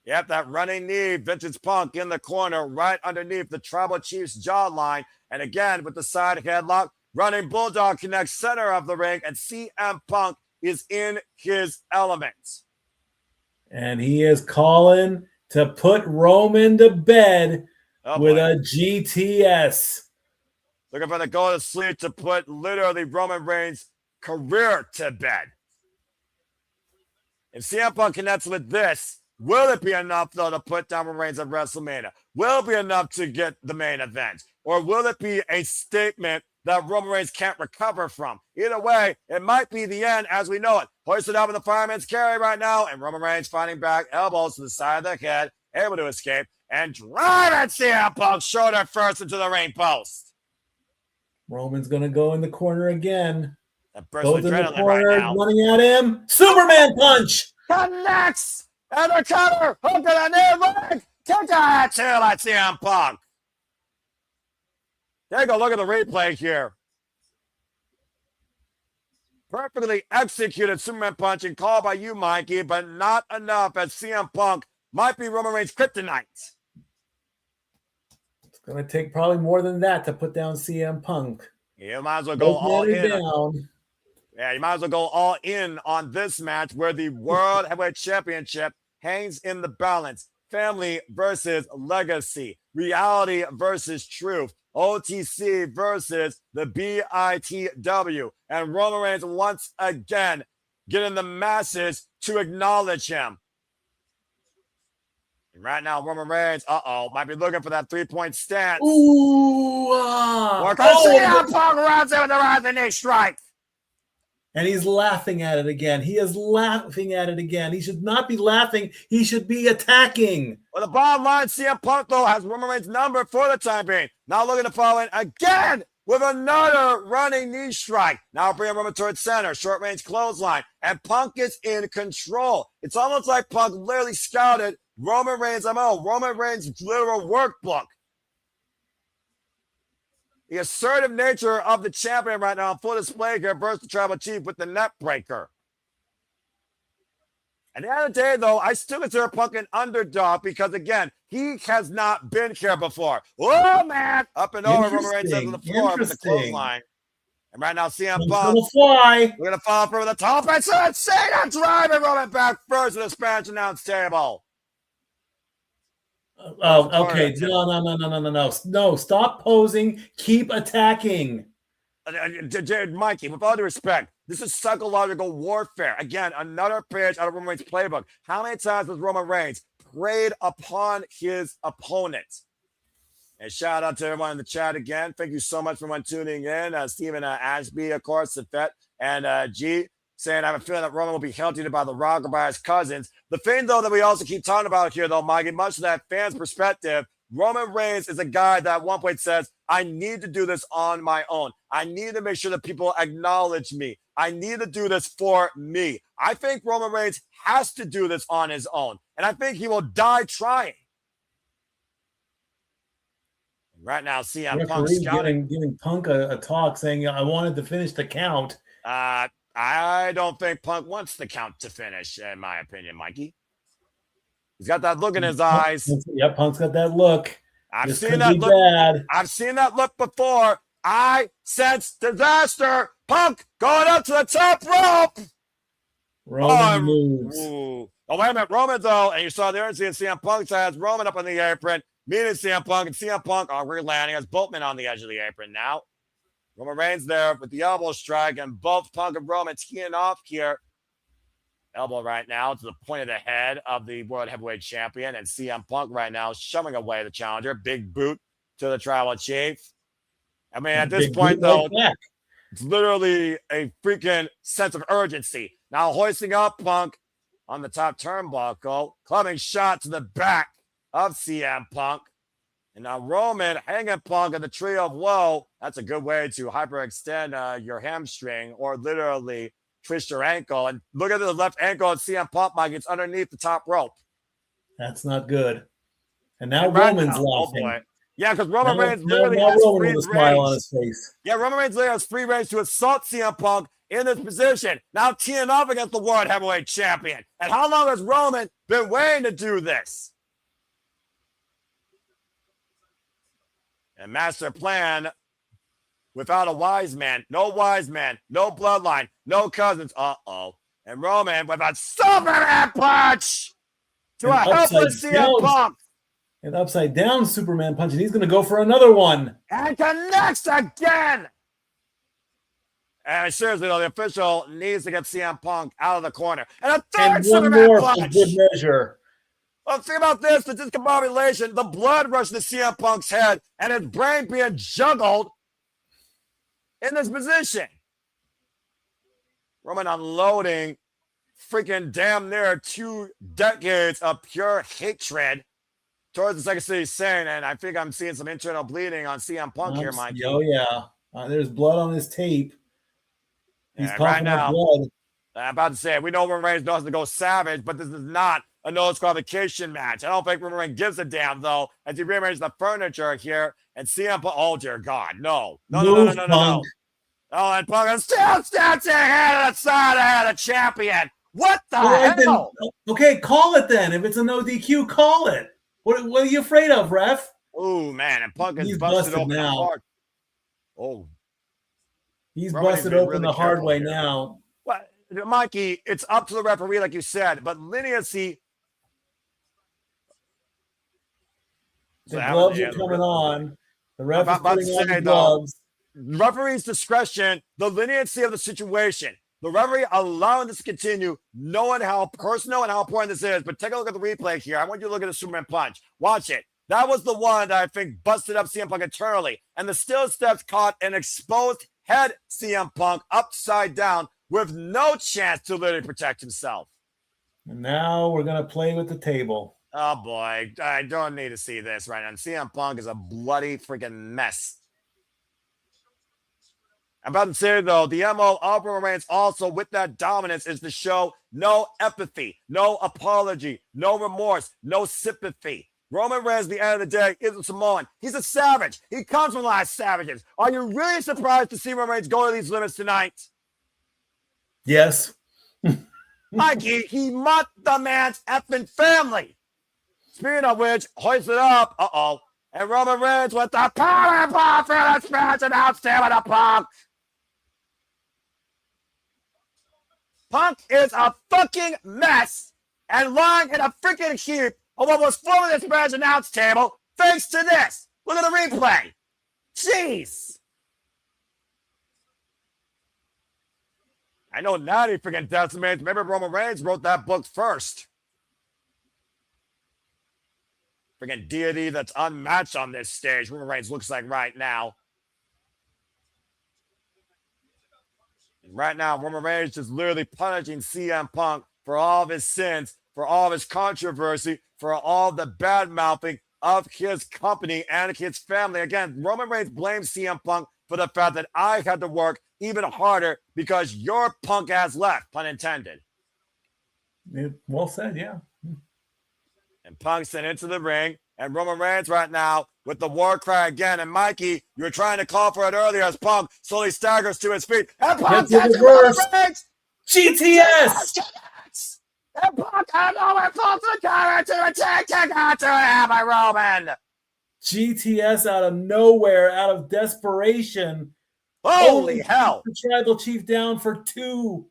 Yep, that running knee, vintage Punk in the corner, right underneath the Tribal Chief's jawline. And again, with the side headlock, running Bulldog connects center of the ring, and CM Punk is in his element. And he is calling to put Roman to bed with a GTS. Looking for the go to sleep to put literally Roman Reigns' career to bed. If CM Punk connects with this, will it be enough, though, to put down Roman Reigns at WrestleMania? Will it be enough to get the main event? Or will it be a statement that Roman Reigns can't recover from? Either way, it might be the end as we know it. Hoisted up in the fireman's carry right now, and Roman Reigns fighting back, elbows to the side of the head, able to escape, and driving CM Punk's shoulder first into the ring post. Roman's going to go in the corner again. Both in the corner, right now. Running at him. Superman punch! Connects! And the cover! Hook to the knee leg! Kick out to like CM Punk. Take a look at the replay here. Perfectly executed Superman punch and called by you, Mikey, but not enough as CM Punk might be Roman Reigns' kryptonite. It's going to take probably more than that to put down CM Punk. You might as well go all in. Yeah, you might as well go all in on this match where the World Heavyweight Championship hangs in the balance. Family versus legacy. Reality versus truth. OTC versus the BITW. And Roman Reigns once again getting the masses to acknowledge him. And right now, Roman Reigns, might be looking for that 3-point stance. Ooh! Or CM Punk runs in with the rising knee strike. And he's laughing at it again. He is laughing at it again. He should not be laughing. He should be attacking. Well, the bottom line, CM Punk, though, has Roman Reigns' number for the time being. Now looking to follow in again with another running knee strike. Now bringing Roman towards center, short-range clothesline. And Punk is in control. It's almost like Punk literally scouted Roman Reigns' MO, Roman Reigns' literal workbook. The assertive nature of the champion right now on full display here versus the Tribal Chief with the net breaker. At the end of the day, though, I still consider Punk an underdog because, again, he has not been here before. Oh, man! Up and over, Roman Reigns on the floor with the clothesline. And right now, CM Punk, we're going to fall through the top. And so it's Zayn driving Roman back first to the Spanish announce table. Oh, okay. No, stop posing. Keep attacking. Mikey, with all due respect, This is psychological warfare. Again, another page out of Roman Reigns' playbook. How many times has Roman Reigns preyed upon his opponent? And shout out to everyone in the chat again. Thank you so much for everyone tuning in. Stephen Ashby, of course, Safet, and G saying, I have a feeling that Roman will be held by The Rock or by his cousins. The thing, though, that we also keep talking about here, though, Mikey, much of that fan's perspective, Roman Reigns is a guy that at one point says, I need to do this on my own. I need to make sure that people acknowledge me. I need to do this for me. I think Roman Reigns has to do this on his own. And I think he will die trying. Right now, CM Punk giving Punk a talk saying, I wanted to finish the count. I don't think Punk wants the count to finish, in my opinion, Mikey. He's got that look in his eyes. Yep, Punk's got that look. I've seen that look. Bad. I've seen that look before. I sense disaster. Punk going up to the top rope. Roman moves. Oh, wait a minute. Roman, though, and you saw the urgency in CM Punk's has Roman up on the apron, meeting CM Punk, and CM Punk re-landing as both men on the edge of the apron now. Roman Reigns there with the elbow strike, and both Punk and Roman teeing off here. Elbow right now to the point of the head of the World Heavyweight Champion, and CM Punk right now shoving away the challenger. Big boot to the Tribal Chief. I mean, at this point, though, it's literally a freaking sense of urgency. Now hoisting up Punk on the top turnbuckle, clubbing shot to the back of CM Punk. And now Roman hanging Punk in the tree of woe. That's a good way to hyperextend your hamstring or literally twist your ankle. And look at the left ankle of CM Punk, Mike. It's underneath the top rope. That's not good. And now Roman's laughing. Oh boy. Yeah, because Roman Reigns literally has free range. Smile on his face. Yeah, Roman Reigns literally has free range to assault CM Punk in this position. Now teeing up against the World Heavyweight Champion. And how long has Roman been waiting to do this? And master plan without a wise man. No wise man. No bloodline. No cousins. Uh-oh. And Roman with a Superman punch to a helpless CM Punk. An upside down Superman punch. And he's going to go for another one. And connects again. And seriously, though, the official needs to get CM Punk out of the corner. And a third Superman punch. For good measure. Well, think about this, the discombobulation, the blood rushing to CM Punk's head, and his brain being juggled in this position. Roman unloading freaking damn near 2 decades of pure hatred towards the Second City Zayn, and I think I'm seeing some internal bleeding on CM Punk here, Mike. Oh, yeah. There's blood on his tape. He's coughing right now, up blood. I'm about to say, we know Roman Reigns knows to go savage, but this is not a no disqualification match. I don't think Roman Reigns gives a damn, though, as he rearranges the furniture here. And CM Punk, oh, dear God, no. No. Oh, and Punk is still standing here to the side of the champion. What the hell? Okay, call it then. If it's a no DQ, call it. What are you afraid of, ref? Oh, man, and Punk is busted open now. hard. Oh. He's busted open the hard way now. Well, Mikey, it's up to the referee, like you said, but leniency. The gloves are coming on. The ref is putting on the gloves. Referee's discretion, the leniency of the situation. The referee allowing this to continue, knowing how personal and how important this is. But take a look at the replay here. I want you to look at the Superman punch. Watch it. That was the one that I think busted up CM Punk internally. And the still steps caught an exposed head CM Punk upside down with no chance to literally protect himself. And now we're going to play with the table. Oh, boy. I don't need to see this right now. CM Punk is a bloody freaking mess. I'm about to say, though, the MO of Roman Reigns also with that dominance is to show no empathy, no apology, no remorse, no sympathy. Roman Reigns, at the end of the day, isn't Samoan. He's a savage. He comes from the last savages. Are you really surprised to see Roman Reigns go to these limits tonight? Yes. Mikey, he mocked the man's effing family. Speaking of which, hoist it up. Uh-oh. And Roman Reigns with the powerbomb for this match announced him with a Punk. Punk is a fucking mess and lying in a freaking heap of what was full of this match announce table thanks to this. Look at the replay. Jeez. I know Natty freaking decimates. Maybe Roman Reigns wrote that book first. Freaking deity that's unmatched on this stage. Roman Reigns looks like right now. And right now, Roman Reigns is literally punishing CM Punk for all of his sins, for all of his controversy, for all the bad mouthing of his company and his family. Again, Roman Reigns blames CM Punk for the fact that I had to work even harder because your punk ass left, pun intended. Well said, yeah. And Punk sent into the ring, and Roman Reigns right now with the war cry again. And Mikey, you were trying to call for it earlier as Punk slowly staggers to his feet. And Punk gets Roman Reigns! GTS! And Punk out of nowhere pulls the counter to attack, kick out to it by Roman. GTS out of nowhere, out of desperation. Holy hell. The tribal chief down for 2.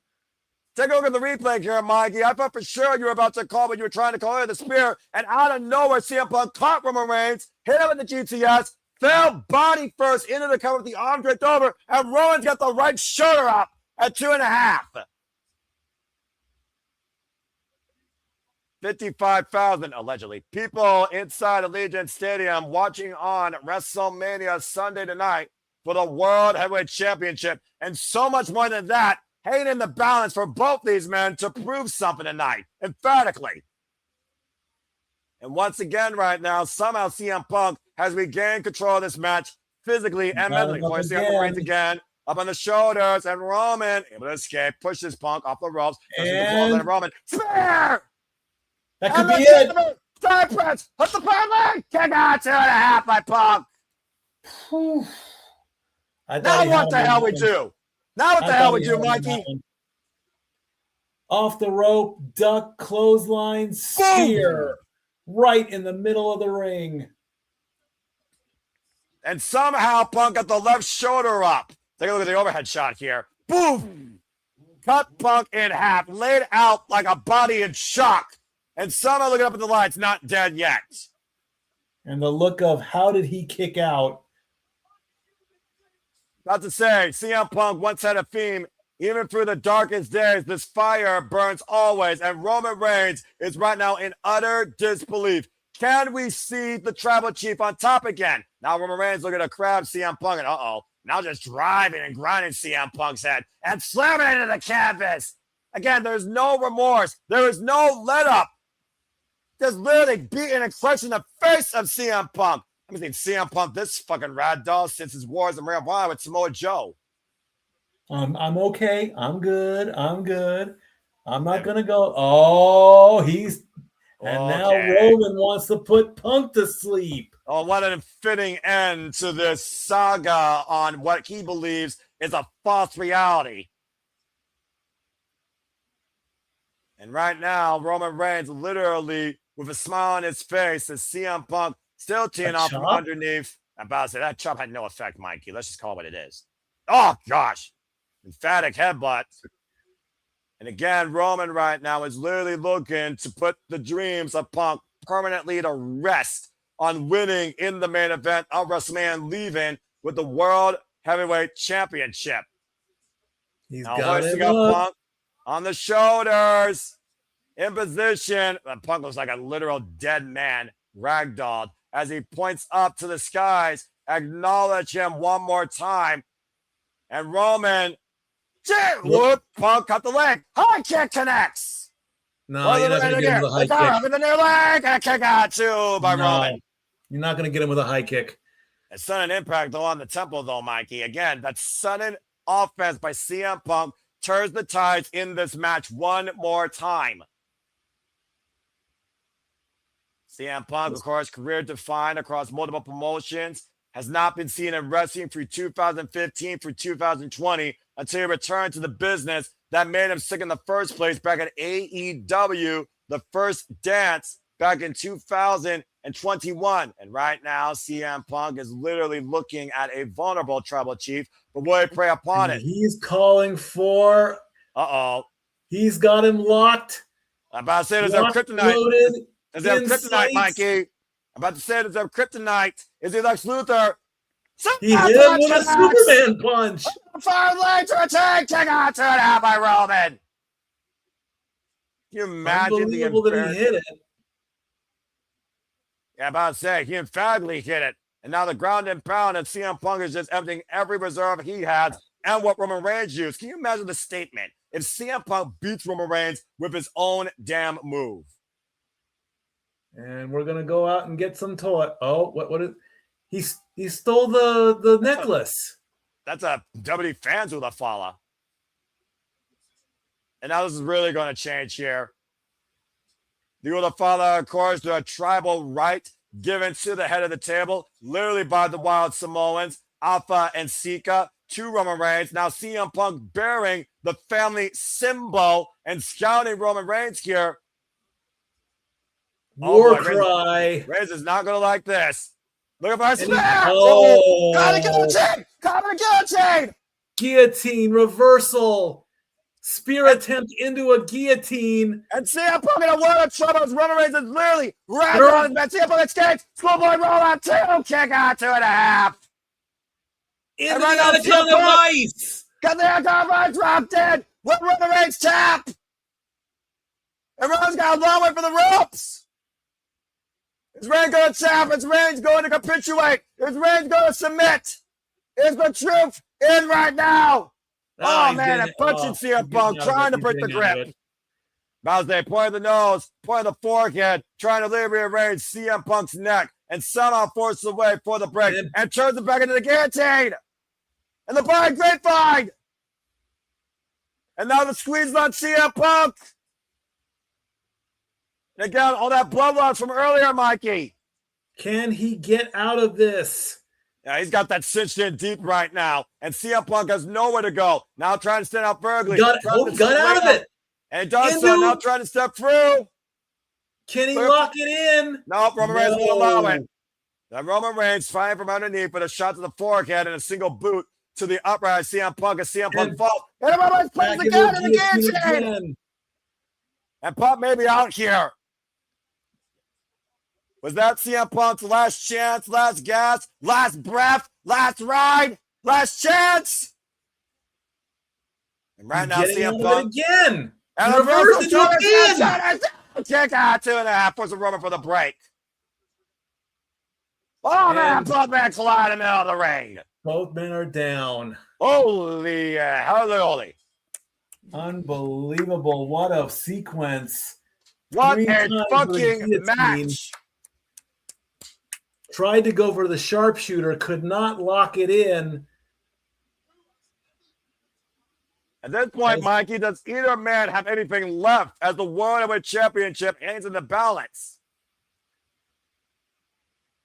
Take a look at the replay here, Mikey. I thought for sure you were about to call, but you were trying to call it the spear. And out of nowhere, CM Punk caught Roman Reigns, hit him with the GTS, fell body first into the cover with the arm draped over, and Roman's got the right shoulder up at 2.5. 55,000, allegedly, people inside Allegiant Stadium watching on WrestleMania Sunday tonight for the World Heavyweight Championship. And so much more than that, hanging in the balance for both these men to prove something tonight, emphatically. And once again right now, somehow CM Punk has regained control of this match physically and mentally. Of course, CM Reigns again, up on the shoulders, and Roman able to escape, pushes Punk off the ropes, and Roman, spear! That could be it. Side press, hit the front leg, kick out 2.5 by Punk. Now what the hell we do? Now what the hell we do, Mikey? Off the rope, duck, clothesline, spear. Right in the middle of the ring. And somehow Punk got the left shoulder up. Take a look at the overhead shot here. Boom! Cut Punk in half, laid out like a body in shock. And somehow looking up at the lights, not dead yet. And the look of how did he kick out? About to say, CM Punk once had a theme, even through the darkest days, this fire burns always. And Roman Reigns is right now in utter disbelief. Can we see the tribal chief on top again? Now Roman Reigns looking to grab CM Punk, and now just driving and grinding CM Punk's head and slamming into the canvas. Again, there's no remorse. There is no let up. Just literally beating and crushing the face of CM Punk. I haven't seen CM Punk this fucking rad doll since his wars in Ring of Honor with Samoa Joe. I'm okay. I'm good. I'm not gonna go. Oh, now Roman wants to put Punk to sleep. Oh, what an fitting end to this saga on what he believes is a false reality. And right now, Roman Reigns literally with a smile on his face as CM Punk still teeing off from underneath. I'm about to say that chop had no effect, Mikey. Let's just call it what it is. Oh, gosh. Emphatic headbutt. And again, Roman right now is literally looking to put the dreams of Punk permanently to rest on winning in the main event of WrestleMania, leaving with the World Heavyweight Championship. He's now got it up Punk on the shoulders, in position. Punk looks like a literal dead man, ragdolled, as he points up to the skies. Acknowledge him one more time. And Roman, whoop, Punk cut the leg. High kick connects. No, you're not going to get him with a high kick. With the new leg, and a kick out too by Roman. You're not going to get him with a high kick. A sudden impact though on the temple though, Mikey. Again, that sudden offense by CM Punk turns the tides in this match one more time. CM Punk, of course, career defined across multiple promotions, has not been seen in wrestling through 2015 through 2020 until he returned to the business that made him sick in the first place back at AEW, The First Dance, back in 2021. And right now, CM Punk is literally looking at a vulnerable tribal chief, but boy, prey upon it. He's calling for... He's got him locked. I'm about to say there's a kryptonite. There's a kryptonite, Mikey. I'm about to say there's a kryptonite. Is he Lex Luthor? He hit him with a Superman punch. Fire leg to a tag. Kick out 2.5 by Roman. Can you imagine the Unbelievable that he hit it. Yeah, about to say, he emphatically hit it. And now the ground and pound of CM Punk is just emptying every reserve he has and what Roman Reigns used. Can you imagine the statement if CM Punk beats Roman Reigns with his own damn move? And we're gonna go out and get some toy. Oh, what is he stole the necklace. That's a WWE fans with a follow. And now this is really going to change here. The Ulafala, of course, the tribal right given to the head of the table, literally by the Wild Samoans, Alpha and Sika, to Roman Reigns. Now CM Punk bearing the family symbol and scouting Roman Reigns here. War cry. Reigns is not going to like this. Look at my smash! Got a guillotine! Got a guillotine! Guillotine reversal. Spear attempt into a guillotine. And CM Punk in a world of trouble as Roman Reigns is literally right on his back. CM Punk escapes. Schoolboy roll out 2. Kick out 2.5. Into the Anaconda Vice. Got the Anaconda Vice dropped in. With Roman Reigns tap. And Roman's got a long way for the ropes. Is Reigns going to tap? Is Reigns going to capitulate? Is Reigns going to submit? Is the truth in right now? Oh, man, and punching CM Punk, trying to break the grip. Mousday pointing the nose, pointing the forehead, trying to liberate Reigns, CM Punk's neck, and somehow forces away for the break and turns it back into the guillotine. And the blind grapevine. And now the squeeze on CM Punk. And again, all that blood loss from earlier, Mikey. Can he get out of this? Yeah, he's got that cinched in deep right now. And CM Punk has nowhere to go. Now trying to stand out vertically. Got out of it. And he does so. Now trying to step through. Can he lock it in? Nope, Roman Reigns won't allow it. Now Roman Reigns fighting from underneath with a shot to the forehead and a single boot to the upright. CM Punk and CM Punk falls. And Roman Reigns plays again and again. And Punk may be out here. Was that CM Punk's last chance, last gas, last breath, last ride, last chance? And right now, CM Punk again. And reverse the kick out 2.5 for Roman for the break. Oh man, both men collide in the middle of the ring. Both men are down. Holy, holy. Unbelievable. What a sequence. What a fucking match. Tried to go for the sharpshooter, could not lock it in. At this point, Mikey, does either man have anything left as the World Heavyweight Championship hangs in the balance?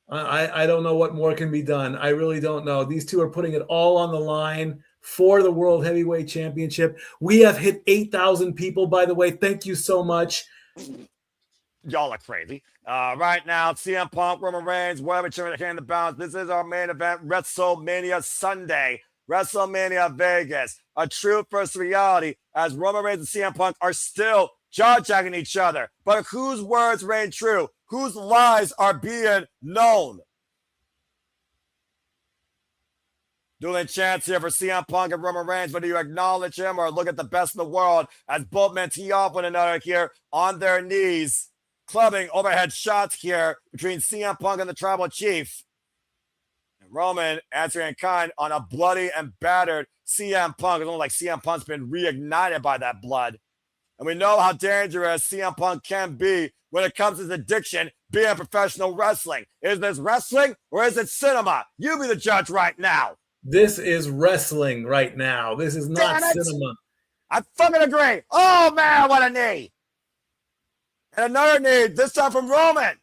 I don't know what more can be done. I really don't know. These two are putting it all on the line for the World Heavyweight Championship. We have hit 8,000 people, by the way. Thank you so much. Y'all are crazy. Right now, CM Punk, Roman Reigns, World Heavyweight Championship hangs in the balance. This is our main event, WrestleMania Sunday. WrestleMania Vegas, a true first reality as Roman Reigns and CM Punk are still jaw-jacking each other. But whose words reign true? Whose lies are being known? Dueling chance here for CM Punk and Roman Reigns, whether you acknowledge him or look at the best in the world as both men tee off one another here on their knees, clubbing overhead shots here between CM Punk and the Tribal Chief. Roman answering in kind on a bloody and battered CM Punk. It's almost like CM Punk's been reignited by that blood. And we know how dangerous CM Punk can be when it comes to his addiction being professional wrestling. Is this wrestling or is it cinema? You be the judge right now. This is wrestling right now. This is not cinema. I fucking agree. Oh, man, what a knee. And another knee, this time from Roman.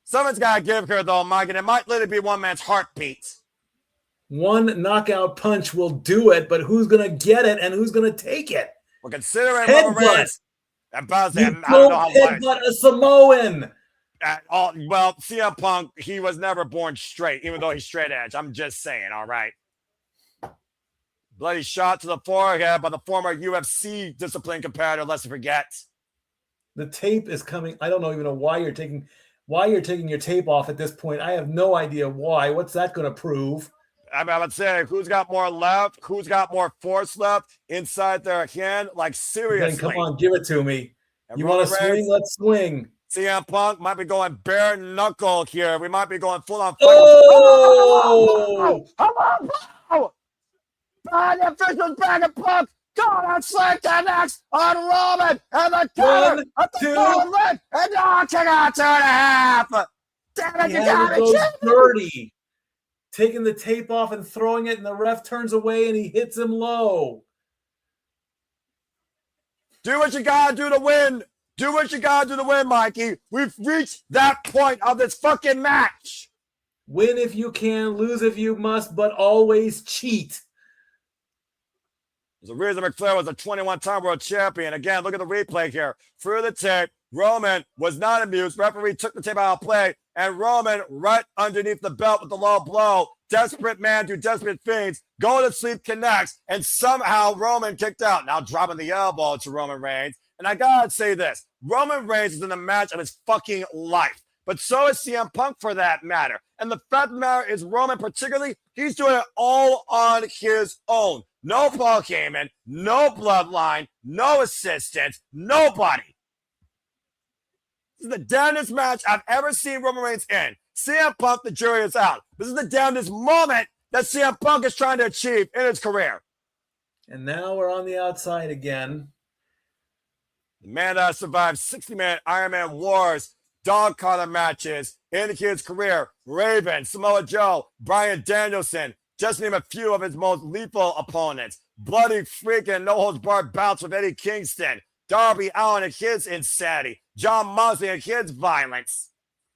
Someone's got to give here, though, Mike, and it might literally be one man's heartbeat. One knockout punch will do it, but who's going to get it and who's going to take it? We're considering Roman Reigns. You don't headbutt a Samoan. Well, CM Punk, he was never born straight, even though he's straight edge. I'm just saying, all right? Bloody shot to the forehead by the former UFC discipline competitor, let's forget. The tape is coming. I don't even know why you're taking why you're taking your tape off at this point. I have no idea why. What's that going to prove? I would say, who's got more left? Who's got more force left inside their hand? Like, seriously. Come on, give it to me. And you want to swing? Let's swing. CM Punk might be going bare knuckle here. We might be going full on. Oh! Hello! The official's back at Punk. God, on Slick connects on Roman. And the counter. One, two. And now kick out 2.5. Damn it, you got it. Dirty. Taking the tape off and throwing it, and the ref turns away and he hits him low. Do what you gotta do to win. Do what you gotta do to win, Mikey. We've reached that point of this fucking match. Win if you can, lose if you must, but always cheat. There's a reason McFlair was a 21-time world champion. Again, look at the replay here. Through the tape, Roman was not amused. Referee took the tape out of play, and Roman right underneath the belt with the low blow. Desperate man do desperate things. Go to sleep connects, and somehow Roman kicked out. Now dropping the elbow to Roman Reigns. And I gotta say this. Roman Reigns is in the match of his fucking life. But so is CM Punk for that matter. And the fact of the matter is Roman particularly, he's doing it all on his own. No Paul Heyman, no bloodline, no assistants, nobody. This is the damnedest match I've ever seen Roman Reigns in. CM Punk, the jury is out. This is the damnedest moment that CM Punk is trying to achieve in his career. And now we're on the outside again. The man that survived 60-minute Iron Man wars, dog collar matches in his career. Raven, Samoa Joe, Bryan Danielson, just name a few of his most lethal opponents. Bloody freaking no-holds-barred bouts with Eddie Kingston, Darby Allin and his insanity, John Moxley and his violence.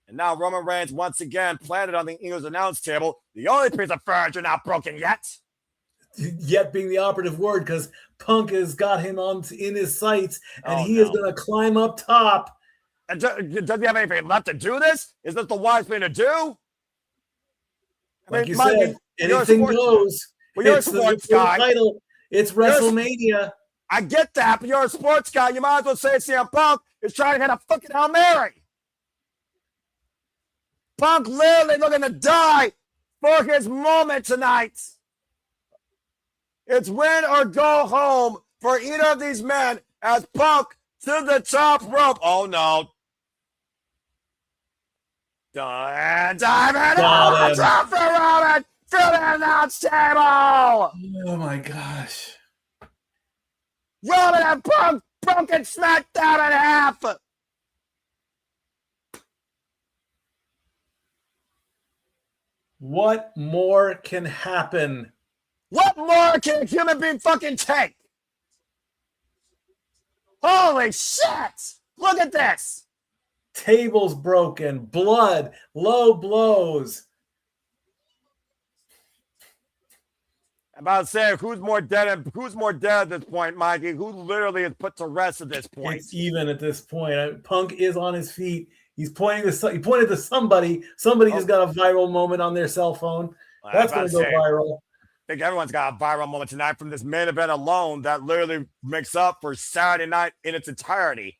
And now Roman Reigns once again planted on the Eagles announce table, the only piece of furniture not broken yet. Yet being the operative word, because Punk has got him in his sights, and he is going to climb up top. And does he have anything left to do this? Is this the wise thing to do? Like you said, anything goes. Well, you're a sports guy. Title. It's WrestleMania. I get that, but you're a sports guy. You might as well say CM Punk is trying to hit a fucking Hail Mary. Punk literally looking to die for his moment tonight. It's win or go home for either of these men as Punk to the top rope. Oh, no. Dive it out. Drop for Roman. Through the announce table. Oh, my gosh. Roman and Punk broken SmackDown in half. What more can happen? What more can a human being fucking take? Holy shit! Look at this! Tables broken, blood, low blows. I'm about to say, who's more dead at this point, Mikey? Who literally is put to rest at this point? It's even at this point. Punk is on his feet. He pointed to somebody. Somebody just got a viral moment on their cell phone. That's going to go viral. I think everyone's got a viral moment tonight from this main event alone that literally makes up for Saturday night in its entirety.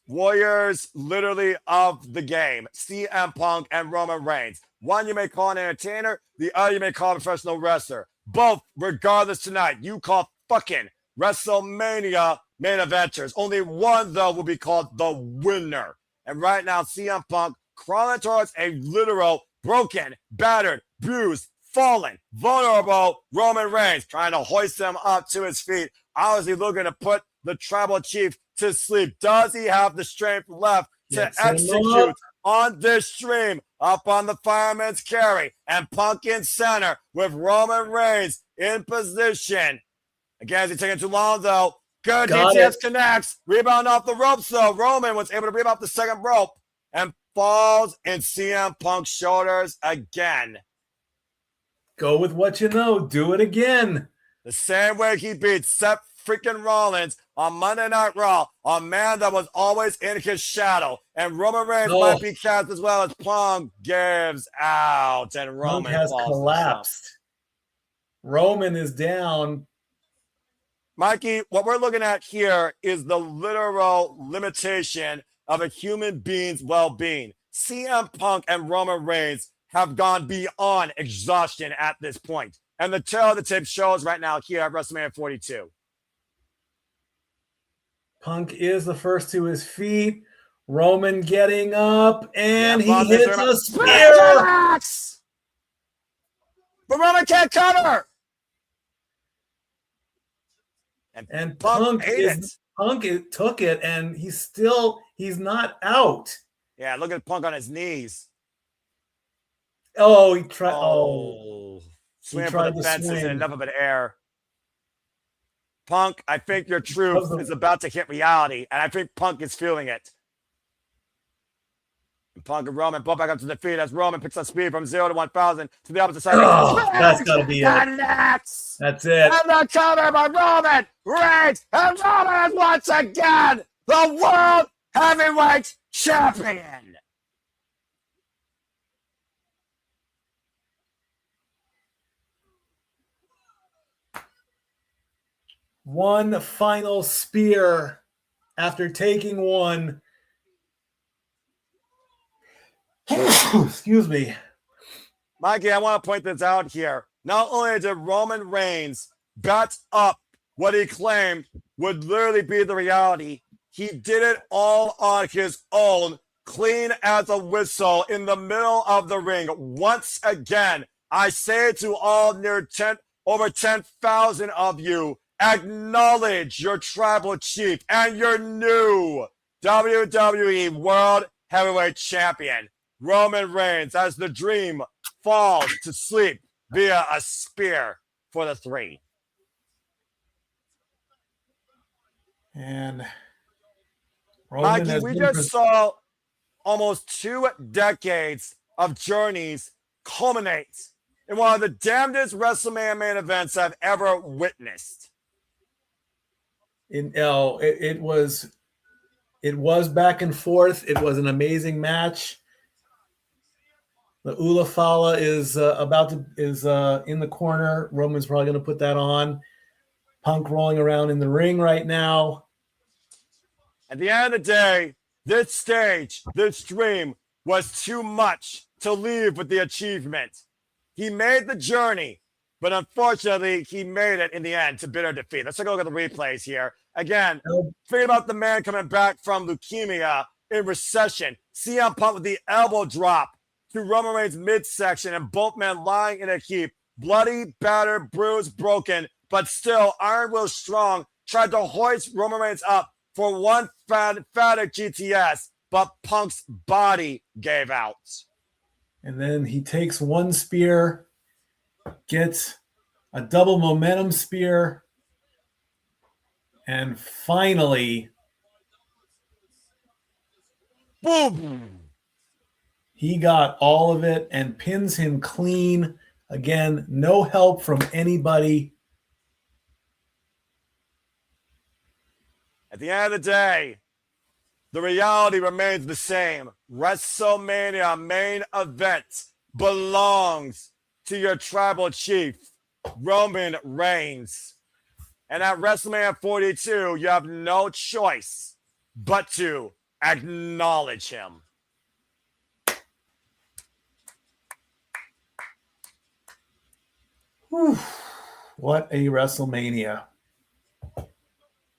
Warriors literally of the game, CM Punk and Roman Reigns. One you may call an entertainer, the other you may call a professional wrestler. Both, regardless tonight, you call fucking WrestleMania main eventers. Only one, though, will be called the winner. And right now, CM Punk crawling towards a literal broken, battered, bruised, fallen, vulnerable Roman Reigns, trying to hoist him up to his feet. Obviously looking to put the tribal chief to sleep. Does he have the strength left to execute on this stream up on the fireman's carry? And Punk in center with Roman Reigns in position. Again, is he taking too long, though? Good DTS connects. Rebound off the ropes, though. Roman was able to rebound off the second rope and falls in CM Punk's shoulders again. Go with what you know. Do it again. The same way he beat Seth freaking Rollins on Monday Night Raw, a man that was always in his shadow. And Roman Reigns might be cast as well as Punk gives out. And Roman Punk has collapsed. Roman is down. Mikey, what we're looking at here is the literal limitation of a human being's well-being. CM Punk and Roman Reigns have gone beyond exhaustion at this point. And the tail of the tape shows right now here at WrestleMania 42. Punk is the first to his feet. Roman getting up, and Yeah, he hits a spear. But Roman can't cover. And Punk took it, and he's not out. Yeah, look at Punk on his knees. Oh, he tried. Swinging for the fences and enough of an air. Punk, I think your truth is about to hit reality, and I think Punk is feeling it. And Punk and Roman both back up to the feet as Roman picks up speed from 0 to 1,000 to the opposite side. That's got to be it. That's it. And the cover by Roman Reigns, and Roman is once again the World Heavyweight Champion. One final spear after taking one. Excuse me. Mikey, I want to point this out here. Not only did Roman Reigns bat up what he claimed would literally be the reality, he did it all on his own, clean as a whistle in the middle of the ring. Once again, I say to all over 10,000 of you, acknowledge your tribal chief and your new WWE World Heavyweight Champion, Roman Reigns, as the Dream falls to sleep via a spear for the 3. And Roman, Mikey, we just saw almost 2 decades of journeys culminate in one of the damnedest WrestleMania main events I've ever witnessed. It was back and forth. It was an amazing match. The Ula Fala is in the corner. Roman's probably going to put that on. Punk rolling around in the ring right now. At the end of the day, this stage, this dream was too much to leave with the achievement. He made the journey, but unfortunately, he made it in the end to bitter defeat. Let's take a look at the replays here. Again, thinking about the man coming back from leukemia in recession. CM Punk with the elbow drop to Roman Reigns' midsection, and both men lying in a heap. Bloody, battered, bruised, broken, but still, Iron Will Strong tried to hoist Roman Reigns up for one emphatic GTS, but Punk's body gave out. And then he takes one spear, gets a double momentum spear, and finally, boom! He got all of it and pins him clean. Again, no help from anybody. At the end of the day, the reality remains the same. WrestleMania main event belongs to your tribal chief, Roman Reigns. And at WrestleMania 42, you have no choice but to acknowledge him. Whew. What a WrestleMania.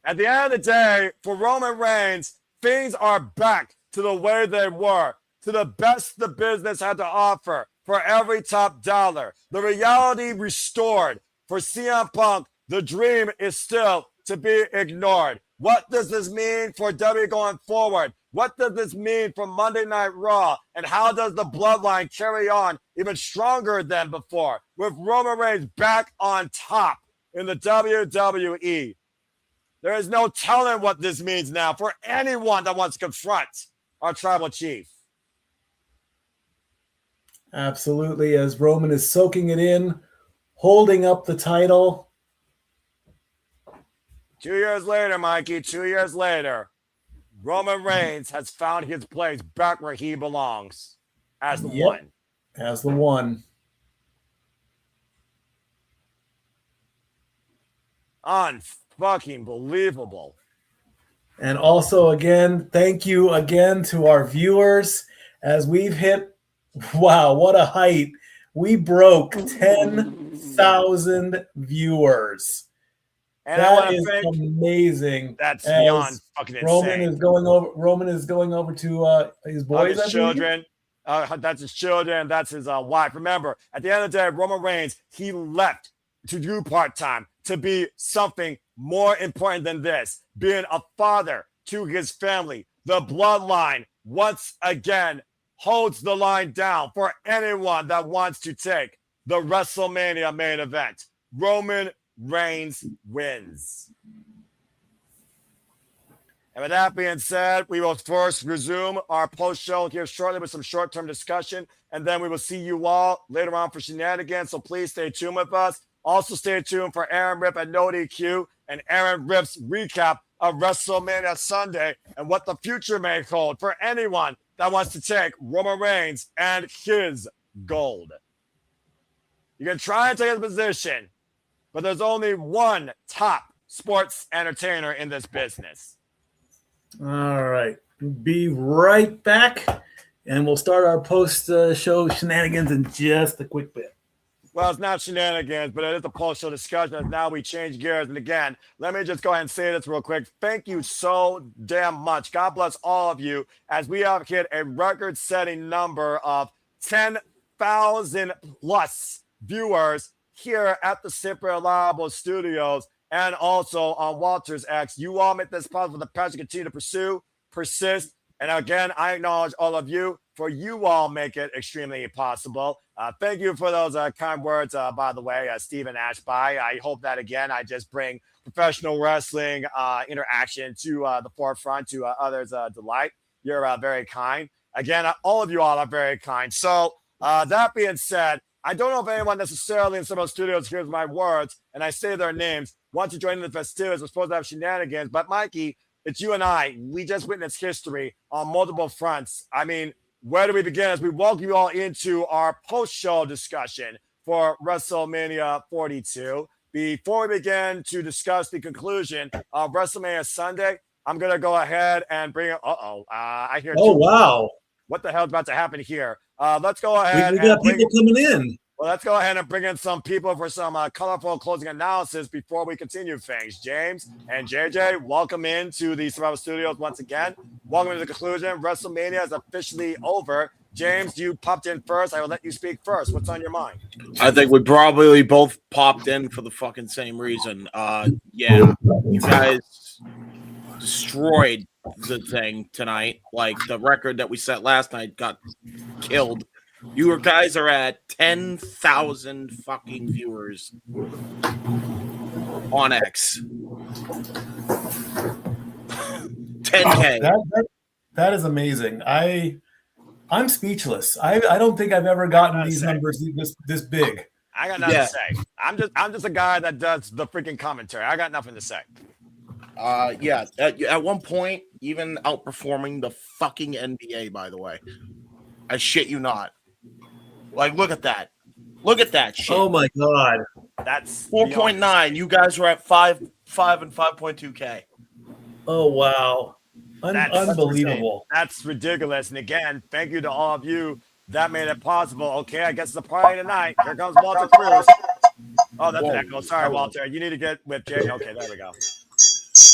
At the end of the day, for Roman Reigns, things are back to the way they were, to the best the business had to offer for every top dollar. The reality restored. For CM Punk, the dream is still to be ignored. What does this mean for W going forward? What does this mean for Monday Night Raw? And how does the bloodline carry on even stronger than before with Roman Reigns back on top in the WWE? There is no telling what this means now for anyone that wants to confront our tribal chief. Absolutely, as Roman is soaking it in, holding up the title. 2 years later, Mikey, 2 years later, Roman Reigns has found his place back where he belongs as the one. As the one. Unfucking believable. And also, again, thank you again to our viewers as we've hit, wow, what a height. We broke 10,000 viewers. And I want That to is thank. amazing. That's As beyond fucking insane. Roman is going over to his boys, his children. That's his children. That's his wife. Remember, at the end of the day, Roman Reigns, he left to do part-time to be something more important than this, being a father to his family. The bloodline, once again, holds the line down for anyone that wants to take the WrestleMania main event. Roman Reigns wins. And with that being said, we will first resume our post-show here shortly with some short-term discussion, and then we will see you all later on for shenanigans, so please stay tuned with us. Also stay tuned for Aaron Rip at No DQ and Aaron Rip's recap of WrestleMania Sunday and what the future may hold for anyone that wants to take Roman Reigns and his gold. You can try and take a position, but there's only one top sports entertainer in this business. All right. Be right back, and we'll start our post-show shenanigans in just a quick bit. Well, it's not shenanigans, but it is a post-show discussion as now we change gears. And again, let me just go ahead and say this real quick. Thank you so damn much. God bless all of you as we have hit a record-setting number of 10,000 plus viewers here at the Simply Reliable Studios and also on Walter's X. You all make this possible. The passion continue to pursue, persist, and again, I acknowledge all of you for you all make it extremely possible. Thank you for those kind words, by the way, Stephen Ashby. I hope that, again, I just bring professional wrestling interaction to the forefront, to others' delight. You're very kind. Again, all of you all are very kind. So that being said, I don't know if anyone necessarily in some of those studios hears my words, and I say their names, want to join in the festivities. We're supposed to have shenanigans, but Mikey, it's you and I. We just witnessed history on multiple fronts. I mean, where do we begin as we welcome you all into our post-show discussion for WrestleMania 42? Before we begin to discuss the conclusion of WrestleMania Sunday, I'm going to go ahead and bring – I hear – Oh, wow. What the hell is about to happen here? Let's go ahead. We got people coming in. Well, let's go ahead and bring in some people for some colorful closing analysis before we continue things. James and JJ, welcome into the Survival Studios once again. Welcome to the conclusion. WrestleMania is officially over. James, you popped in first. I will let you speak first. What's on your mind? I think we probably both popped in for the fucking same reason. Yeah, you guys destroyed the thing tonight. Like the record that we set last night got killed. You guys are at 10,000 fucking viewers on X. 10K. That is amazing. I'm speechless. I don't think I've ever gotten these numbers this big. I got nothing to say. I'm just a guy that does the freaking commentary. I got nothing to say. Yeah. At one point, even outperforming the fucking NBA. By the way, I shit you not. Like, look at that. Look at that shit. Oh my god. That's 4.9. You guys are at 5 and 5.2K. Oh wow. Unbelievable. That's ridiculous. And again, thank you to all of you that made it possible. Okay, I guess it's a party tonight. Here comes Walter Cruz. Oh, that's an echo. Sorry, Walter. You need to get with Jay. Okay, there we go.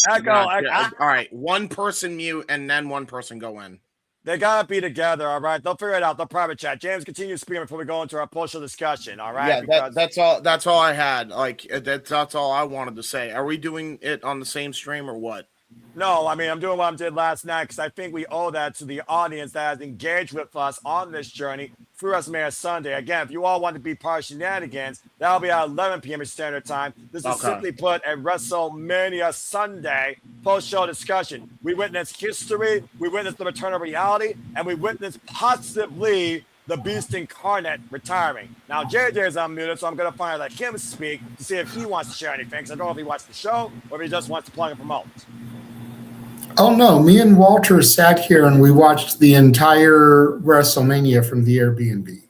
Echo. All right. One person mute and then one person go in. They gotta be together, all right? They'll figure it out. They'll private chat. James, continue speaking before we go into our post-show discussion, all right? Yeah, that's all. That's all I had. Like that's all I wanted to say. Are we doing it on the same stream or what? No, I mean, I'm doing what I did last night because I think we owe that to the audience that has engaged with us on this journey through WrestleMania Sunday. Again, if you all want to be part of shenanigans, that'll be at 11 p.m. Standard Time. This is simply put a WrestleMania Sunday post-show discussion. We witnessed history, we witnessed the return of reality, and we witnessed possibly the Beast Incarnate retiring. Now, JJ is unmuted, so I'm going to finally let him speak to see if he wants to share anything, because I don't know if he watched the show or if he just wants to plug and promote. Oh, no. Me and Walter sat here and we watched the entire WrestleMania from the Airbnb.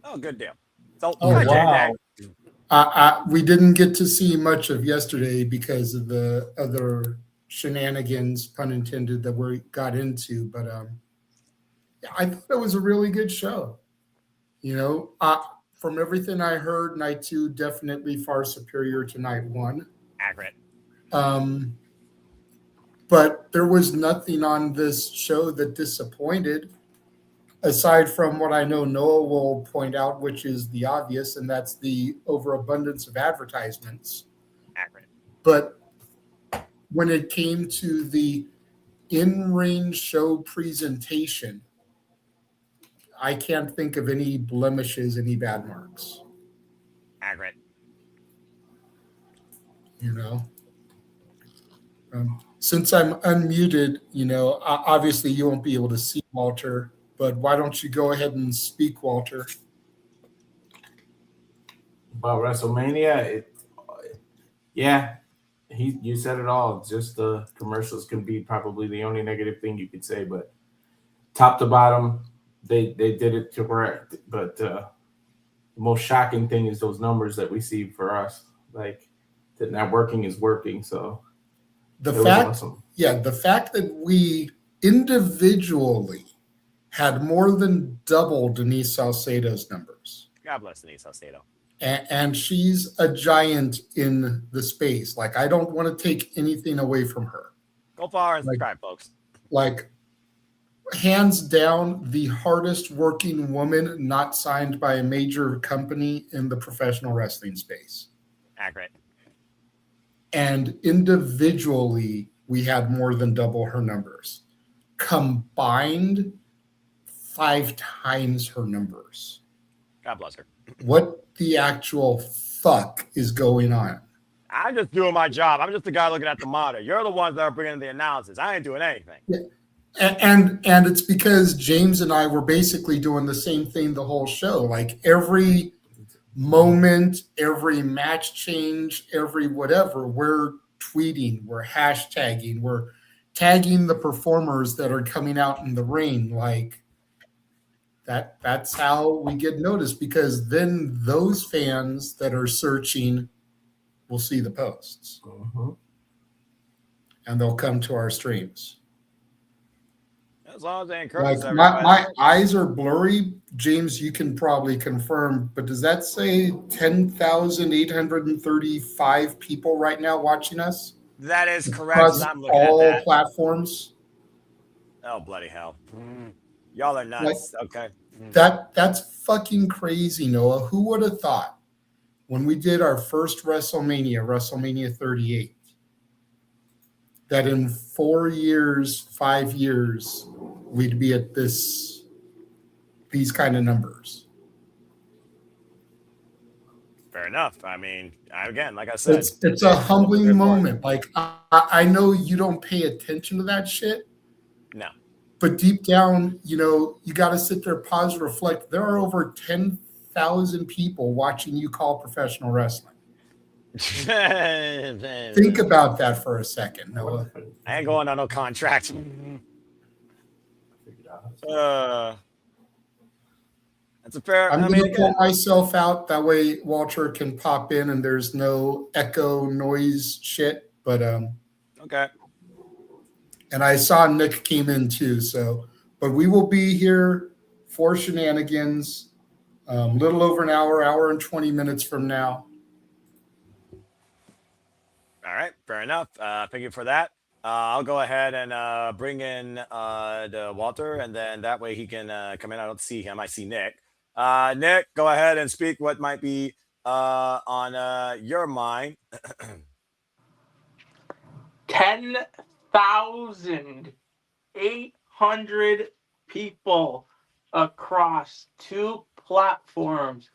Oh, good deal. So, wow. We didn't get to see much of yesterday because of the other shenanigans, pun intended, that we got into. But I thought it was a really good show. From everything I heard, night 2 definitely far superior to night 1. Accurate. But there was nothing on this show that disappointed, aside from what I know Noah will point out, which is the obvious, and that's the overabundance of advertisements. Accurate. But when it came to the in-ring show presentation, I can't think of any blemishes, any bad marks. Accurate. Since I'm unmuted, obviously you won't be able to see Walter, but why don't you go ahead and speak, Walter? About WrestleMania, you said it all. Just the commercials can be probably the only negative thing you could say, but top to bottom, they did it correct. But the most shocking thing is those numbers that we see for us. Like, the networking is working, so the was fact, awesome. The fact that we individually had more than double Denise Salcedo's numbers. God bless Denise Salcedo. And she's a giant in the space. Like, I don't want to take anything away from her. Go far and subscribe, folks. Like, hands down, the hardest working woman not signed by a major company in the professional wrestling space. Accurate. And individually, we had more than double her numbers. Combined, 5 times her numbers. God bless her. What the actual fuck is going on? I'm just doing my job. I'm just the guy looking at the monitor. You're the ones that are bringing in the analysis. I ain't doing anything. Yeah. And it's because James and I were basically doing the same thing the whole show. Like, every moment, every match change, every whatever, we're tweeting, we're hashtagging, we're tagging the performers that are coming out in the ring. Like, that's how we get noticed, because then those fans that are searching will see the posts. And they'll come to our streams. As long as they encourage Like, my eyes are blurry. James, you can probably confirm, but does that say 10,835 people right now watching us? That is correct. Across I'm looking all at that. platforms. Oh, bloody hell. Y'all are nuts. Okay. That's fucking crazy, Noah. Who would have thought when we did our first WrestleMania 38, that in 4 years, 5 years, we'd be at these kind of numbers? Fair enough. I mean, again, like I said, it's a humbling moment. Like, I know you don't pay attention to that shit. No. But deep down, you got to sit there, pause, reflect. There are over 10,000 people watching you call professional wrestling. Think about that for a second, Noah. I ain't going on no contract. That's a fair. I'm going to pull myself out. That way Walter can pop in and there's no echo noise shit. But okay. And I saw Nick came in too. But we will be here for shenanigans. Little over an hour and 20 minutes from now. All right, fair enough. Thank you for that. I'll go ahead and bring in the Walter, and then that way he can come in. I don't see him. I see Nick. Nick, go ahead and speak what might be on your mind. 10,800 people across 2 platforms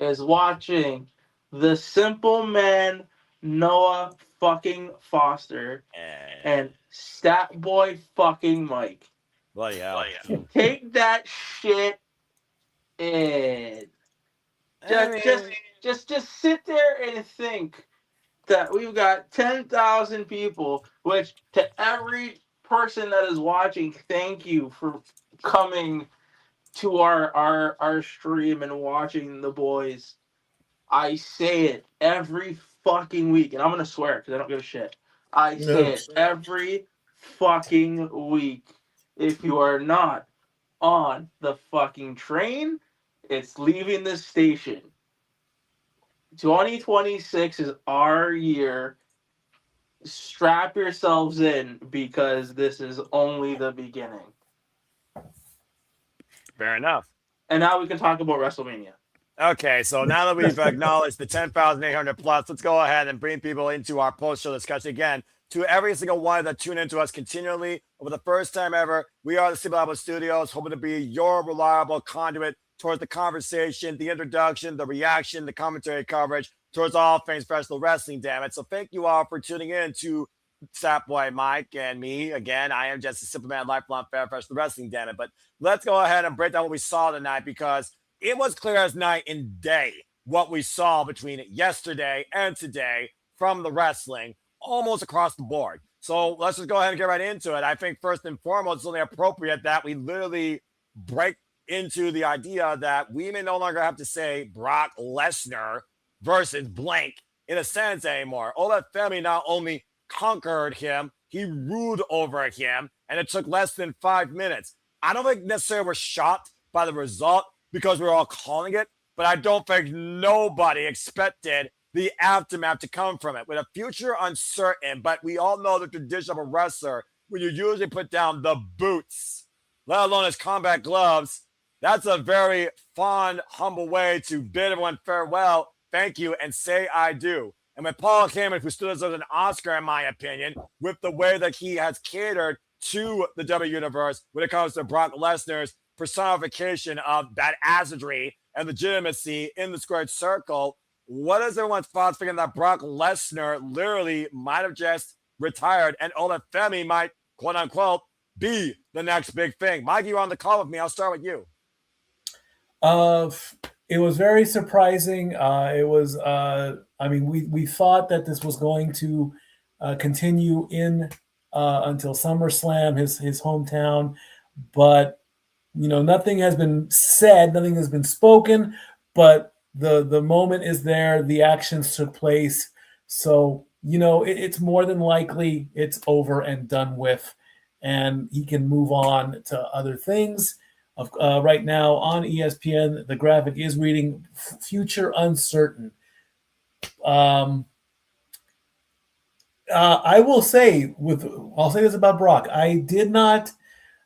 is watching the simple man Noah fucking Foster and Stat Boy fucking Mike. Bloody hell. Take that shit in. Just sit there and think that we've got 10,000 people, which to every person that is watching, thank you for coming to our stream and watching the boys. I say it every fucking week, and I'm gonna swear because I don't give a shit. I say it every fucking week. If you are not on the fucking train, it's leaving the station. 2026 is our year. Strap yourselves in because this is only the beginning. Fair enough. And now we can talk about WrestleMania. Okay, so now that we've acknowledged the 10,800 plus, let's go ahead and bring people into our post-show discussion again. To every single one that tune into us continually, over the first time ever, we are the Simple Apple Studios, hoping to be your reliable conduit towards the conversation, the introduction, the reaction, the commentary coverage towards all things professional wrestling, damn it. So thank you all for tuning in to Sapboy Mike and me. Again, I am just a simple man, lifelong fan of professional wrestling, damn it. But let's go ahead and break down what we saw tonight, because it was clear as night and day what we saw between yesterday and today from the wrestling almost across the board. So let's just go ahead and get right into it. I think first and foremost, it's only appropriate that we literally break into the idea that we may no longer have to say Brock Lesnar versus blank in a sense anymore. Ola Femi not only conquered him, he ruled over him, and it took less than 5 minutes. I don't think necessarily we're shocked by the result because we're all calling it, but I don't think nobody expected the aftermath to come from it. With a future uncertain, but we all know the tradition of a wrestler, when you usually put down the boots, let alone his combat gloves, that's a very fond, humble way to bid everyone farewell, thank you, and say I do. And with Paul Heyman, who stood as an Oscar, in my opinion, with the way that he has catered to the W Universe when it comes to Brock Lesnar's personification of badassery and legitimacy in the squared circle, what is everyone's thoughts thinking that Brock Lesnar literally might have just retired and Ola Femi might, quote unquote, be the next big thing? Mike, you're on the call with me. I'll start with you. It was very surprising. It was, we thought that this was going to continue in until SummerSlam, his hometown, but nothing has been said, nothing has been spoken, but the moment is there, the actions took place. So, it's more than likely it's over and done with, and he can move on to other things. Right now on ESPN, the graphic is reading future uncertain. I will say I'll say this about Brock. I did not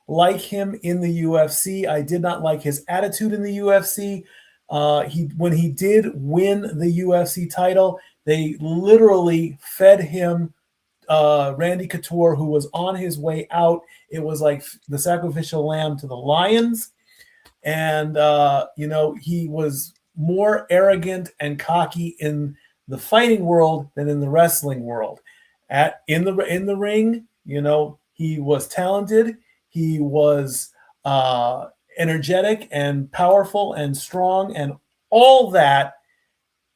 like him in the UFC. I did not like his attitude in the UFC. When he did win the UFC title, they literally fed him Randy Couture, who was on his way out. It was like the sacrificial lamb to the lions. And, he was more arrogant and cocky in the fighting world than in the wrestling world. In the ring, he was talented. He was energetic and powerful and strong and all that.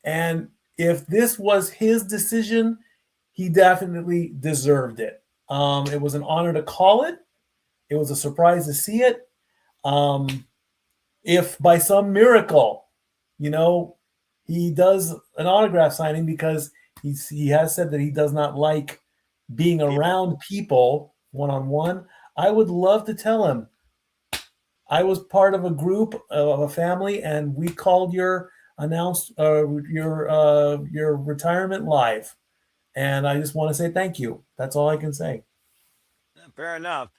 And if this was his decision, he definitely deserved it. It was an honor to call it. It was a surprise to see it. If by some miracle, he does an autograph signing, because he has said that he does not like being around people one-on-one, I would love to tell him, I was part of a group of a family, and we called your retirement live. And I just want to say thank you. That's all I can say. Fair enough.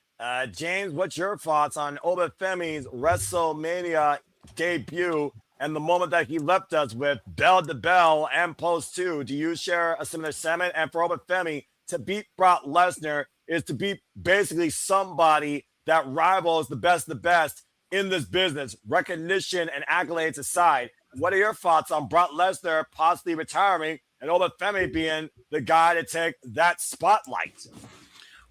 James, what's your thoughts on Ola Femi's WrestleMania debut and the moment that he left us with, bell to bell and post 2? Do you share a similar sentiment? And for Ola Femi to beat Brock Lesnar is to beat basically somebody that rivals the best of the best in this business, recognition and accolades aside. What are your thoughts on Brock Lesnar possibly retiring and Ola Femi being the guy to take that spotlight?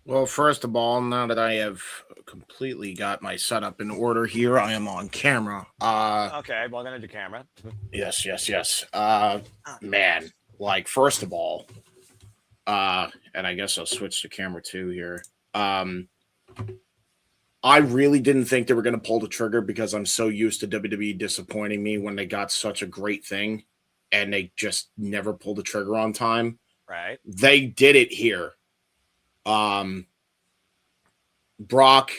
Well, first of all, now that I have completely got my setup in order here, I am on camera. Okay, well, then into camera. Yes. Man, first of all, and I guess I'll switch to camera 2 here. I really didn't think they were going to pull the trigger, because I'm so used to WWE disappointing me when they got such a great thing and they just never pulled the trigger on time. Right. They did it here. Brock,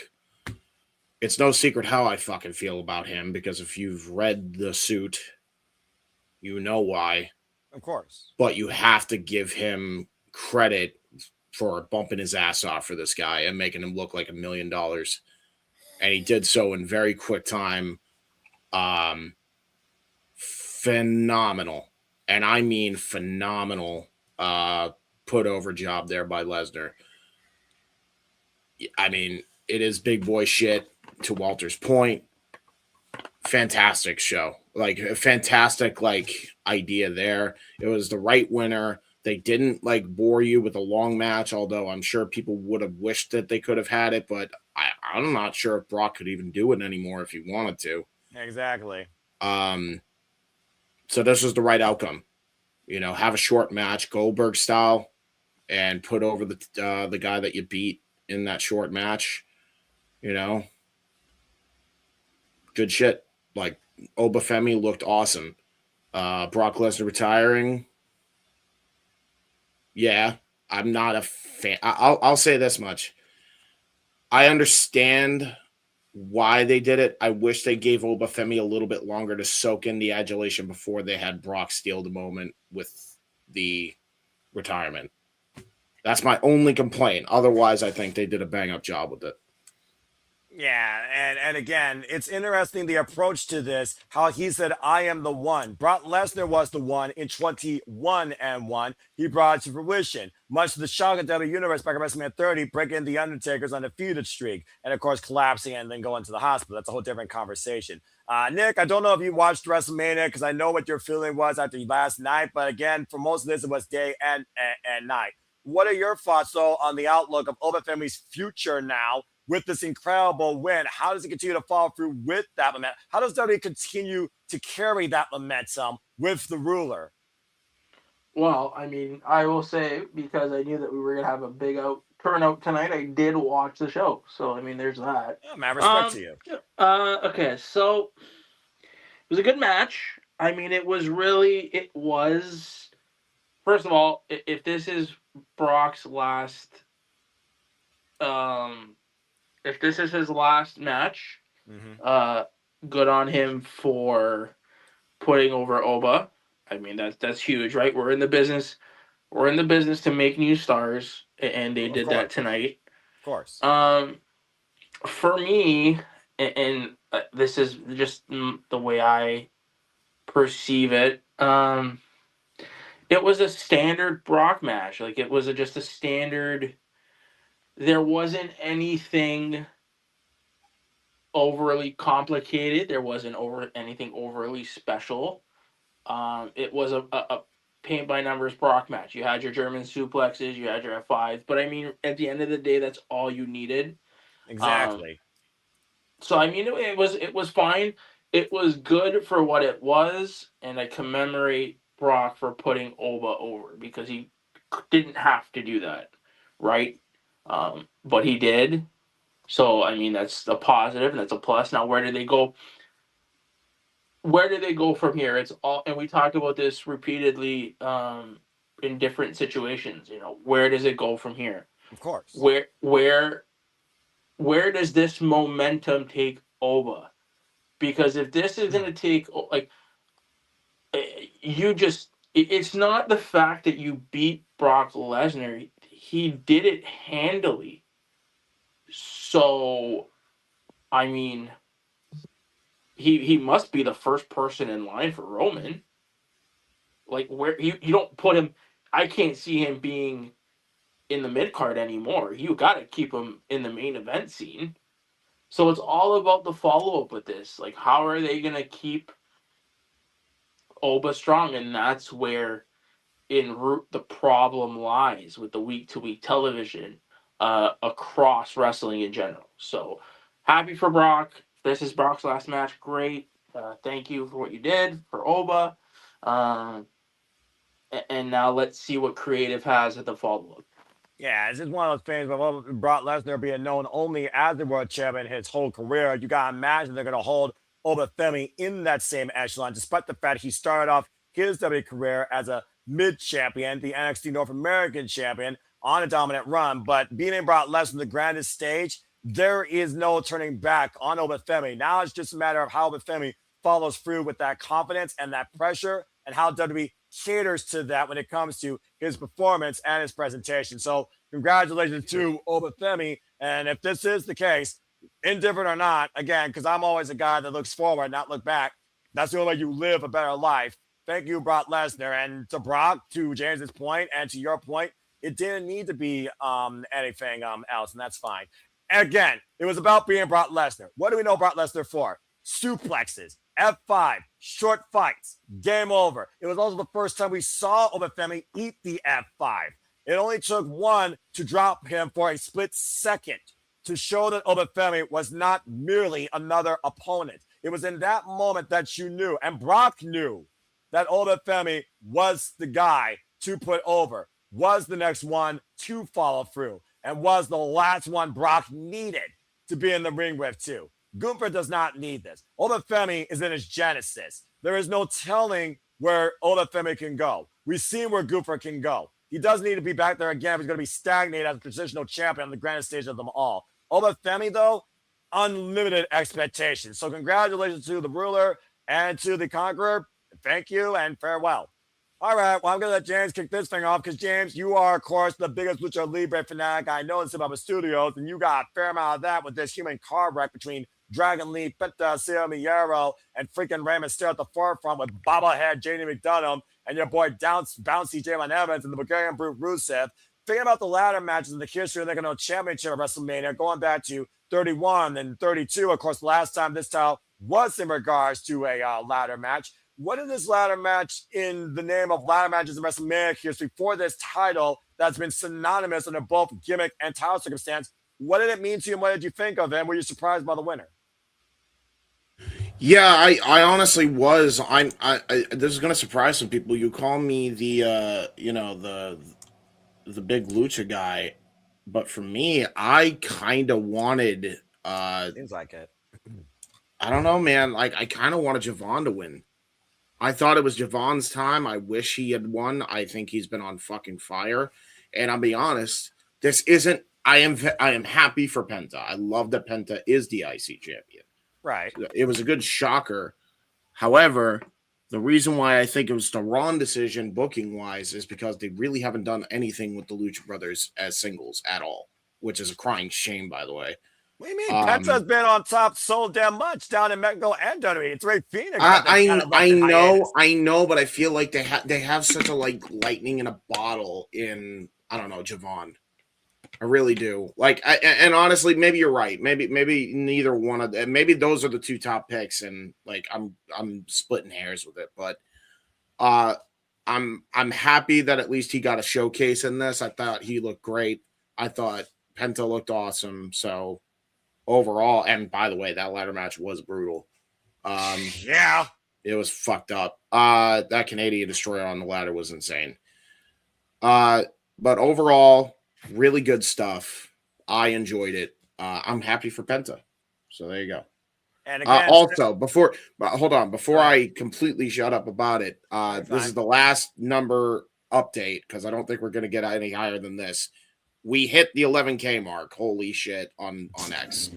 it's no secret how I fucking feel about him, because if you've read the suit, you know why. Of course. But you have to give him credit for bumping his ass off for this guy and making him look like $1 million. And he did so in very quick time. Phenomenal. And I mean phenomenal put over job there by Lesnar. I mean, it is big boy shit, to Walter's point. Fantastic show. Like, a fantastic, like, idea there. It was the right winner. They didn't, like, bore you with a long match, although I'm sure people would have wished that they could have had it, but I'm not sure if Brock could even do it anymore if he wanted to. Exactly. So this was the right outcome. You know, have a short match, Goldberg style, and put over the guy that you beat in that short match. You know, good shit. Like, Oba Femi looked awesome. Brock Lesnar retiring. Yeah, I'm not a fan. I'll say this much. I understand why they did it. I wish they gave Oba Femi a little bit longer to soak in the adulation before they had Brock steal the moment with the retirement. That's my only complaint. Otherwise, I think they did a bang-up job with it. Yeah, and again, it's interesting the approach to this, how he said, I am the one. Brock Lesnar was the one in 21-1. He brought it to fruition, much to the shock of WWE Universe back at WrestleMania 30, breaking the Undertaker's undefeated streak, and of course collapsing and then going to the hospital. That's a whole different conversation. Nick, I don't know if you watched WrestleMania, because I know what your feeling was after last night, but again, for most of this, it was day and night. What are your thoughts, though, on the outlook of Oba Femi's future now with this incredible win? How does it continue to follow through with that momentum? How does WWE continue to carry that momentum with the ruler? Well, I mean, I will say, because I knew that we were going to have a big turnout tonight, I did watch the show. So, I mean, there's that. Yeah, man, respect to you. Okay, so it was a good match. I mean, it was, first of all, if this is Brock's last, if this is his last match, good on him for putting over Oba. I mean, that's huge, right? We're in the business to make new stars, and they did that tonight. Of course. For me, and this is just the way I perceive it. It was a standard Brock match. Like, it was just a standard. There wasn't anything overly complicated. There wasn't anything overly special. It was a paint by numbers Brock match. You had your German suplexes, you had your F5s, but I mean, at the end of the day, that's all you needed. Exactly. So I mean, it was fine. It was good for what it was, and I commemorate Brock for putting Oba over, because he didn't have to do that, right? But he did. So I mean, that's a positive and that's a plus. Now, where do they go? Where do they go from here? It's all, and we talked about this repeatedly in different situations. You know, where does it go from here? Of course. Where does this momentum take Oba? Because if this is going to take, like, it's not the fact that you beat Brock Lesnar. He did it handily. So, I mean, he must be the first person in line for Roman. Like, where you don't put him, I can't see him being in the mid card anymore. You got to keep him in the main event scene. So it's all about the follow up with this. Like, how are they going to keep Oba strong? And that's where the problem lies with the week to week television across wrestling in general. So happy for Brock. This is Brock's last match. Great. Thank you for what you did for Oba. And now let's see what creative has at the follow up. Yeah, it's just one of those things with Brock Lesnar being known only as the world champion his whole career. You got to imagine they're going to hold Oba Femi in that same echelon, despite the fact he started off his WWE career as a mid-champion, the NXT North American champion, on a dominant run. But beating Brock Lesnar on the grandest stage, there is no turning back on Obafemi. Now it's just a matter of how Obafemi follows through with that confidence and that pressure, and how WWE caters to that when it comes to his performance and his presentation. So congratulations to Obafemi. And if this is the case, indifferent or not, again, because I'm always a guy that looks forward, not look back. That's the only way you live a better life. Thank you, Brock Lesnar. And to Brock, to James's point, and to your point, it didn't need to be anything else, and that's fine. Again, it was about being Brock Lesnar. What do we know Brock Lesnar for? Suplexes, F5, short fights, game over. It was also the first time we saw Obafemi eat the F5. It only took one to drop him for a split second to show that Obafemi was not merely another opponent. It was in that moment that you knew, and Brock knew, that Obafemi was the guy to put over, was the next one to follow through, and was the last one Brock needed to be in the ring with too. Gunther does not need this. Obafemi is in his genesis. There is no telling where Obafemi can go. We've seen where Gunther can go. He does need to be back there again if he's going to be stagnated as a transitional champion on the grandest stage of them all. Obafemi, though, unlimited expectations. So congratulations to the ruler and to the conqueror. Thank you and farewell. All right, well, I'm going to let James kick this thing off because, James, you are, of course, the biggest Lucha Libre fanatic I know in Cinema Studios, and you got a fair amount of that with this human car wreck between Dragon Lee, Penta, Mysterio, and freaking Rey Mysterio at the forefront with bobblehead Jade McDonagh and your boy Bouncy Jalen Evans and the Bulgarian Brute Rusev. Thinking about the ladder matches in the history of the Intercontinental Championship of WrestleMania, going back to 31 and 32, of course, last time this title was in regards to a ladder match. What is this ladder match in the name of ladder matches in WrestleMania history for this title that's been synonymous under both gimmick and title circumstance? What did it mean to you and what did you think of it? And were you surprised by the winner? Yeah, I honestly was. I this is gonna surprise some people. You call me the the big lucha guy, but for me, I kind of wanted Seems like it. I don't know, man. Like I kind of wanted Javon to win. I thought it was Javon's time. I wish he had won. I think he's been on fucking fire. And I'll be honest, this isn't. I am happy for Penta. I love that Penta is the IC champion. Right. It was a good shocker. However, the reason why I think it was the wrong decision booking wise is because they really haven't done anything with the Lucha Brothers as singles at all, which is a crying shame, by the way. What do you mean? Penta's been on top so damn much down in Mexico and WWE. It's Ray Phoenix. I know, but I feel like they have such a like lightning in a bottle in Javon. I really do. Like, and honestly, maybe you're right. Maybe neither one of them. Maybe those are the two top picks, and like I'm splitting hairs with it. But I'm happy that at least he got a showcase in this. I thought he looked great. I thought Penta looked awesome. So overall, and by the way, that ladder match was brutal. Yeah, it was fucked up. That Canadian Destroyer on the ladder was insane. But overall, really good stuff. I enjoyed it. I'm happy for Penta. So there you go. And again, also, before I completely shut up about it, this is the last number update because I don't think we're going to get any higher than this. We hit the 11K mark. Holy shit on X.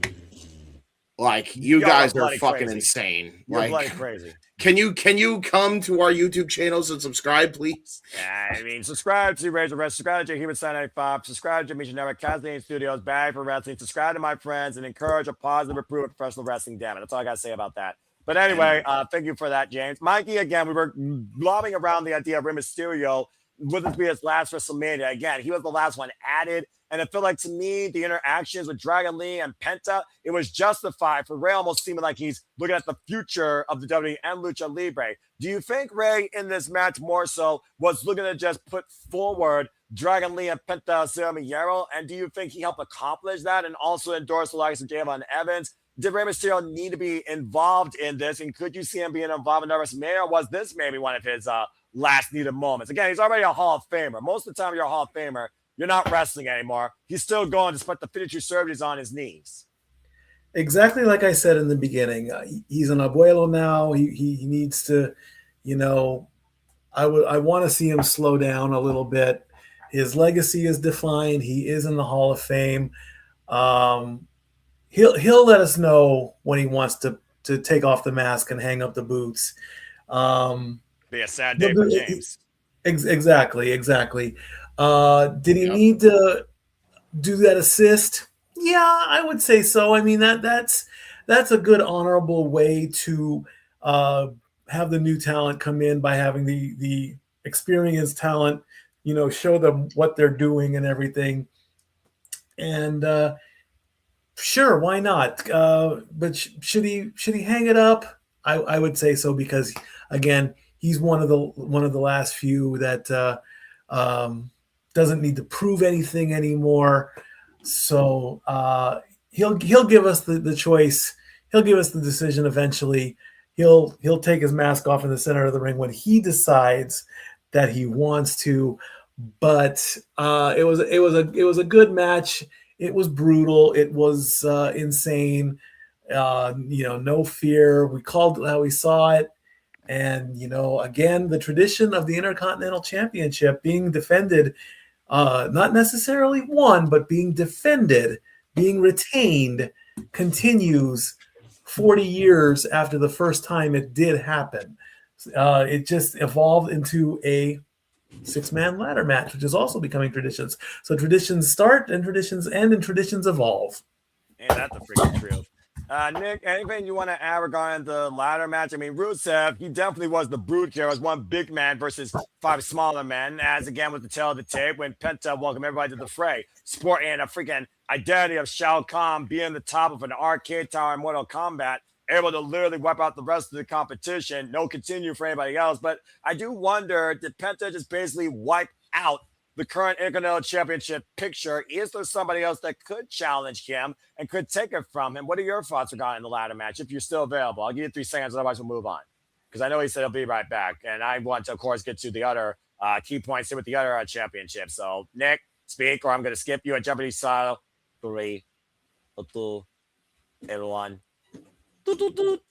Like you guys are fucking crazy. Insane. You're like bloody crazy. Can you come to our YouTube channels and subscribe, please? I mean, subscribe to Razor Rest, subscribe to Human Sign 95, subscribe to Mission Network, Casting Studios, Bag for Wrestling, subscribe to my friends, and encourage a positive improvement of professional wrestling. Damn it. That's all I got to say about that. But anyway, thank you for that, James. Mikey, again, we were lobbing around the idea of Rey Mysterio. Would this be his last WrestleMania? Again, he was the last one added. And it felt like, to me, the interactions with Dragon Lee and Penta, it was justified for Rey almost seeming like he's looking at the future of the WWE and Lucha Libre. Do you think Rey in this match more so was looking to just put forward Dragon Lee and Penta Mysterio? And do you think he helped accomplish that and also endorse the likes of Jalen Evans? Did Rey Mysterio need to be involved in this? And could you see him being involved in WrestleMania? Or was this maybe one of his last needed moments? Again, he's already a Hall of Famer. Most of the time you're a Hall of Famer, you're not wrestling anymore. He's still going despite the 52 surgeries on his knees. Exactly like I said in the beginning. He's an abuelo now. He needs to, I want to see him slow down a little bit. His legacy is defined. He is in the Hall of Fame. He'll let us know when he wants to take off the mask and hang up the boots. Be a sad day for James. Exactly. Did he need to do that assist? Yeah, I would say so. I mean that's a good honorable way to have the new talent come in by having the experienced talent, show them what they're doing and everything. And sure, why not? But should he hang it up? I would say so, because again, he's one of the last few that doesn't need to prove anything anymore. So he'll give us the choice. He'll give us the decision eventually. He'll take his mask off in the center of the ring when he decides that he wants to. But it was a good match. It was brutal. It was insane. No fear. We called it how we saw it. And, again, the tradition of the Intercontinental Championship being defended, not necessarily won, but being defended, being retained, continues 40 years after the first time it did happen. It just evolved into a 6-man ladder match, which is also becoming traditions. So traditions start and traditions end and traditions evolve. Ain't that the freaking truth? Nick, anything you want to add regarding the ladder match? I mean, Rusev, he definitely was the brute here as one big man versus 5 smaller men, as again with the tail of the tape when Penta welcomed everybody to the fray, sporting a freaking identity of Shao Kahn being the top of an arcade tower in Mortal Kombat, able to literally wipe out the rest of the competition. No continue for anybody else. But I do wonder, did Penta just basically wipe out the current Intercontinental Championship picture? Is there somebody else that could challenge him and could take it from him? What are your thoughts regarding the ladder match, if you're still available? I'll give you 3 seconds, otherwise we'll move on. Because I know he said he'll be right back. And I want to, of course, get to the other key points here with the other championship. So, Nick, speak, or I'm going to skip you at Jeopardy style. 3, 2, 1.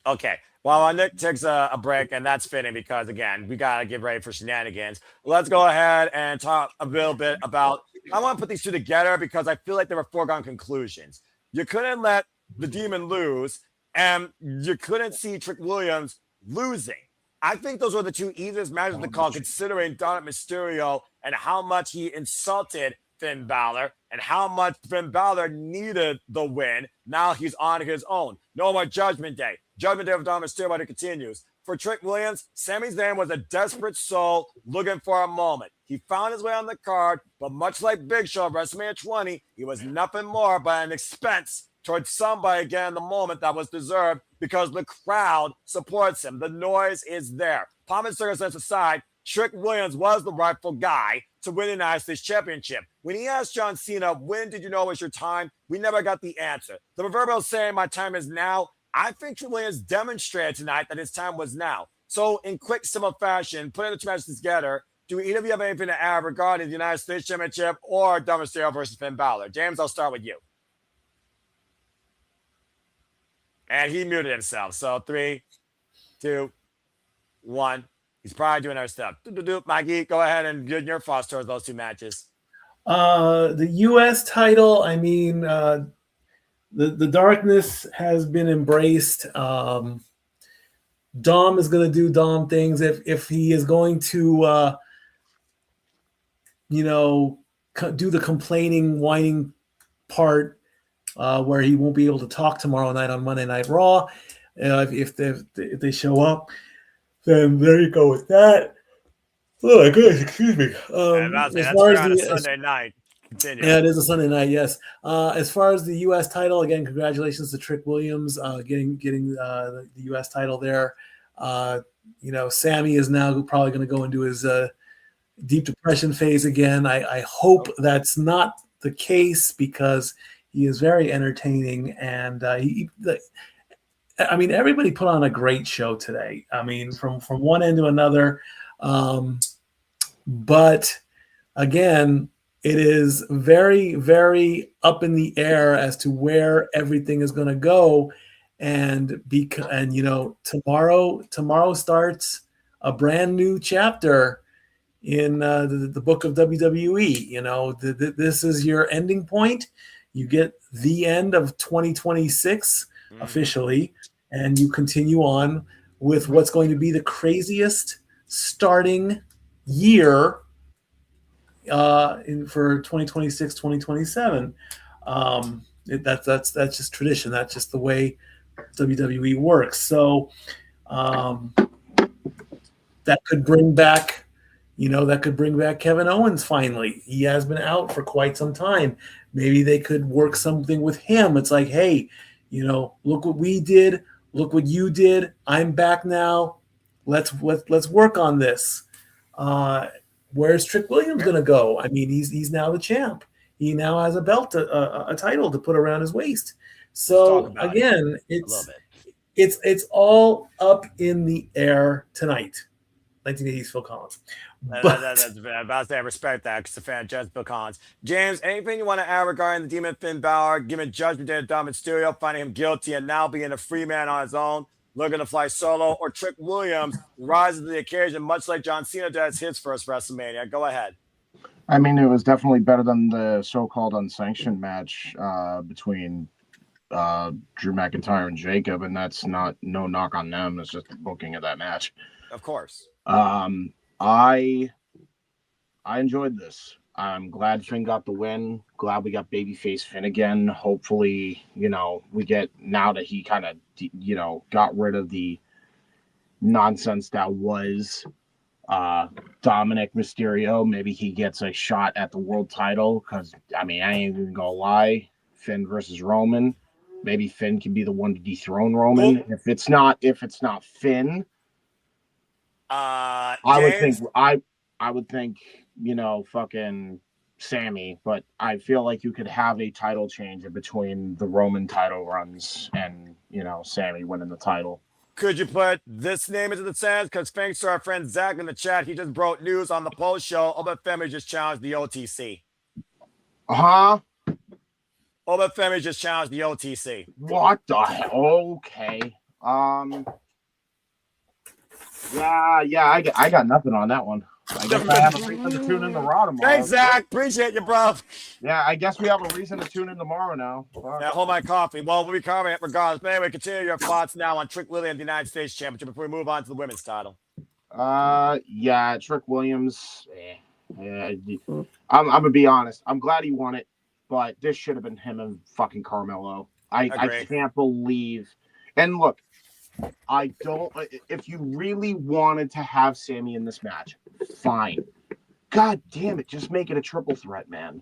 Okay. Well, Nick takes a break, and that's fitting because, again, we got to get ready for shenanigans. Let's go ahead and talk a little bit about – I want to put these two together because I feel like there were foregone conclusions. You couldn't let the Demon lose, and you couldn't see Trick Williams losing. I think those were the two easiest matches to call, considering Dominik Mysterio and how much he insulted Finn Balor and how much Finn Balor needed the win. Now he's on his own. No more Judgment Day. Judgment Day of Dominik Mysterio continues. For Trick Williams, Sami Zayn was a desperate soul looking for a moment. He found his way on the card, but much like Big Show at WrestleMania 20, he was nothing more but an expense towards somebody getting the moment that was deserved because the crowd supports him. The noise is there. Pomp and circumstance aside, Trick Williams was the rightful guy to win the United States Championship. When he asked John Cena, when did you know it was your time? We never got the answer. The proverbial saying, my time is now. I think Trick Williams demonstrated tonight that his time was now. So in quick, simple fashion, putting the two matches together, do either of you have anything to add regarding the United States Championship or Dominik Mysterio versus Finn Balor? James, I'll start with you. And he muted himself. So 3, 2, 1. He's probably doing other stuff. Mikey, go ahead and give your thoughts towards those two matches. The U.S. title, I mean, the darkness has been embraced. Dom is going to do Dom things. If he is going to, do the complaining, whining part where he won't be able to talk tomorrow night on Monday Night Raw, if they show up, then there you go with that. Oh my goodness, excuse me. As far as the Sunday night. Continue. Yeah, it is a Sunday night, yes. As far as the U.S. title, again, congratulations to Trick Williams getting the U.S. title there. Sami is now probably going to go into his deep depression phase again. I hope that's not the case because he is very entertaining and everybody put on a great show today. I mean, from one end to another. But again, it is very, very up in the air as to where everything is going to go. And tomorrow starts a brand new chapter in the book of WWE. You know, this is your ending point. You get the end of 2026 officially, and you continue on with what's going to be the craziest starting year for 2026, 2027. That's just tradition. That's just the way WWE works. So that could bring back, Kevin Owens finally. He has been out for quite some time. Maybe they could work something with him. It's like, hey, look what we did. Look what you did. I'm back now. Let's work on this. Where's Trick Williams going to go? I mean, he's now the champ. He now has a belt, a title to put around his waist. So again, it's all up in the air tonight. 1980s Phil Collins. That's about to say I respect that because the fan just Phil Collins. James, anything you want to add regarding the Demon Finn Balor giving judgment to Dominik Mysterio, finding him guilty, and now being a free man on his own, looking to fly solo, or Trick Williams rises to the occasion, much like John Cena does his first WrestleMania? Go ahead. I mean, it was definitely better than the so-called unsanctioned match between Drew McIntyre and Jacob, and that's no knock on them. It's just the booking of that match. Of course. I enjoyed this. I'm glad Finn got the win. Glad we got babyface Finn again. Hopefully, we get, now that he kind of, got rid of the nonsense that was Dominik Mysterio. Maybe he gets a shot at the world title because, I ain't even gonna lie. Finn versus Roman. Maybe Finn can be the one to dethrone Roman. If it's not Finn, I would think, fucking Sami, but I feel like you could have a title change in between the Roman title runs and, Sami winning the title. Could you put this name into the sense? Because thanks to our friend Zach in the chat, he just broke news on the post show. Femi just challenged the OTC. Femi just challenged the OTC. What the hell? Okay. Yeah, I got nothing on that one. I guess I have a reason to tune in to Raw tomorrow. Thanks, Zach. Appreciate you, bro. Yeah, I guess we have a reason to tune in tomorrow now. Yeah, hold my coffee. Well, we'll be covering it regardless. But anyway, continue your thoughts now on Trick Williams, the United States Championship, before we move on to the women's title. Yeah, Trick Williams. I'm gonna be honest. I'm glad he won it, but this should have been him and fucking Carmelo. I can't believe. And look, I don't. If you really wanted to have Sami in this match, fine. God damn it, just make it a triple threat, man.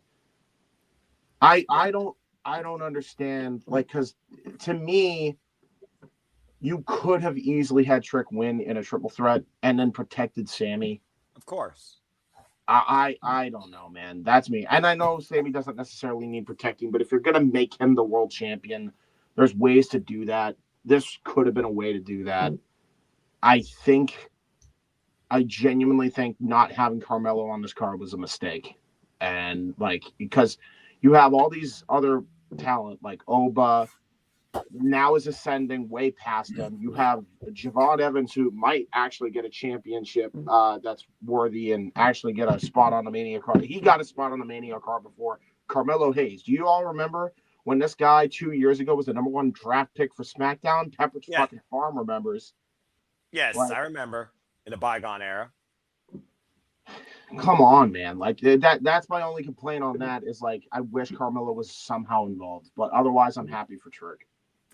I don't understand. Like, because to me, you could have easily had Trick win in a triple threat and then protected Sami. Of course. I don't know, man. That's me. And I know Sami doesn't necessarily need protecting, but if you're gonna make him the world champion, there's ways to do that. This could have been a way to do that. I genuinely think not having Carmelo on this card was a mistake. And because you have all these other talent, like Oba now is ascending way past him. You have Javon Evans, who might actually get a championship that's worthy and actually get a spot on the Mania card. He got a spot on the Mania card before. Carmelo Hayes. Do you all remember when this guy 2 years ago was the number one draft pick for SmackDown? Pepperidge fucking Farm remembers. Yes, I remember in the bygone era. Come on, man. That's my only complaint on that is I wish Carmelo was somehow involved, but otherwise I'm happy for Trick.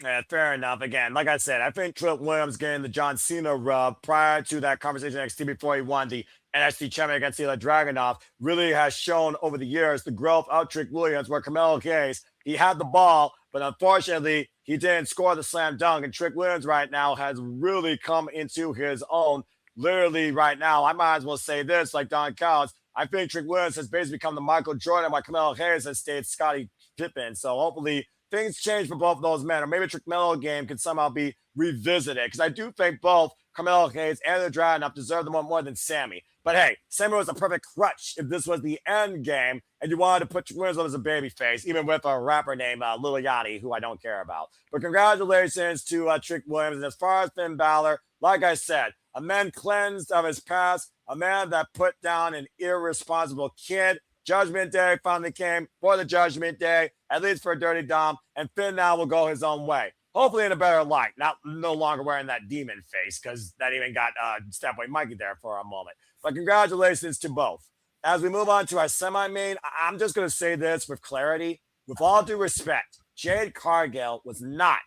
Yeah, fair enough. Again, like I said, I think Trick Williams getting the John Cena rub prior to that conversation in NXT before he won the NXT champion against Ilya Dragunov really has shown over the years the growth of Trick Williams, where Carmelo Hayes, he had the ball, but unfortunately he didn't score the slam dunk. And Trick Williams right now has really come into his own. Literally right now, I might as well say this like Don Callis. I think Trick Williams has basically become the Michael Jordan, while Carmelo Hayes has stayed Scottie Pippen. So hopefully things change for both of those men, or maybe Trick Melo game can somehow be revisited, because I do think both Carmelo Hayes, and the Dragunov deserve the one more than Sami. But hey, Sami was a perfect crutch if this was the end game and you wanted to put Winslow as a babyface, even with a rapper named Lil Yachty, who I don't care about. But congratulations to Trick Williams. And as far as Finn Balor, like I said, a man cleansed of his past, a man that put down an irresponsible kid. Judgment Day finally came for the Judgment Day, at least for Dirty Dom, and Finn now will go his own way. Hopefully in a better light, no longer wearing that demon face, because that even got Stepway Mikey there for a moment. But congratulations to both. As we move on to our semi-main, I'm just going to say this with clarity. With all due respect, Jade Cargill was not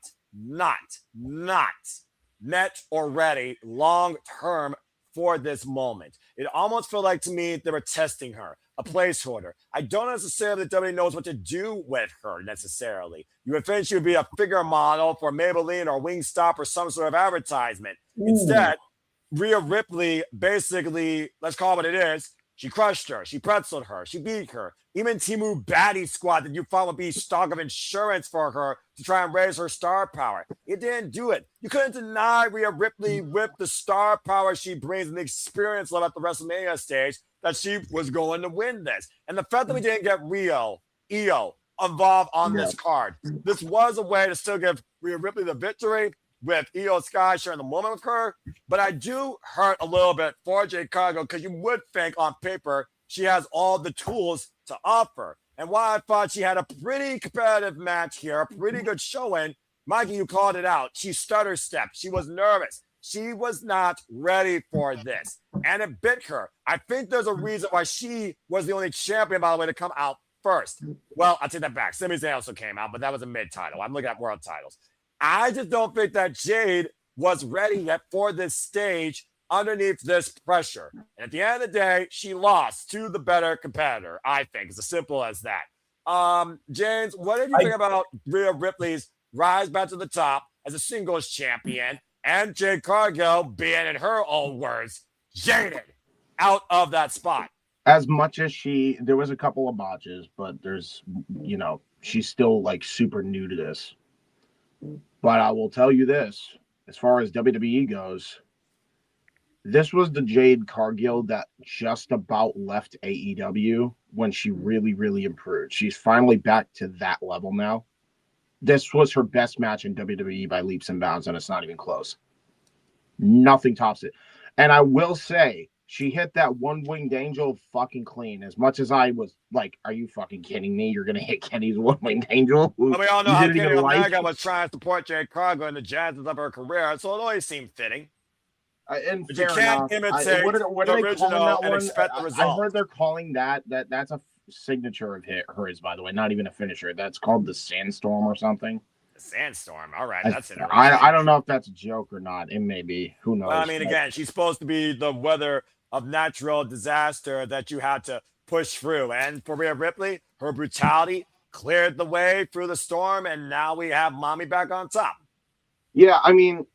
met or ready long-term for this moment. It almost felt like to me they were testing her, a placeholder. I don't necessarily think WWE knows what to do with her necessarily. You would think she would be a figure model for Maybelline or Wingstop or some sort of advertisement. Instead, Rhea Ripley basically, let's call it what it is, she crushed her, she pretzeled her, she beat her. Even Timu Baddie Squad that you thought would be stock of insurance for her to try and raise her star power. It didn't do it. You couldn't deny Rhea Ripley with the star power she brings and the experience level at the WrestleMania stage that she was going to win this. And the fact that we didn't get Io involved on this card, this was a way to still give Rhea Ripley the victory with Io Sky sharing the moment with her. But I do hurt a little bit for Jade Cargill because you would think on paper she has all the tools to offer. And while I thought she had a pretty competitive match here, a pretty good showing, Mikey, you called it out. She stutter stepped. She was nervous. She was not ready for this. And it bit her. I think there's a reason why she was the only champion, by the way, to come out first. Well, I'll take that back. Sami Zayn also came out, but that was a mid-title. I'm looking at world titles. I just don't think that Jade was ready yet for this stage underneath this pressure. And at the end of the day, she lost to the better competitor, I think. It's as simple as that. James, what did you think about Rhea Ripley's rise back to the top as a singles champion and Jade Cargill being, in her own words, jaded out of that spot? As much as there was a couple of botches, but she's still like super new to this. But I will tell you this, as far as WWE goes, this was the Jade Cargill that just about left AEW when she really, really improved. She's finally back to that level now. This was her best match in WWE by leaps and bounds, and it's not even close. Nothing tops it. And I will say, she hit that one-winged angel fucking clean. As much as I was like, are you fucking kidding me? You're going to hit Kenny's one-winged angel? Well, we all know how Kenny Omega was trying to support Jade Cargill in the genesis of her career, so it always seemed fitting. And but you can't imitate the original and expect the result. I heard they're calling that's a signature of hers, by the way, not even a finisher. That's called the Sandstorm or something. The Sandstorm. All right, that's interesting. I don't know if that's a joke or not. It may be. Who knows? Well, I mean, again, she's supposed to be the weather of natural disaster that you had to push through. And for Rhea Ripley, her brutality cleared the way through the storm, and now we have Mommy back on top. Yeah, I mean,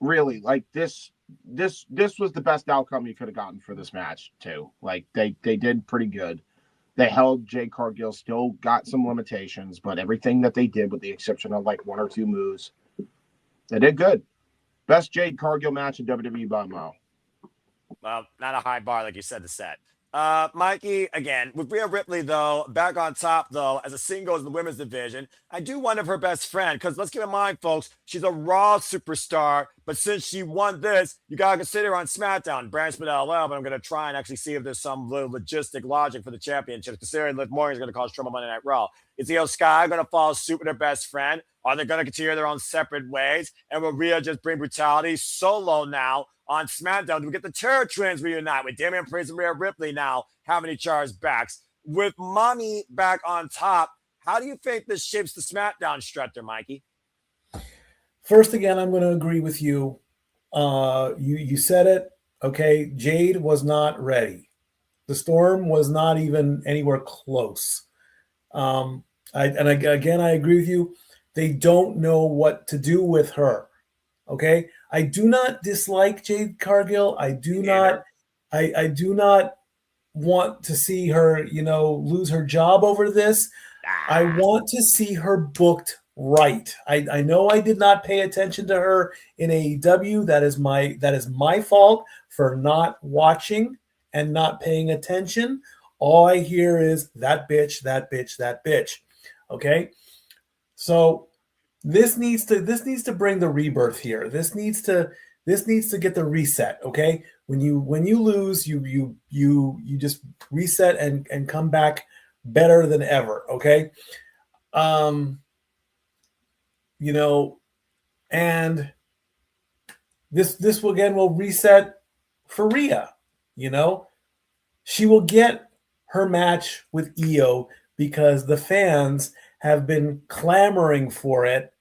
really, like this was the best outcome you could have gotten for this match too. Like they did pretty good. They held Jade Cargill, still got some limitations, but everything that they did, with the exception of like one or two moves, they did good. Best Jade Cargill match in WWE by a mile. Well, not a high bar like you said to set. Mikey, again, with Rhea Ripley, though, back on top, though, as a singles in the women's division, I do wonder if her best friend, because let's keep in mind, folks, she's a Raw superstar, but since she won this, you got to consider her on SmackDown. Brand split LL, but I'm going to try and actually see if there's some little logistic logic for the championship, considering Liv Morgan's going to cause trouble Monday Night Raw. Is Io Sky going to follow suit with her best friend? Are they going to continue their own separate ways? And will Rhea just bring brutality solo now on SmackDown? Do we get the Terror Twins reunite with Damian Priest and Rhea Ripley now having each other's backs? With Mommy back on top, how do you think this shapes the SmackDown structure, Mikey? First, again, I'm going to agree with you. You said it. Okay, Jade was not ready. The Storm was not even anywhere close. I agree with you. They don't know what to do with her. Okay, I do not dislike Jade Cargill. I do not want to see her, lose her job over this. I want to see her booked right. I know I did not pay attention to her in AEW. That is my fault for not watching and not paying attention. All I hear is that bitch, that bitch, that bitch. Okay? So this needs to bring the rebirth here. This needs to get the reset, okay? When you lose, you just reset and come back better than ever, okay? You know, and this will reset for Rhea, you know? She will get her match with Io because the fans have been clamoring for it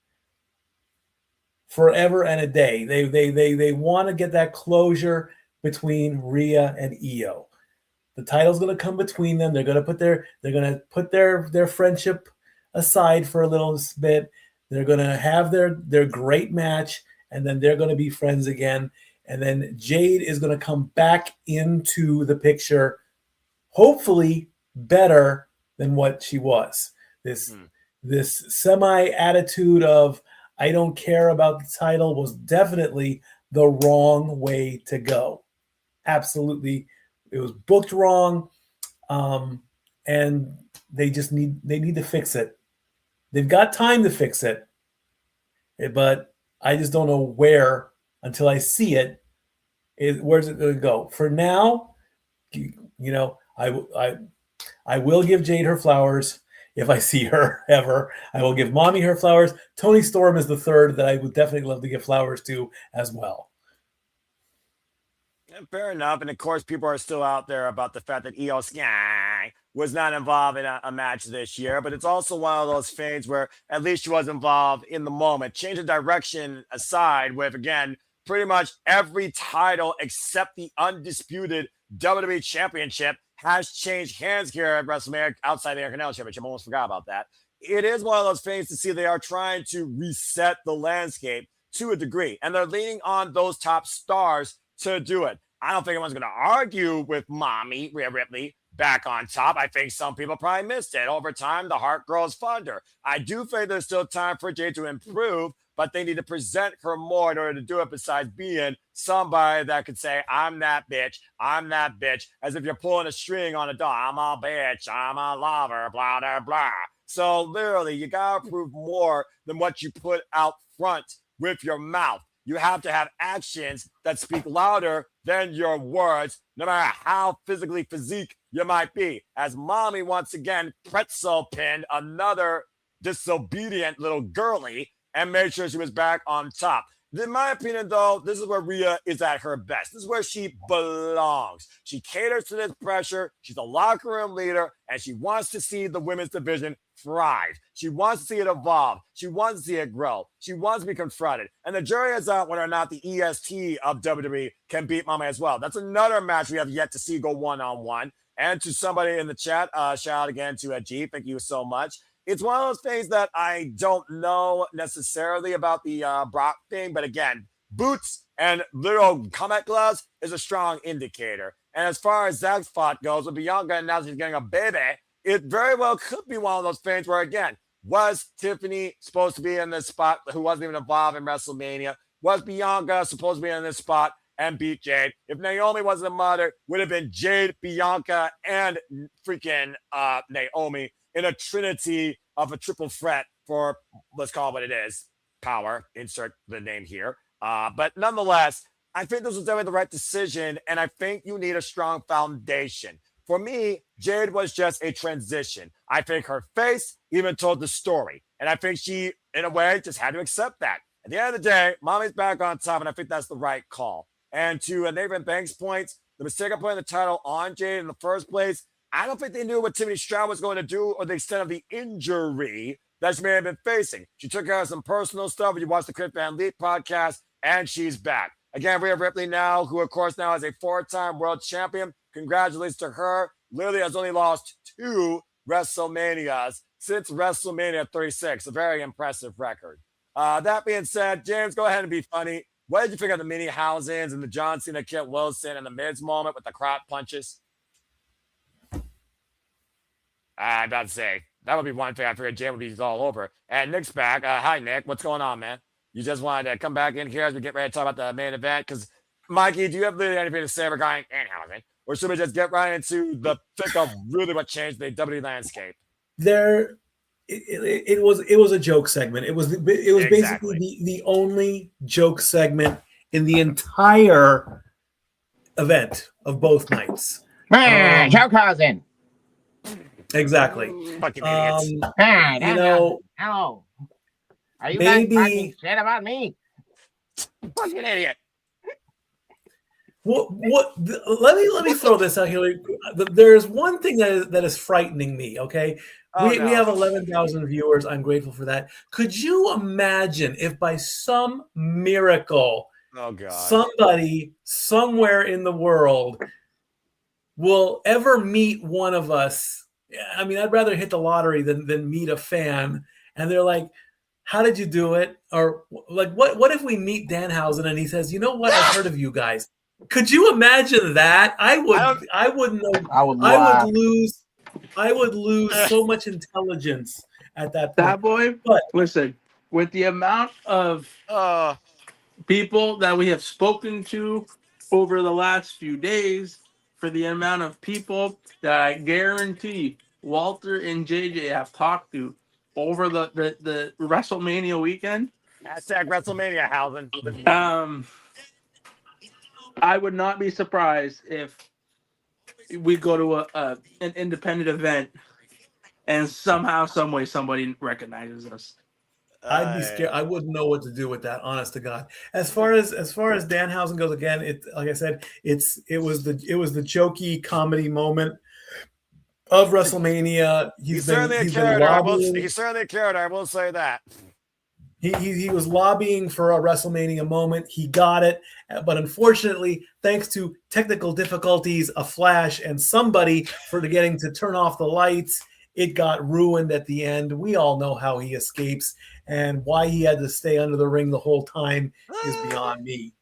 forever and a day. They want to get that closure between Rhea and Io. The title's going to come between them. They're going to put their friendship aside for a little bit. They're going to have their great match, and then they're going to be friends again. And then Jade is going to come back into the picture, hopefully better than what she was. This semi attitude of I don't care about the title was definitely the wrong way to go. Absolutely. It was booked wrong. And they need to fix it. They've got time to fix it. But I just don't know where until I see it. Where's it going to go? For now, you know, I will give Jade her flowers. If I see her ever, I will give Mommy her flowers. Tony Storm is the third that I would definitely love to give flowers to as well. Fair enough. And of course, people are still out there about the fact that Io Sky was not involved in a match this year. But it's also one of those things where at least she was involved in the moment. Change of direction aside, with, again, pretty much every title except the undisputed WWE Championship has changed hands here at WrestleMania outside the Intercontinental Championship. I almost forgot about that. It is one of those things to see they are trying to reset the landscape to a degree, and they're leaning on those top stars to do it. I don't think anyone's going to argue with Mommy, Rhea Ripley, back on top. I think some people probably missed it. Over time, the heart grows fonder. I do think there's still time for Jade to improve, but they need to present her more in order to do it, besides being somebody that could say, I'm that bitch, as if you're pulling a string on a dog. I'm a bitch, I'm a lover, blah, blah, blah. So literally, you got to prove more than what you put out front with your mouth. You have to have actions that speak louder than your words, no matter how physically physique you might be. As Mommy once again pretzel pinned another disobedient little girly and made sure she was back on top. In my opinion, though, this is where Rhea is at her best. This is where she belongs. She caters to this pressure. She's a locker room leader, and she wants to see the women's division thrive. She wants to see it evolve. She wants to see it grow. She wants to be confronted. And the jury is out whether or not the EST of WWE can beat Mama as well. That's another match we have yet to see go one-on-one. And to somebody in the chat, shout out again to G. Thank you so much. It's one of those things that I don't know necessarily about the Brock thing. But again, boots and little combat gloves is a strong indicator. And as far as Zach's spot goes, with Bianca announcing she's getting a baby, it very well could be one of those things where, again, was Tiffany supposed to be in this spot who wasn't even involved in WrestleMania? Was Bianca supposed to be in this spot and beat Jade? If Naomi wasn't a mother, would have been Jade, Bianca, and freaking Naomi in a trinity of a triple threat for, let's call it what it is, power, insert the name here. But nonetheless, I think this was definitely the right decision, and I think you need a strong foundation. For me, Jade was just a transition. I think her face even told the story, and I think she, in a way, just had to accept that. At the end of the day, Mommy's back on top, and I think that's the right call. And to Nathan Banks' points, the mistake of putting the title on Jade in the first place, I don't think they knew what Tiffany Stroud was going to do or the extent of the injury that she may have been facing. She took care of some personal stuff when you watch the Chris Van Leet podcast, and she's back. Again, Rhea Ripley now, who of course now is a 4-time world champion. Congratulations to her. Literally has only lost 2 WrestleManias since WrestleMania 36. A very impressive record. That being said, James, go ahead and be funny. What did you think of the mini Housins and the John Cena, Kit Wilson, and the Miz moment with the crop punches? I'm about to say, That would be one thing I figured Jay would be all over. And Nick's back. Hi, Nick. What's going on, man? You just wanted to come back in here as we get ready to talk about the main event? Because, Mikey, do you have really anything to say regarding Danhausen? Or should we just get right into the thick of really what changed the WWE landscape? It was a joke segment. It was basically the only joke segment in the entire event of both nights. Joe Exactly. Fucking idiots. You know, hello. Are you maybe guys talking shit about me? Fucking idiot. Let me throw this out here. There's one thing that is frightening me. Okay, we have 11,000 viewers. I'm grateful for that. Could you imagine if by some miracle, somebody somewhere in the world will ever meet one of us? I mean, I'd rather hit the lottery than meet a fan. And they're like, "How did you do it?" Or like, "What if we meet Danhausen and he says, you know what? I've heard of you guys." Could you imagine that? I would lose so much intelligence at that point. That boy, but listen, with the amount of people that we have spoken to over the last few days, for the amount of people that I guarantee Walter and JJ have talked to over the WrestleMania weekend. Hashtag WrestleMania, Hausen. I would not be surprised if we go to an independent event and somehow, some way, somebody recognizes us. I'd be scared. I wouldn't know what to do with that, honest to God. As far as Danhausen goes, again, like I said, it was the jokey comedy moment of WrestleMania. He's certainly a character. He's certainly a character. I will say that. He was lobbying for a WrestleMania moment. He got it. But unfortunately, thanks to technical difficulties, a flash, and somebody for getting to turn off the lights, it got ruined at the end. We all know how he escapes, and why he had to stay under the ring the whole time is beyond me.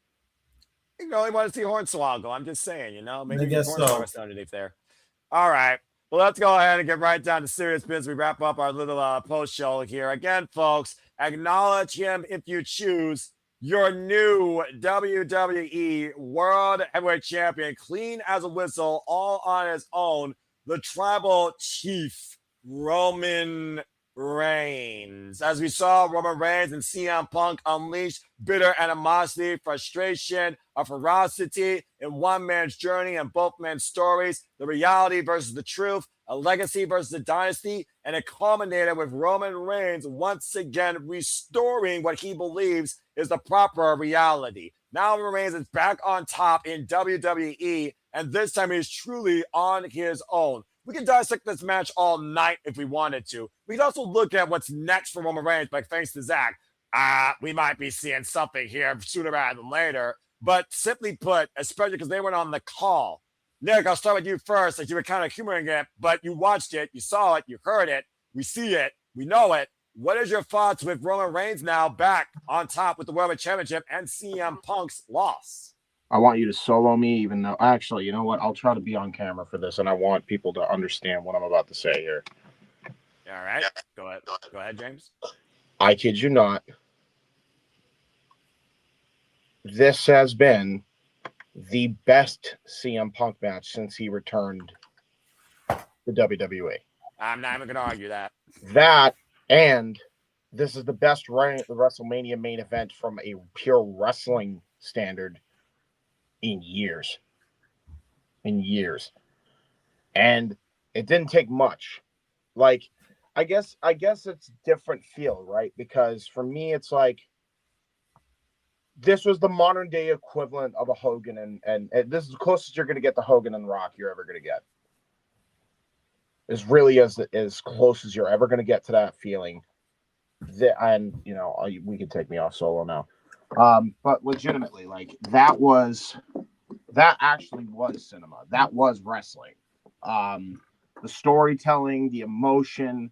You know, he wanted to see Hornswoggle. I'm just saying, maybe I guess Hornswoggle underneath there. All right. Well, let's go ahead and get right down to serious business. We wrap up our little post show here. Again, folks, acknowledge him if you choose. Your new WWE World Heavyweight Champion, clean as a whistle, all on his own, the Tribal Chief, Roman Reigns. As we saw, Roman Reigns and CM Punk unleashed bitter animosity, frustration, a ferocity in one man's journey and both men's stories, the reality versus the truth, a legacy versus a dynasty, and it culminated with Roman Reigns once again restoring what he believes is the proper reality. Now Roman Reigns is back on top in WWE, and this time he's truly on his own. We can dissect this match all night if we wanted to. We can also look at what's next for Roman Reigns, but thanks to Zach, we might be seeing something here sooner rather than later. But simply put, especially because they went on the call. Nick, I'll start with you first, as you were kind of humoring it, but you watched it, you saw it, you heard it, we see it, we know it. What is your thoughts with Roman Reigns now back on top with the World Championship and CM Punk's loss? I want you to solo me, even though, actually, you know what? I'll try to be on camera for this, and I want people to understand what I'm about to say here. All right. Go ahead. Go ahead, James. I kid you not. This has been the best CM Punk match since he returned to WWE. I'm not even going to argue that. That, and this is the best WrestleMania main event from a pure wrestling standard in years. And it didn't take much. Like, I guess it's different feel, right? Because for me, it's like, this was the modern day equivalent of a Hogan, and this is the closest you're going to get to Hogan and Rock you're ever going to get. It's really as close as you're ever going to get to that feeling. And we could take me off solo now. But legitimately, like, that actually was cinema. That was wrestling. The storytelling, the emotion,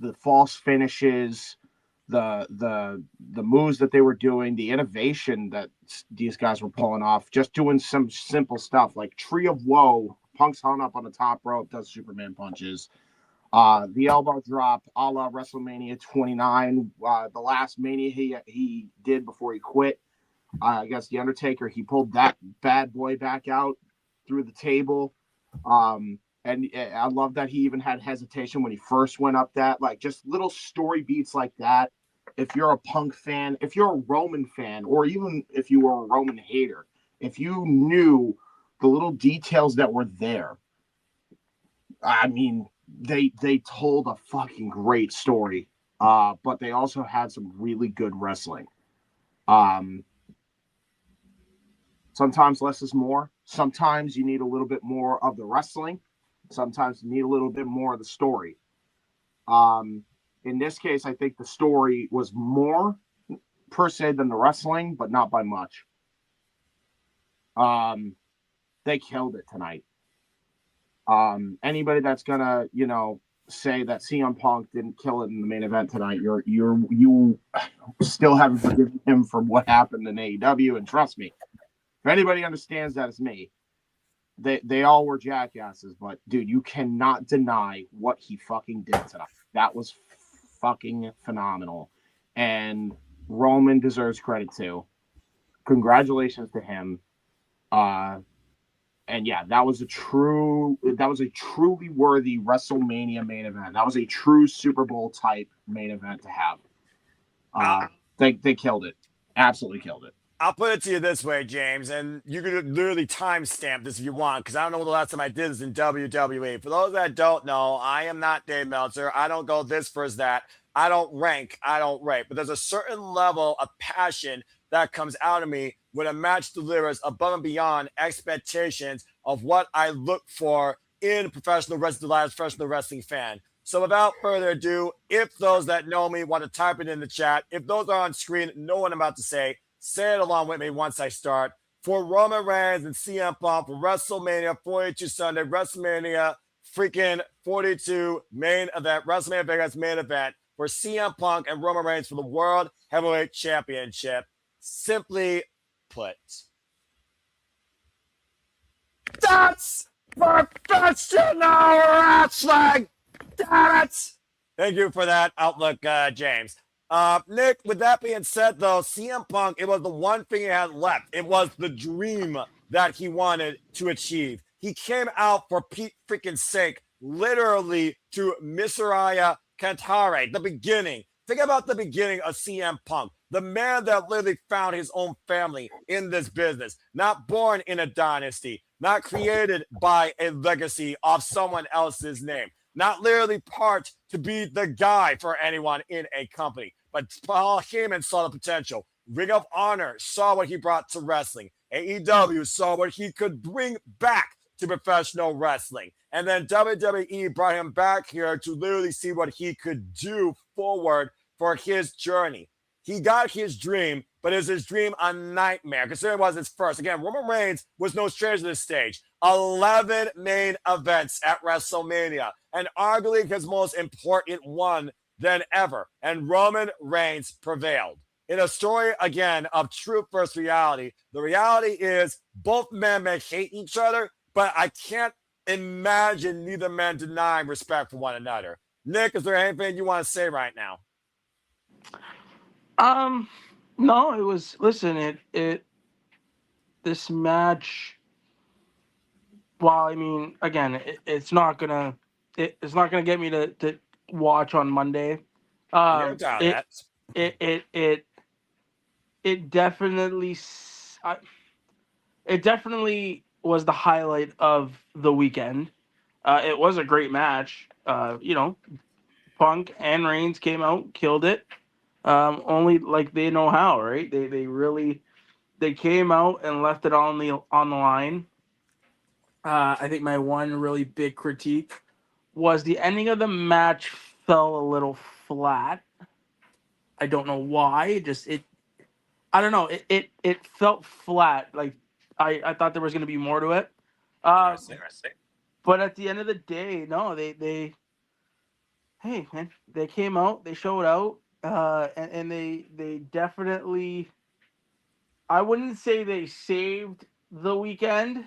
the false finishes, the moves that they were doing, the innovation that these guys were pulling off, just doing some simple stuff like Tree of Woe. Punk's hung up on the top rope, does Superman punches. The elbow drop a la WrestleMania 29. The last Mania he did before he quit against The Undertaker, he pulled that bad boy back out through the table. And I love that he even had hesitation when he first went up that. Like, just little story beats like that. If you're a Punk fan, if you're a Roman fan, or even if you were a Roman hater, if you knew the little details that were there, I mean, they told a fucking great story. But they also had some really good wrestling. Sometimes less is more. Sometimes you need a little bit more of the wrestling. Sometimes you need a little bit more of the story. In this case, I think the story was more per se than the wrestling, but not by much. They killed it tonight. Anybody that's gonna, say that CM Punk didn't kill it in the main event tonight, you still haven't forgiven him for what happened in AEW. And trust me, if anybody understands that, it's me. They all were jackasses, but dude, you cannot deny what he fucking did tonight. That was fucking phenomenal, and Roman deserves credit too. Congratulations to him. And yeah, that was a truly worthy WrestleMania main event. That was a true Super Bowl type main event to have. They killed it. Absolutely killed it. I'll put it to you this way, James, and you can literally timestamp this if you want, because I don't know when the last time I did this in WWE. For those that don't know, I am not Dave Meltzer. I don't go this versus that. I don't rank. I don't rate. But there's a certain level of passion that comes out of me when a match delivers above and beyond expectations of what I look for in professional wrestling, the last professional wrestling fan. So without further ado, if those that know me want to type it in the chat, if those are on screen, know what I'm about to say it along with me once I start. For Roman Reigns and CM Punk for WrestleMania 42 Sunday, WrestleMania freaking 42 main event, WrestleMania Vegas main event for CM Punk and Roman Reigns for the World Heavyweight Championship. Simply put, that's professional wrestling! Damn it! Thank you for that outlook, James. Nick, with that being said, though, CM Punk, it was the one thing he had left. It was the dream that he wanted to achieve. He came out for Pete freaking sake, literally to Misraya Cantare, the beginning. Think about the beginning of CM Punk, the man that literally found his own family in this business, not born in a dynasty, not created by a legacy of someone else's name, not literally part to be the guy for anyone in a company. But Paul Heyman saw the potential. Ring of Honor saw what he brought to wrestling. AEW saw what he could bring back to professional wrestling. And then WWE brought him back here to literally see what he could do forward for his journey. He got his dream, but is his dream a nightmare? Considering it was his first. Again, Roman Reigns was no stranger to this stage. 11 main events at WrestleMania, and arguably his most important one than ever. And Roman Reigns prevailed. In a story, again, of truth versus reality, the reality is both men may hate each other, but I can't imagine neither man denying respect for one another. Nick, is there anything you want to say right now? No, it was, listen, this match, well, I mean, again, it's not gonna get me to watch on Monday. It definitely was the highlight of the weekend. It was a great match. Punk and Reigns came out, killed it. Only like they know how, right? They came out and left it on the line. I think my one really big critique was the ending of the match fell a little flat. I don't know why. I don't know. It felt flat. Like I thought there was going to be more to it. But at the end of the day, no, they hey man, they came out, they showed out, and they definitely. I wouldn't say they saved the weekend,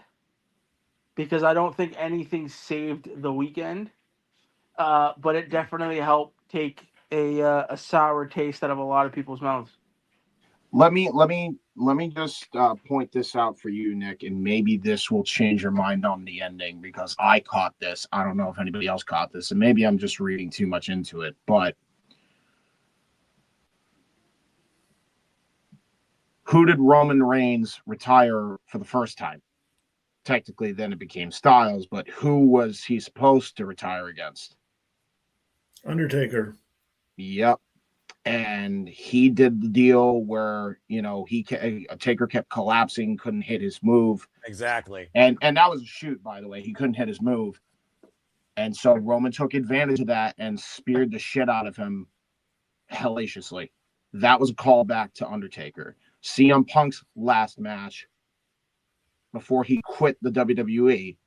because I don't think anything saved the weekend. but it definitely helped take a sour taste out of a lot of people's mouths. Let me just point this out for you, Nick, and maybe this will change your mind on the ending because I caught this. I don't know if anybody else caught this, and maybe I'm just reading too much into it. But who did Roman Reigns retire for the first time? Technically, then it became Styles, but who was he supposed to retire against? Undertaker. Yep. And he did the deal where, Taker kept collapsing, couldn't hit his move. Exactly. And that was a shoot, by the way. He couldn't hit his move. And so Roman took advantage of that and speared the shit out of him hellaciously. That was a callback to Undertaker. CM Punk's last match before he quit the WWE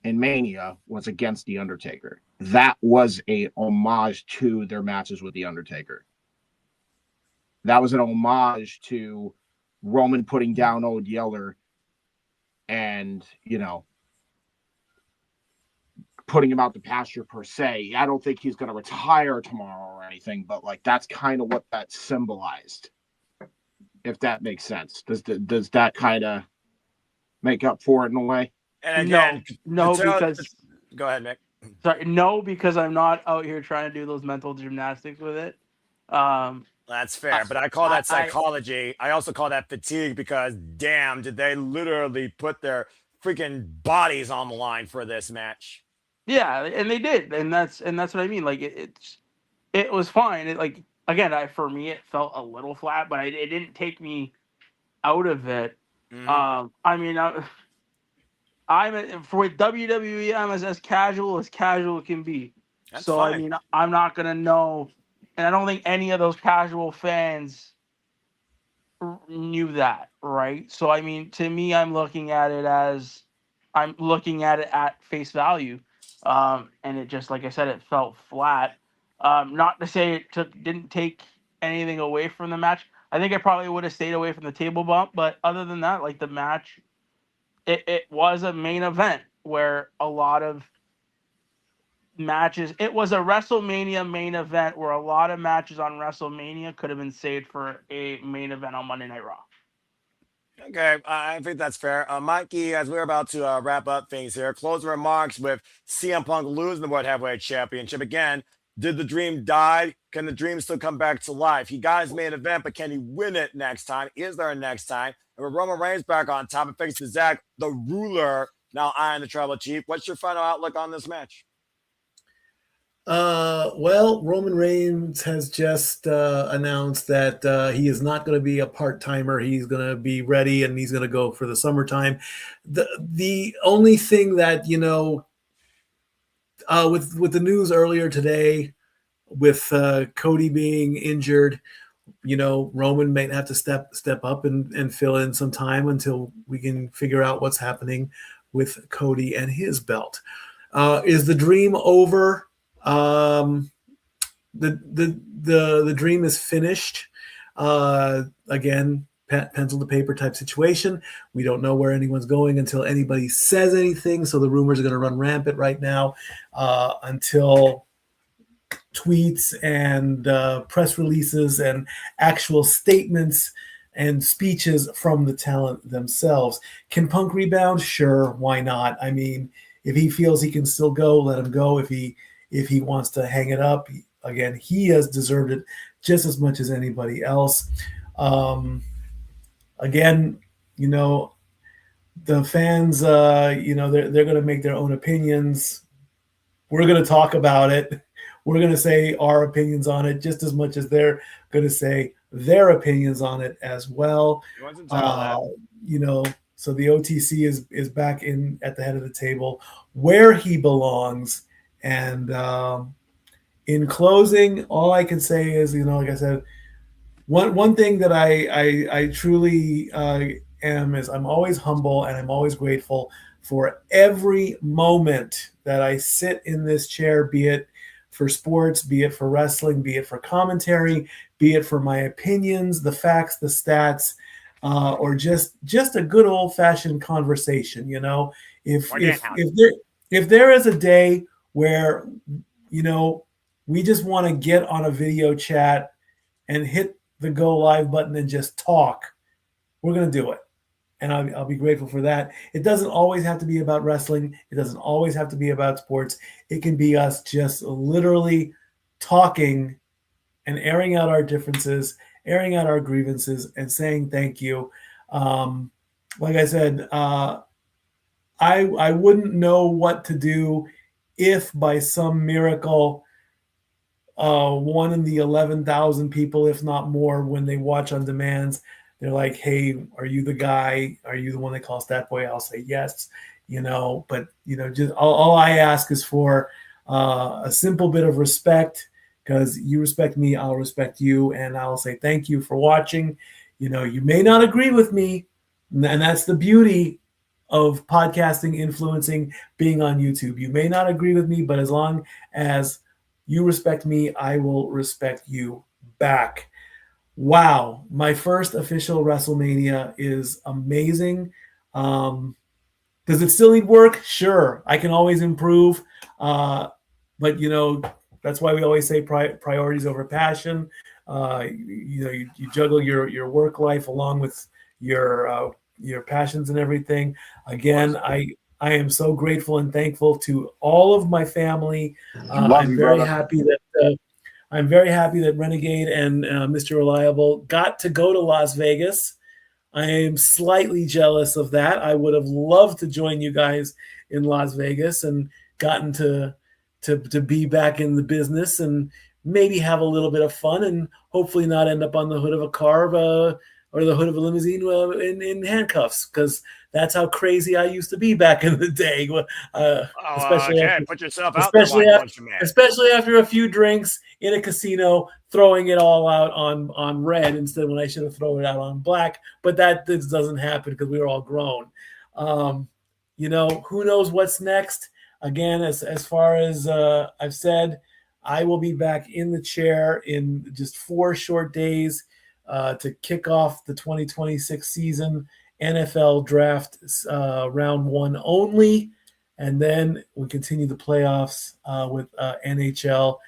in Mania was against The Undertaker. That was a homage to their matches with The Undertaker. That was an homage to Roman putting down Old Yeller and, putting him out the pasture per se. I don't think he's going to retire tomorrow or anything, but that's kind of what that symbolized, if that makes sense. Does that kind of make up for it in a way? And again, no, because go ahead, Nick. Sorry, no, because I'm not out here trying to do those mental gymnastics with it. That's fair, but I call that psychology. I also call that fatigue because, damn, did they literally put their freaking bodies on the line for this match? Yeah, and they did, and that's what I mean. It was fine. For me, it felt a little flat, but it didn't take me out of it. Mm-hmm. With WWE, I'm as casual as can be. That's so fine. I mean, I'm not gonna know, and I don't think any of those casual fans knew that, right? So I mean, to me, I'm looking at it at face value, and it just, like I said, it felt flat. Not to say it didn't take anything away from the match. I think I probably would have stayed away from the table bump, but other than that, the match. It was a main event where a lot of matches. It was a WrestleMania main event where a lot of matches on WrestleMania could have been saved for a main event on Monday Night Raw. Okay, I think that's fair. Mikey, as we're about to wrap up things here, closing remarks with CM Punk losing the World Heavyweight Championship. Again, did the dream die? Can the dream still come back to life? He got his main event, but can he win it next time? Is there a next time? And with Roman Reigns back on top and faces Zack, the ruler, now eyeing the tribal chief. What's your final outlook on this match? Well, Roman Reigns has just announced that he is not going to be a part-timer. He's going to be ready and he's going to go for the summertime. The only thing that, with the news earlier today, with Cody being injured, Roman might have to step up and fill in some time until we can figure out what's happening with Cody and his belt. Is the dream over? The dream is finished. Again, pencil to paper type situation. We don't know where anyone's going until anybody says anything. So the rumors are going to run rampant right now until tweets and press releases and actual statements and speeches from the talent themselves. Can Punk rebound? Sure, why not? I mean, if he feels he can still go, let him go. If he wants to hang it up, again, he has deserved it just as much as anybody else. Again, the fans, they're going to make their own opinions. We're going to talk about it. We're going to say our opinions on it just as much as they're going to say their opinions on it as well. So the OTC is back in at the head of the table where he belongs. And in closing, all I can say is, like I said, one thing that I truly am is I'm always humble and I'm always grateful for every moment that I sit in this chair, be it for sports, be it for wrestling, be it for commentary, be it for my opinions, the facts, the stats, or just a good old fashioned conversation. If there is a day where, we just want to get on a video chat and hit the go live button and just talk, we're going to do it. And I'll be grateful for that. It doesn't always have to be about wrestling. It doesn't always have to be about sports. It can be us just literally talking and airing out our differences, airing out our grievances, and saying thank you. Like I said, I wouldn't know what to do if by some miracle one in the 11,000 people, if not more, when they watch on demands, they're like, hey, are you the guy? Are you the one they call Stat Boy? I'll say yes, but just all I ask is for a simple bit of respect, because you respect me, I'll respect you, and I'll say thank you for watching. You may not agree with me, and that's the beauty of podcasting, influencing, being on YouTube. You may not agree with me, but as long as you respect me, I will respect you back. Wow, my first official WrestleMania is amazing. Does it still need work? Sure, I can always improve. But that's why we always say priorities over passion. You juggle your work life along with your passions and everything. Again, I am so grateful and thankful to all of my family. I'm very happy that Renegade and Mr. Reliable got to go to Las Vegas. I am slightly jealous of that. I would have loved to join you guys in Las Vegas and gotten to be back in the business and maybe have a little bit of fun and hopefully not end up on the hood of a car or the hood of a limousine in handcuffs, because that's how crazy I used to be back in the day. Put yourself out there. Especially after a few drinks in a casino, throwing it all out on red instead when I should have thrown it out on black. But this doesn't happen because we were all grown. Who knows what's next? Again, as far as I've said, I will be back in the chair in just 4 short days to kick off the 2026 season. NFL draft round 1 only, and then we continue the playoffs with NHL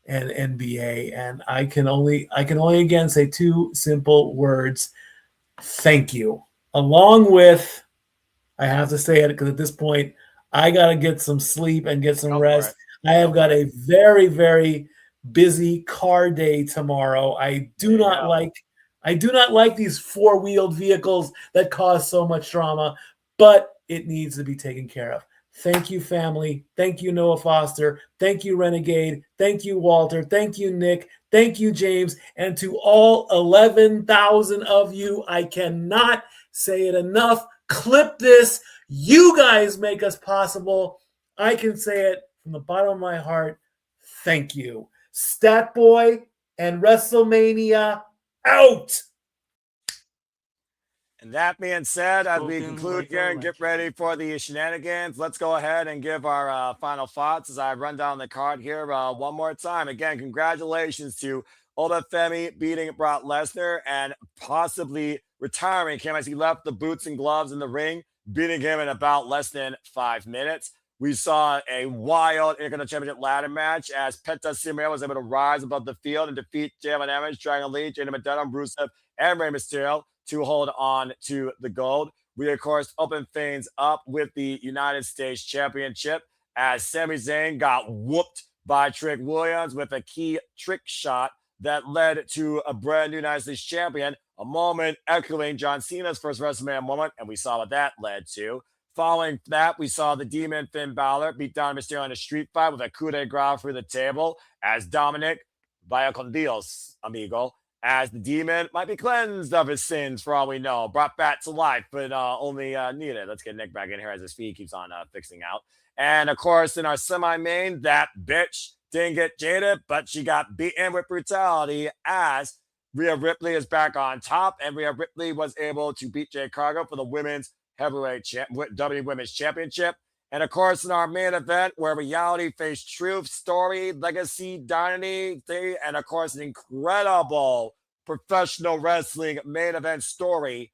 and NBA. And I can only again say 2 simple words: thank you. Along with, I have to say it because at this point I gotta get some sleep and get some rest. I have got a very, very busy car day tomorrow. I do not like these 4-wheeled vehicles that cause so much drama, but it needs to be taken care of. Thank you, family. Thank you, Noah Foster. Thank you, Renegade. Thank you, Walter. Thank you, Nick. Thank you, James. And to all 11,000 of you, I cannot say it enough. Clip this. You guys make us possible. I can say it from the bottom of my heart. Thank you. Stat Boy and Wrestlemania out. And that being said, as we conclude here and get ready for the shenanigans, let's go ahead and give our final thoughts as I run down the card here one more time. Again, congratulations to Femi beating Brock Lesnar and possibly retiring him as he left the boots and gloves in the ring, beating him in about less than 5 minutes. We saw a wild Intercontinental Championship ladder match as Penta was able to rise above the field and defeat Jade, Dragon Lee, Jade McDonagh, Rusev, and Rey Mysterio to hold on to the gold. We, of course, opened things up with the United States Championship as Sami Zayn got whooped by Trick Williams with a key trick shot that led to a brand new United States champion, a moment echoing John Cena's first WrestleMania moment, and we saw what that led to. Following that, we saw the Demon Finn Balor beat down Mysterio in a street fight with a coup de grace through the table as Dominik, vaya con Dios, amigo, as the Demon might be cleansed of his sins for all we know, brought back to life, but only needed. Let's get Nick back in here as his feet keeps on fixing out. And, of course, in our semi-main, that bitch didn't get jaded, but she got beaten with brutality as Rhea Ripley is back on top, and Rhea Ripley was able to beat Jade Cargill for the women's heavyweight WWE Women's Championship. And of course, in our main event, where reality faced truth, story, legacy, dynasty, and of course, an incredible professional wrestling main event story,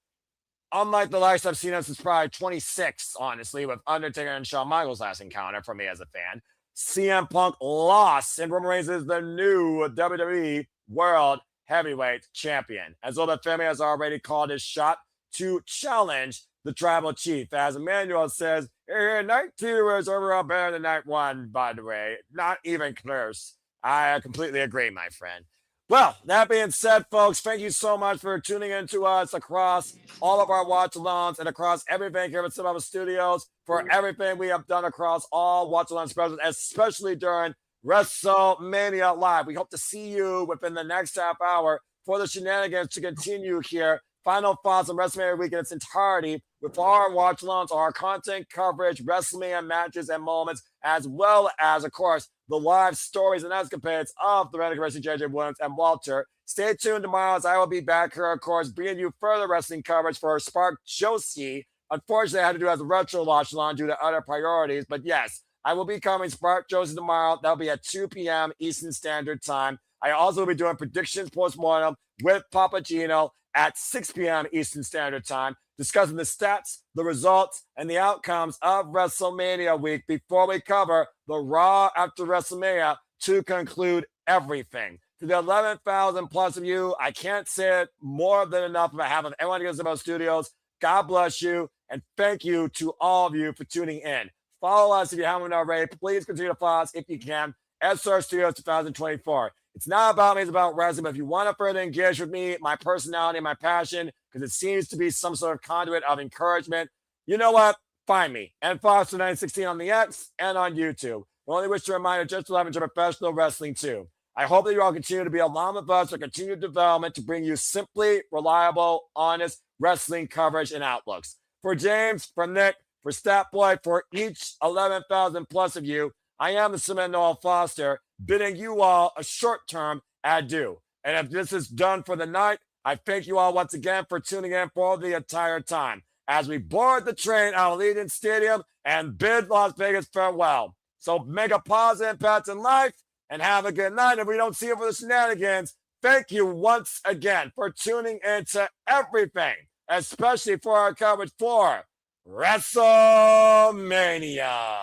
unlike the likes I've seen since probably 26, honestly, with Undertaker and Shawn Michaels' last encounter for me as a fan. CM Punk lost, and Roman Reigns is the new WWE World Heavyweight Champion. As well, Femi has already called his shot to challenge the Tribal Chief. As Emmanuel says, night 2 is overall better than night 1, by the way. Not even close. I completely agree, my friend. Well, that being said, folks, thank you so much for tuning in to us across all of our watch-alongs and across everything here at Cinema Studios for everything we have done across all watch-along specials, especially during WrestleMania Live. We hope to see you within the next half hour for the shenanigans to continue here. Final thoughts on WrestleMania week in its entirety with our watch-alongs, our content coverage, WrestleMania matches and moments, as well as, of course, the live stories and escapades of the Radical Wrestling JJ Williams and Walter. Stay tuned tomorrow as I will be back here, of course, bringing you further wrestling coverage for Spark Josie. Unfortunately, I had to do as a retro watch-along due to other priorities, but yes, I will be covering Spark Josie tomorrow. That'll be at 2 p.m. Eastern Standard Time. I also will be doing predictions post-mortem with Papa Gino at 6 p.m. Eastern Standard Time, discussing the stats, the results, and the outcomes of WrestleMania week before we cover the Raw after WrestleMania to conclude everything. To the 11,000 plus of you, I can't say it more than enough on behalf of everyone here at Cinema Studios. God bless you, and thank you to all of you for tuning in. Follow us if you haven't already. Please continue to follow us if you can. SR Studios 2024. It's not about me, it's about wrestling. But if you want to further engage with me, my personality, my passion, because it seems to be some sort of conduit of encouragement, you know what? Find me and Foster 916 on the X and on YouTube. I only wish to remind you just to love into professional wrestling too. I hope that you all continue to be along with us for continued development to bring you simply reliable, honest wrestling coverage and outlooks. For James, for Nick, for Stat Boy, for each 11,000 plus of you, I am the Cement Noel Foster, bidding you all a short-term adieu. And if this is done for the night, I thank you all once again for tuning in for the entire time as we board the train out of Allegiant Stadium and bid Las Vegas farewell. So make a positive impact in life and have a good night. If we don't see you for the shenanigans, thank you once again for tuning into everything, especially for our coverage for WrestleMania.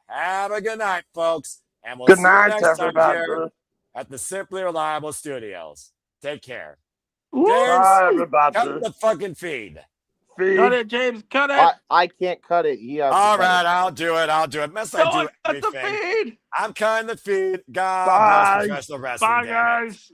Have a good night, folks. And we'll see you next time here at the Simply Reliable Studios. Take care. James, cut the fucking feed. Cut it, James. Cut it. I can't cut it. All right, I'll do it. Mess, I do everything. Cut the feed. I'm cutting the feed. God bless professional wrestling. Bye, guys.